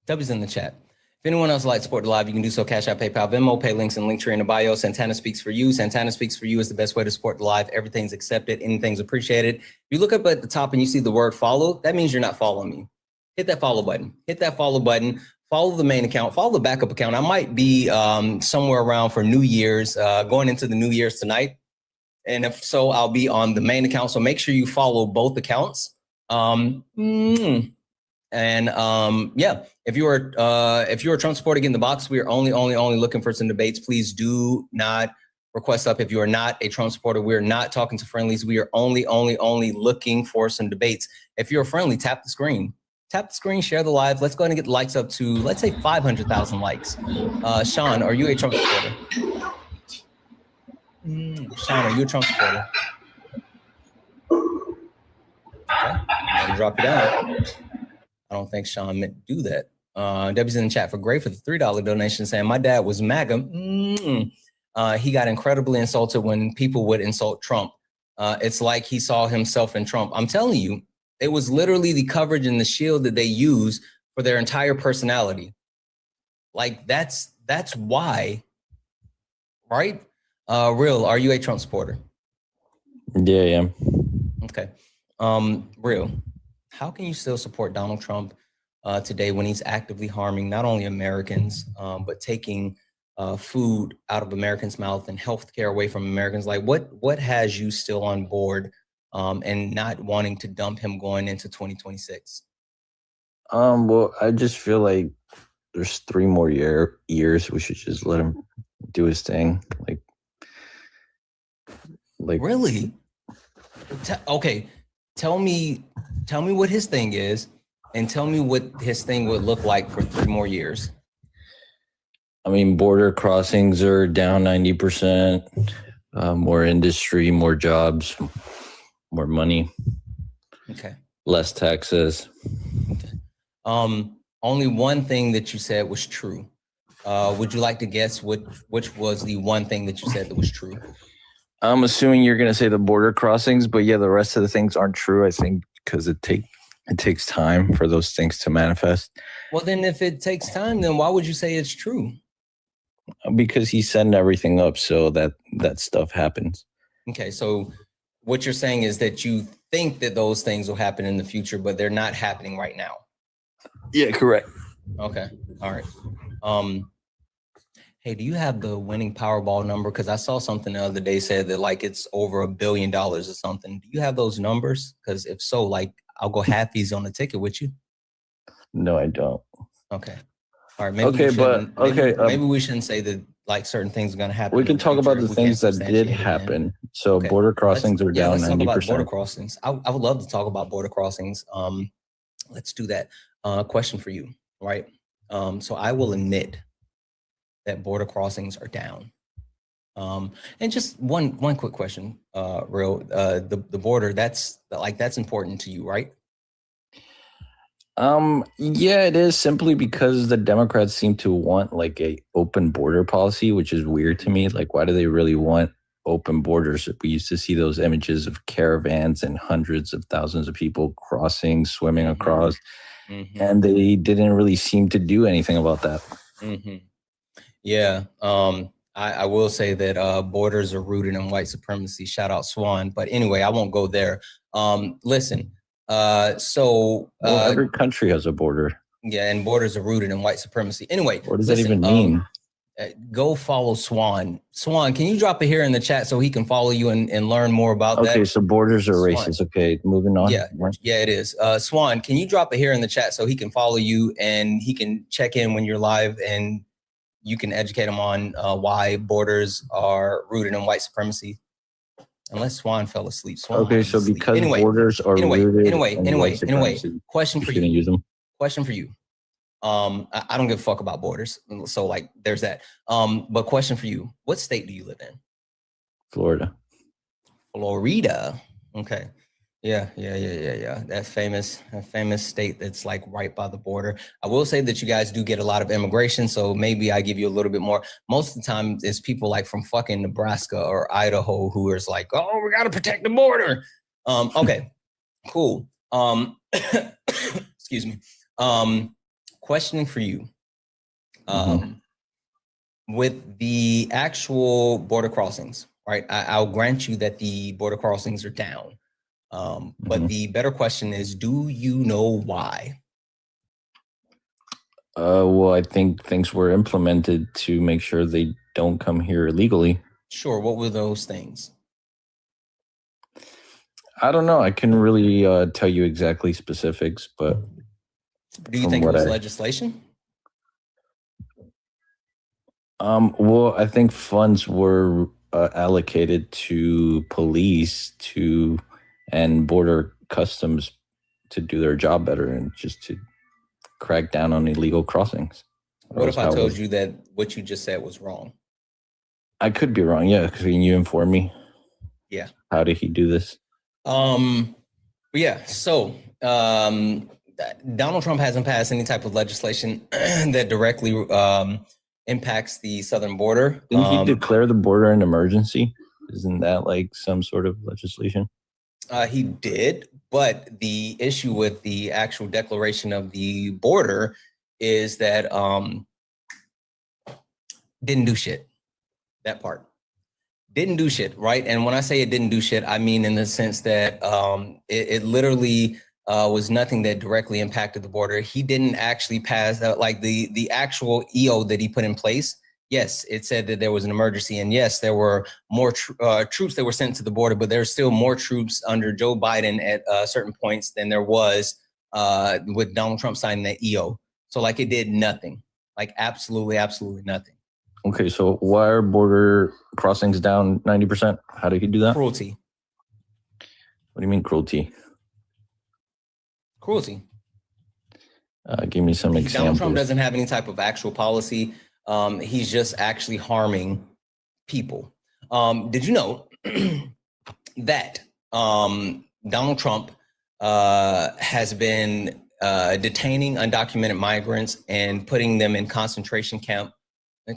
Speaker 1: W's in the chat. If anyone else would like to support the live, you can do so. Cash App, PayPal, Venmo, pay links and Linktree in the bio. Santana Speaks For You. Santana Speaks For You is the best way to support the live. Everything's accepted. Anything's appreciated. If you look up at the top and you see the word follow, that means you're not following me. Hit that follow button. Hit that follow button. Follow the main account. Follow the backup account. I might be somewhere around for New Year's, going into the New Year's tonight. And if so, I'll be on the main account. So make sure you follow both accounts. Yeah, if you're a Trump supporter, get in the box. We are only looking for some debates. Please do not request up if you are not a Trump supporter. We're not talking to friendlies. We are only looking for some debates. If you're a friendly, tap the screen. Tap the screen, share the live. Let's go ahead and get the likes up to, let's say, 500,000 likes. Sean, are you a Trump supporter? Sean, are you a Trump supporter? Okay, I'm gonna drop it down. I don't think Sean meant to do that. Debbie's in the chat for great for the $3 donation saying, my dad was MAGA. He got incredibly insulted when people would insult Trump. It's like he saw himself in Trump. I'm telling you, it was literally the coverage and the shield that they use for their entire personality. Like that's why, right? Real, are you a Trump supporter?
Speaker 13: Yeah, I am.
Speaker 1: Okay. Real, how can you still support Donald Trump today when he's actively harming not only Americans, but taking food out of Americans' mouth and healthcare away from Americans? Like what has you still on board and not wanting to dump him going into 2026?
Speaker 13: Well, I just feel like there's 3 more years. We should just let him do his thing. Like
Speaker 1: really? Okay. Tell me what his thing is, and tell me what his thing would look like for 3 more years.
Speaker 13: I mean, border crossings are down 90%, more industry, more jobs, more money.
Speaker 1: Okay.
Speaker 13: Less taxes.
Speaker 1: Okay. Only one thing that you said was true. Would you like to guess which was the one thing that you said that was true?
Speaker 13: I'm assuming you're going to say the border crossings, but yeah, the rest of the things aren't true, I think, because it takes time for those things to manifest.
Speaker 1: Well, then if it takes time, then why would you say it's true?
Speaker 13: Because he's setting everything up so that stuff happens.
Speaker 1: Okay, so what you're saying is that you think that those things will happen in the future, but they're not happening right now.
Speaker 13: Yeah, correct.
Speaker 1: Okay, all right. Hey, do you have the winning Powerball number? Because I saw something the other day said that like it's over $1 billion or something. Do you have those numbers? Because if so, like I'll go halfies on the ticket with you.
Speaker 13: No, I don't.
Speaker 1: Okay. All right. Maybe we shouldn't say that like certain things are going to happen.
Speaker 13: We can talk about the things that did happen. So okay. Border crossings are down 90%. Talk about
Speaker 1: border crossings. I would love to talk about border crossings. Let's do that. Question for you, right? So I will admit that border crossings are down. And just one quick question, the border, that's important to you, right?
Speaker 13: Yeah, it is, simply because the Democrats seem to want like a open border policy, which is weird to me. Like, why do they really want open borders? We used to see those images of caravans and hundreds of thousands of people crossing, swimming across, and they didn't really seem to do anything about that.
Speaker 1: Yeah. I will say that borders are rooted in white supremacy. Shout out Swan. But anyway, I won't go there. Listen.
Speaker 13: Every country has a border.
Speaker 1: Yeah, and borders are rooted in white supremacy. Anyway,
Speaker 13: what does that even mean?
Speaker 1: Go follow Swan. Swan, can you drop it here in the chat so he can follow you and learn more about that?
Speaker 13: Okay, so borders are racist. Okay, moving on.
Speaker 1: Yeah, it is. Swan, can you drop it here in the chat so he can follow you and he can check in when you're live and you can educate him on why borders are rooted in white supremacy? Unless Swan fell asleep. Swan
Speaker 13: so because borders are rooted in white supremacy,
Speaker 1: question for you.
Speaker 13: Use them.
Speaker 1: Question for you. I don't give a fuck about borders. So like there's that. But question for you. What state do you live in?
Speaker 13: Florida.
Speaker 1: Florida. Okay. Yeah. That famous state that's like right by the border. I will say that you guys do get a lot of immigration, so maybe I give you a little bit more. Most of the time it's people like from fucking Nebraska or Idaho who is like, oh, we gotta protect the border. Okay, cool. Excuse me. Questioning for you. With the actual border crossings, right? I'll grant you that the border crossings are down. But the better question is, do you know why?
Speaker 13: Well, I think things were implemented to make sure they don't come here illegally.
Speaker 1: Sure. What were those things?
Speaker 13: I don't know. I couldn't really tell you exactly specifics, but
Speaker 1: do you think it was legislation?
Speaker 13: Well, I think funds were allocated to police and border customs to do their job better and just to crack down on illegal crossings.
Speaker 1: What if I told you that what you just said was wrong?
Speaker 13: I could be wrong. Yeah. Can you inform me?
Speaker 1: Yeah.
Speaker 13: How did he do this?
Speaker 1: Yeah. So Donald Trump hasn't passed any type of legislation that directly impacts the southern border.
Speaker 13: Didn't he declare the border an emergency? Isn't that like some sort of legislation?
Speaker 1: He did, but the issue with the actual declaration of the border is that didn't do shit. That part didn't do shit, right? And when I say it didn't do shit, I mean in the sense that it literally was nothing that directly impacted the border. He didn't actually pass like the actual EO that he put in place. Yes, it said that there was an emergency, and yes, there were more troops that were sent to the border, but there's still more troops under Joe Biden at certain points than there was with Donald Trump signing that EO. So like it did nothing, like absolutely nothing.
Speaker 13: Okay, so why are border crossings down 90%? How did he do that?
Speaker 1: Cruelty.
Speaker 13: What do you mean cruelty?
Speaker 1: Cruelty.
Speaker 13: Give me some examples.
Speaker 1: Donald Trump doesn't have any type of actual policy. He's just actually harming people. Did you know that Donald Trump has been detaining undocumented migrants and putting them in concentration camp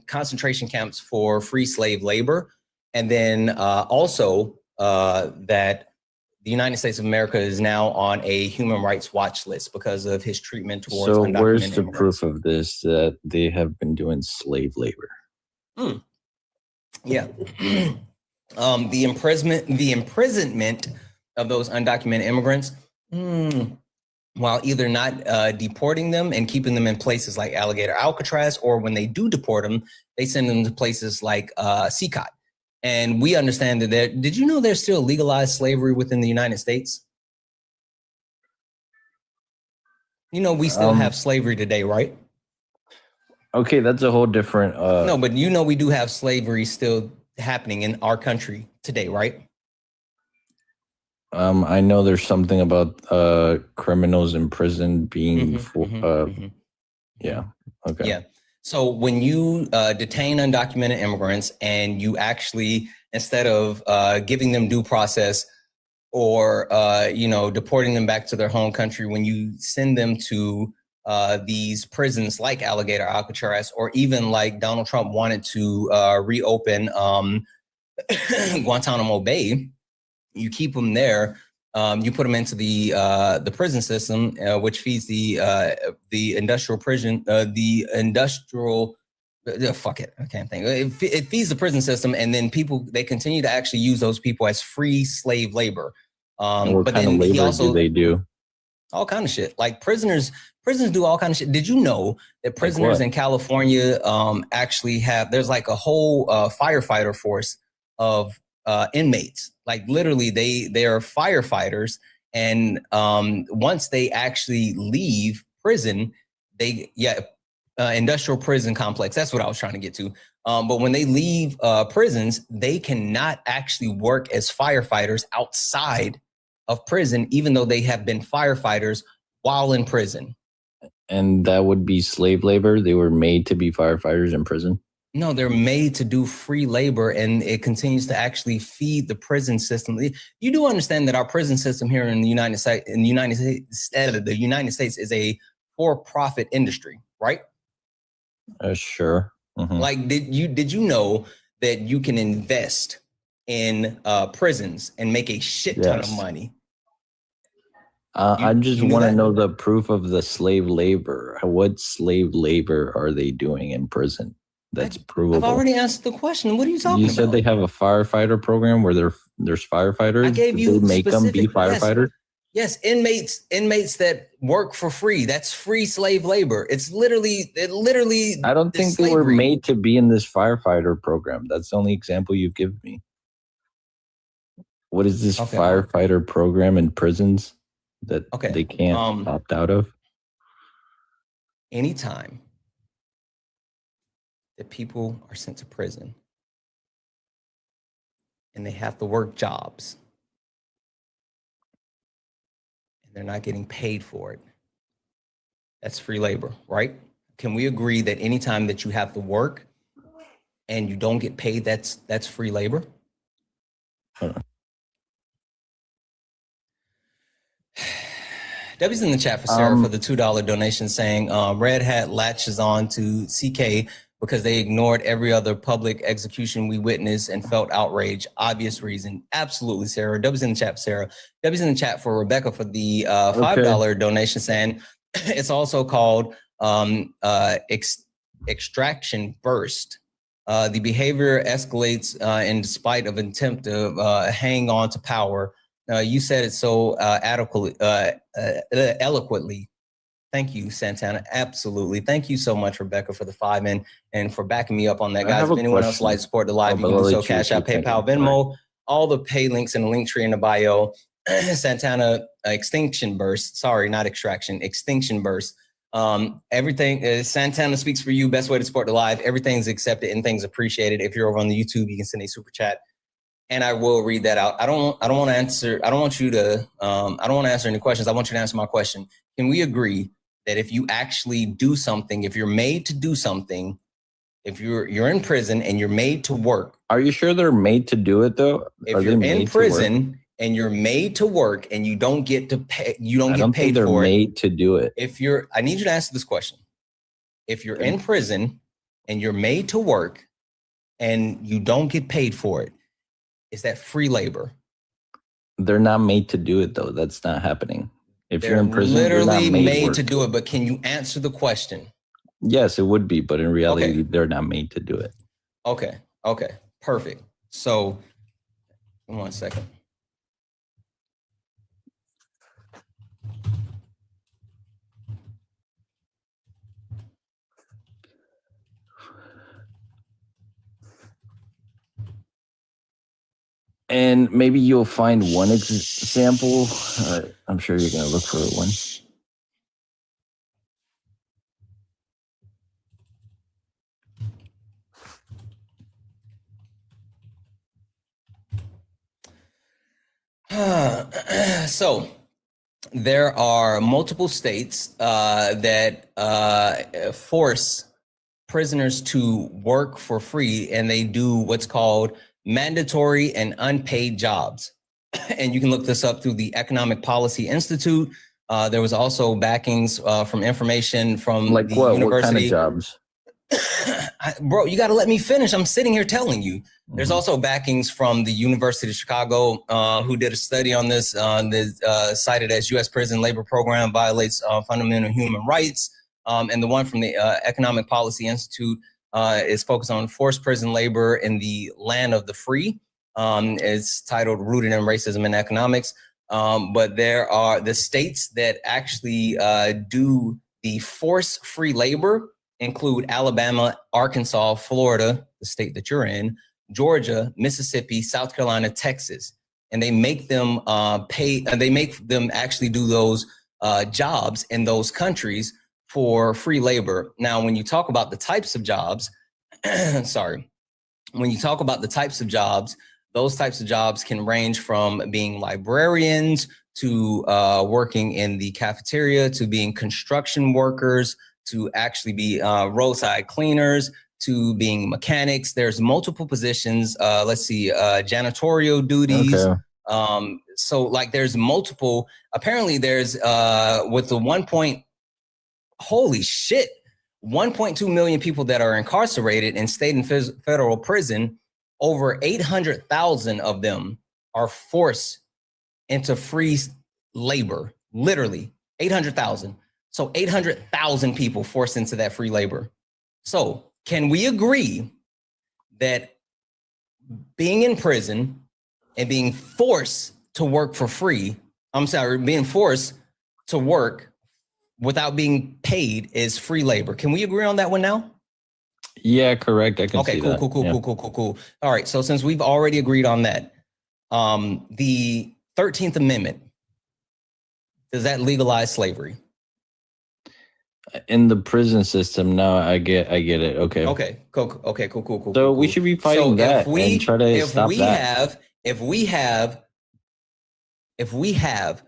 Speaker 1: concentration camps for free slave labor. And then also that the United States of America is now on a human rights watch list because of his treatment towards
Speaker 13: So
Speaker 1: undocumented
Speaker 13: where's the
Speaker 1: immigrants.
Speaker 13: proof of this, that they have been doing slave labor?
Speaker 1: Yeah. The imprisonment of those undocumented immigrants, while either not deporting them and keeping them in places like Alligator Alcatraz, or when they do deport them, they send them to places like CCOT. And we understand that did you know there's still legalized slavery within the United States? You know, we still have slavery today, right?
Speaker 13: Okay, that's a whole different.
Speaker 1: No, but you know, we do have slavery still happening in our country today, right?
Speaker 13: I know there's something about criminals in prison being yeah. Okay.
Speaker 1: Yeah. So when you detain undocumented immigrants and you actually, instead of giving them due process or deporting them back to their home country, when you send them to these prisons like Alligator Alcatraz, or even like Donald Trump wanted to reopen Guantanamo Bay, you keep them there. You put them into the prison system, which feeds the industrial prison, fuck it, I can't think. It feeds the prison system, and then they continue to actually use those people as free slave labor.
Speaker 13: What kind of labor do they do?
Speaker 1: All kind of shit. Like prisons do all kind of shit. Did you know that prisoners in California actually there's like a whole firefighter force of inmates? Like literally they are firefighters, and once they actually leave prison, industrial prison complex, that's what I was trying to get to. But when they leave prisons, they cannot actually work as firefighters outside of prison, even though they have been firefighters while in prison.
Speaker 13: And that would be slave labor? They were made to be firefighters in prison?
Speaker 1: No, they're made to do free labor, and it continues to actually feed the prison system. You do understand that our prison system here in the United States, the United States is a for-profit industry, right?
Speaker 13: Sure. Mm-hmm.
Speaker 1: Like, did you know that you can invest in prisons and make a shit ton of money?
Speaker 13: I just want to know the proof of the slave labor. What slave labor are they doing in prison? That's provable.
Speaker 1: I've already answered the question. What are you talking about?
Speaker 13: You said they have a firefighter program where there's firefighters.
Speaker 1: I gave you
Speaker 13: make them be firefighters.
Speaker 1: Yes, inmates that work for free. That's free slave labor. It literally.
Speaker 13: I don't think they were made to be in this firefighter program. That's the only example you've given me. What is this firefighter program in prisons that they can't opt out of?
Speaker 1: Anytime that people are sent to prison and they have to work jobs and they're not getting paid for it, that's free labor, right? Can we agree that anytime that you have to work and you don't get paid, that's free labor? Debbie's in the chat for Sarah for the $2 donation, saying Red Hat latches on to CK because they ignored every other public execution we witnessed and felt outrage. Obvious reason. Absolutely, Sarah. Debbie's in the chat for Sarah. Debbie's in the chat for Rebecca for the $5 donation, saying it's also called extraction burst. The behavior escalates in spite of attempt to hang on to power. You said it so eloquently. Thank you, Santana. Absolutely. Thank you so much, Rebecca, for the $5 and for backing me up on that, guys. If anyone else would like to support the live, you can do so. Cash App, PayPal, Venmo, all the pay links in the link tree in the bio. Santana extinction burst. Sorry, not extraction. Extinction burst. Everything Santana speaks for you. Best way to support the live. Everything's accepted and things appreciated. If you're over on the YouTube, you can send a super chat, and I will read that out. I don't want to answer. I don't want to answer any questions. I want you to answer my question. Can we agree that if you actually do something, if you're made to do something, if you're in prison and you're made to work?
Speaker 13: Are you sure they're made to do it though?
Speaker 1: If you're in prison and you're made to work and you don't get to pay, you don't get paid for it.
Speaker 13: They're made to do it.
Speaker 1: I need you to answer this question. If you're in prison and you're made to work and you don't get paid for it, is that free labor?
Speaker 13: They're not made to do it though. That's not happening. If
Speaker 1: They're
Speaker 13: you're in prison,
Speaker 1: literally
Speaker 13: you're not
Speaker 1: made to do it, but can you answer the question?
Speaker 13: Yes, it would be, but in reality,
Speaker 1: Okay.
Speaker 13: they're not made to do it.
Speaker 1: Okay. Okay. Perfect. So, 1 second.
Speaker 13: And maybe you'll find one example. I'm sure you're going to look for one.
Speaker 1: So there are multiple states that force prisoners to work for free, and they do what's called mandatory and unpaid jobs. And you can look this up through the Economic Policy Institute. There was also backings from information from
Speaker 13: like
Speaker 1: the
Speaker 13: what?
Speaker 1: university.
Speaker 13: What kind of jobs?
Speaker 1: Bro, you got to let me finish. I'm sitting here telling you. There's also backings from the University of Chicago, who did a study on this, cited as U.S. prison labor program violates fundamental human rights. And the one from the Economic Policy Institute is focused on forced prison labor in the land of the free. It's titled Rooted in Racism and Economics. But there are the states that actually do the force-free labor include Alabama, Arkansas, Florida, the state that you're in, Georgia, Mississippi, South Carolina, Texas, and they make them pay. They make them actually do those jobs in those countries for free labor. Now, when you talk about the types of jobs, when you talk about the types of jobs, those types of jobs can range from being librarians to working in the cafeteria, to being construction workers, to actually be roadside cleaners, to being mechanics. There's multiple positions. Let's see, janitorial duties.
Speaker 13: Okay.
Speaker 1: So like there's multiple, apparently there's with the holy shit, 1.2 million people that are incarcerated in state and federal prison, over 800,000 of them are forced into free labor, literally 800,000. So 800,000 people forced into that free labor. So can we agree that being in prison and being forced to work for free, being forced to work without being paid is free labor? Can we agree on that one now?
Speaker 13: Yeah, correct. I can
Speaker 1: okay,
Speaker 13: see
Speaker 1: cool,
Speaker 13: that.
Speaker 1: Cool. All right. So since we've already agreed on that, the 13th Amendment, does that legalize slavery?
Speaker 13: In the prison system, no, I get it. Okay.
Speaker 1: Okay, cool.
Speaker 13: So we should be fighting that and try to stop that.
Speaker 1: If we have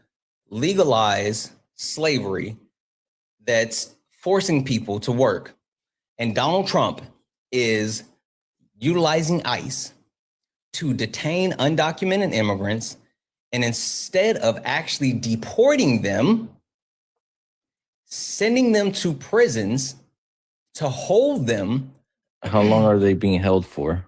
Speaker 1: legalized slavery that's forcing people to work, and Donald Trump is utilizing ICE to detain undocumented immigrants, and instead of actually deporting them, sending them to prisons to hold them.
Speaker 13: How long are they being held for?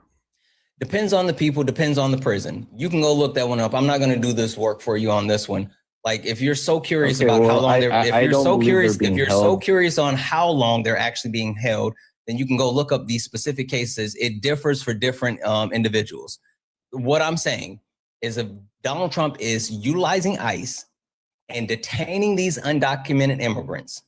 Speaker 1: Depends on the people, depends on the prison. You can go look that one up. I'm not going to do this work for you on this one. Like if you're so curious about how long if you're so curious on how long they're actually being held, then you can go look up these specific cases. It differs for different individuals. What I'm saying is if Donald Trump is utilizing ICE and detaining these undocumented immigrants,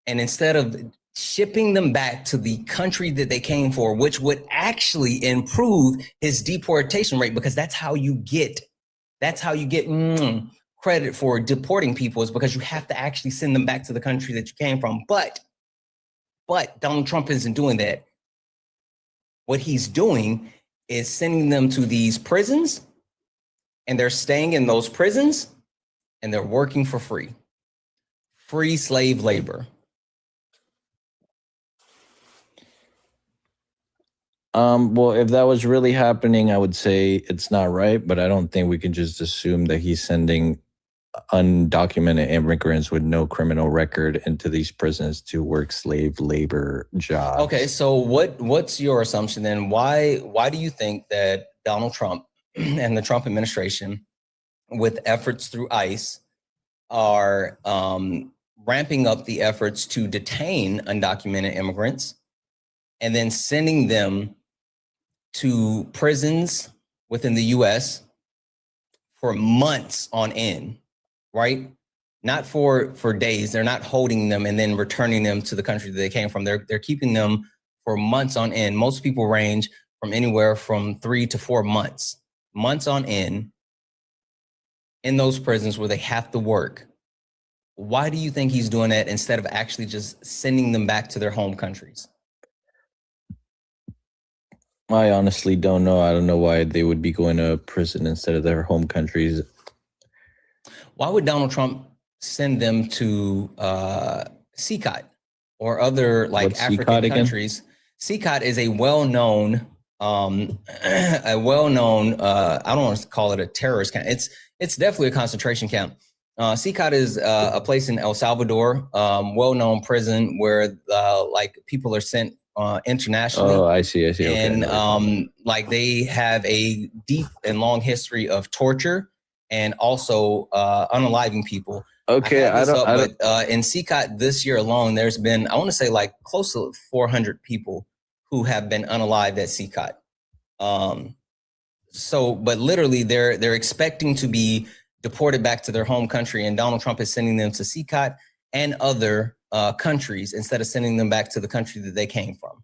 Speaker 1: and instead of shipping them back to the country that they came for, which would actually improve his deportation rate, because that's how you get credit for deporting people, is because you have to actually send them back to the country that you came from. But Donald Trump isn't doing that. What he's doing is sending them to these prisons, and they're staying in those prisons, and they're working for free. Free slave labor.
Speaker 13: Well, if that was really happening, I would say it's not right, but I don't think we can just assume that he's sending undocumented immigrants with no criminal record into these prisons to work slave labor jobs.
Speaker 1: Okay, so what's your assumption then? Why do you think that Donald Trump and the Trump administration, with efforts through ICE, are ramping up the efforts to detain undocumented immigrants and then sending them to prisons within the U.S. for months on end, right? Not for days. They're not holding them and then returning them to the country that they came from. They're keeping them for months on end. Most people range from anywhere from 3 to 4 months on end in those prisons where they have to work. Why do you think he's doing that instead of actually just sending them back to their home countries?
Speaker 13: I honestly don't know. I don't know why they would be going to prison instead of their home countries.
Speaker 1: Why would Donald Trump send them to CCOT or other like
Speaker 13: What's
Speaker 1: African
Speaker 13: CCOT again?
Speaker 1: countries? CCOT is a well-known, I don't want to call it a terrorist camp. It's definitely a concentration camp. CCOT is a place in El Salvador, well-known prison where like people are sent internationally.
Speaker 13: Oh, I see.
Speaker 1: And
Speaker 13: Okay.
Speaker 1: like they have a deep and long history of torture and also unaliving people.
Speaker 13: Okay,
Speaker 1: But in CCOT this year alone, there's been, I want to say like close to 400 people who have been unalived at CCOT. But literally they're expecting to be deported back to their home country, and Donald Trump is sending them to CCOT and other countries instead of sending them back to the country that they came from.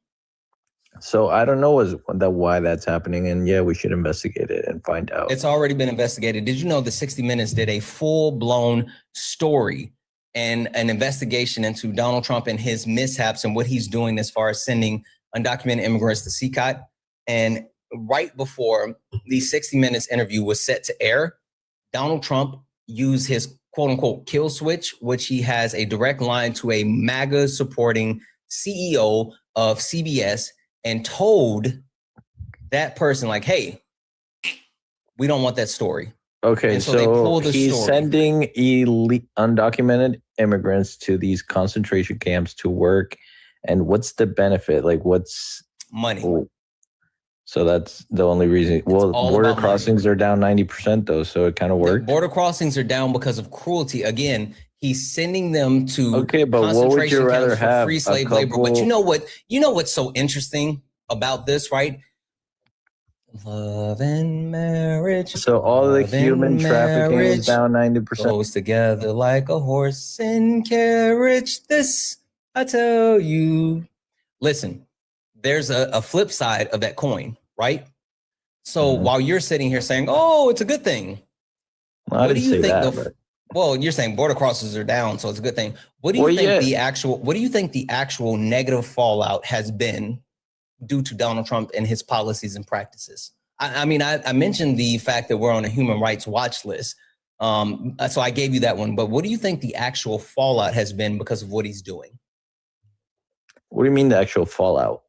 Speaker 13: So I don't know why that's happening, and yeah, we should investigate it and find out.
Speaker 1: It's already been investigated. Did you know that 60 Minutes did a full-blown story and an investigation into Donald Trump and his mishaps and what he's doing as far as sending undocumented immigrants to CCOT? And right before the 60 Minutes interview was set to air, Donald Trump used his quote-unquote kill switch, which he has a direct line to a MAGA supporting CEO of CBS, and told that person like, hey, we don't want that story.
Speaker 13: Okay,
Speaker 1: and so they pulled the
Speaker 13: he's
Speaker 1: story.
Speaker 13: sending undocumented immigrants to these concentration camps to work. And what's the benefit? Like, what's
Speaker 1: money?
Speaker 13: So that's the only reason. Well, border crossings are down 90% though, so it kind of worked.
Speaker 1: Border crossings are down because of cruelty. Again, he's sending them to
Speaker 13: but what would you rather
Speaker 1: camps for
Speaker 13: have?
Speaker 1: free slave labor. But you know what's so interesting about this, right? Love and marriage.
Speaker 13: So all the human trafficking is down 90%.
Speaker 1: Goes together like a horse and carriage. This I tell you. Listen, there's a flip side of that coin, right? So while you're sitting here saying, "Oh, it's a good thing,"
Speaker 13: well, what do you think?
Speaker 1: Well, you're saying border crossings are down, so it's a good thing. What do you think What do you think the actual negative fallout has been due to Donald Trump and his policies and practices? I mean, I mentioned the fact that we're on a human rights watch list, so I gave you that one. But what do you think the actual fallout has been because of what he's doing?
Speaker 13: What do you mean the actual fallout?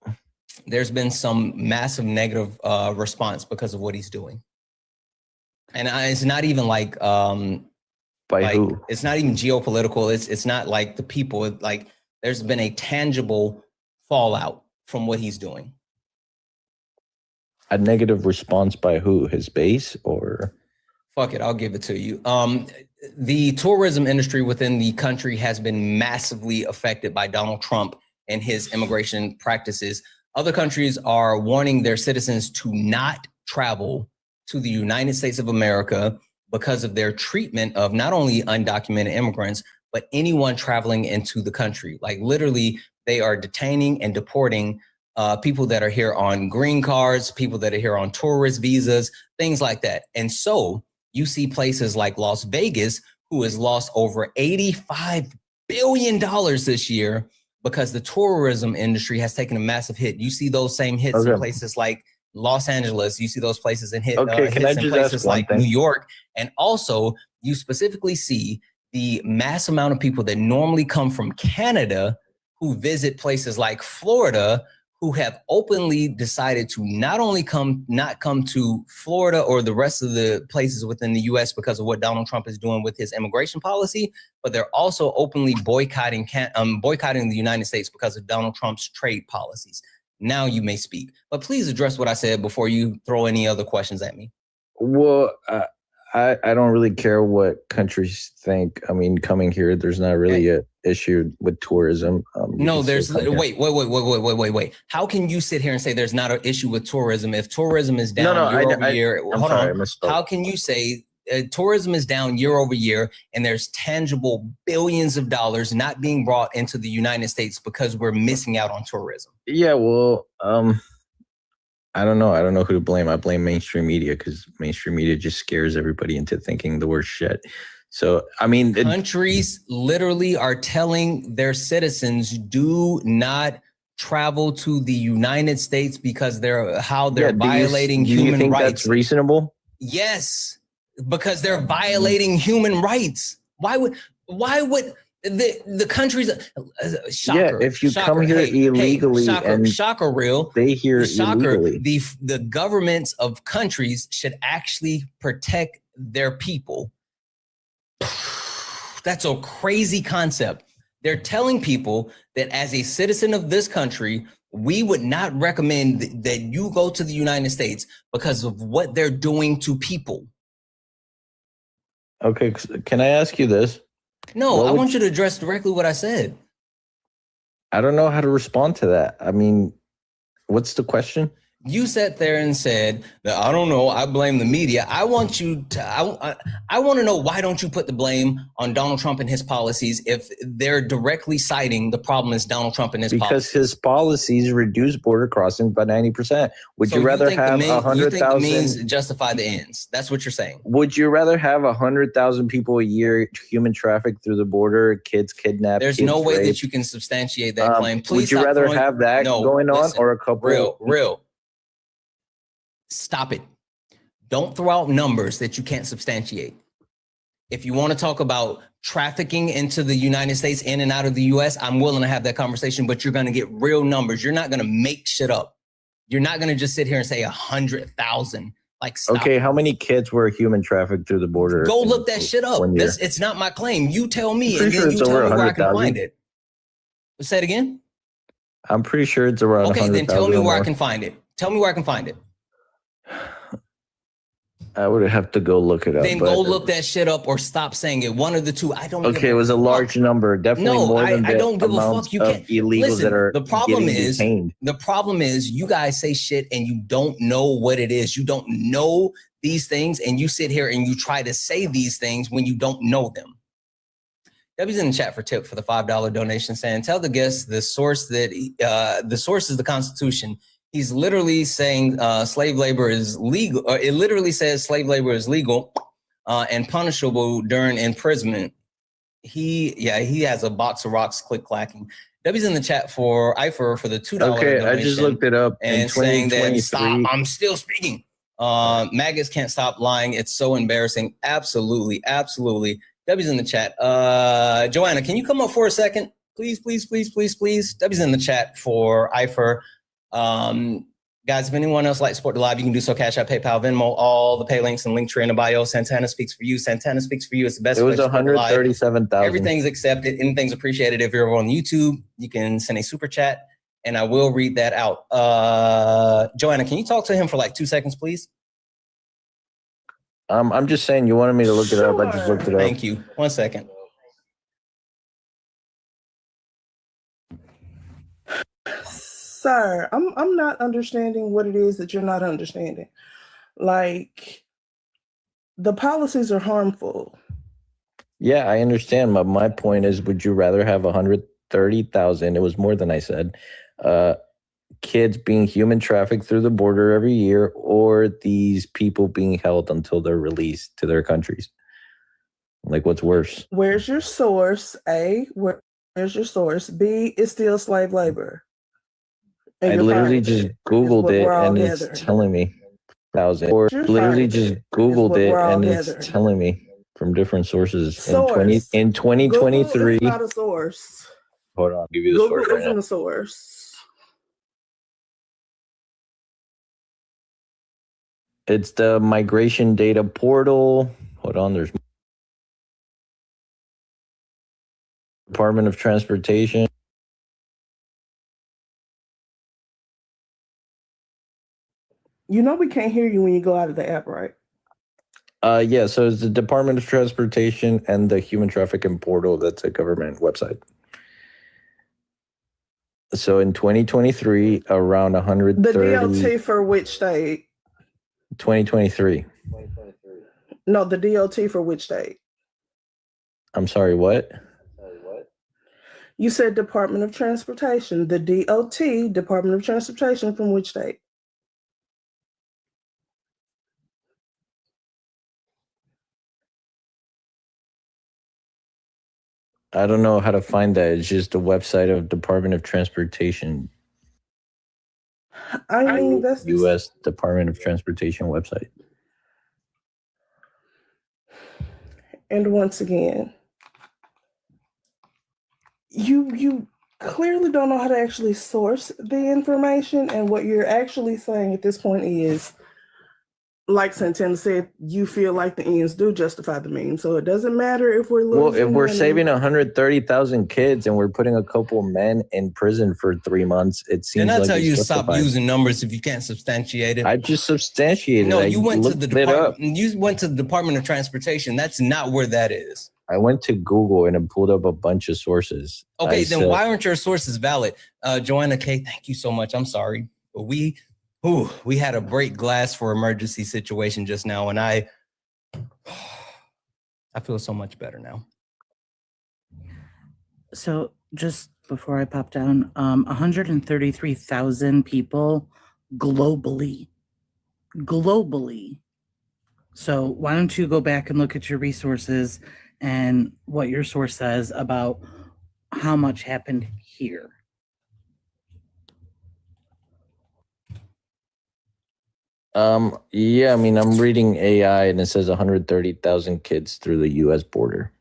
Speaker 1: There's been some massive negative response because of what he's doing, and it's not even like
Speaker 13: who?
Speaker 1: It's not even geopolitical. It's not like the people. Like there's been a tangible fallout from what he's doing.
Speaker 13: A negative response by who? His base or?
Speaker 1: Fuck it, I'll give it to you. The tourism industry within the country has been massively affected by Donald Trump and his immigration practices. Other countries are warning their citizens to not travel to the United States of America because of their treatment of not only undocumented immigrants, but anyone traveling into the country. Like literally, they are detaining and deporting people that are here on green cards, people that are here on tourist visas, things like that. And so you see places like Las Vegas, who has lost over $85 billion this year because the tourism industry has taken a massive hit. You see those same hits in places like Los Angeles. You see those places in hits in places like New York. And also you specifically see the mass amount of people that normally come from Canada who visit places like Florida, who have openly decided to not only not come to Florida or the rest of the places within the U.S. because of what Donald Trump is doing with his immigration policy, but they're also openly boycotting the United States because of Donald Trump's trade policies. Now you may speak, but please address what I said before you throw any other questions at me.
Speaker 13: Well, I don't really care what countries think. I mean, coming here, there's not really an issue with tourism.
Speaker 1: No, there's wait. How can you sit here and say there's not an issue with tourism if tourism is down year over year? Hold on. How can you say tourism is down year over year and there's tangible billions of dollars not being brought into the United States because we're missing out on tourism?
Speaker 13: Yeah, well, I don't know. I don't know who to blame. I blame mainstream media because mainstream media just scares everybody into thinking the worst shit. So, I mean,
Speaker 1: countries literally are telling their citizens do not travel to the United States because they're violating human rights.
Speaker 13: That's reasonable?
Speaker 1: Yes, because they're violating human rights. Why would the countries shocker,
Speaker 13: yeah, if you come here illegally
Speaker 1: shocker real,
Speaker 13: they hear illegally.
Speaker 1: The governments of countries should actually protect their people. That's a crazy concept. They're telling people that as a citizen of this country, we would not recommend that you go to the United States because of what they're doing to people.
Speaker 13: Okay, can I ask you this?
Speaker 1: No, I want you to address directly what I said.
Speaker 13: I don't know how to respond to that. I mean, what's the question?
Speaker 1: You sat there and said that, I don't know, I blame the media. I want you to, I want to know, why don't you put the blame on Donald Trump and his policies if they're directly citing the problem is Donald Trump and his policies?
Speaker 13: Because his policies reduce border crossings by 90%. Would you rather have 100,000?
Speaker 1: You think the means justify the ends? That's what you're saying.
Speaker 13: Would you rather have 100,000 people a year human traffic through the border, kids kidnapped?
Speaker 1: There's no way that you can substantiate that claim. Please,
Speaker 13: would you rather have that going on or a couple?
Speaker 1: Real. Stop it. Don't throw out numbers that you can't substantiate. If you want to talk about trafficking into the United States, in and out of the US, I'm willing to have that conversation, but you're going to get real numbers. You're not going to make shit up. You're not going to just sit here and say 100,000. Like, stop.
Speaker 13: Okay, how many kids were human trafficked through the border?
Speaker 1: Go look that shit up. It's not my claim. You tell me, and then you tell me where I can find it. Say it again?
Speaker 13: I'm pretty sure it's around 100,000.
Speaker 1: Okay, then tell me where I can find it. Tell me where I can find it.
Speaker 13: I would have to go look it up.
Speaker 1: Then go look that shit up or stop saying it. One of the two. I don't.
Speaker 13: Okay, it was a large number. Definitely more than
Speaker 1: I don't give a fuck. You can't.
Speaker 13: Illegals that are
Speaker 1: the problem is
Speaker 13: detained.
Speaker 1: The problem is you guys say shit and you don't know what it is. You don't know these things, and you sit here and you try to say these things when you don't know them. Debbie's in the chat for tip for the $5 donation, saying, "Tell the guest the source that the source is the Constitution." He's literally saying slave labor is legal. It literally says slave labor is legal and punishable during imprisonment. He has a box of rocks click clacking. Debbie's in the chat for Ifer for the $2
Speaker 13: Okay,
Speaker 1: donation
Speaker 13: I just looked it up
Speaker 1: and saying that stop. I'm still speaking. Maggots can't stop lying. It's so embarrassing. Absolutely. Debbie's in the chat. Joanna, can you come up for a second? Please. Debbie's in the chat for Ifer. Guys, if anyone else likes to support the live, you can do so. Cash App, PayPal, Venmo, all the pay links and Linktree in the bio. Santana speaks for you. Santana speaks for you. It's the best.
Speaker 13: It was 137,000.
Speaker 1: Everything's accepted. Anything's appreciated. If you're over on YouTube, you can send a super chat, and I will read that out. Joanna, can you talk to him for like 2 seconds, please?
Speaker 13: I'm just saying. You wanted me to look it up. I just looked it up.
Speaker 1: Thank you. 1 second.
Speaker 14: Sir, I'm not understanding what it is that you're not understanding. Like, the policies are harmful.
Speaker 13: Yeah, I understand. But my point is, would you rather have 130,000? It was more than I said. Kids being human trafficked through the border every year, or these people being held until they're released to their countries? Like, what's worse?
Speaker 14: Where's your source? A, where's your source? B, it's still slave labor.
Speaker 13: I literally just Googled it and it's telling me 1,000. Or literally just Googled it and it's telling me from different sources in 2023.
Speaker 14: Google is not a source.
Speaker 13: Hold on, I'll give you the source.
Speaker 14: Google isn't a source.
Speaker 13: It's the migration data portal. Hold on, there's Department of Transportation.
Speaker 14: You know we can't hear you when you go out of the app, right?
Speaker 13: Yeah, so it's the Department of Transportation and the Human Trafficking Portal. That's a government website. So in 2023, around 130.
Speaker 14: The DOT for which state?
Speaker 13: 2023.
Speaker 14: No, the DOT for which state?
Speaker 13: I'm sorry, what?
Speaker 14: You said Department of Transportation. The DOT, Department of Transportation, from which state?
Speaker 13: I don't know how to find that. It's just the website of Department of Transportation.
Speaker 14: I mean, that's
Speaker 13: U.S. Department of Transportation website.
Speaker 14: And once again, you clearly don't know how to actually source the information, and what you're actually saying at this point is, like Santana said, you feel like the ends do justify the means. So it doesn't matter if we're losing.
Speaker 13: Well, if we're
Speaker 14: money.
Speaker 13: saving 130,000 kids and we're putting a couple men in prison for 3 months, it seems
Speaker 1: Didn't I
Speaker 13: like
Speaker 1: tell
Speaker 13: it's
Speaker 1: you to
Speaker 13: justified.
Speaker 1: stop using numbers if you can't substantiate it?
Speaker 13: I just substantiated.
Speaker 1: No,
Speaker 13: I
Speaker 1: you went to
Speaker 13: looked
Speaker 1: the
Speaker 13: it up.
Speaker 1: department. You went to the Department of Transportation. That's not where that is.
Speaker 13: I went to Google and it pulled up a bunch of sources.
Speaker 1: Okay, then why aren't your sources valid? Joanna K, thank you so much. I'm sorry, but we had a break glass for emergency situation just now, and I feel so much better now.
Speaker 15: So just before I pop down, 133,000 people globally. So why don't you go back and look at your resources and what your source says about how much happened here?
Speaker 13: Yeah, I mean, I'm reading AI and it says 130,000 kids through the U.S. border.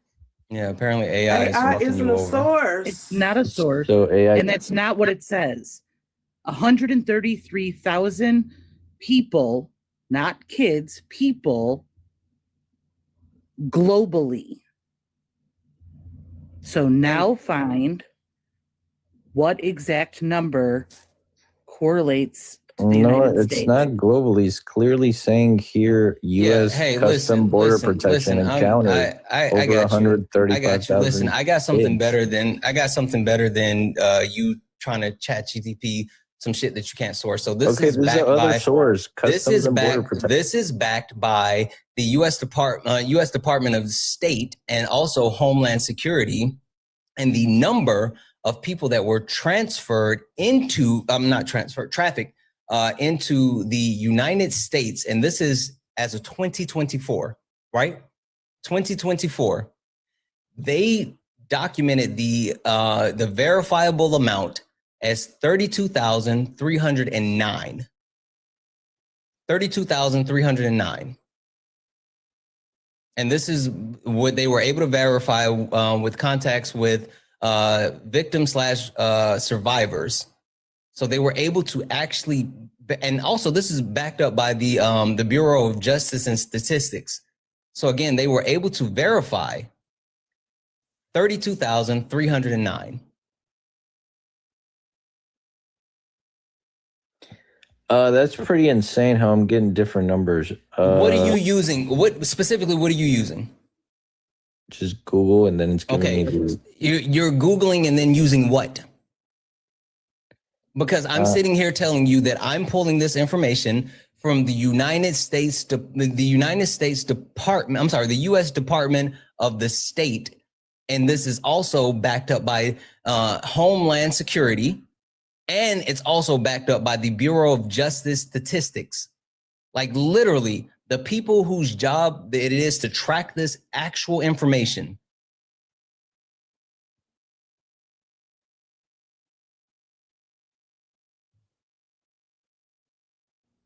Speaker 1: Yeah, apparently AI
Speaker 14: isn't a source.
Speaker 15: It's not a source.
Speaker 13: So AI,
Speaker 15: and that's not what it says. 133,000 people, not kids, people globally. So now find what exact number correlates to the
Speaker 13: no,
Speaker 15: United
Speaker 13: it's
Speaker 15: States.
Speaker 13: not globally. It's clearly saying here U.S. Custom Border Protection encountered over 135,000.
Speaker 1: Listen, I got something better than you trying to chat GTP some shit that you can't source. So this is backed by source. This is backed by the U.S. Department of State and also Homeland Security, and the number of people that were trafficked into the United States. And this is as of 2024, right? 2024. They documented the verifiable amount as 32,309. 32,309. And this is what they were able to verify with contacts with victim/survivors. So they were able to actually, and also this is backed up by the Bureau of Justice and Statistics. So again, they were able to verify 32,309.
Speaker 13: That's pretty insane how I'm getting different numbers.
Speaker 1: What are you using? What are you using?
Speaker 13: Just Google, and then it's giving me
Speaker 1: you're Googling and then using what? Because I'm sitting here telling you that I'm pulling this information from the United States Department. I'm sorry, the U.S. Department of the State, and this is also backed up by Homeland Security, and it's also backed up by the Bureau of Justice Statistics. Like literally, the people whose job it is to track this actual information.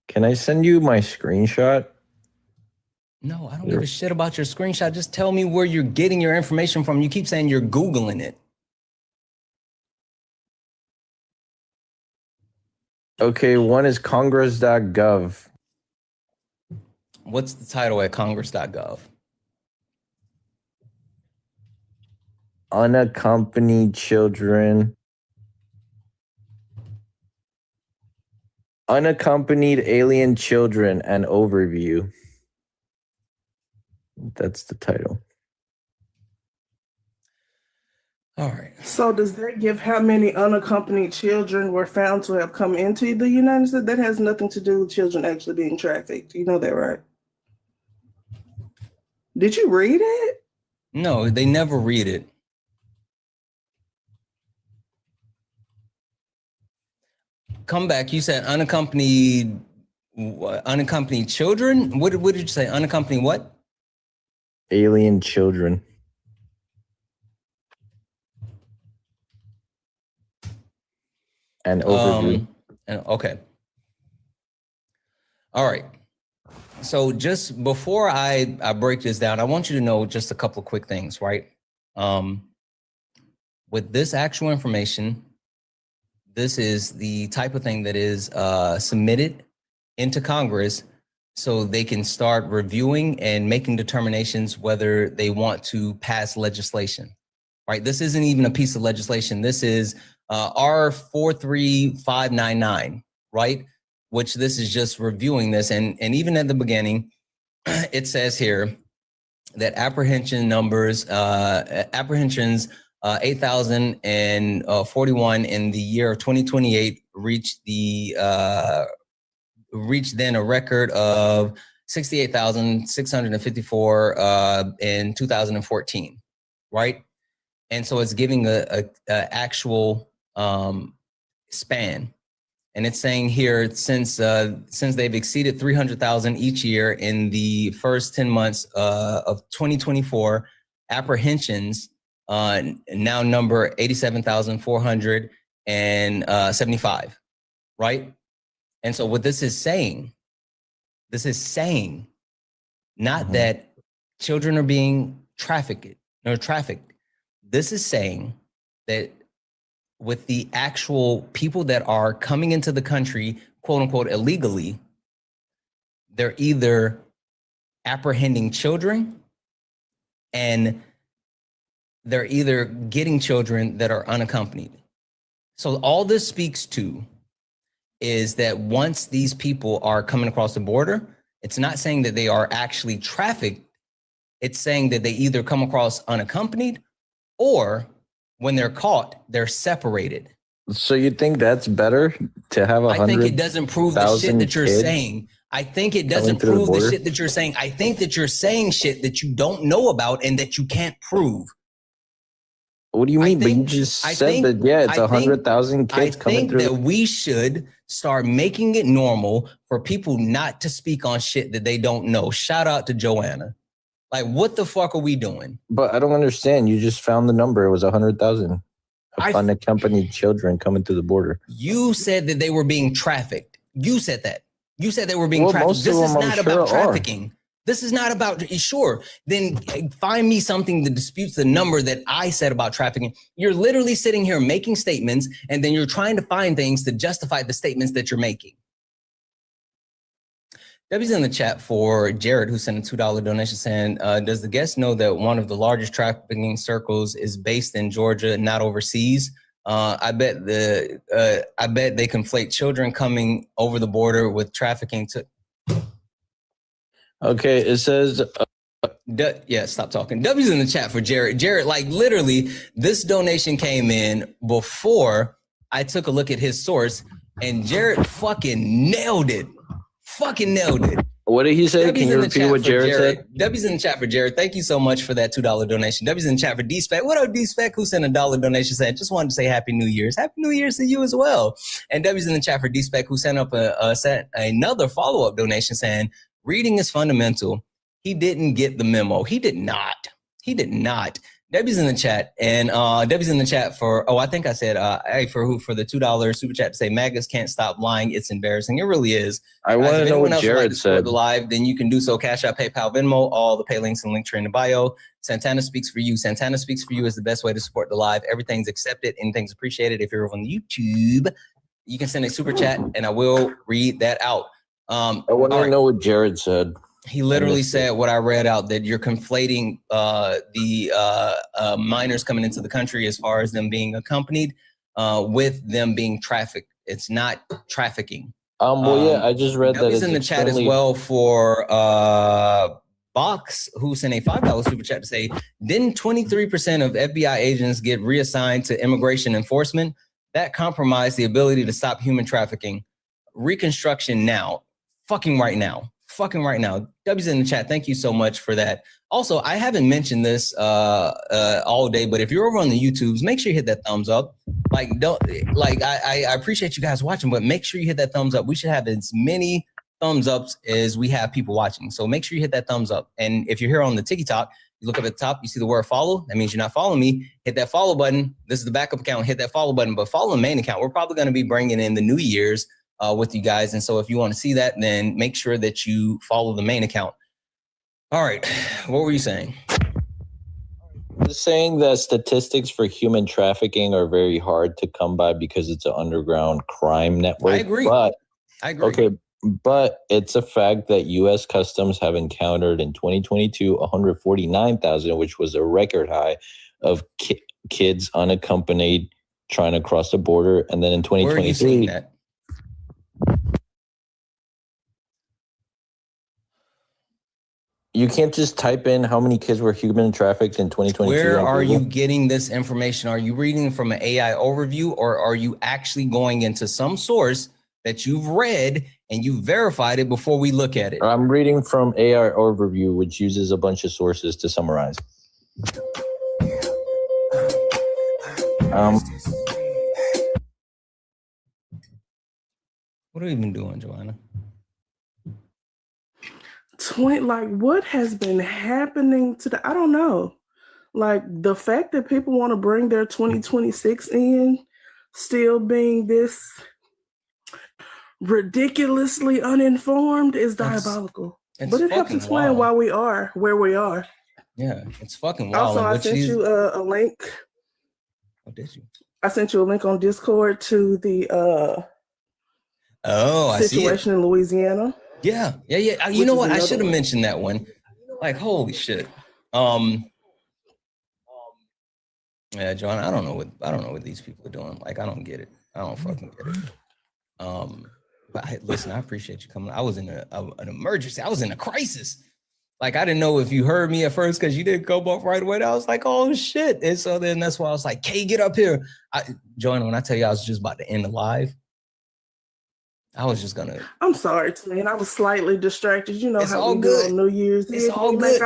Speaker 13: Can I send you my screenshot?
Speaker 1: No, I don't give a shit about your screenshot. Just tell me where you're getting your information from. You keep saying you're Googling it.
Speaker 13: Okay, one is congress.gov.
Speaker 1: What's the title at congress.gov?
Speaker 13: Unaccompanied children. Unaccompanied alien children, an overview. That's the title.
Speaker 1: All right.
Speaker 14: So does that give how many unaccompanied children were found to have come into the United States? That has nothing to do with children actually being trafficked. You know that, right? Did you read it?
Speaker 1: No, they never read it. Come back. You said unaccompanied children? What did you say? Unaccompanied what?
Speaker 13: Alien children. And overview.
Speaker 1: Okay. All right. So just before I break this down, I want you to know just a couple of quick things, right? With this actual information, this is the type of thing that is submitted into Congress so they can start reviewing and making determinations whether they want to pass legislation, right? This isn't even a piece of legislation. This is R43599, right? Which this is just reviewing this. And even at the beginning, it says here that apprehensions 8,041 in the year of 2028 reached then a record of 68,654 in 2014, right? And so it's giving a actual span. And it's saying here, since they've exceeded 300,000 each year in the first 10 months of 2024, apprehensions now number 87,475, right? And so what this is saying not that children are being trafficked. This is saying that with the actual people that are coming into the country, quote unquote, illegally, they're either apprehending children and they're either getting children that are unaccompanied. So all this speaks to is that once these people are coming across the border, it's not saying that they are actually trafficked. It's saying that they either come across unaccompanied or when they're caught, they're separated.
Speaker 13: So you think that's better to have 100,000
Speaker 1: I think it doesn't prove the shit that you're
Speaker 13: kids
Speaker 1: saying. I think it doesn't prove the shit that you're saying. I think that you're saying shit that you don't know about and that you can't prove.
Speaker 13: What do you mean? But you just said that, yeah, it's 100,000 kids coming through.
Speaker 1: I think that we should start making it normal for people not to speak on shit that they don't know. Shout out to Joanna. Like, what the fuck are we doing?
Speaker 13: But I don't understand. You just found the number. It was 100,000 unaccompanied children coming through the border.
Speaker 1: You said that they were being trafficked. You said that. You said they were being trafficked.
Speaker 13: Most
Speaker 1: this
Speaker 13: of
Speaker 1: is
Speaker 13: them,
Speaker 1: not
Speaker 13: I'm
Speaker 1: about
Speaker 13: sure
Speaker 1: trafficking. This is not about, sure, then find me something that disputes the number that I said about trafficking. You're literally sitting here making statements, and then you're trying to find things to justify the statements that you're making. Debbie's in the chat for Jared, who sent a $2 donation saying, does the guest know that one of the largest trafficking circles is based in Georgia, not overseas? I bet they conflate children coming over the border with trafficking to...
Speaker 13: Okay, it says...
Speaker 1: yeah, stop talking. W's in the chat for Jared. Jared, like literally, this donation came in before I took a look at his source, and Jared fucking nailed it. Fucking nailed it.
Speaker 13: What did he say?
Speaker 1: Debbie's
Speaker 13: Can you repeat what Jared said?
Speaker 1: Debbie's in the chat for Jared. Thank you so much for that $2 donation. Debbie's in the chat for D-Spec. What up, D-Spec? Who sent a $1 donation saying, just wanted to say Happy New Year's. Happy New Year's to you as well. And Debbie's in the chat for D-Spec, who sent up another follow-up donation saying, reading is fundamental. He didn't get the memo. He did not. He did not. Debbie's in the chat, and Debbie's in the chat for, I think I said, hey, for the $2 super chat to say, MAGAs can't stop lying. It's embarrassing. It really is.
Speaker 13: I want to know what Jared said.
Speaker 1: The live, then you can do so. Cash App, PayPal, Venmo, all the pay links and link tree in the bio. Santana Speaks for You. Santana Speaks for You is the best way to support the live. Everything's accepted. Anything's appreciated. If you're on YouTube, you can send a super chat, and I will read that out.
Speaker 13: I want to know what Jared said.
Speaker 1: He literally said what I read out, that you're conflating the minors coming into the country as far as them being accompanied with them being trafficked. It's not trafficking.
Speaker 13: Well, yeah, I just read that
Speaker 1: W's
Speaker 13: it's
Speaker 1: in the chat as well for Box, who sent a $5 super chat to say, didn't 23% of FBI agents get reassigned to immigration enforcement? That compromised the ability to stop human trafficking. Reconstruction now. Fucking right now. Fucking right now. W's in the chat. Thank you so much for that. Also, I haven't mentioned this all day, but if you're over on the YouTubes, make sure you hit that thumbs up. I appreciate you guys watching, but make sure you hit that thumbs up. We should have as many thumbs ups as we have people watching. So make sure you hit that thumbs up. And if you're here on the TikTok, you look up at the top, you see the word follow. That means you're not following me. Hit that follow button. This is the backup account. Hit that follow button, but follow the main account. We're probably going to be bringing in the New Year's with you guys. And so if you want to see that, then make sure that you follow the main account. All right. What were you saying?
Speaker 13: Just saying that statistics for human trafficking are very hard to come by because it's an underground crime network.
Speaker 1: I agree. I agree.
Speaker 13: Okay, but it's a fact that U.S. Customs have encountered in 2022 149,000, which was a record high of kids unaccompanied trying to cross the border. And then in 2023,
Speaker 1: where are you seeing that?
Speaker 13: You can't just type in how many kids were human trafficked in 2022.
Speaker 1: Where are you getting this information? Are you reading from an AI overview, or are you actually going into some source that you've read and you verified it before we look at it?
Speaker 13: I'm reading from AI overview, which uses a bunch of sources to summarize.
Speaker 1: What are you even doing, Joanna?
Speaker 14: Like, what has been happening to I don't know. Like, the fact that people want to bring their 2026 in, still being this ridiculously uninformed, is diabolical. But it helps explain why we are where we are.
Speaker 1: Yeah, it's fucking wild.
Speaker 14: Also, I sent you a link.
Speaker 1: Oh, did you?
Speaker 14: I sent you a link on Discord to the situation in Louisiana.
Speaker 1: Yeah. You know what? I should have mentioned that one. Like, holy shit. Yeah, John, I don't know what these people are doing. Like, I don't get it. I don't fucking get it. But listen, I appreciate you coming. I was in an emergency. I was in a crisis. Like, I didn't know if you heard me at first because you didn't come up right away. I was like, oh shit. And so then that's why I was like, Kay, get up here. Joanna, when I tell you I was just about to end the live, I was just gonna.
Speaker 14: I'm sorry, man. I was slightly distracted. You know
Speaker 1: it's
Speaker 14: how
Speaker 1: all
Speaker 14: we
Speaker 1: good.
Speaker 14: do on New Year's Eve.
Speaker 1: It's all good.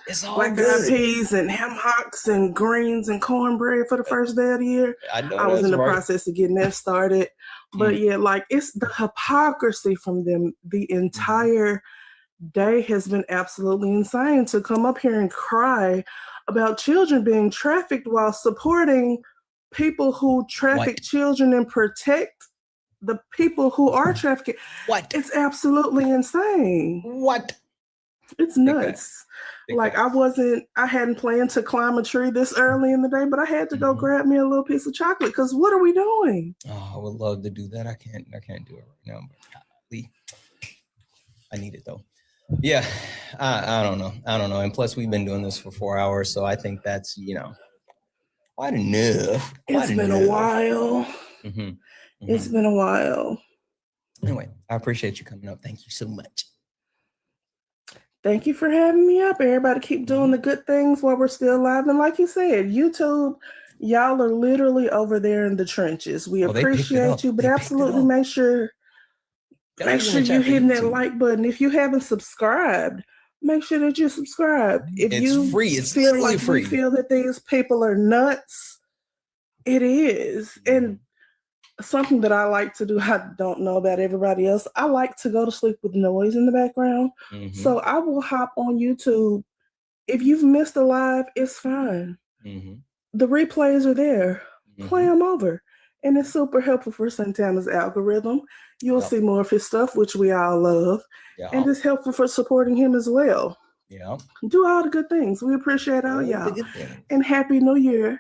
Speaker 14: It's all good. Black-eyed peas and ham hocks and greens and cornbread for the first day of the year. I was in the process of getting that started. But yeah, like, it's the hypocrisy from them. The entire day has been absolutely insane to come up here and cry about children being trafficked while supporting people who traffic children and protect the people who are trafficking.
Speaker 1: What?
Speaker 14: It's absolutely insane.
Speaker 1: What?
Speaker 14: It's nuts. Like, I hadn't planned to climb a tree this early in the day, but I had to go grab me a little piece of chocolate because what are we doing?
Speaker 1: Oh, I would love to do that. I can't do it right now. But I need it though. Yeah, I don't know. And plus, we've been doing this for 4 hours, so I think that's quite enough.
Speaker 14: It's been a while. It's been a while.
Speaker 1: Anyway, I appreciate you coming up. Thank you so much.
Speaker 14: Thank you for having me up. Everybody keep doing the good things while we're still alive. And like you said, YouTube, y'all are literally over there in the trenches. We appreciate you, but absolutely make sure you're hitting that like button. If you haven't subscribed, make sure that you're subscribed. If
Speaker 1: it's free. It's
Speaker 14: feel
Speaker 1: literally
Speaker 14: like
Speaker 1: free.
Speaker 14: We feel that these people are nuts, it is. And something that I like to do, I don't know about everybody else, I like to go to sleep with noise in the background. So I will hop on YouTube. If you've missed a live, it's fine. The replays are there. Play them over. And it's super helpful for Santana's algorithm. You'll see more of his stuff, which we all love. And it's helpful for supporting him as well. Do all the good things. We appreciate all y'all. And Happy New Year.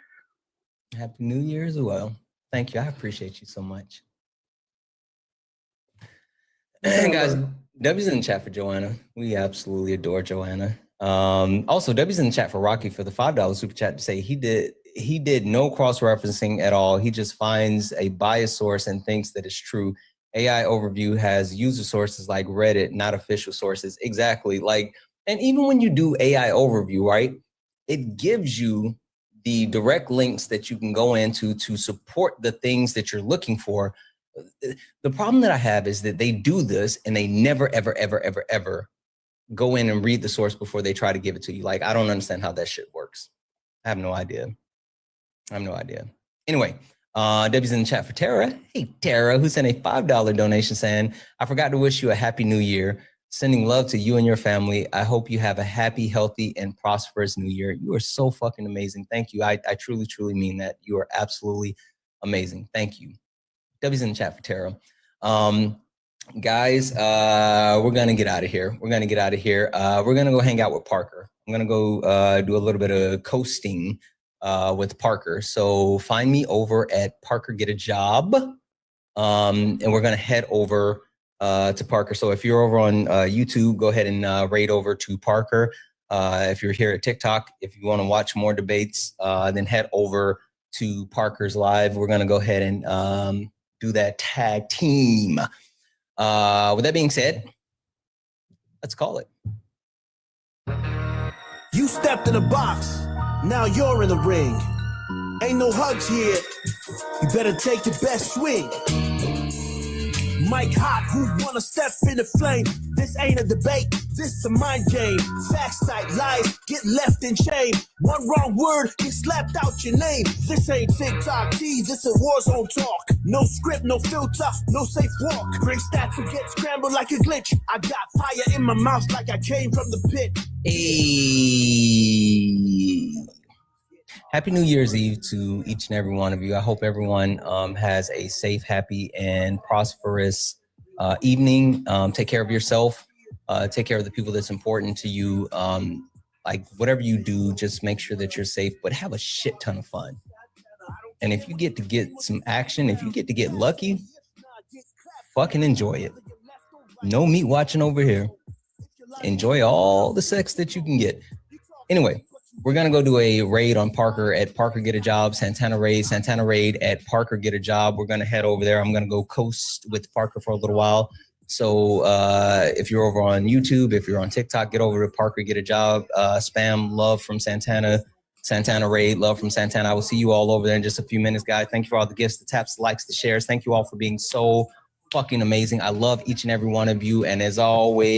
Speaker 1: Happy New Year as well. Thank you. I appreciate you so much. And guys, W's in the chat for Joanna. We absolutely adore Joanna. Also, W's in the chat for Rocky for the $5 super chat to say he did no cross-referencing at all. He just finds a biased source and thinks that it's true. AI overview has user sources like Reddit, not official sources. Exactly. Like, and even when you do AI overview, right, it gives you the direct links that you can go into to support the things that you're looking for. The problem that I have is that they do this and they never, ever, ever, ever, ever go in and read the source before they try to give it to you. Like, I don't understand how that shit works. I have no idea. Anyway, Debbie's in the chat for Tara. Hey, Tara, who sent a $5 donation saying, I forgot to wish you a happy new year. Sending love to you and your family. I hope you have a happy, healthy, and prosperous new year. You are so fucking amazing. Thank you. I truly, truly mean that. You are absolutely amazing. Thank you. Debbie's in the chat for Tara. Guys, we're going to get out of here. We're going to go hang out with Parker. I'm going to go do a little bit of coasting with Parker. So find me over at Parker Get a Job. And we're going to head over to Parker. So if you're over on YouTube, go ahead and raid over to Parker. If you're here at TikTok, if you want to watch more debates, then head over to Parker's live. We're going to go ahead and do that tag team. With that being said, let's call it.
Speaker 2: You stepped in the box, now you're in the ring. Ain't no hugs here, you better take your best swing. Mike Hot, who wanna step in the flame? This ain't a debate, this a mind game. Facts type lies, get left in shame. One wrong word, get slapped out your name. This ain't TikTok T, this a war zone talk. No script, no filter, no safe walk. Bring stats and get scrambled like a glitch. I got fire in my mouth like I came from the pit.
Speaker 1: Hey. Happy New Year's Eve to each and every one of you. I hope everyone has a safe, happy, and prosperous evening. Take care of yourself. Take care of the people that's important to you. Like whatever you do, just make sure that you're safe, but have a shit ton of fun. And if you get to get some action, if you get to get lucky, fucking enjoy it. No meat watching over here. Enjoy all the sex that you can get. Anyway, we're going to go do a raid on Parker at Parker Get a Job, Santana raid at Parker Get a Job. We're going to head over there. I'm going to go coast with Parker for a little while. So if you're over on YouTube, if you're on TikTok, get over to Parker Get a Job. Spam love from Santana raid, love from Santana. I will see you all over there in just a few minutes, guys. Thank you for all the gifts, the taps, the likes, the shares. Thank you all for being so fucking amazing. I love each and every one of you. And as always,